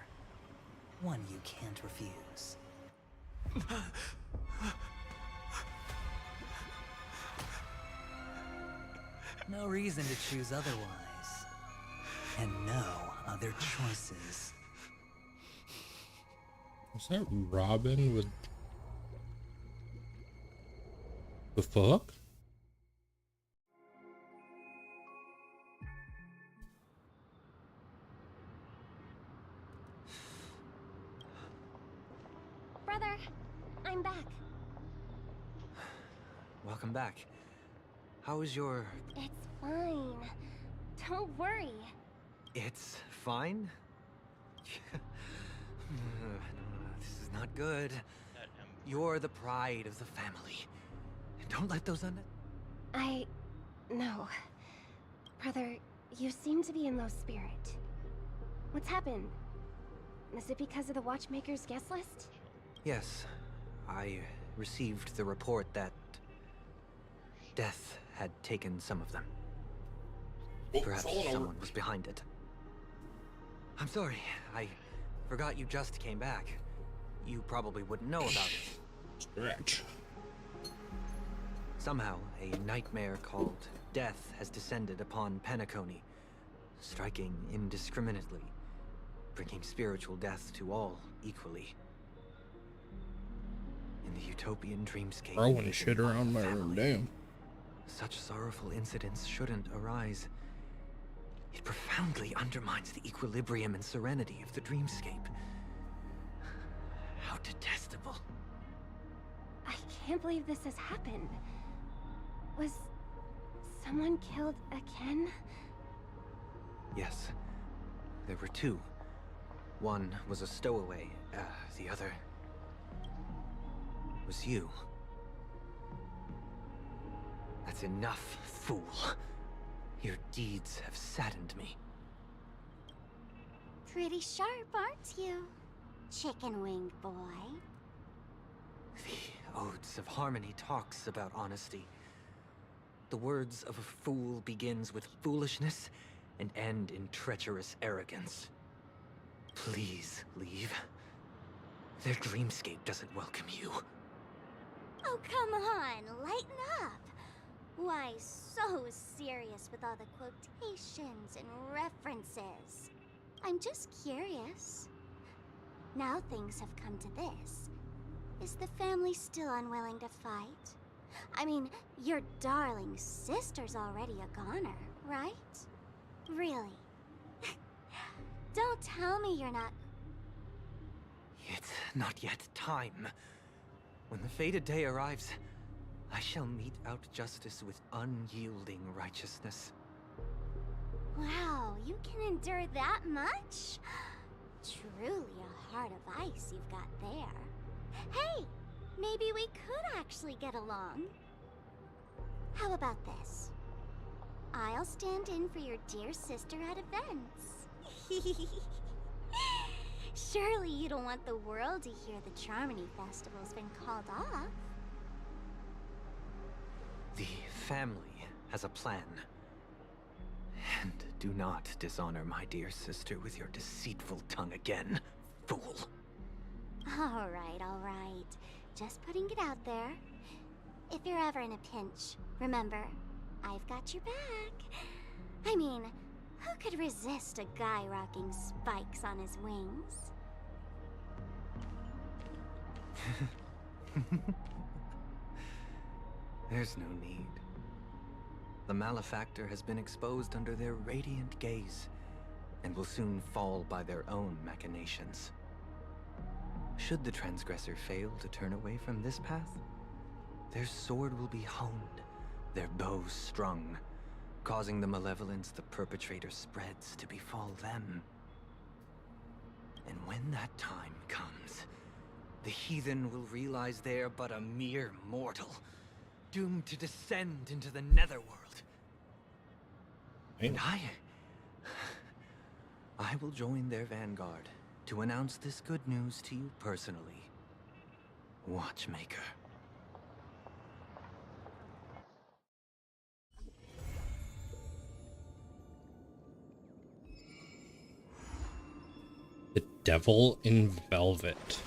One you can't refuse. No reason to choose otherwise. And no other choices. Was that Robin with... The fuck? Brother, I'm back. Welcome back. How is your... It's fine. Don't worry. It's fine? This is not good. You're the pride of the family. Don't let those No. Brother, you seem to be in low spirit. What's happened? Is it because of the Watchmaker's guest list? Yes. I received the report that... Death had taken some of them. Perhaps someone was behind it. I'm sorry. I forgot you just came back. You probably wouldn't know about it. Stretch. Somehow, a nightmare called death has descended upon Penacony, striking indiscriminately, bringing spiritual death to all equally. In the utopian dreamscape, Throwing shit around my room, damn. Such sorrowful incidents shouldn't arise. It profoundly undermines the equilibrium and serenity of the dreamscape. How detestable. I can't believe this has happened. Was someone killed again? Yes. There were two. One was a stowaway. The other was you. That's enough, fool. Your deeds have saddened me. Pretty sharp, aren't you, chicken-winged boy? The Odes of Harmony talks about honesty. The words of a fool begins with foolishness and end in treacherous arrogance. Please leave. Their dreamscape doesn't welcome you. Oh, come on, lighten up. Why so serious with all the quotations and references? I'm just curious. Now things have come to this. Is the family still unwilling to fight? I mean, your darling sister's already a goner, right? Really? Don't tell me you're not... It's not yet time. When the fated day arrives, I shall mete out justice with unyielding righteousness. Wow, you can endure that much? Truly a heart of ice you've got there. Hey, maybe we could actually get along. How about this? I'll stand in for your dear sister at events. Surely you don't want the world to hear the Charmony Festival's been called off. The family has a plan. And do not dishonor my dear sister with your deceitful tongue again, fool. All right. Just putting it out there. If you're ever in a pinch, remember, I've got your back. I mean, who could resist a guy rocking spikes on his wings? There's no need. The malefactor has been exposed under their radiant gaze, and will soon fall by their own machinations. Should the transgressor fail to turn away from this path, their sword will be honed, their bow strung, causing the malevolence the perpetrator spreads to befall them. And when that time comes, the heathen will realize they're but a mere mortal, doomed to descend into the netherworld. And I will join their vanguard to announce this good news to you personally, Watchmaker. The Devil in Velvet.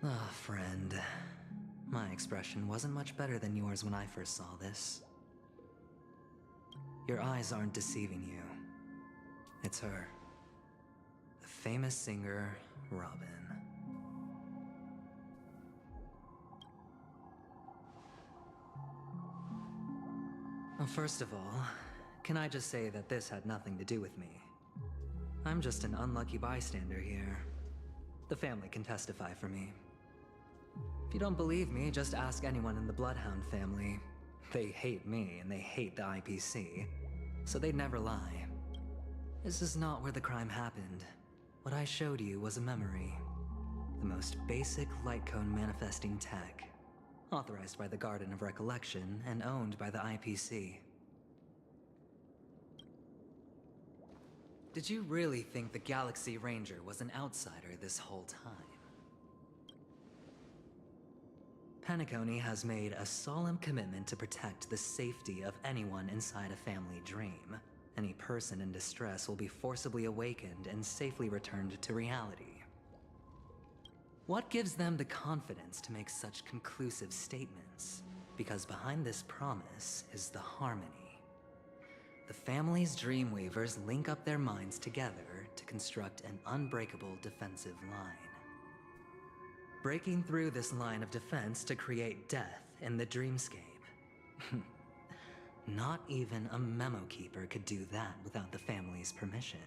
Ah, friend. My expression wasn't much better than yours when I first saw this. Your eyes aren't deceiving you. It's her. The famous singer, Robin. Well, first of all, can I just say that this had nothing to do with me? I'm just an unlucky bystander here. The family can testify for me. If you don't believe me, just ask anyone in the Bloodhound family. They hate me and they hate the IPC, so they'd never lie. This is not where the crime happened. What I showed you was a memory. The most basic light cone manifesting tech. Authorized by the Garden of Recollection and owned by the IPC. Did you really think the Galaxy Ranger was an outsider this whole time? Penacony has made a solemn commitment to protect the safety of anyone inside a family dream. Any person in distress will be forcibly awakened and safely returned to reality. What gives them the confidence to make such conclusive statements? Because behind this promise is the harmony. The family's Dreamweavers link up their minds together to construct an unbreakable defensive line. Breaking through this line of defense to create death in the dreamscape. Not even a memo keeper could do that without the family's permission.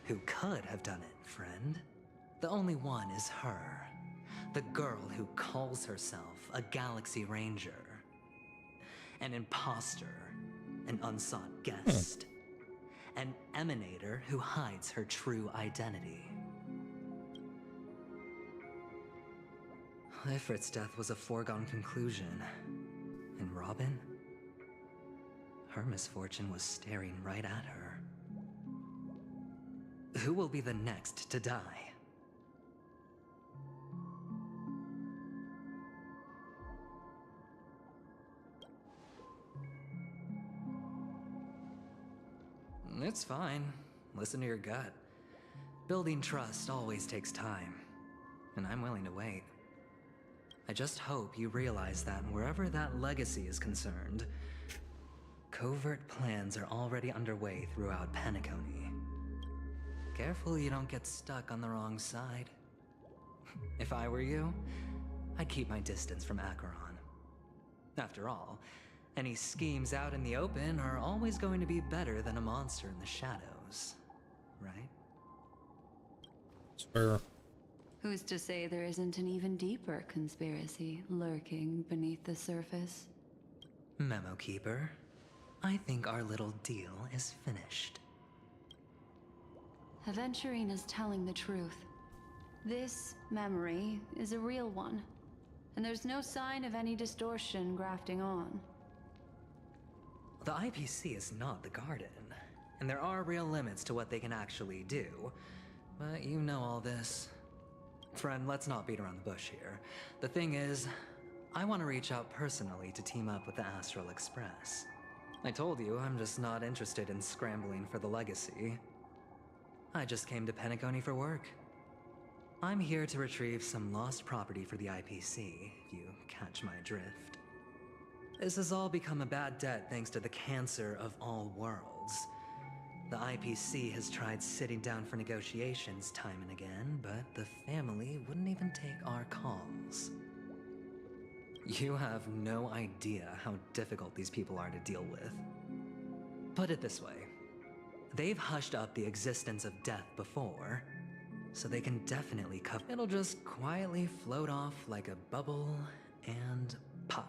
Who could have done it, friend? The only one is her. The girl who calls herself a Galaxy Ranger. An imposter. An unsought guest. An emanator who hides her true identity. Ifrit's death was a foregone conclusion. And Robin? Her misfortune was staring right at her. Who will be the next to die? It's fine. Listen to your gut. Building trust always takes time, and I'm willing to wait. I just hope you realize that wherever that legacy is concerned, covert plans are already underway throughout Penacony. Careful you don't get stuck on the wrong side. If I were you, I'd keep my distance from Acheron. After all, any schemes out in the open are always going to be better than a monster in the shadows, right? It's fair. Who's to say there isn't an even deeper conspiracy lurking beneath the surface? Memo Keeper, I think our little deal is finished. Aventurina's telling the truth. This memory is a real one, and there's no sign of any distortion grafting on. The IPC is not the Garden, and there are real limits to what they can actually do. But you know all this. Friend, let's not beat around the bush here. The thing is, I want to reach out personally to team up with the Astral Express. I told you I'm just not interested in scrambling for the legacy. I just came to Penacony for work. I'm here to retrieve some lost property for the IPC, if you catch my drift. This has all become a bad debt thanks to the cancer of all worlds. The IPC has tried sitting down for negotiations time and again, but the family wouldn't even take our calls. You have no idea how difficult these people are to deal with. Put it this way. They've hushed up the existence of death before, so they can definitely cover. It'll just quietly float off like a bubble and pop.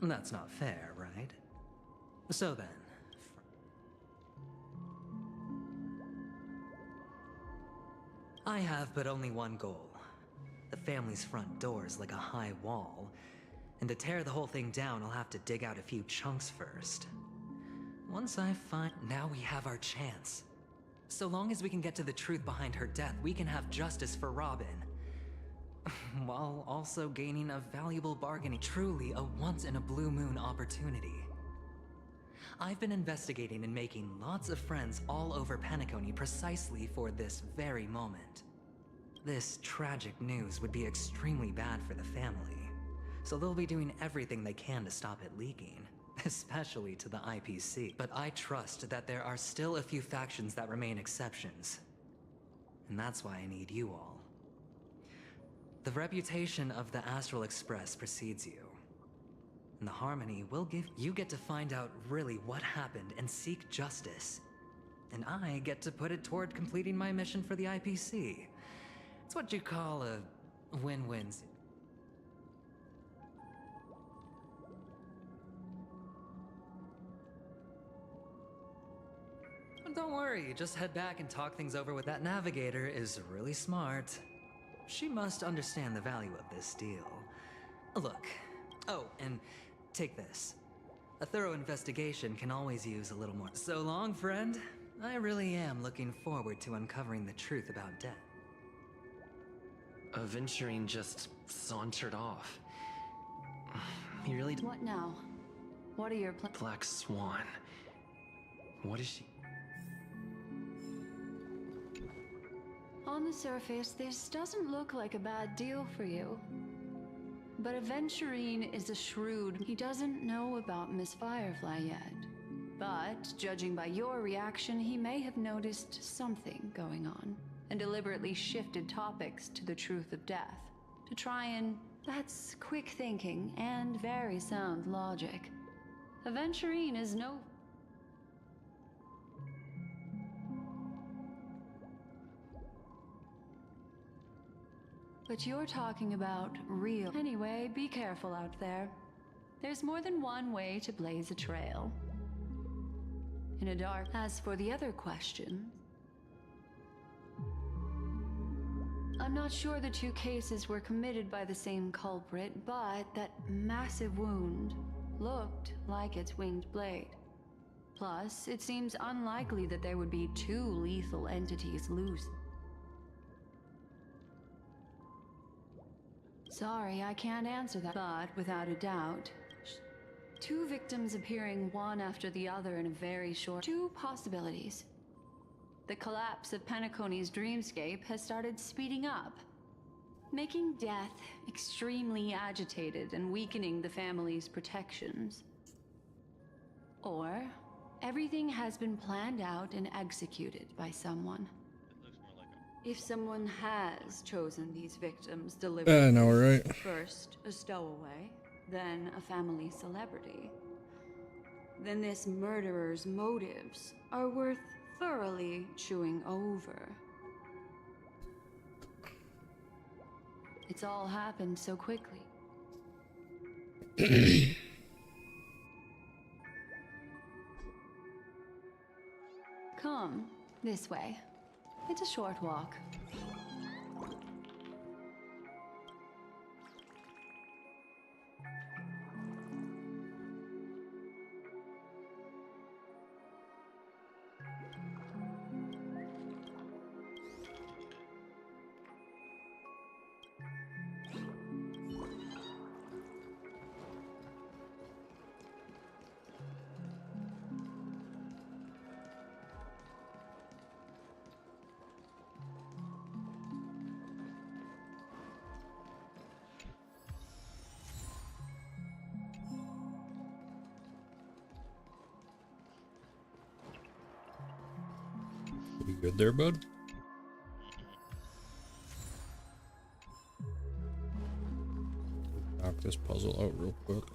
That's not fair, right? So then, I have but only one goal. The family's front door is like a high wall, and to tear the whole thing down, I'll have to dig out a few chunks first. Once I find... Now we have our chance. So long as we can get to the truth behind her death, we can have justice for Robin. While also gaining a valuable bargaining, truly a once-in-a-blue-moon opportunity. I've been investigating and making lots of friends all over Penacony precisely for this very moment. This tragic news would be extremely bad for the family, so they'll be doing everything they can to stop it leaking, especially to the IPC. But I trust that there are still a few factions that remain exceptions, and that's why I need you all. The reputation of the Astral Express precedes you. And the Harmony will give you get to find out really what happened and seek justice. And I get to put it toward completing my mission for the IPC. It's what you call a win-win. But don't worry, just head back and talk things over with that navigator is really smart. She must understand the value of this deal. Look. Oh, and take this. A thorough investigation can always use a little more. So long, friend. I really am looking forward to uncovering the truth about death. Aventurine just sauntered off. He really What now? What are your plans? Black Swan. What is she? On the surface, this doesn't look like a bad deal for you. But Aventurine is a shrewd. He doesn't know about Miss Firefly yet. But, judging by your reaction, he may have noticed something going on, and deliberately shifted topics to the truth of death, to try and... That's quick thinking and very sound logic. Aventurine is no... But you're talking about real... Anyway, be careful out there. There's more than one way to blaze a trail. In a dark... As for the other question... I'm not sure the two cases were committed by the same culprit, but that massive wound looked like its winged blade. Plus, it seems unlikely that there would be two lethal entities loose. Sorry, I can't answer that. But without a doubt, two victims appearing one after the other in a very short... Two possibilities. The collapse of Penacony's dreamscape has started speeding up, making death extremely agitated and weakening the family's protections. Or, everything has been planned out and executed by someone. If someone has chosen these victims deliberately, I know, right? First a stowaway, then a family celebrity, then this murderer's motives are worth thoroughly chewing over. It's all happened so quickly. Come, this way. It's a short walk. You good there, bud? Knock this puzzle out real quick.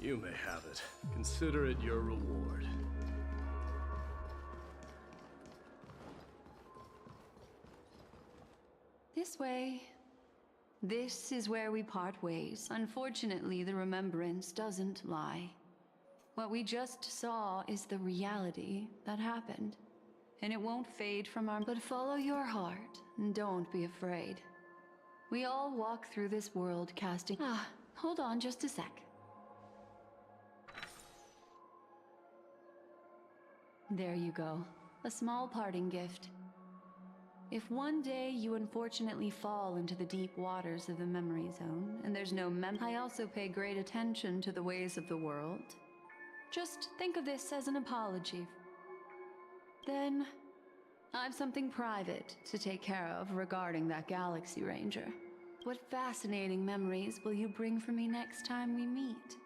You may have it. Consider it your reward. This way. This is where we part ways. Unfortunately, the remembrance doesn't lie. What we just saw is the reality that happened. And it won't fade from our... But follow your heart, and don't be afraid. We all walk through this world casting... hold on just a sec. There you go. A small parting gift. If one day you unfortunately fall into the deep waters of the memory zone, and there's no I also pay great attention to the ways of the world. Just think of this as an apology. Then, I've something private to take care of regarding that Galaxy Ranger. What fascinating memories will you bring for me next time we meet?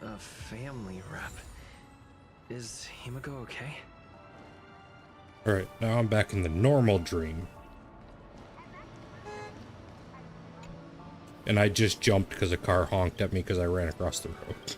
A family rep. Is Himiko okay? Alright, now I'm back in the normal dream. And I just jumped because a car honked at me because I ran across the road.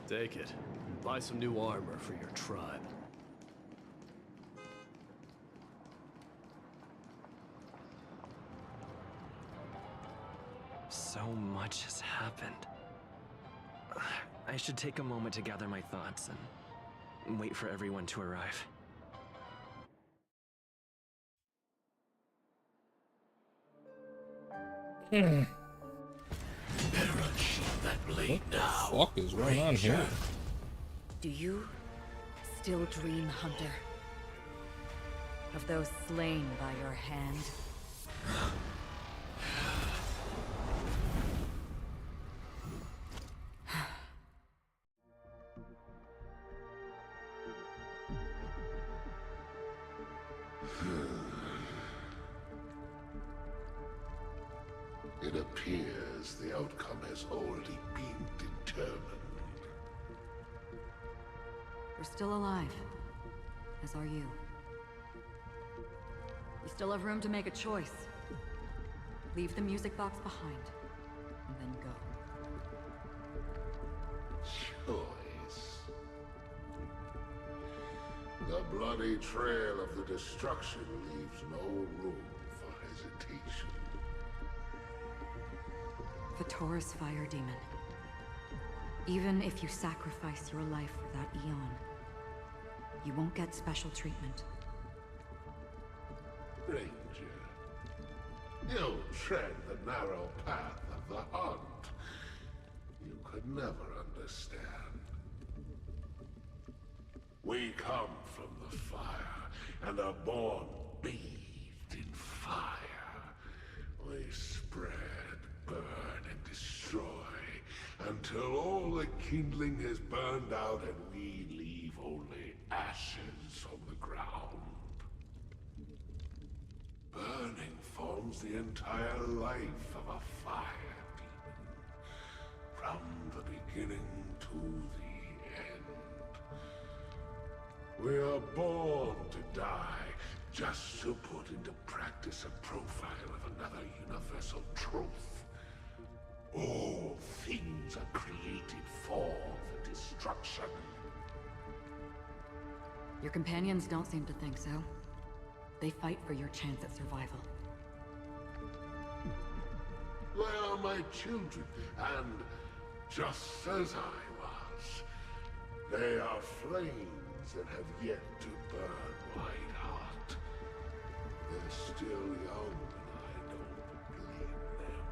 Take it. Buy some new armor for your tribe. So much has happened. I should take a moment to gather my thoughts and wait for everyone to arrive. What the fuck is going on here? Do you still dream, Hunter? Of those slain by your hand? It appears the outcome has already been determined. You're still alive, as are you. You still have room to make a choice. Leave the music box behind, and then go. Choice. The bloody trail of the destruction leaves no room for hesitation. The Taurus Fire Demon. Even if you sacrifice your life for that Eon, you won't get special treatment. Ranger, you tread the narrow path of the hunt. You could never understand. We come from the fire, and are born bathed in fire. We spread, burn, and destroy, until all the kindling has burned out and we leave only ashes on the ground. Burning forms the entire life of a fire demon, from the beginning to the end. We are born to die, just to put into practice a profile of another universal truth. All things are created for the destruction. Your companions don't seem to think so. They fight for your chance at survival. They are my children, and just as I was, they are flames that have yet to burn white hot. They're still young, and I don't blame them.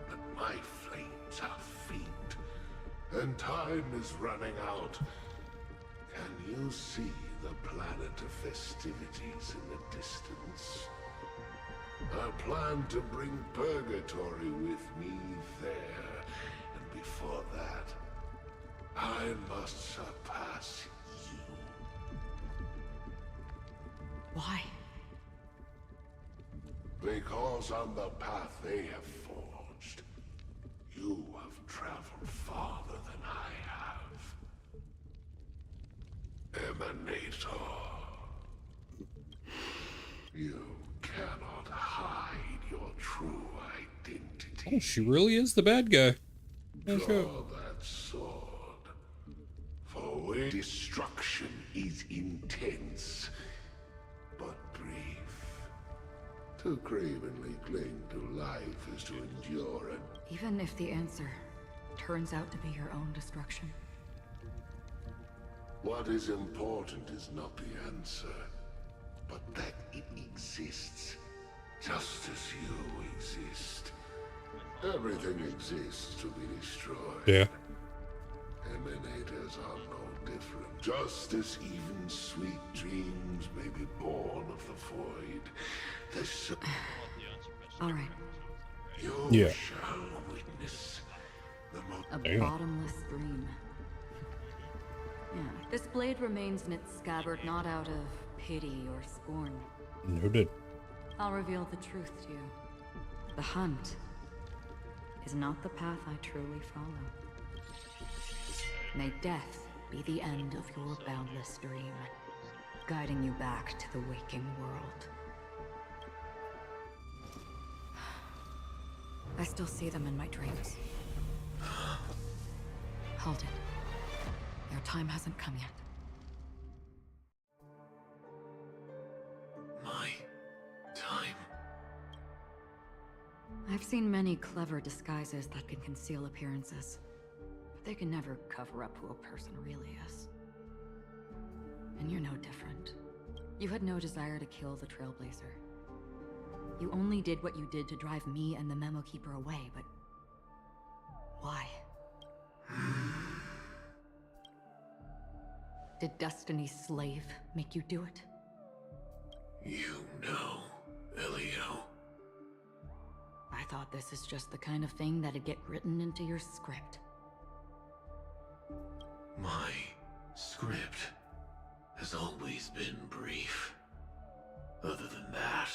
But my flames are faint, and time is running out. Can you see the planet of festivities in the distance? I plan to bring Purgatory with me there, and before that, I must surpass you. Why? Because on the path they have forged, you have traveled farther than I have. Emanator. You cannot hide your true identity. Oh, she really is the bad guy. Draw that sword. For where destruction is intense, but brief. To cravenly cling to life is to endure it. Even if the answer turns out to be your own destruction. What is important is not the answer, but that it exists, just as you exist. Everything exists to be destroyed. Yeah. Emanators are no different. Just as even sweet dreams may be born of the void. All right. You shall witness the A bottomless dream. Yeah, this blade remains in its scabbard not out of pity or scorn. Noted. I'll reveal the truth to you. The hunt is not the path I truly follow. May death be the end of your boundless dream, guiding you back to the waking world. I still see them in my dreams. Hold it. Their time hasn't come yet. My time. I've seen many clever disguises that can conceal appearances, but they can never cover up who a person really is. And you're no different. You had no desire to kill the Trailblazer. You only did what you did to drive me and the Memo Keeper away, but why? Did Destiny's slave make you do it? You know, Elio. I thought this is just the kind of thing that'd get written into your script. My script has always been brief. Other than that,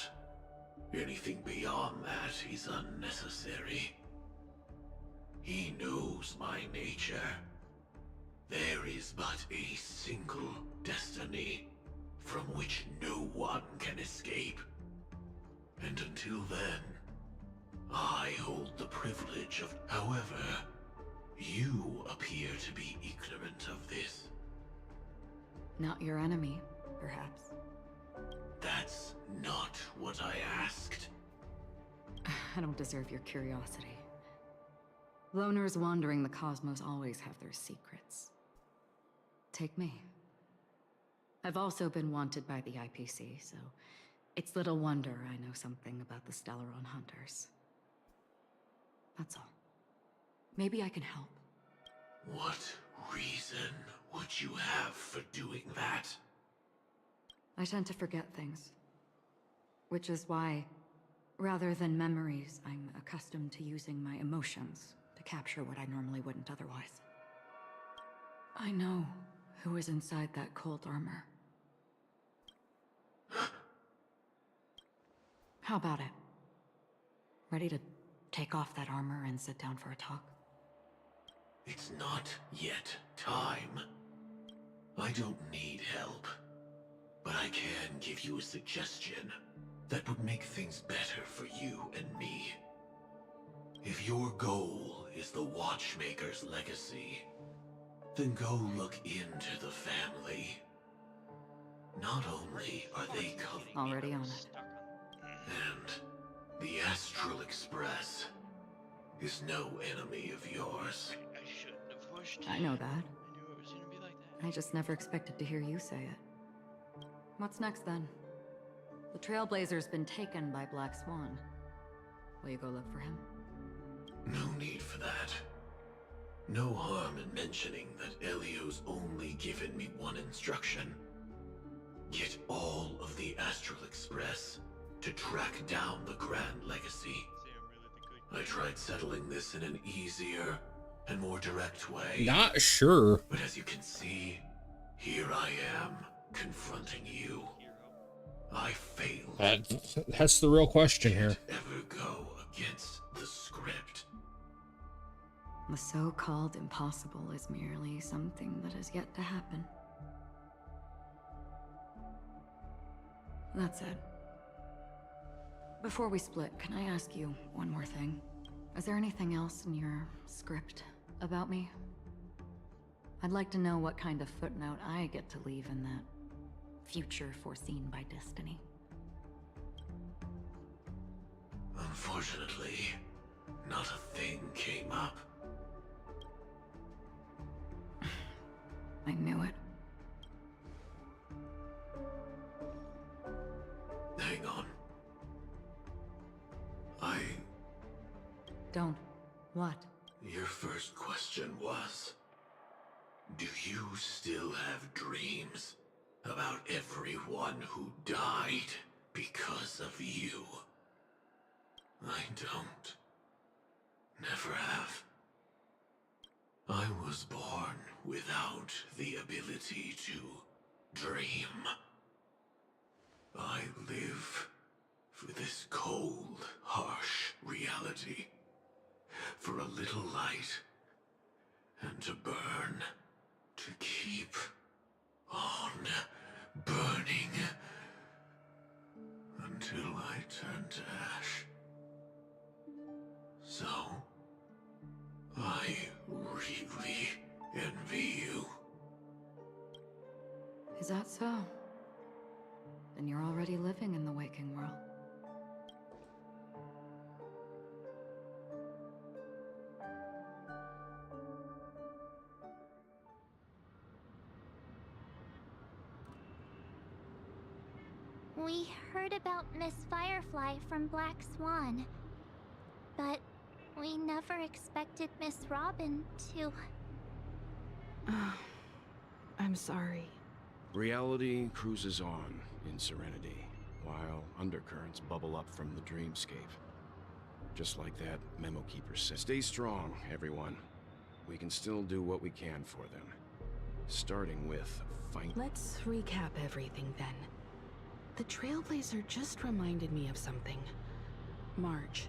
anything beyond that is unnecessary. He knows my nature. There is but a single destiny from which no one can escape. And until then, I hold the privilege of... However, you appear to be ignorant of this. Not your enemy, perhaps. That's not what I asked. I don't deserve your curiosity. Loners wandering the cosmos always have their secrets. Take me. I've also been wanted by the IPC, so it's little wonder I know something about the Stellaron Hunters. That's all. Maybe I can help. What reason would you have for doing that? I tend to forget things. Which is why, rather than memories, I'm accustomed to using my emotions to capture what I normally wouldn't otherwise. I know who is inside that cold armor. How about it? Ready to take off that armor and sit down for a talk? It's not yet time. I don't need help, but I can give you a suggestion that would make things better for you and me. If your goal is the Watchmaker's legacy, then go look into the family. Not only are they covered... Already on it. And the Astral Express is no enemy of yours. I know that. I just never expected to hear you say it. What's next then? The Trailblazer's been taken by Black Swan. Will you go look for him? No need for that. No harm in mentioning that Elio's only given me one instruction. Get all of the Astral Express to track down the Grand Legacy. I tried settling this in an easier and more direct way. Not sure. But as you can see, here I am, confronting you. I failed. That's the real question here. Ever go against the script? The so-called impossible is merely something that has yet to happen. That said, before we split, can I ask you one more thing? Is there anything else in your script about me? I'd like to know what kind of footnote I get to leave in that future foreseen by destiny. Unfortunately, not a thing came up. I knew it. Hang on. Don't. What? Your first question was, do you still have dreams about everyone who died because of you? I don't. Never have. I was born without the ability to dream. I live for this cold, harsh reality. For a little light, and to burn, to keep on burning, until I turn to ash. So, I really envy you. Is that so? Then you're already living in the waking world. We heard about Miss Firefly from Black Swan, but we never expected Miss Robin to... I'm sorry. Reality cruises on in serenity, while undercurrents bubble up from the dreamscape. Just like that memo keeper said. Stay strong, everyone. We can still do what we can for them. Starting with Let's recap everything then. The Trailblazer just reminded me of something. March.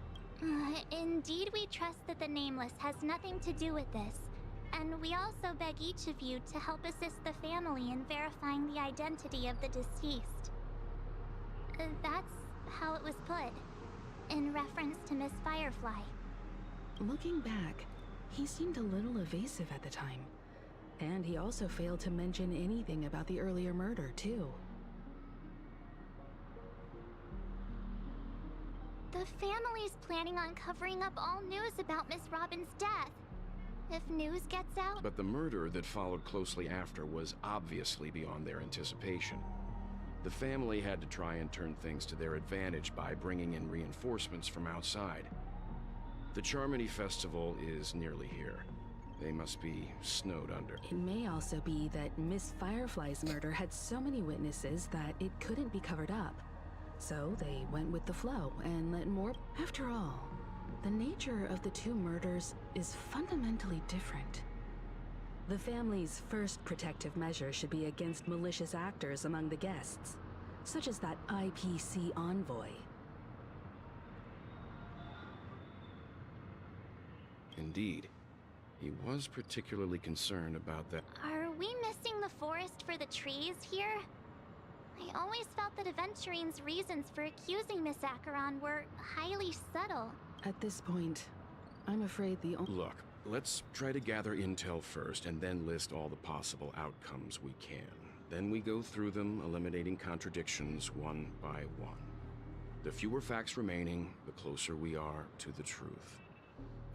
Indeed, we trust that the Nameless has nothing to do with this. And we also beg each of you to help assist the family in verifying the identity of the deceased. That's how it was put, in reference to Miss Firefly. Looking back, he seemed a little evasive at the time. And he also failed to mention anything about the earlier murder, too. The family's planning on covering up all news about Miss Robin's death. If news gets out... But the murder that followed closely after was obviously beyond their anticipation. The family had to try and turn things to their advantage by bringing in reinforcements from outside. The Charmony Festival is nearly here. They must be snowed under. It may also be that Miss Firefly's murder had so many witnesses that it couldn't be covered up. So they went with the flow and let more... After all, the nature of the two murders is fundamentally different. The family's first protective measure should be against malicious actors among the guests, such as that IPC envoy. Indeed. He was particularly concerned about that. Are we missing the forest for the trees here? I always felt that Aventurine's reasons for accusing Miss Acheron were highly subtle. At this point, I'm afraid the Look, let's try to gather intel first and then list all the possible outcomes we can. Then we go through them, eliminating contradictions one by one. The fewer facts remaining, the closer we are to the truth.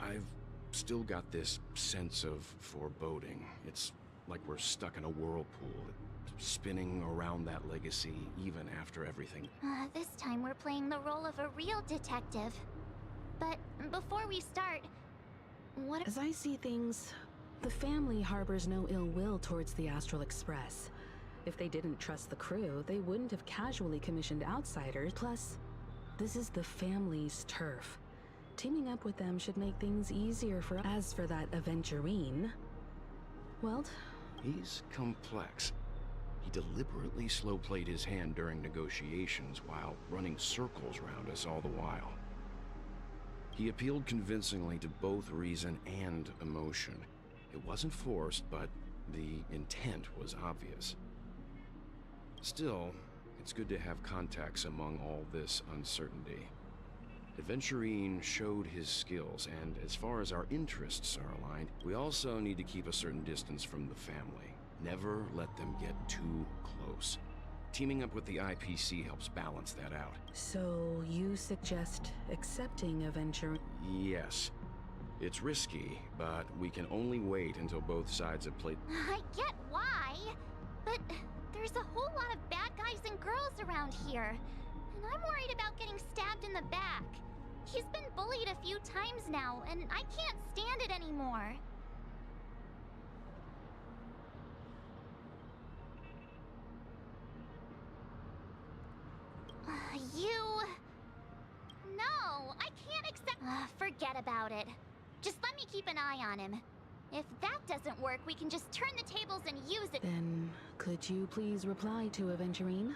I've still got this sense of foreboding. It's like we're stuck in a whirlpool. spinning around that legacy even after everything. This time we're playing the role of a real detective. But before we start, what— As I see things, the family harbors no ill will towards the Astral Express. If they didn't trust the crew, they wouldn't have casually commissioned outsiders. Plus, this is the family's turf. Teaming up with them should make things easier for— As for that Aventurine, well, He's complex. He deliberately slow-played his hand during negotiations while running circles around us all the while. He appealed convincingly to both reason and emotion. It wasn't forced, but the intent was obvious. Still, it's good to have contacts among all this uncertainty. Aventurine showed his skills, and as far as our interests are aligned, we also need to keep a certain distance from the family. Never let them get too close. Teaming up with the IPC helps balance that out. so you suggest accepting Aventurine? Yes. It's risky, but we can only wait until both sides have played. I get why, but there's a whole lot of bad guys and girls around here, and I'm worried about getting stabbed in the back. He's been bullied a few times now, and I can't stand it anymore. No, I can't accept— forget about it. Just let me keep an eye on him. If that doesn't work, we can just turn the tables and use it. Then, could you please reply to Aventurine?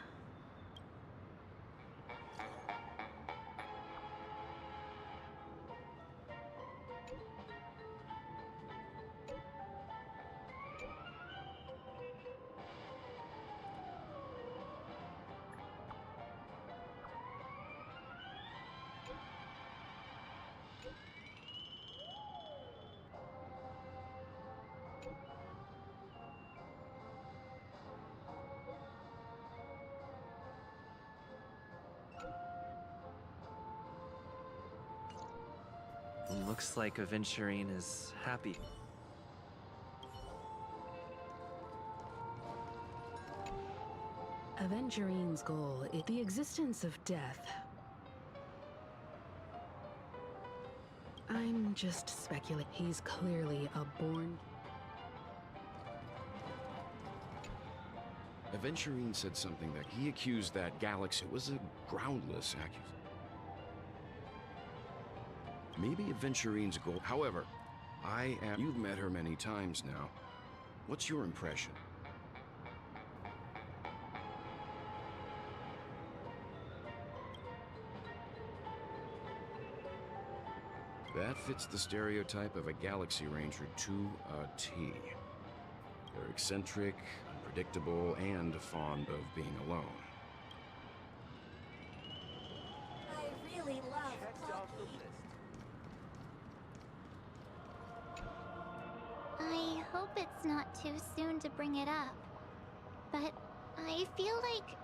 Looks like Aventurine is happy. Aventurine's goal is the existence of death. I'm just speculating. He's clearly a born... Aventurine said something that he accused that galaxy was a groundless accusation. Maybe Aventurine's goal. However, you've met her many times now. What's your impression? That fits the stereotype of a Galaxy Ranger to a T. They're eccentric, unpredictable, and fond of being alone. I really love I hope it's not too soon to bring it up. But I feel like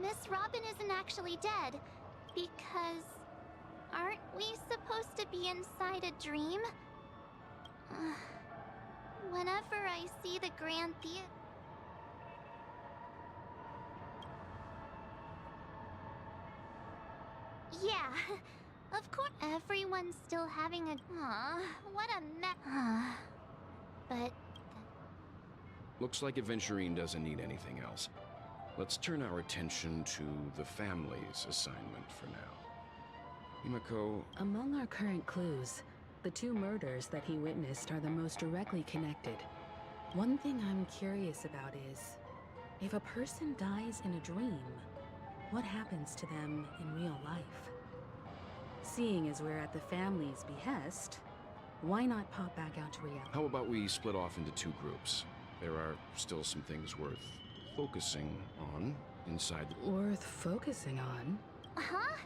Miss Robin isn't actually dead, because aren't we supposed to be inside a dream? Whenever I see the Grand Theater... Yeah, of course. Everyone's still having a... what a mess. But... Looks like Aventurine doesn't need anything else. Let's turn our attention to the family's assignment for now. Himiko... Among our current clues, the two murders that he witnessed are the most directly connected. One thing I'm curious about is, if a person dies in a dream, what happens to them in real life? Seeing as we're at the family's behest, why not pop back out to reality? How about we split off into two groups? There are still some things worth focusing on inside. Worth focusing on? Huh?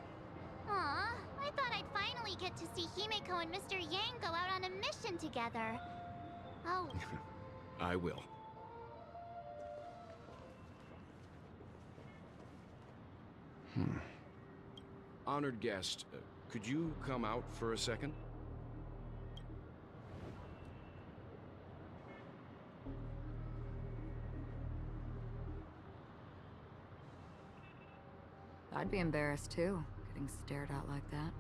Aw, I thought I'd finally get to see Himiko and Mr. Yang go out on a mission together. Oh. I will. Honored guest, could you come out for a second? I'd be embarrassed too, getting stared at like that.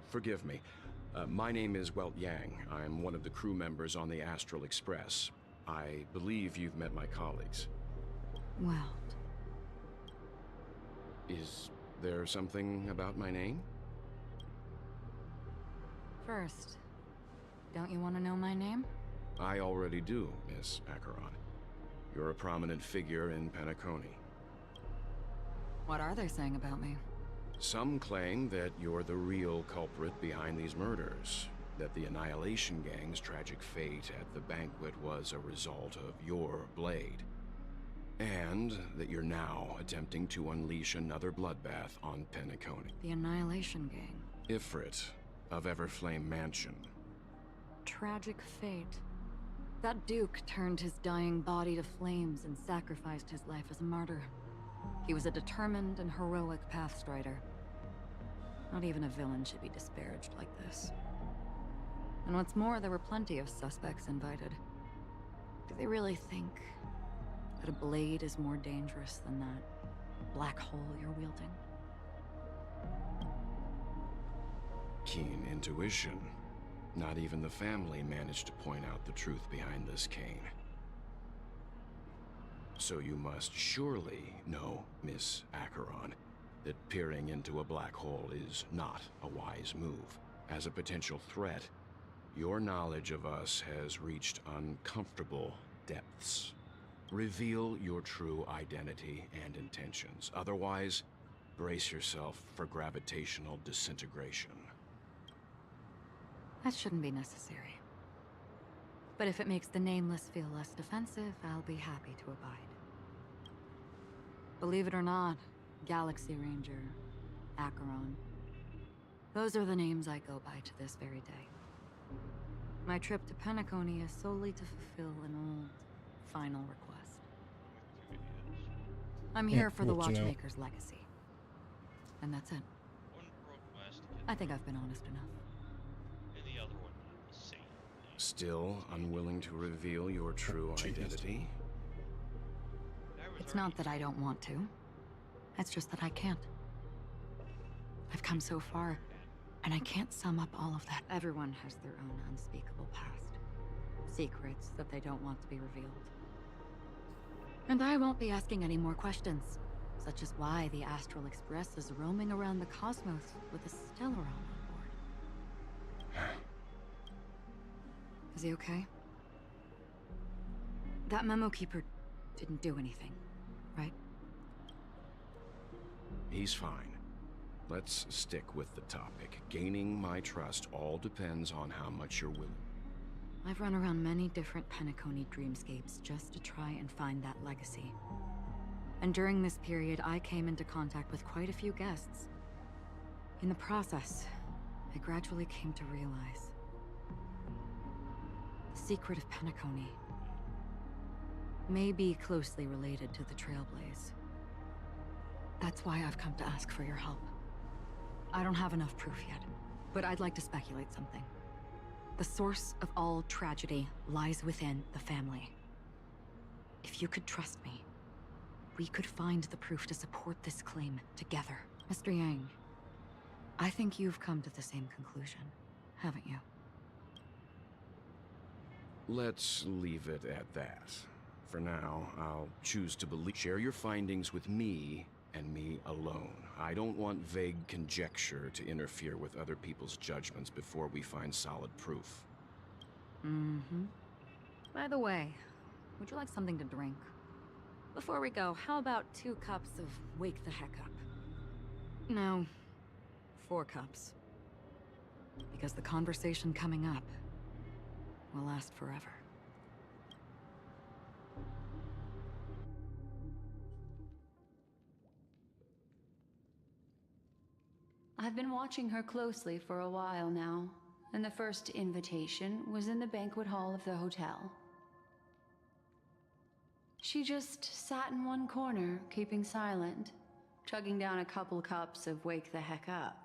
Forgive me. My name is Welt Yang. I'm one of the crew members on the Astral Express. I believe you've met my colleagues. Welt. Is there something about my name? First, don't you want to know my name? I already do, Miss Acheron. You're a prominent figure in Penacony. What are they saying about me? Some claim that you're the real culprit behind these murders, that the Annihilation Gang's tragic fate at the banquet was a result of your blade, and that you're now attempting to unleash another bloodbath on Penacony. The Annihilation Gang. Ifrit of Everflame Mansion. Tragic fate. That Duke turned his dying body to flames and sacrificed his life as a martyr. He was a determined and heroic pathstrider. Not even a villain should be disparaged like this. And what's more, there were plenty of suspects invited. Do they really think that a blade is more dangerous than that black hole you're wielding? Keen intuition. Not even the family managed to point out the truth behind this cane. So you must surely know, Miss Acheron, that peering into a black hole is not a wise move. As a potential threat, your knowledge of us has reached uncomfortable depths. Reveal your true identity and intentions. Otherwise, brace yourself for gravitational disintegration. That shouldn't be necessary. But if it makes the Nameless feel less defensive, I'll be happy to abide. Believe it or not, Galaxy Ranger, Acheron, those are the names I go by to this very day. My trip to Penacony is solely to fulfill an old, final request. I'm here for the Watchmaker's legacy. And that's it. I think I've been honest enough. Still unwilling to reveal your true identity? It's not that I don't want to. It's just that I can't. I've come so far, and I can't sum up all of that. Everyone has their own unspeakable past. Secrets that they don't want to be revealed. And I won't be asking any more questions, such as why the Astral Express is roaming around the cosmos with a Stellaron on board. Is he okay? That memo keeper didn't do anything, right? He's fine. Let's stick with the topic. Gaining my trust all depends on how much you're willing. I've run around many different Penacony dreamscapes just to try and find that legacy. And during this period, I came into contact with quite a few guests. In the process, I gradually came to realize the secret of Penacony may be closely related to the Trailblaze. That's why I've come to ask for your help. I don't have enough proof yet, but I'd like to speculate something. The source of all tragedy lies within the family. If you could trust me, we could find the proof to support this claim together. Mr. Yang, I think you've come to the same conclusion, haven't you? Let's leave it at that. For now, I'll choose to share your findings with me and me alone. I don't want vague conjecture to interfere with other people's judgments before we find solid proof. Mm-hmm. By the way, would you like something to drink? Before we go, how about 2 cups of Wake the Heck Up? No, 4 cups. Because the conversation coming up will last forever. I've been watching her closely for a while now, and the first invitation was in the banquet hall of the hotel. She just sat in one corner, keeping silent, chugging down a couple cups of Wake the Heck Up.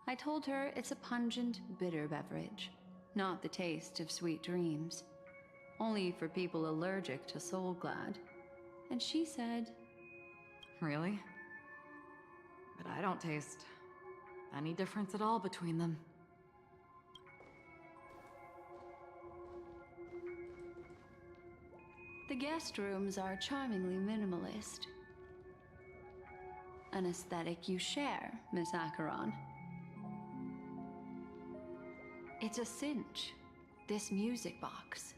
I told her it's a pungent, bitter beverage, not the taste of sweet dreams, only for people allergic to Soul Glad. And she said, Really? But I don't taste any difference at all between them. The guest rooms are charmingly minimalist. An aesthetic you share, Miss Acheron. It's a cinch, this music box.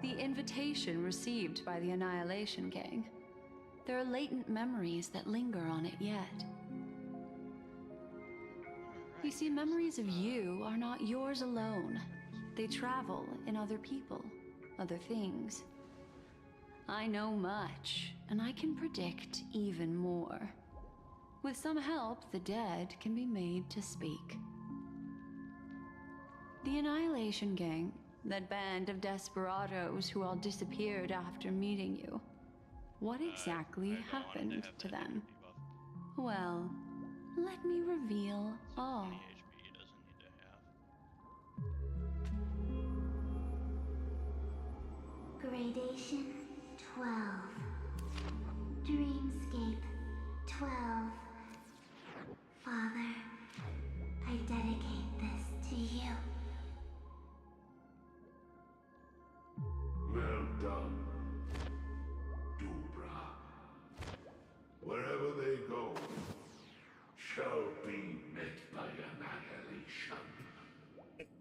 The invitation received by the Annihilation Gang. There are latent memories that linger on it yet. You see, memories of you are not yours alone. They travel in other people, other things. I know much, and I can predict even more. With some help, the dead can be made to speak. The Annihilation Gang, that band of desperados who all disappeared after meeting you. What exactly happened to them? Well, let me reveal all. Gradation 12. Dreamscape 12. Father, I dedicate this to you. Well done, Dubra. Wherever they go, shall be met by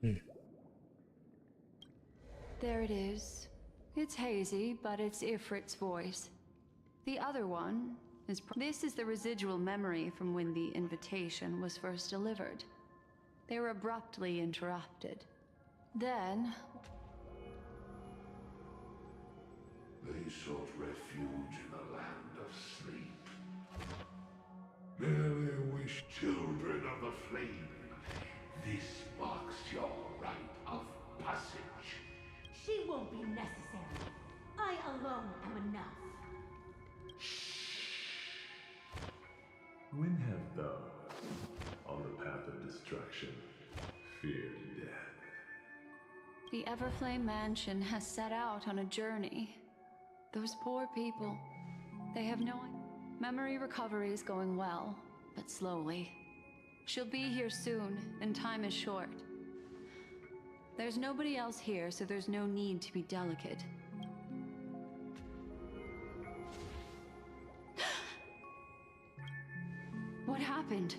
annihilation. There it is. It's hazy, but it's Ifrit's voice. The other one is... This is the residual memory from when the invitation was first delivered. They were abruptly interrupted. Then... They sought refuge in a land of sleep. Merely wish children of the flame. This marks your rite of passage. She won't be necessary. I alone am enough. When have those on the path of destruction feared death? the Everflame Mansion has set out on a journey. Those poor people, they have no... Memory recovery is going well, but slowly. She'll be here soon, and time is short. There's nobody else here, so there's no need to be delicate. What happened?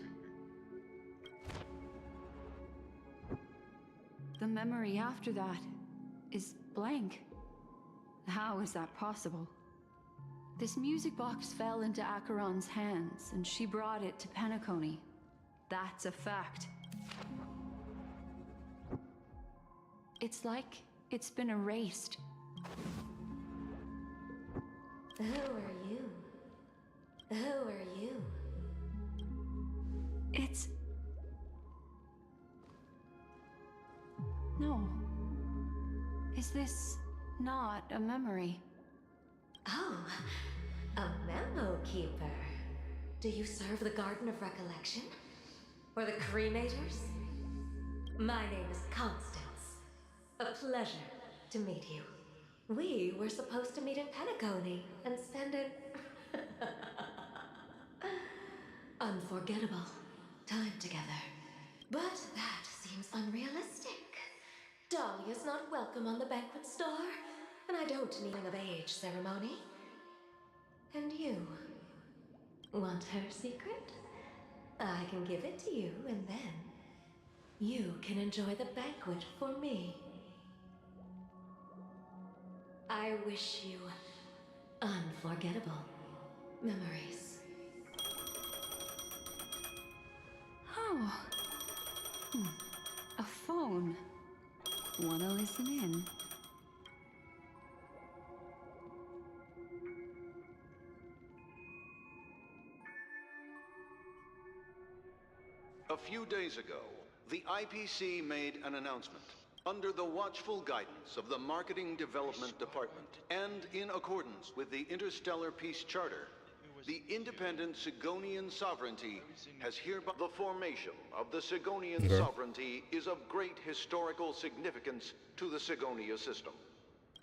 The memory after that is blank. How is that possible? This music box fell into Acheron's hands, and she brought it to Penacony. That's a fact. It's like it's been erased. Who are you? Who are you? It's... No. Is this not a memory? Oh, a memo keeper. Do you serve the Garden of Recollection? Or the Cremators? My name is Constance. A pleasure to meet you. We were supposed to meet in Penacony and spend an unforgettable time together. But that seems unrealistic. Dahlia's not welcome on the banquet star, and I don't need an of-age ceremony. And you want her secret? I can give it to you, and then you can enjoy the banquet for me. I wish you unforgettable memories. Oh. A phone. Wanna listen in? A few days ago, the IPC made an announcement. Under the watchful guidance of the Marketing Development Department, and in accordance with the Interstellar Peace Charter, the independent Sigonian sovereignty has hereby... The formation of the Sigonian sovereignty is of great historical significance to the Sigonia system.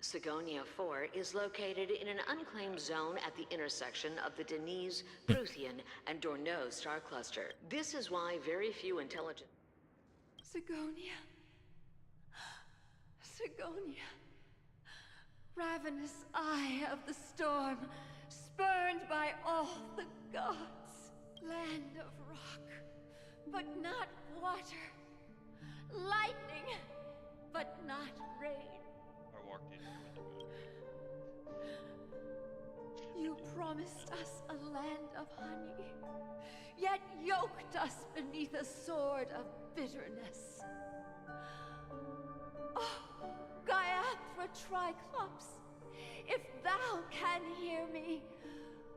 Sigonia 4 is located in an unclaimed zone at the intersection of the Denise, Prothean, and Dorneau star cluster. This is why very few intelligent... Sigonia. Sigonia. Ravenous eye of the storm, spurned by all the gods. Land of rock, but not water. Lightning, but not rain. I walked in here with the You promised us a land of honey, yet yoked us beneath a sword of bitterness. Oh, Gaiathra Triclops, if thou can hear me,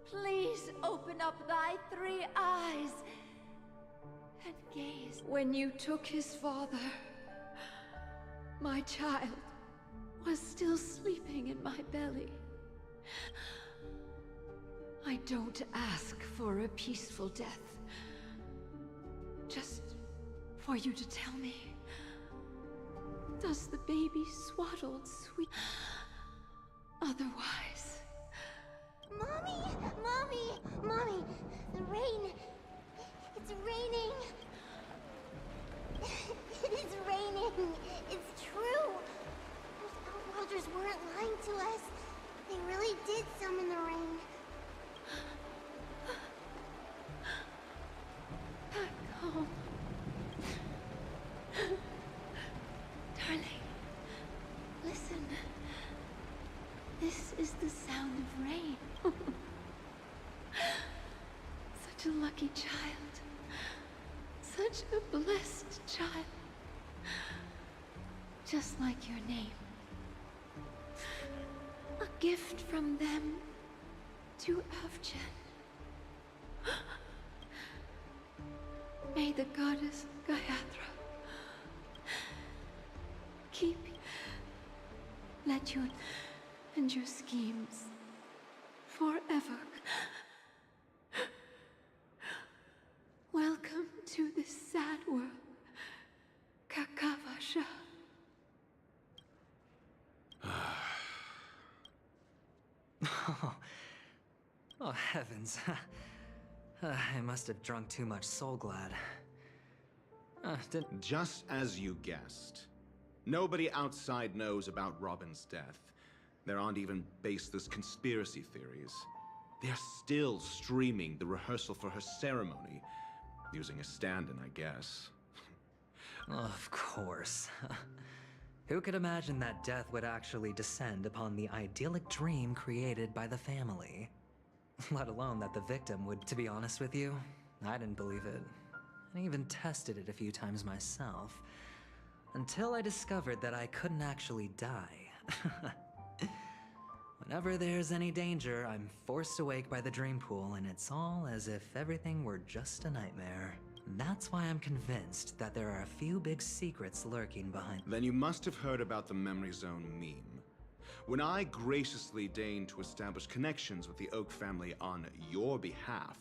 please open up thy 3 eyes and gaze. When you took his father, my child was still sleeping in my belly. I don't ask for a peaceful death. Just for you to tell me, does the baby swaddled sweet? Otherwise... Mommy! Mommy! Mommy! The rain! It's raining! It is raining! It's true! Those outworlders weren't lying to us. They really did summon the rain. Back home. Darling, listen. This is the sound of rain. Such a lucky child. Such a blessed child. Just like your name. A gift from them to Avgen. May the goddess Gaiathra keep you. Let you and your schemes forever. Welcome to this sad world, Kakavasha. Oh, heavens. I must have drunk too much Soul Glad. Just as you guessed. Nobody outside knows about Robin's death. There aren't even baseless conspiracy theories. They're still streaming the rehearsal for her ceremony, using a stand-in, I guess. Of course. Who could imagine that death would actually descend upon the idyllic dream created by the family? Let alone that the victim would, to be honest with you, I didn't believe it. I even tested it a few times myself. Until I discovered that I couldn't actually die. Whenever there's any danger, I'm forced awake by the dream pool, and it's all as if everything were just a nightmare. That's why I'm convinced that there are a few big secrets lurking behind. Then you must have heard about the Memory Zone meme. When I graciously deigned to establish connections with the Oak family on your behalf,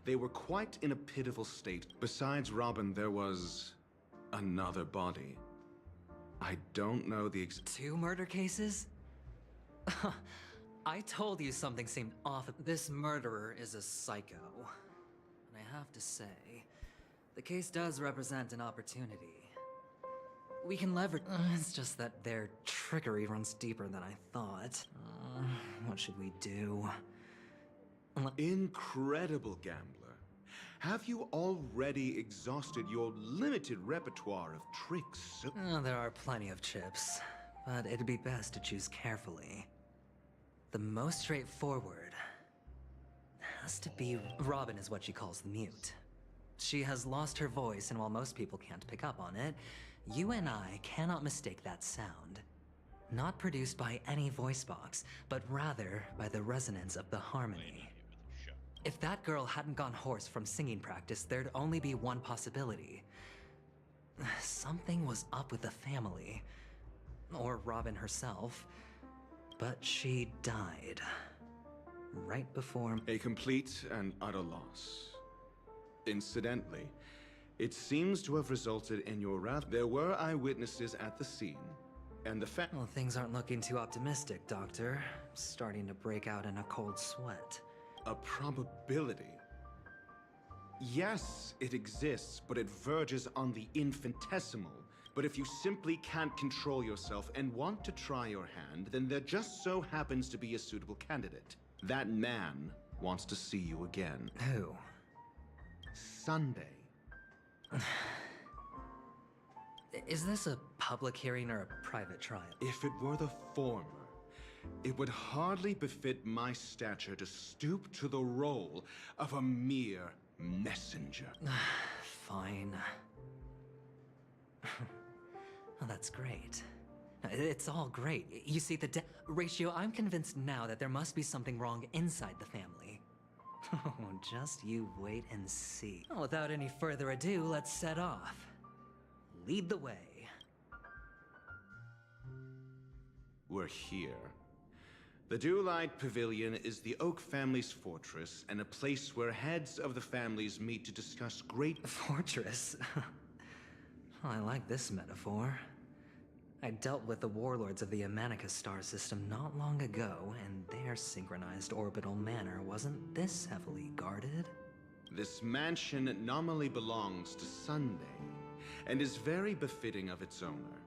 they were quite in a pitiful state. Besides Robin, there was another body. I don't know the 2 murder cases? I told you something seemed off. This murderer is a psycho. And I have to say, the case does represent an opportunity. We can leverage. It's just that their trickery runs deeper than I thought. What should we do? Incredible gambler. Have you already exhausted your limited repertoire of tricks? There are plenty of chips, but it'd be best to choose carefully. The most straightforward has to be Robin is what she calls the mute. She has lost her voice, and while most people can't pick up on it, you and I cannot mistake that sound. Not produced by any voice box, but rather by the resonance of the harmony. If that girl hadn't gone hoarse from singing practice, there'd only be one possibility. Something was up with the family. Or Robin herself. But she died. Right before... A complete and utter loss. Incidentally, it seems to have resulted in your wrath. There were eyewitnesses at the scene. And the fact... Well, things aren't looking too optimistic, Doctor. I'm starting to break out in a cold sweat. A probability? Yes, it exists, but it verges on the infinitesimal. But if you simply can't control yourself and want to try your hand, then there just so happens to be a suitable candidate. That man wants to see you again. Who? Sunday. Is this a public hearing or a private trial? If it were the former, it would hardly befit my stature to stoop to the role of a mere messenger. Fine. Well, that's great. It's all great. You see, Ratio, I'm convinced now that there must be something wrong inside the family. Oh, just you wait and see. Well, without any further ado, let's set off. Lead the way. We're here. The Dewlight Pavilion is the Oak family's fortress and a place where heads of the families meet to discuss great... Fortress? I like this metaphor. I dealt with the warlords of the Amanicus star system not long ago, and their synchronized orbital manor wasn't this heavily guarded. This mansion nominally belongs to Sunday, and is very befitting of its owner.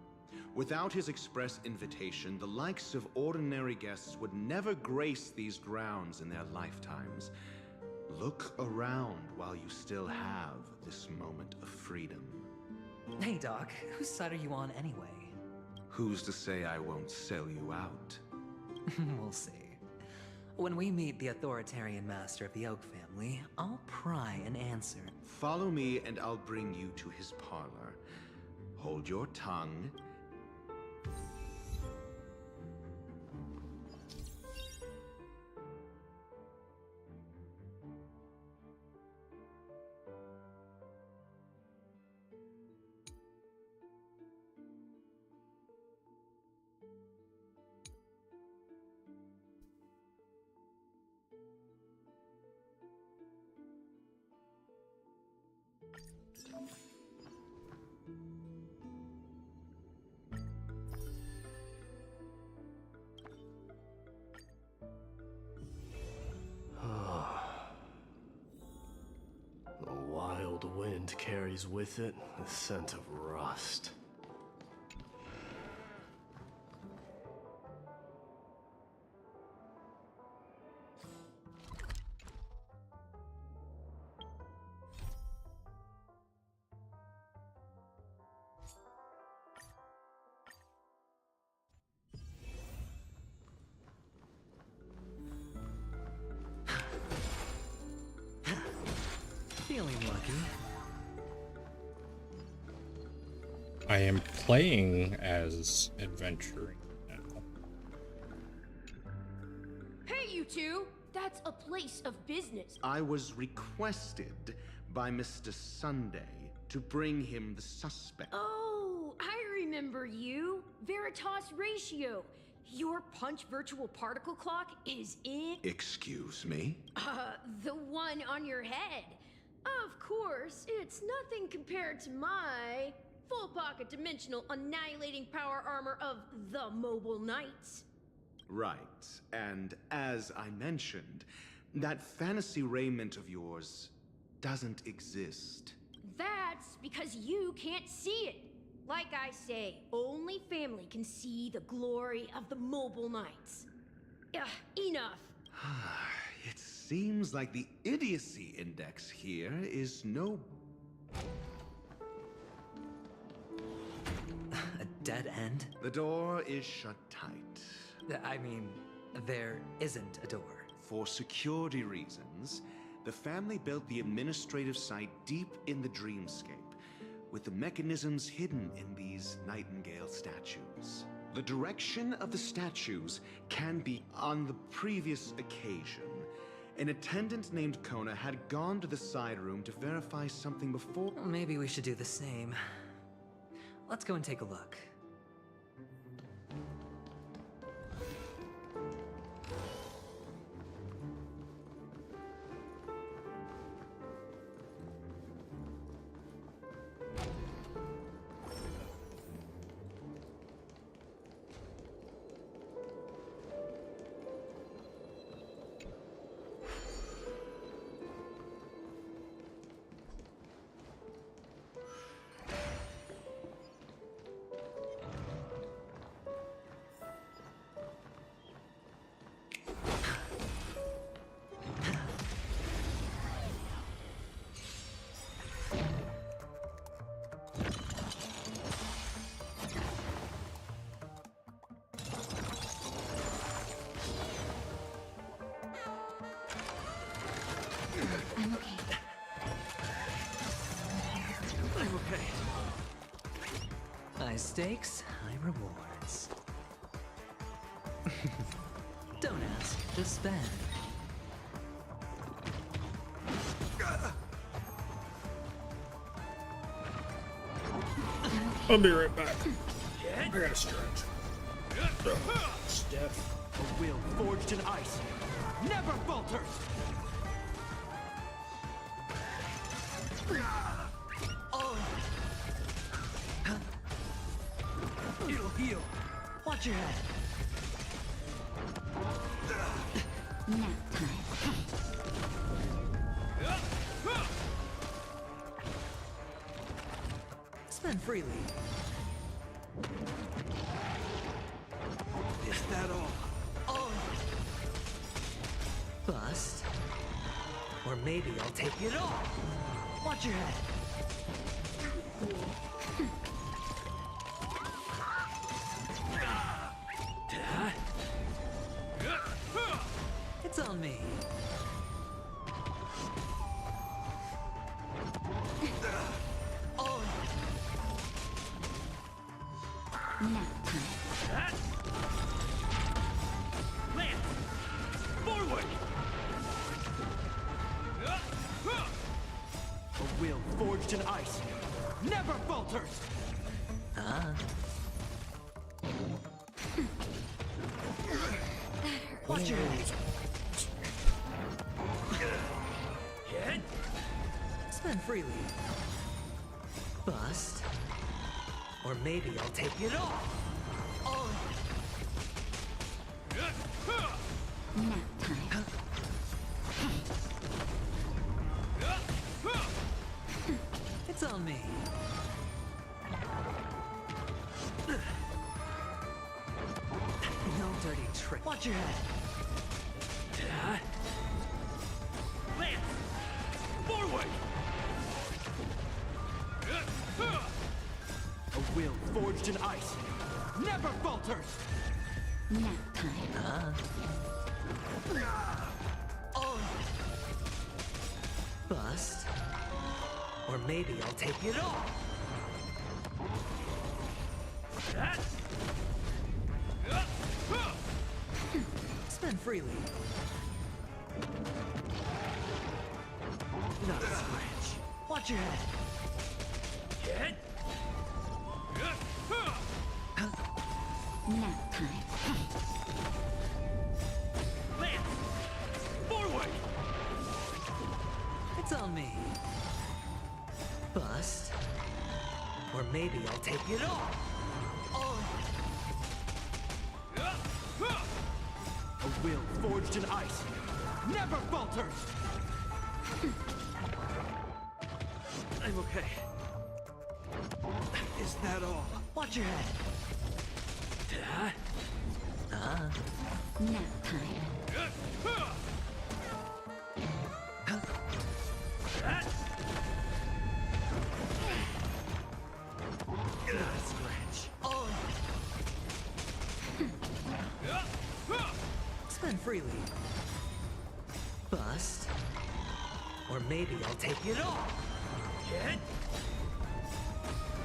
Without his express invitation, the likes of ordinary guests would never grace these grounds in their lifetimes. Look around while you still have this moment of freedom. Hey, Doc, whose side are you on anyway? Who's to say I won't sell you out? We'll see. When we meet the authoritarian master of the Oak family, I'll pry an answer. Follow me and I'll bring you to his parlor. Hold your tongue. The wild wind carries with it the scent of rust. Feeling lucky. I am playing as adventuring now. Hey, you two! That's a place of business. I was requested by Mr. Sunday to bring him the suspect. Oh, I remember you. Veritas Ratio. Your punch virtual particle clock is in... Excuse me? The one on your head. Of course, it's nothing compared to my full pocket dimensional annihilating power armor of the Mobile Knights. Right, and as I mentioned, that fantasy raiment of yours doesn't exist. That's because you can't see it. Like I say, only family can see the glory of the Mobile Knights. Enough. It seems like the idiocy index here is no... A dead end? The door is shut tight. I mean, there isn't a door. For security reasons, the family built the administrative site deep in the dreamscape, with the mechanisms hidden in these Nightingale statues. The direction of the statues can be on the previous occasion. An attendant named Kona had gone to the side room to verify something before... Well, maybe we should do the same. Let's go and take a look. High stakes, high rewards. Don't ask, just spend. I'll be right back. I gotta stretch. Stiff. A will forged in ice never falters. Oh. It'll heal. Watch your head. Nap time. Spend freely. Is that all? Oh. Bust. Or maybe I'll take it all. Watch your head. It's on me. Oh. Nap time. Lance! Forward! A will forged in ice never falters! Watch your head. Hit. Spend freely. Bust. Or maybe I'll take it all. Oh. Nap time. It's on me. No dirty trick. Watch your head. Lance! Forward! A will forged in ice never falters! Nap time. Oh. Bust. Or maybe I'll take it all. Spend freely. Not a scratch. Watch your head. Hit. Nap time. Lance! Forward! It's on me. Bust. Or maybe I'll take it all. Oh. A will forged in ice never falters! I'm okay. Is that all? Watch your head. Nap time. Scratch. Oh. Spend freely. Bust. Or maybe I'll take it all. Hit.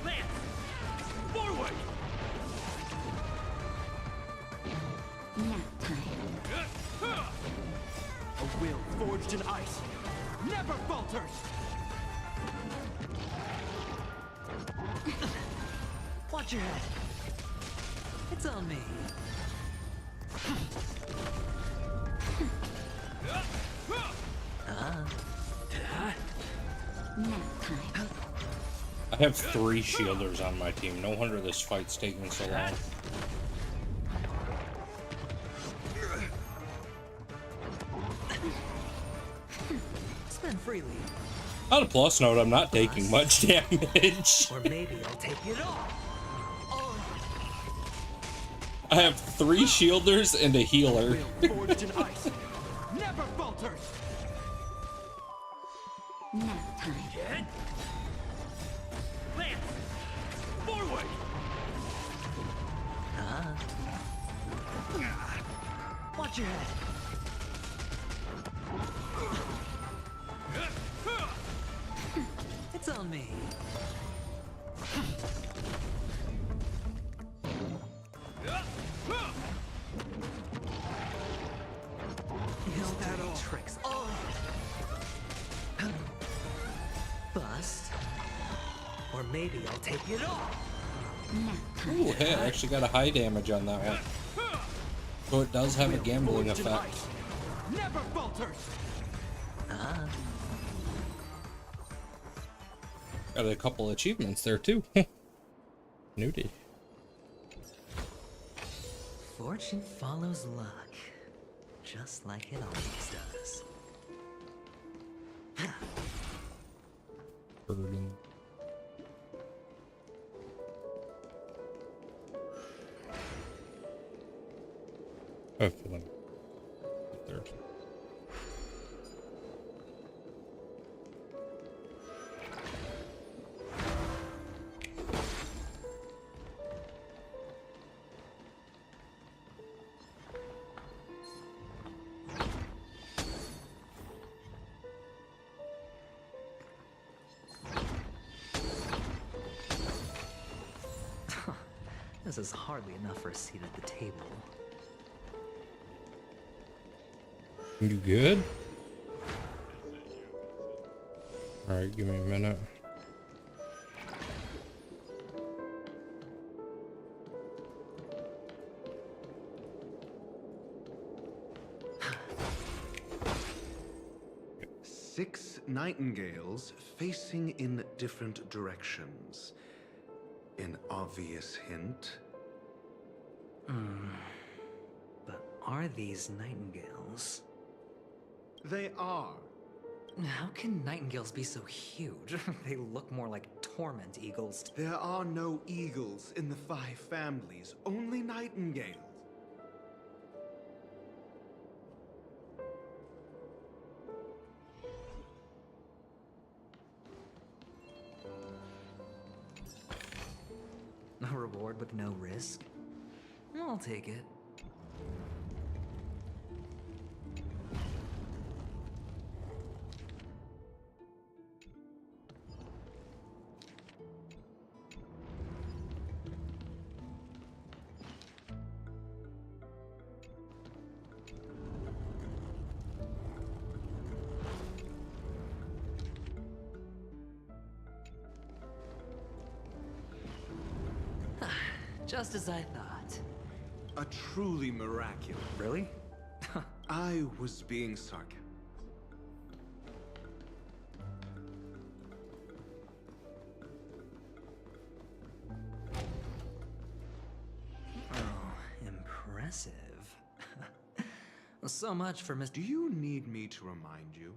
Lance! Forward! Nap time. A will forged in ice never falters! Watch your head. It's on me. Nap time. I have 3 shielders on my team. No wonder this fight's taking so long. Spend freely. On a plus note, I'm not taking much damage. Or maybe I'll take it all. Oh. I have 3 shielders and a healer. Forged in ice never falters! Nap time. Hit. Lance! Forward! Watch your head. It's on me. bust. Or maybe I'll take it all. Ooh, hey, I actually got a high damage on that one. So it does have a gambling effect. Never falters. Got a couple achievements there too. Nudie. Fortune follows luck, just like it always does. Burden. I feel like there. This is hardly enough for a seat at the table. You good? Alright, give me a minute. Six nightingales facing in different directions. An obvious hint. But are these nightingales? They are. How can nightingales be so huge? They look more like torment eagles. There are no eagles in the 5 families, only nightingales. A reward with no risk? I'll take it. Just as I thought. A truly miraculous. Really? I was being sarcastic. Oh, impressive. So much for Mr. Do you need me to remind you?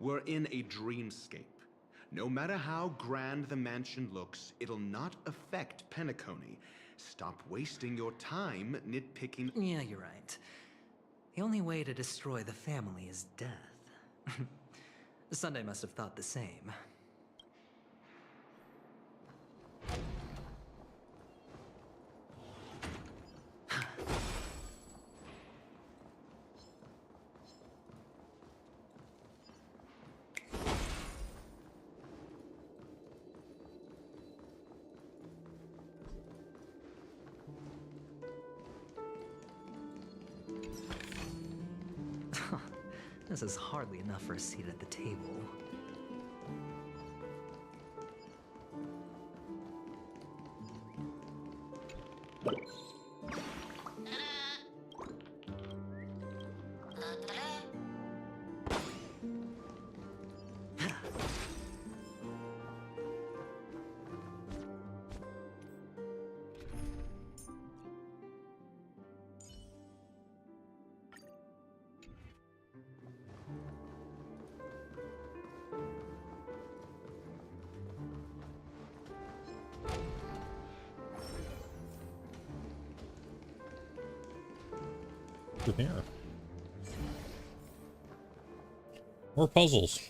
We're in a dreamscape. No matter how grand the mansion looks, it'll not affect Penacony. Stop wasting your time nitpicking. Yeah, you're right. The only way to destroy the family is death. Sunday must have thought the same. This is hardly enough for a seat at the table. Through here. More puzzles.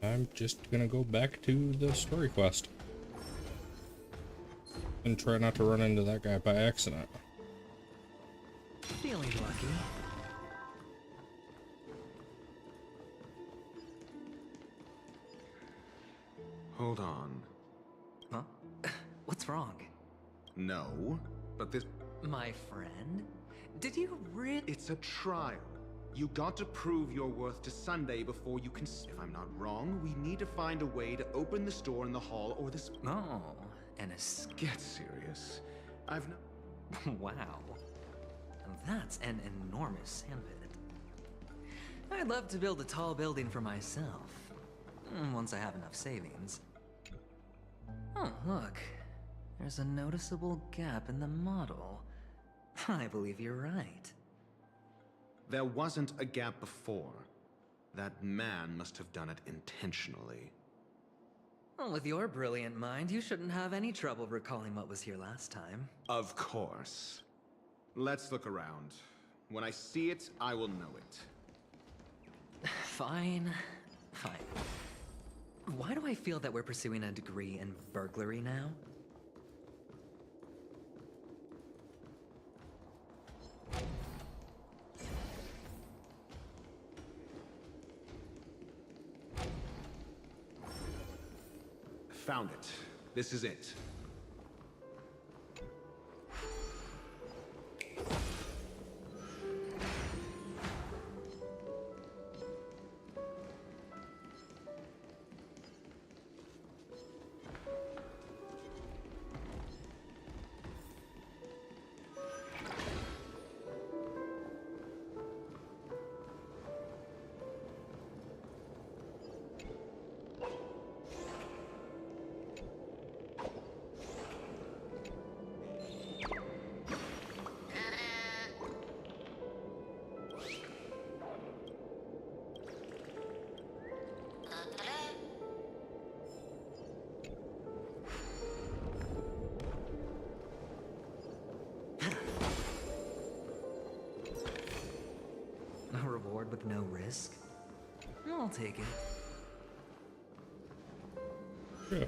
I'm just gonna go back to the story quest. And try not to run into that guy by accident. Feeling lucky. Hold on. Huh? What's wrong? No, but this... My friend? Did you really... It's a trial. You got to prove your worth to Sunday before you can... If I'm not wrong, we need to find a way to open the store in the hall or this... Oh, and a... Get serious. I've no... Wow. That's an enormous sandpit. I'd love to build a tall building for myself. Once I have enough savings. Oh, look. There's a noticeable gap in the model. I believe you're right. There wasn't a gap before. That man must have done it intentionally. Well, with your brilliant mind, you shouldn't have any trouble recalling what was here last time. Of course. Let's look around. When I see it, I will know it. Fine. Fine. Why do I feel that we're pursuing a degree in burglary now? Found it. This is it. A reward with no risk? I'll take it. Yeah.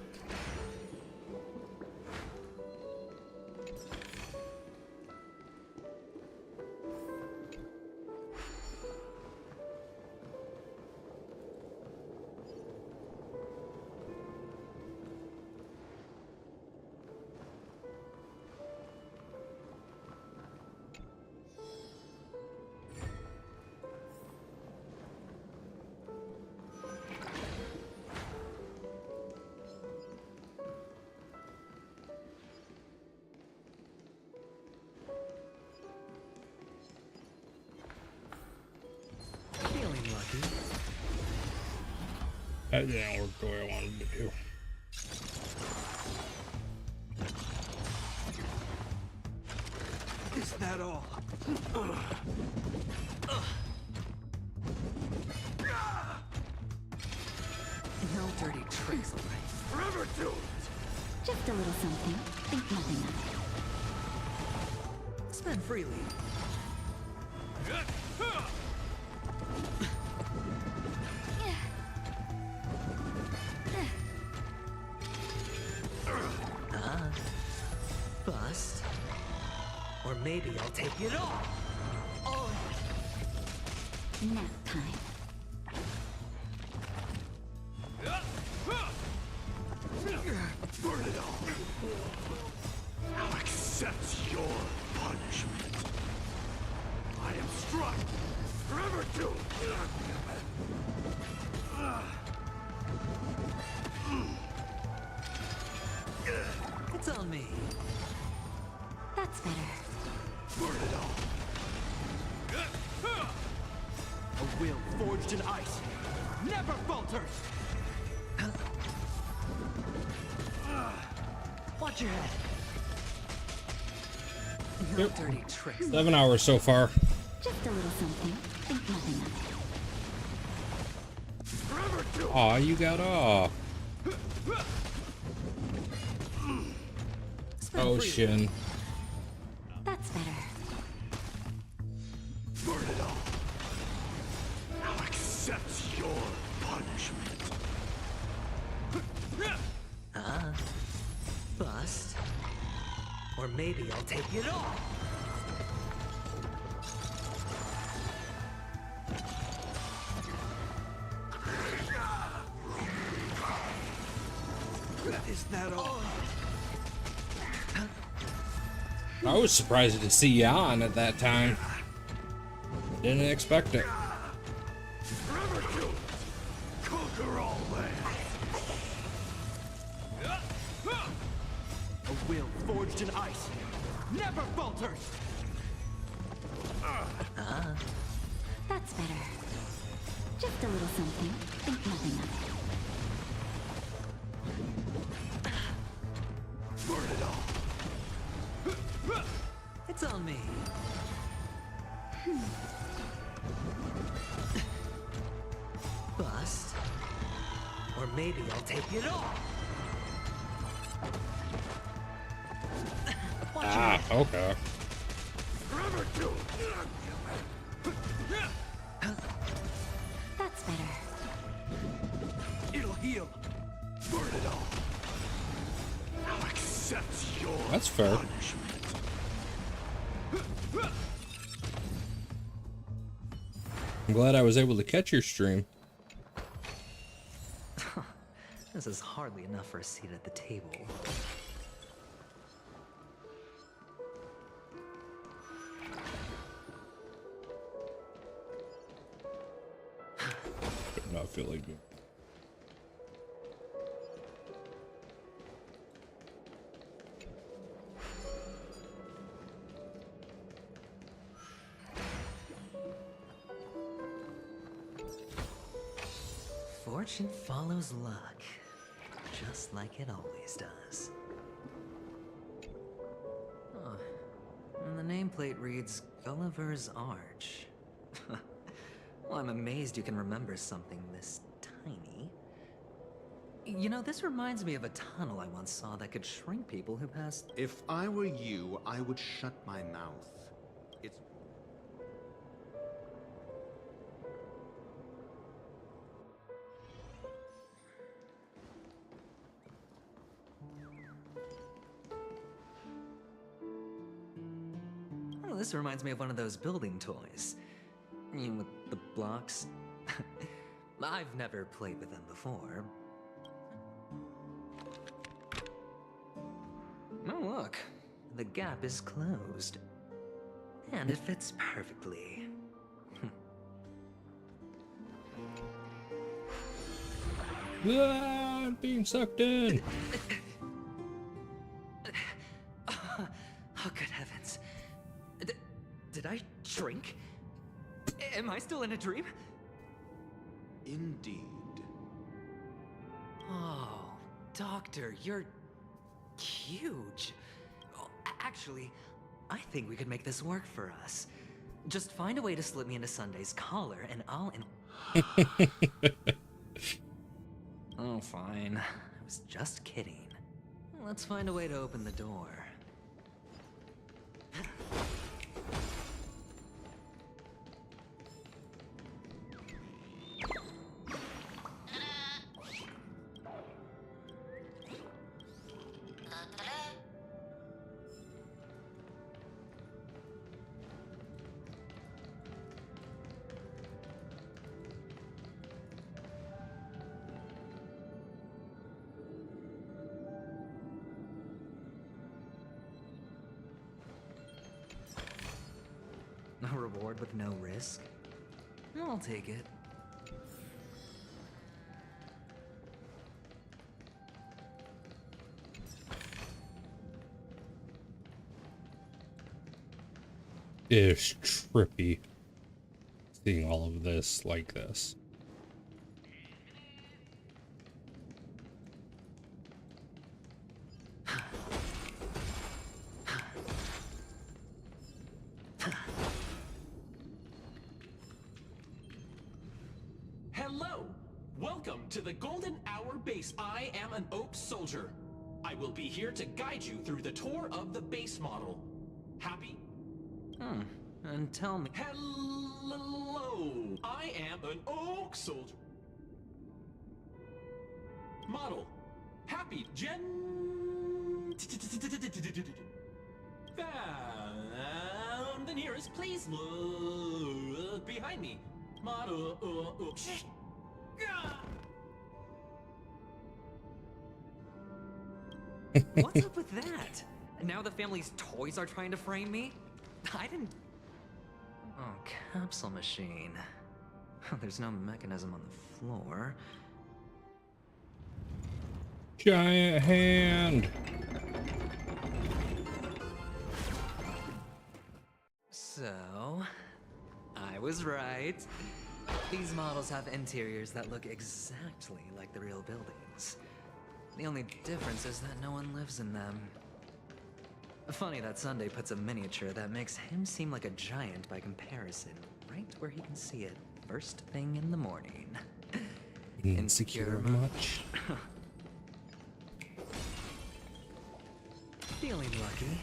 Feeling lucky. That didn't work the way I wanted to do. Is that all? No dirty tricks, all right? Forever do it! Just a little something. Think nothing of it. Spend freely. Bust. Or maybe I'll take it all. Oh. Nap time. Burn it all. Now accept your punishment. I am struck. Forever doomed. It's on me. That's better. Burn it all. A will forged in ice never falters! Watch your head. Yep. No dirty tricks. 7 hours so far. Just a little something. Think nothing of it. Aw, you got off. Ocean. That's better. Burn it all. Now accept your punishment. Bust. Or maybe I'll take it all. Is that all? I was surprised to see you on at that time. Didn't expect it. You're all land. A will forged in ice never falters. That's better. Just a little something. Think nothing of it. Burn it all. It's on me. Bust. Or maybe I'll take it all. Okay. Forever too. That's better. It'll heal. Burn it all. I'll accept your That's fair. punishment. I'm glad I was able to catch your stream. This is hardly enough for a seat at the table. Not feeling good. Fortune follows luck, just like it always does. Oh, and the nameplate reads Gulliver's Arch. Well, I'm amazed you can remember something this tiny. You know, this reminds me of a tunnel I once saw that could shrink people who passed. If I were you, I would shut my mouth. It's... Oh, this reminds me of one of those building toys. You know, with the blocks. I've never played with them before. Oh, look. The gap is closed. And it fits perfectly. Ah, being sucked in. Oh, good heavens. Did I shrink? Am I still in a dream? Indeed. Oh, Doctor, you're huge. Oh, actually, I think we could make this work for us. Just find a way to slip me into Sunday's collar and I'll... Oh, fine. I was just kidding. Let's find a way to open the door. A reward with no risk? I'll take it. It's trippy seeing all of this like this. Hello! Welcome to the Golden Hour base. I am an Oak soldier. I will be here to guide you through the tour of the base model. Happy? And tell me... Hello! I am an Oak soldier. Model. Happy Found the nearest. Please look behind me. Model. What's up with that? Now the family's toys are trying to frame me? I didn't... Oh, capsule machine. There's no mechanism on the floor. Giant hand. So, I was right. These models have interiors that look exactly like the real buildings. The only difference is that no one lives in them. Funny that Sunday puts a miniature that makes him seem like a giant by comparison, right where he can see it first thing in the morning. Insecure much? Feeling lucky.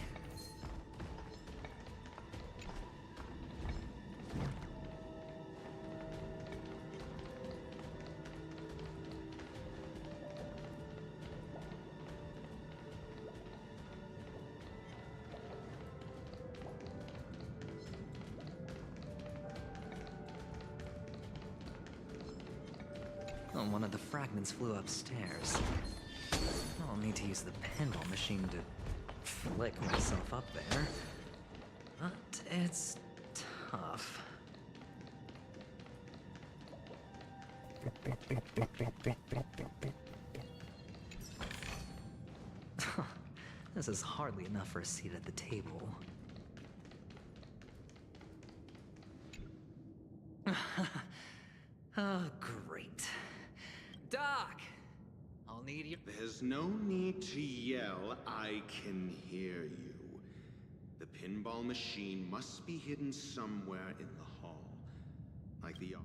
Oh, one of the fragments flew upstairs. I'll need to use the pinball machine to flick myself up there. But it's tough. This is hardly enough for a seat at the table. Oh, great. Doc! I'll need you. There's no need to yell. I can hear you. The pinball machine must be hidden somewhere in the hall. Like the...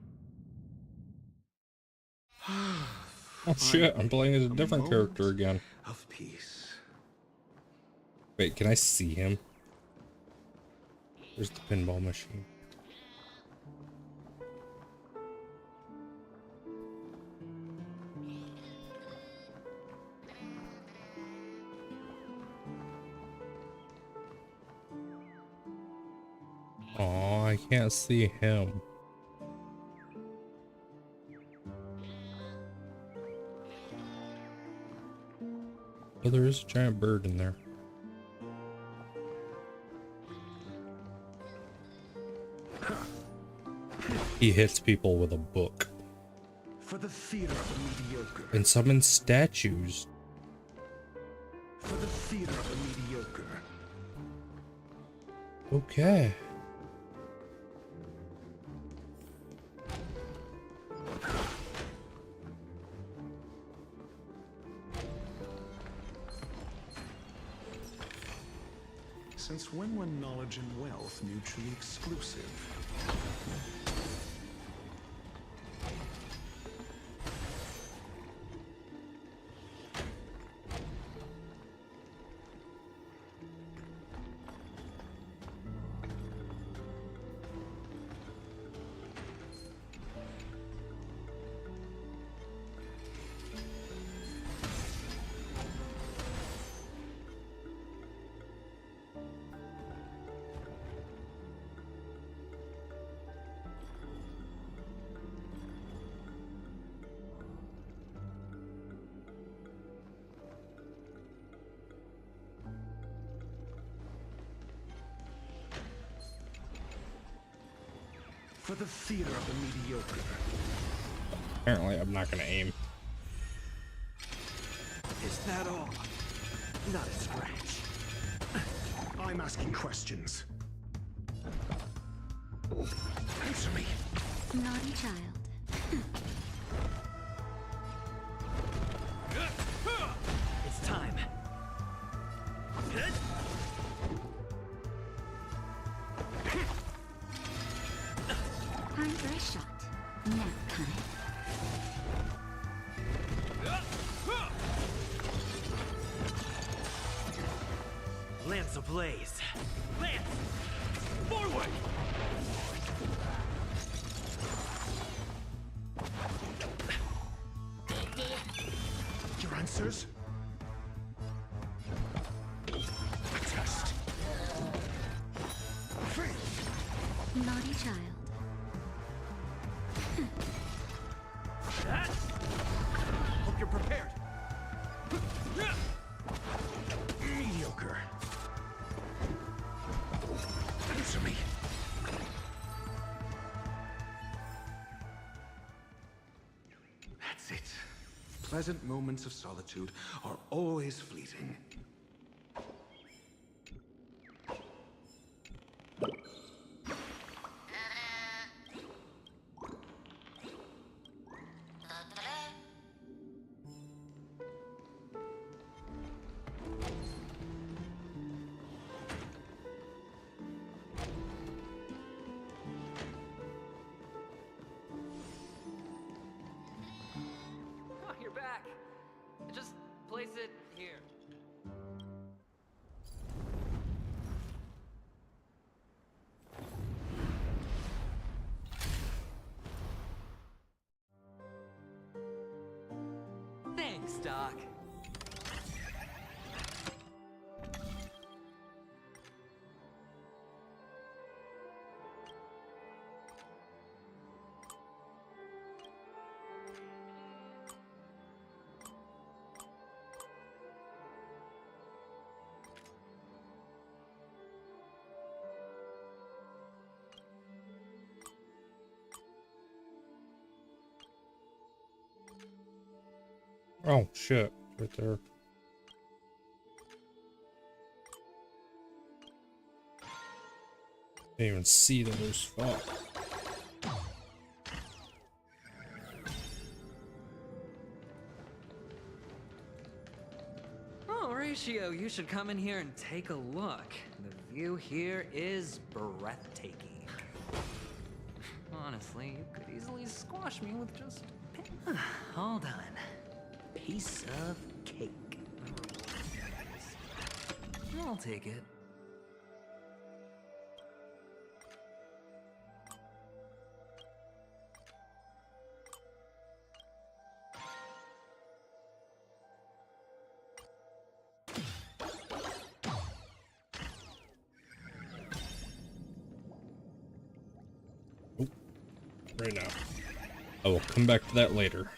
Oh shit, I'm playing as a different character again. Of peace. Wait, can I see him? Where's the pinball machine? Oh, I can't see him. Oh, there is a giant bird in there. He hits people with a book. For the theater of the mediocre. And summons statues. For the theater of the mediocre. Okay. Since when were knowledge and wealth mutually exclusive? For the theater of the mediocre. Apparently, I'm not gonna aim. Is that all? Not a scratch. I'm asking questions. Answer me. Naughty child. It's time. Time for a shot. Nap time. Lance ablaze. Lance! Forward! Your answers? A test. Naughty child. Hope you're prepared. Mediocre. Answer me. That's it. pleasant moments of solitude are always fleeting. Oh, you're back. Just place it here. Thanks, Doc. Oh shit, right there. Didn't even see those. Fuck. Oh, Horatio, you should come in here and take a look. The view here is breathtaking. Honestly, you could easily squash me with just a pin. Hold on. Piece of cake. I'll take it. Right now. I will come back to that later.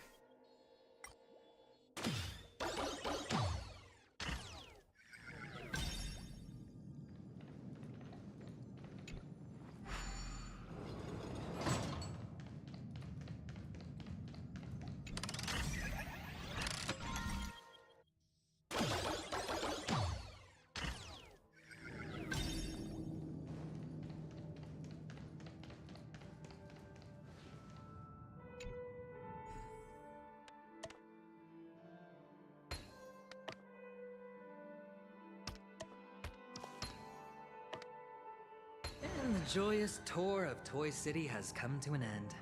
And the joyous tour of Toy City has come to an end.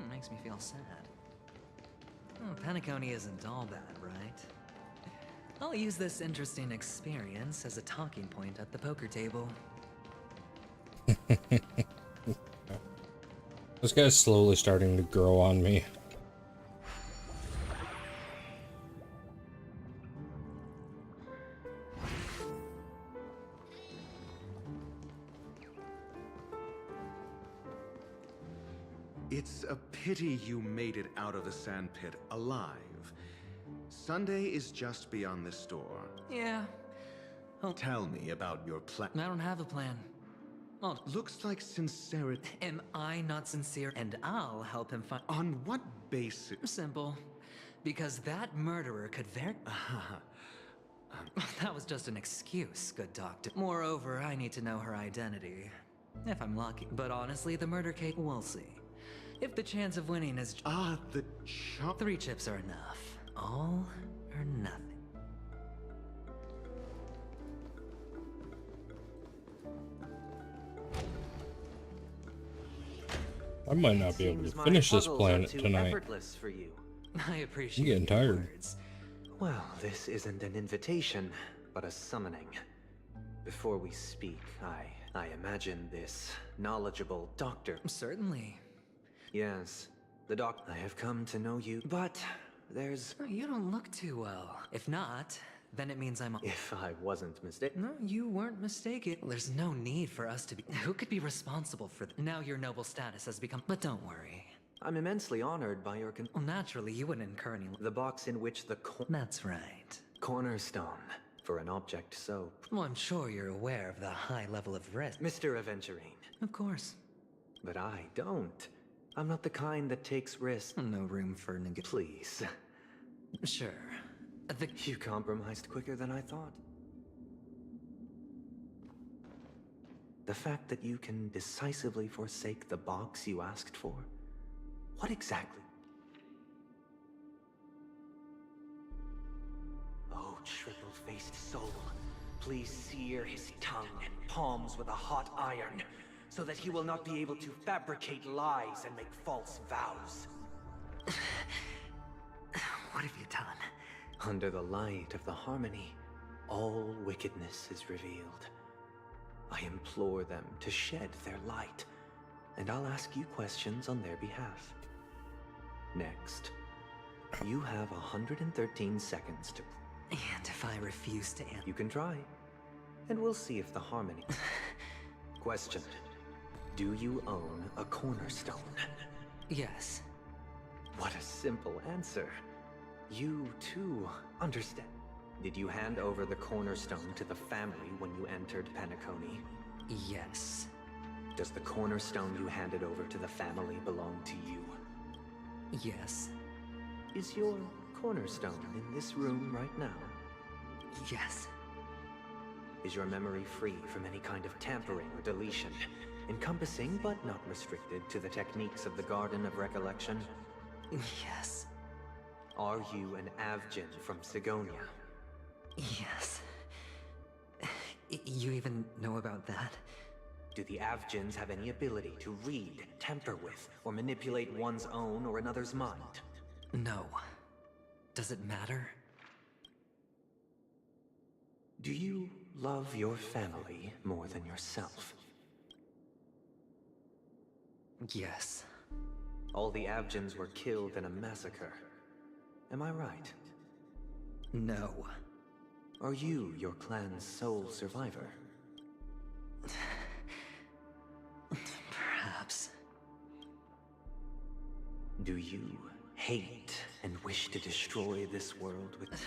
Makes me feel sad. Oh, Penacony isn't all bad, right? I'll use this interesting experience as a talking point at the poker table. This guy's slowly starting to grow on me. It's a pity you made it out of the sandpit alive. Sunday is just beyond this door. Yeah. Oh. Tell me about your plan. I don't have a plan. Oh, looks like sincerity. Am I not sincere? And I'll help him find. On what basis? Simple. Because that murderer could That was just an excuse, good doctor. Moreover, I need to know her identity. If I'm lucky. But honestly, the murder case, we'll see. If the chance of winning is... the chop. 3 chips are enough. All or nothing. I might not be able to finish this planet tonight. Effortless for you. I appreciate I'm getting tired. Words. Well, this isn't an invitation, but a summoning. Before we speak, I imagine this knowledgeable doctor. Certainly. Yes, the doc. I have come to know you, but there's... You don't look too well. If not, then it means I'm... If I wasn't mistaken... No, you weren't mistaken. There's no need for us to be... Who could be responsible for... Now your noble status has become... But don't worry. I'm immensely honored by your... Well, naturally, you wouldn't incur any... The box in which the... That's right. Cornerstone for an object so... Well, I'm sure you're aware of the high level of risk. Mr. Aventurine. Of course. But I don't. I'm not the kind that takes risks. No room for Please. Sure. You compromised quicker than I thought. The fact that you can decisively forsake the box you asked for? What exactly? Oh, triple-faced soul, please sear his tongue and palms with a hot iron, so that he will not be able to fabricate lies and make false vows. What have you done? Under the light of the harmony, all wickedness is revealed. I implore them to shed their light, and I'll ask you questions on their behalf. Next, you have 113 seconds to... And if I refuse to answer... You can try, and we'll see if the harmony... Question. Do you own a cornerstone? Yes. What a simple answer. You, too, understand. Did you hand over the cornerstone to the family when you entered Penacony? Yes. Does the cornerstone you handed over to the family belong to you? Yes. Is your cornerstone in this room right now? Yes. Is your memory free from any kind of tampering or deletion, encompassing but not restricted to the techniques of the Garden of Recollection? Yes. Are you an Avgin from Sigonia? Yes. You even know about that? Do the Avgins have any ability to read, tamper with, or manipulate one's own or another's mind? No. Does it matter? Do you love your family more than yourself? Yes. All the Avgins were killed in a massacre. Am I right? No. Are you your clan's sole survivor? Perhaps. Do you hate and wish to destroy this world with...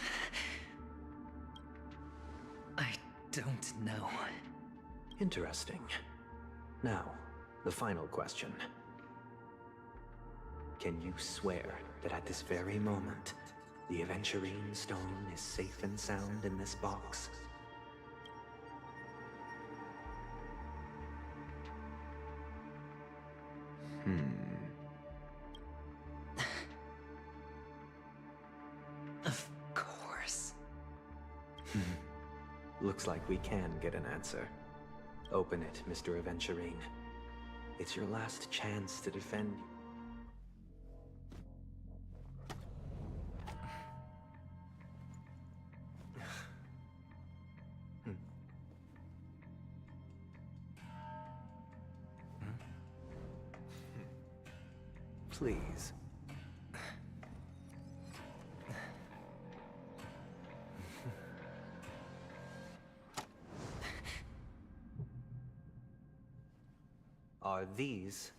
I don't know. Interesting. Now, the final question. Can you swear that at this very moment, the Aventurine stone is safe and sound in this box? Of course. Looks like we can get an answer. Open it, Mr. Aventurine. It's your last chance to defend... Please. Are these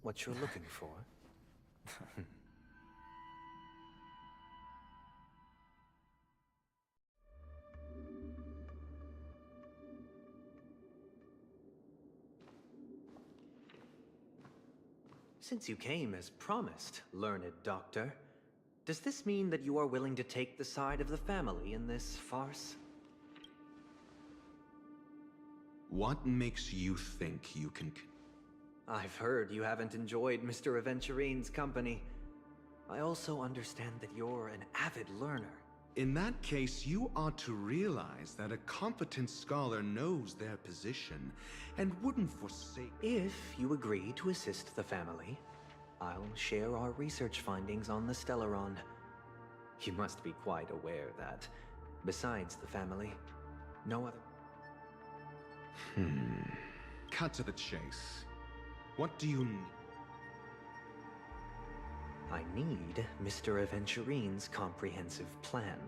what you're looking for? Since you came as promised, learned doctor, does this mean that you are willing to take the side of the family in this farce? What makes you think you can... I've heard you haven't enjoyed Mr. Aventurine's company. I also understand that you're an avid learner. In that case, you ought to realize that a competent scholar knows their position and wouldn't forsake... If you agree to assist the family, I'll share our research findings on the Stellaron. You must be quite aware that, besides the family, no other... Cut to the chase. What do you need? I need Mr. Aventurine's comprehensive plan.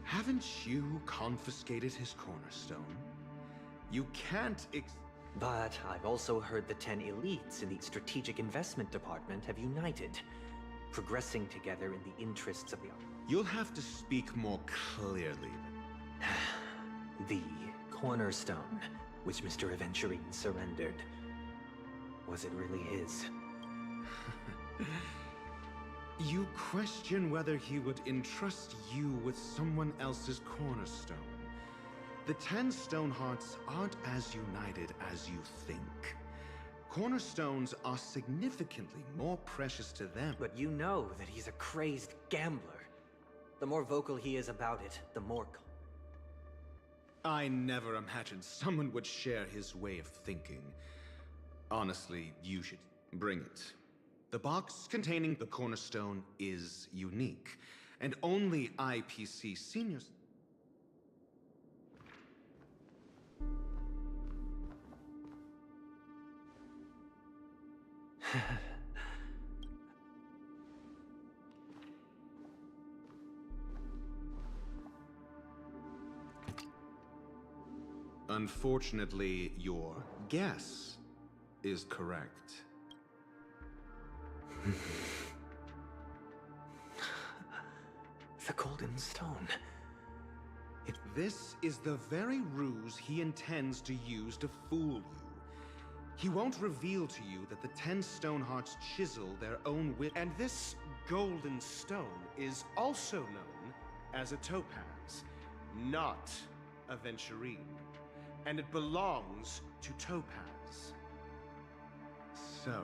Haven't you confiscated his cornerstone? You can't But I've also heard the 10 elites in the Strategic Investment Department have united, progressing together in the interests of the... You'll have to speak more clearly. The cornerstone, which Mr. Aventurine surrendered. Was it really his? You question whether he would entrust you with someone else's cornerstone. The 10 Stonehearts aren't as united as you think. Cornerstones are significantly more precious to them. But you know that he's a crazed gambler. The more vocal he is about it, the more... I never imagined someone would share his way of thinking. Honestly, you should bring it. The box containing the cornerstone is unique, and only IPC seniors... Unfortunately, your guess is correct. The Golden Stone. This is the very ruse he intends to use to fool you. He won't reveal to you that the 10 Stonehearts chisel their own wit. And this golden stone is also known as a topaz, not a venturine. And it belongs to Topaz. So,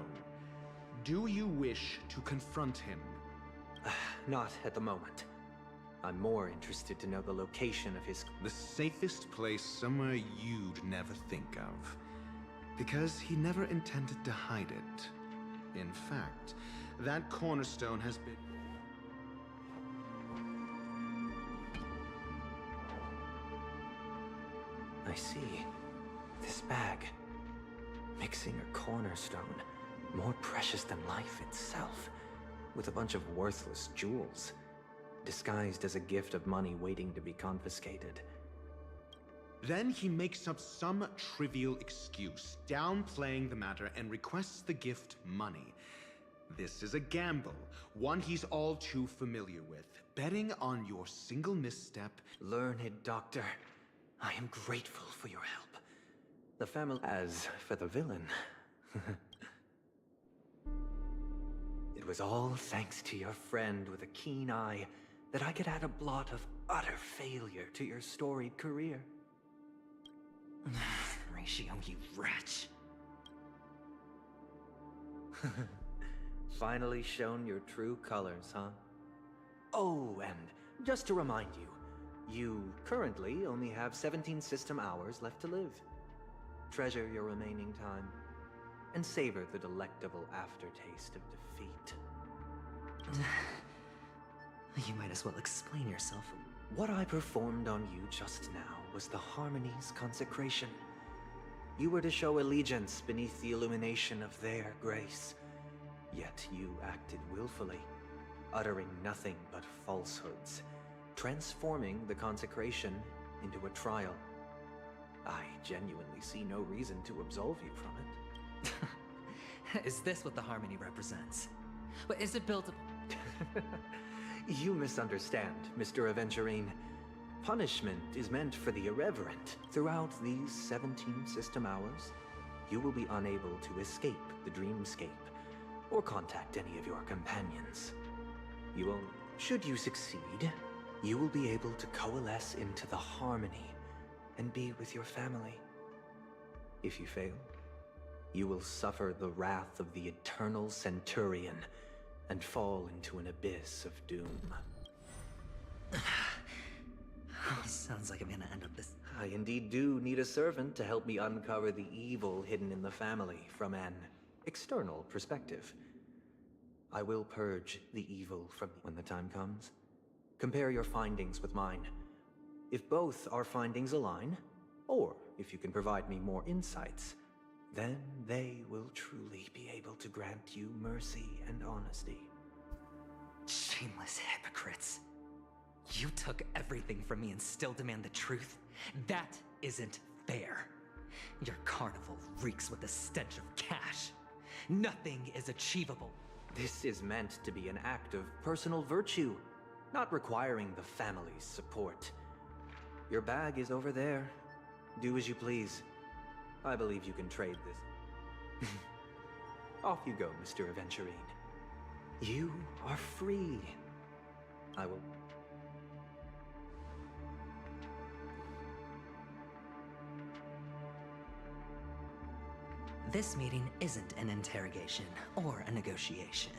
do you wish to confront him? Not at the moment. I'm more interested to know the location of his... The safest place somewhere you'd never think of. Because he never intended to hide it. In fact, that cornerstone has been... I see. This bag. Mixing a cornerstone. More precious than life itself. With a bunch of worthless jewels. Disguised as a gift of money waiting to be confiscated. Then he makes up some trivial excuse, downplaying the matter, and requests the gift money. This is a gamble, one he's all too familiar with. Betting on your single misstep... Learned doctor, I am grateful for your help. The family... As for the villain... It was all thanks to your friend with a keen eye that I could add a blot of utter failure to your storied career. Ratio, you wretch. Finally shown your true colors, huh? Oh, and just to remind you, you currently only have 17 system hours left to live. Treasure your remaining time, and savor the delectable aftertaste of defeat. You might as well explain yourself. What I performed on you just now was the Harmony's consecration. You were to show allegiance beneath the illumination of their grace. Yet you acted willfully, uttering nothing but falsehoods, transforming the consecration into a trial. I genuinely see no reason to absolve you from it. Is this what the Harmony represents? But is it built... You misunderstand, Mr. Aventurine. Punishment is meant for the irreverent. Throughout these 17 system hours, you will be unable to escape the dreamscape or contact any of your companions. You will, should you succeed, you will be able to coalesce into the Harmony and be with your family. If you fail, you will suffer the wrath of the Eternal Centurion and fall into an abyss of doom. Sounds like I'm gonna end up this... I indeed do need a servant to help me uncover the evil hidden in the family from an external perspective. I will purge the evil from when the time comes. Compare your findings with mine. If both our findings align, or if you can provide me more insights, then they will truly be able to grant you mercy and honesty. Shameless hypocrites. You took everything from me and still demand the truth? That isn't fair. Your carnival reeks with the stench of cash. Nothing is achievable. This is meant to be an act of personal virtue, not requiring the family's support. Your bag is over there. Do as you please. I believe you can trade this. Off you go, Mr. Aventurine. You are free. I will... This meeting isn't an interrogation or a negotiation.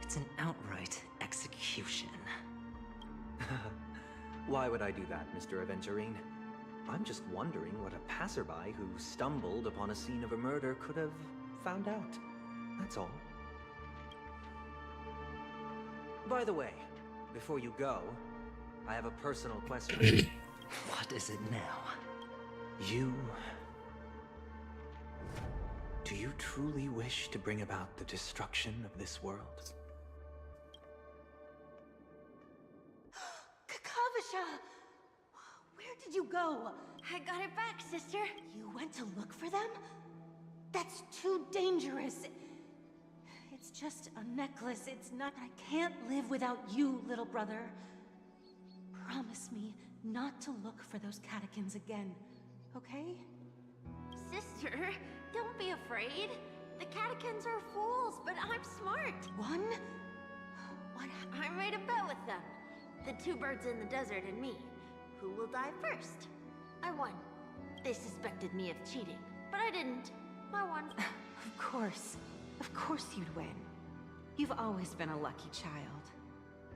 It's an outright execution. Why would I do that, Mr. Aventurine? I'm just wondering what a passerby who stumbled upon a scene of a murder could have found out. That's all. By the way, before you go, I have a personal question. What is it now? Do you truly wish to bring about the destruction of this world? Kakavasha! Where did you go? I got it back, sister. You went to look for them? That's too dangerous. It's just a necklace. It's not... I can't live without you, little brother. Promise me not to look for those catechins again, okay? Sister, don't be afraid. The catechins are fools, but I'm smart. One? What? I made a bet with them. The two birds in the desert and me. Who will die first? I won. They suspected me of cheating, but I didn't. I won. Of course. Of course you'd win. You've always been a lucky child.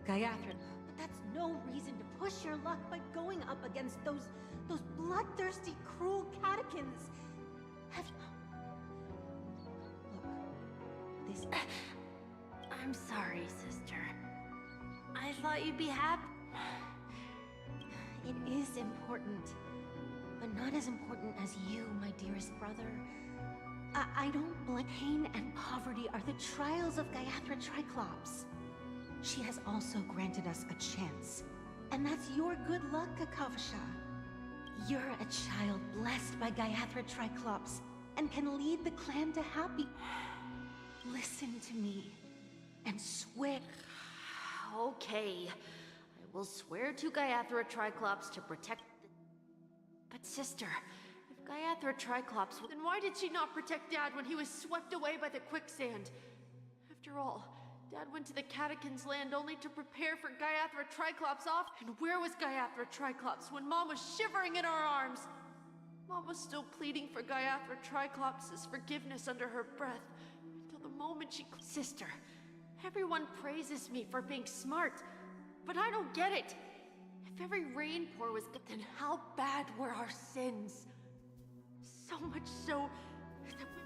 Gayatri, but that's no reason to push your luck by going up against those bloodthirsty, cruel catechins. Have you... Look, this... I'm sorry, sister. I thought you'd be happy. It is important, but not as important as you, my dearest brother. I don't blame... Pain and poverty are the trials of Gayatri Triclops. She has also granted us a chance. And that's your good luck, Kakavasha. You're a child blessed by Gayatri Triclops and can lead the clan to happy... Listen to me and swear... Okay. I will swear to Gayatri Triclops to protect the... But sister, if Gayatri Triclops... Then why did she not protect Dad when he was swept away by the quicksand? After all, Dad went to the Catechins' land only to prepare for Gayatri Triclops off. And where was Gayatri Triclops when Mom was shivering in our arms? Mom was still pleading for Gayatri Triclops' forgiveness under her breath. Until the moment she... Sister, everyone praises me for being smart. But I don't get it. If every rain pour was good, then how bad were our sins? So much so that we...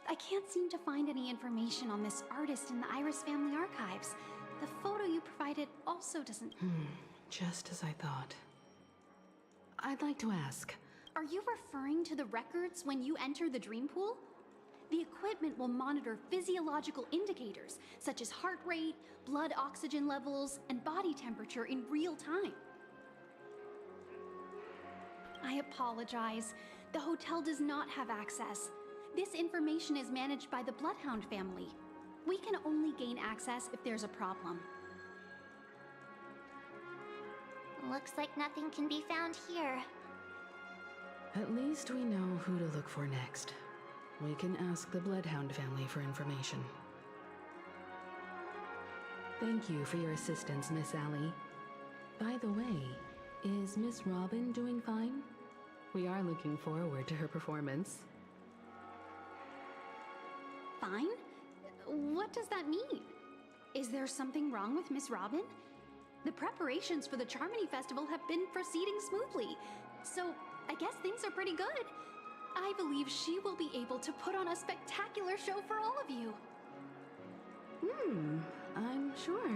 I can't seem to find any information on this artist in the Iris family archives. The photo you provided also doesn't... Just as I thought. I'd like to ask... Are you referring to the records when you enter the dream pool? The equipment will monitor physiological indicators, such as heart rate, blood oxygen levels, and body temperature in real time. I apologize. The hotel does not have access. This information is managed by the Bloodhound family. We can only gain access if there's a problem. Looks like nothing can be found here. At least we know who to look for next. We can ask the Bloodhound family for information. Thank you for your assistance, Miss Allie. By the way, is Miss Robin doing fine? We are looking forward to her performance. Fine? What does that mean? Is there something wrong with Miss Robin? The preparations for the Charmony Festival have been proceeding smoothly, so I guess things are pretty good. I believe she will be able to put on a spectacular show for all of you. I'm sure.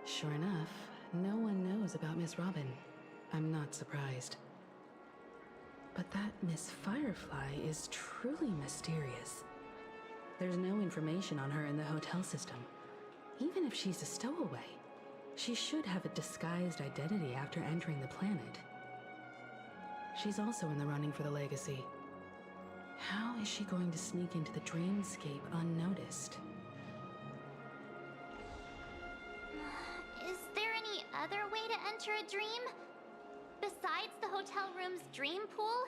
Sure enough, no one knows about Miss Robin. I'm not surprised. But that Miss Firefly is truly mysterious. There's no information on her in the hotel system. Even if she's a stowaway, she should have a disguised identity after entering the planet. She's also in the running for the legacy. How is she going to sneak into the dreamscape unnoticed? enter a dream? Besides the hotel room's dream pool?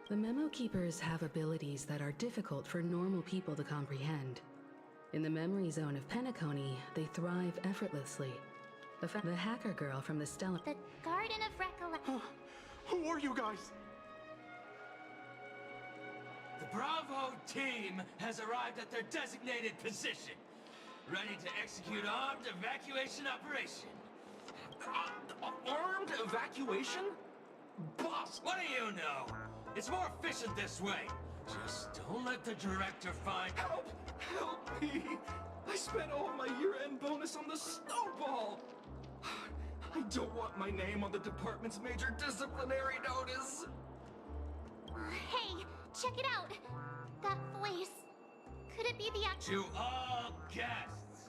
The Memo Keepers have abilities that are difficult for normal people to comprehend. In the memory zone of Penacony, they thrive effortlessly. The hacker girl from the Stella... The Garden of Recollection. Who are you guys? The Bravo team has arrived at their designated position, ready to execute armed evacuation operation. Armed evacuation? Boss, what do you know? It's more efficient this way. Just don't let the director find... Help! Help me! I spent all my year-end bonus on the snowball! I don't want my name on the department's major disciplinary notice! Hey, check it out! That voice. Could it be the actual... To all guests,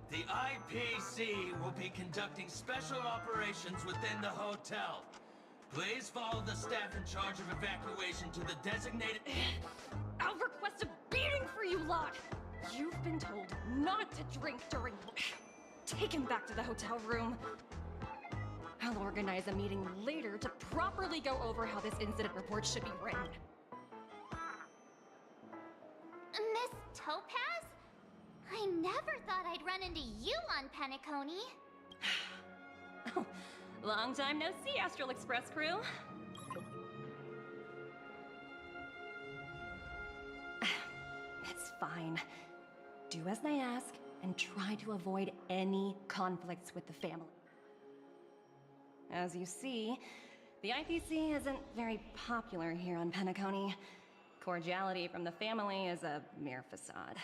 the IPC will be conducting special operations within the hotel. Please follow the staff in charge of evacuation to the designated... I'll request a beating for you lot! You've been told not to drink during... Take him back to the hotel room. I'll organize a meeting later to properly go over how this incident report should be written. Miss Topaz? I never thought I'd run into you on Penacony. Oh, long time no see, Astral Express crew. It's fine. Do as they ask and try to avoid any conflicts with the family. As you see, the IPC isn't very popular here on Penacony. Cordiality from the family is a mere facade.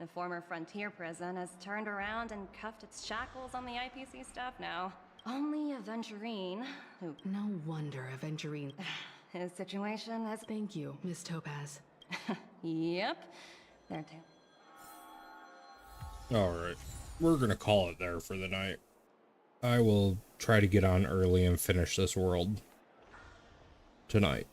The former frontier prison has turned around and cuffed its shackles on the IPC staff now. Only Aventurine, who... No wonder Aventurine... His situation has... Thank you, Miss Topaz. Yep, there too. Alright, we're gonna call it there for the night. I will try to get on early and finish this world tonight.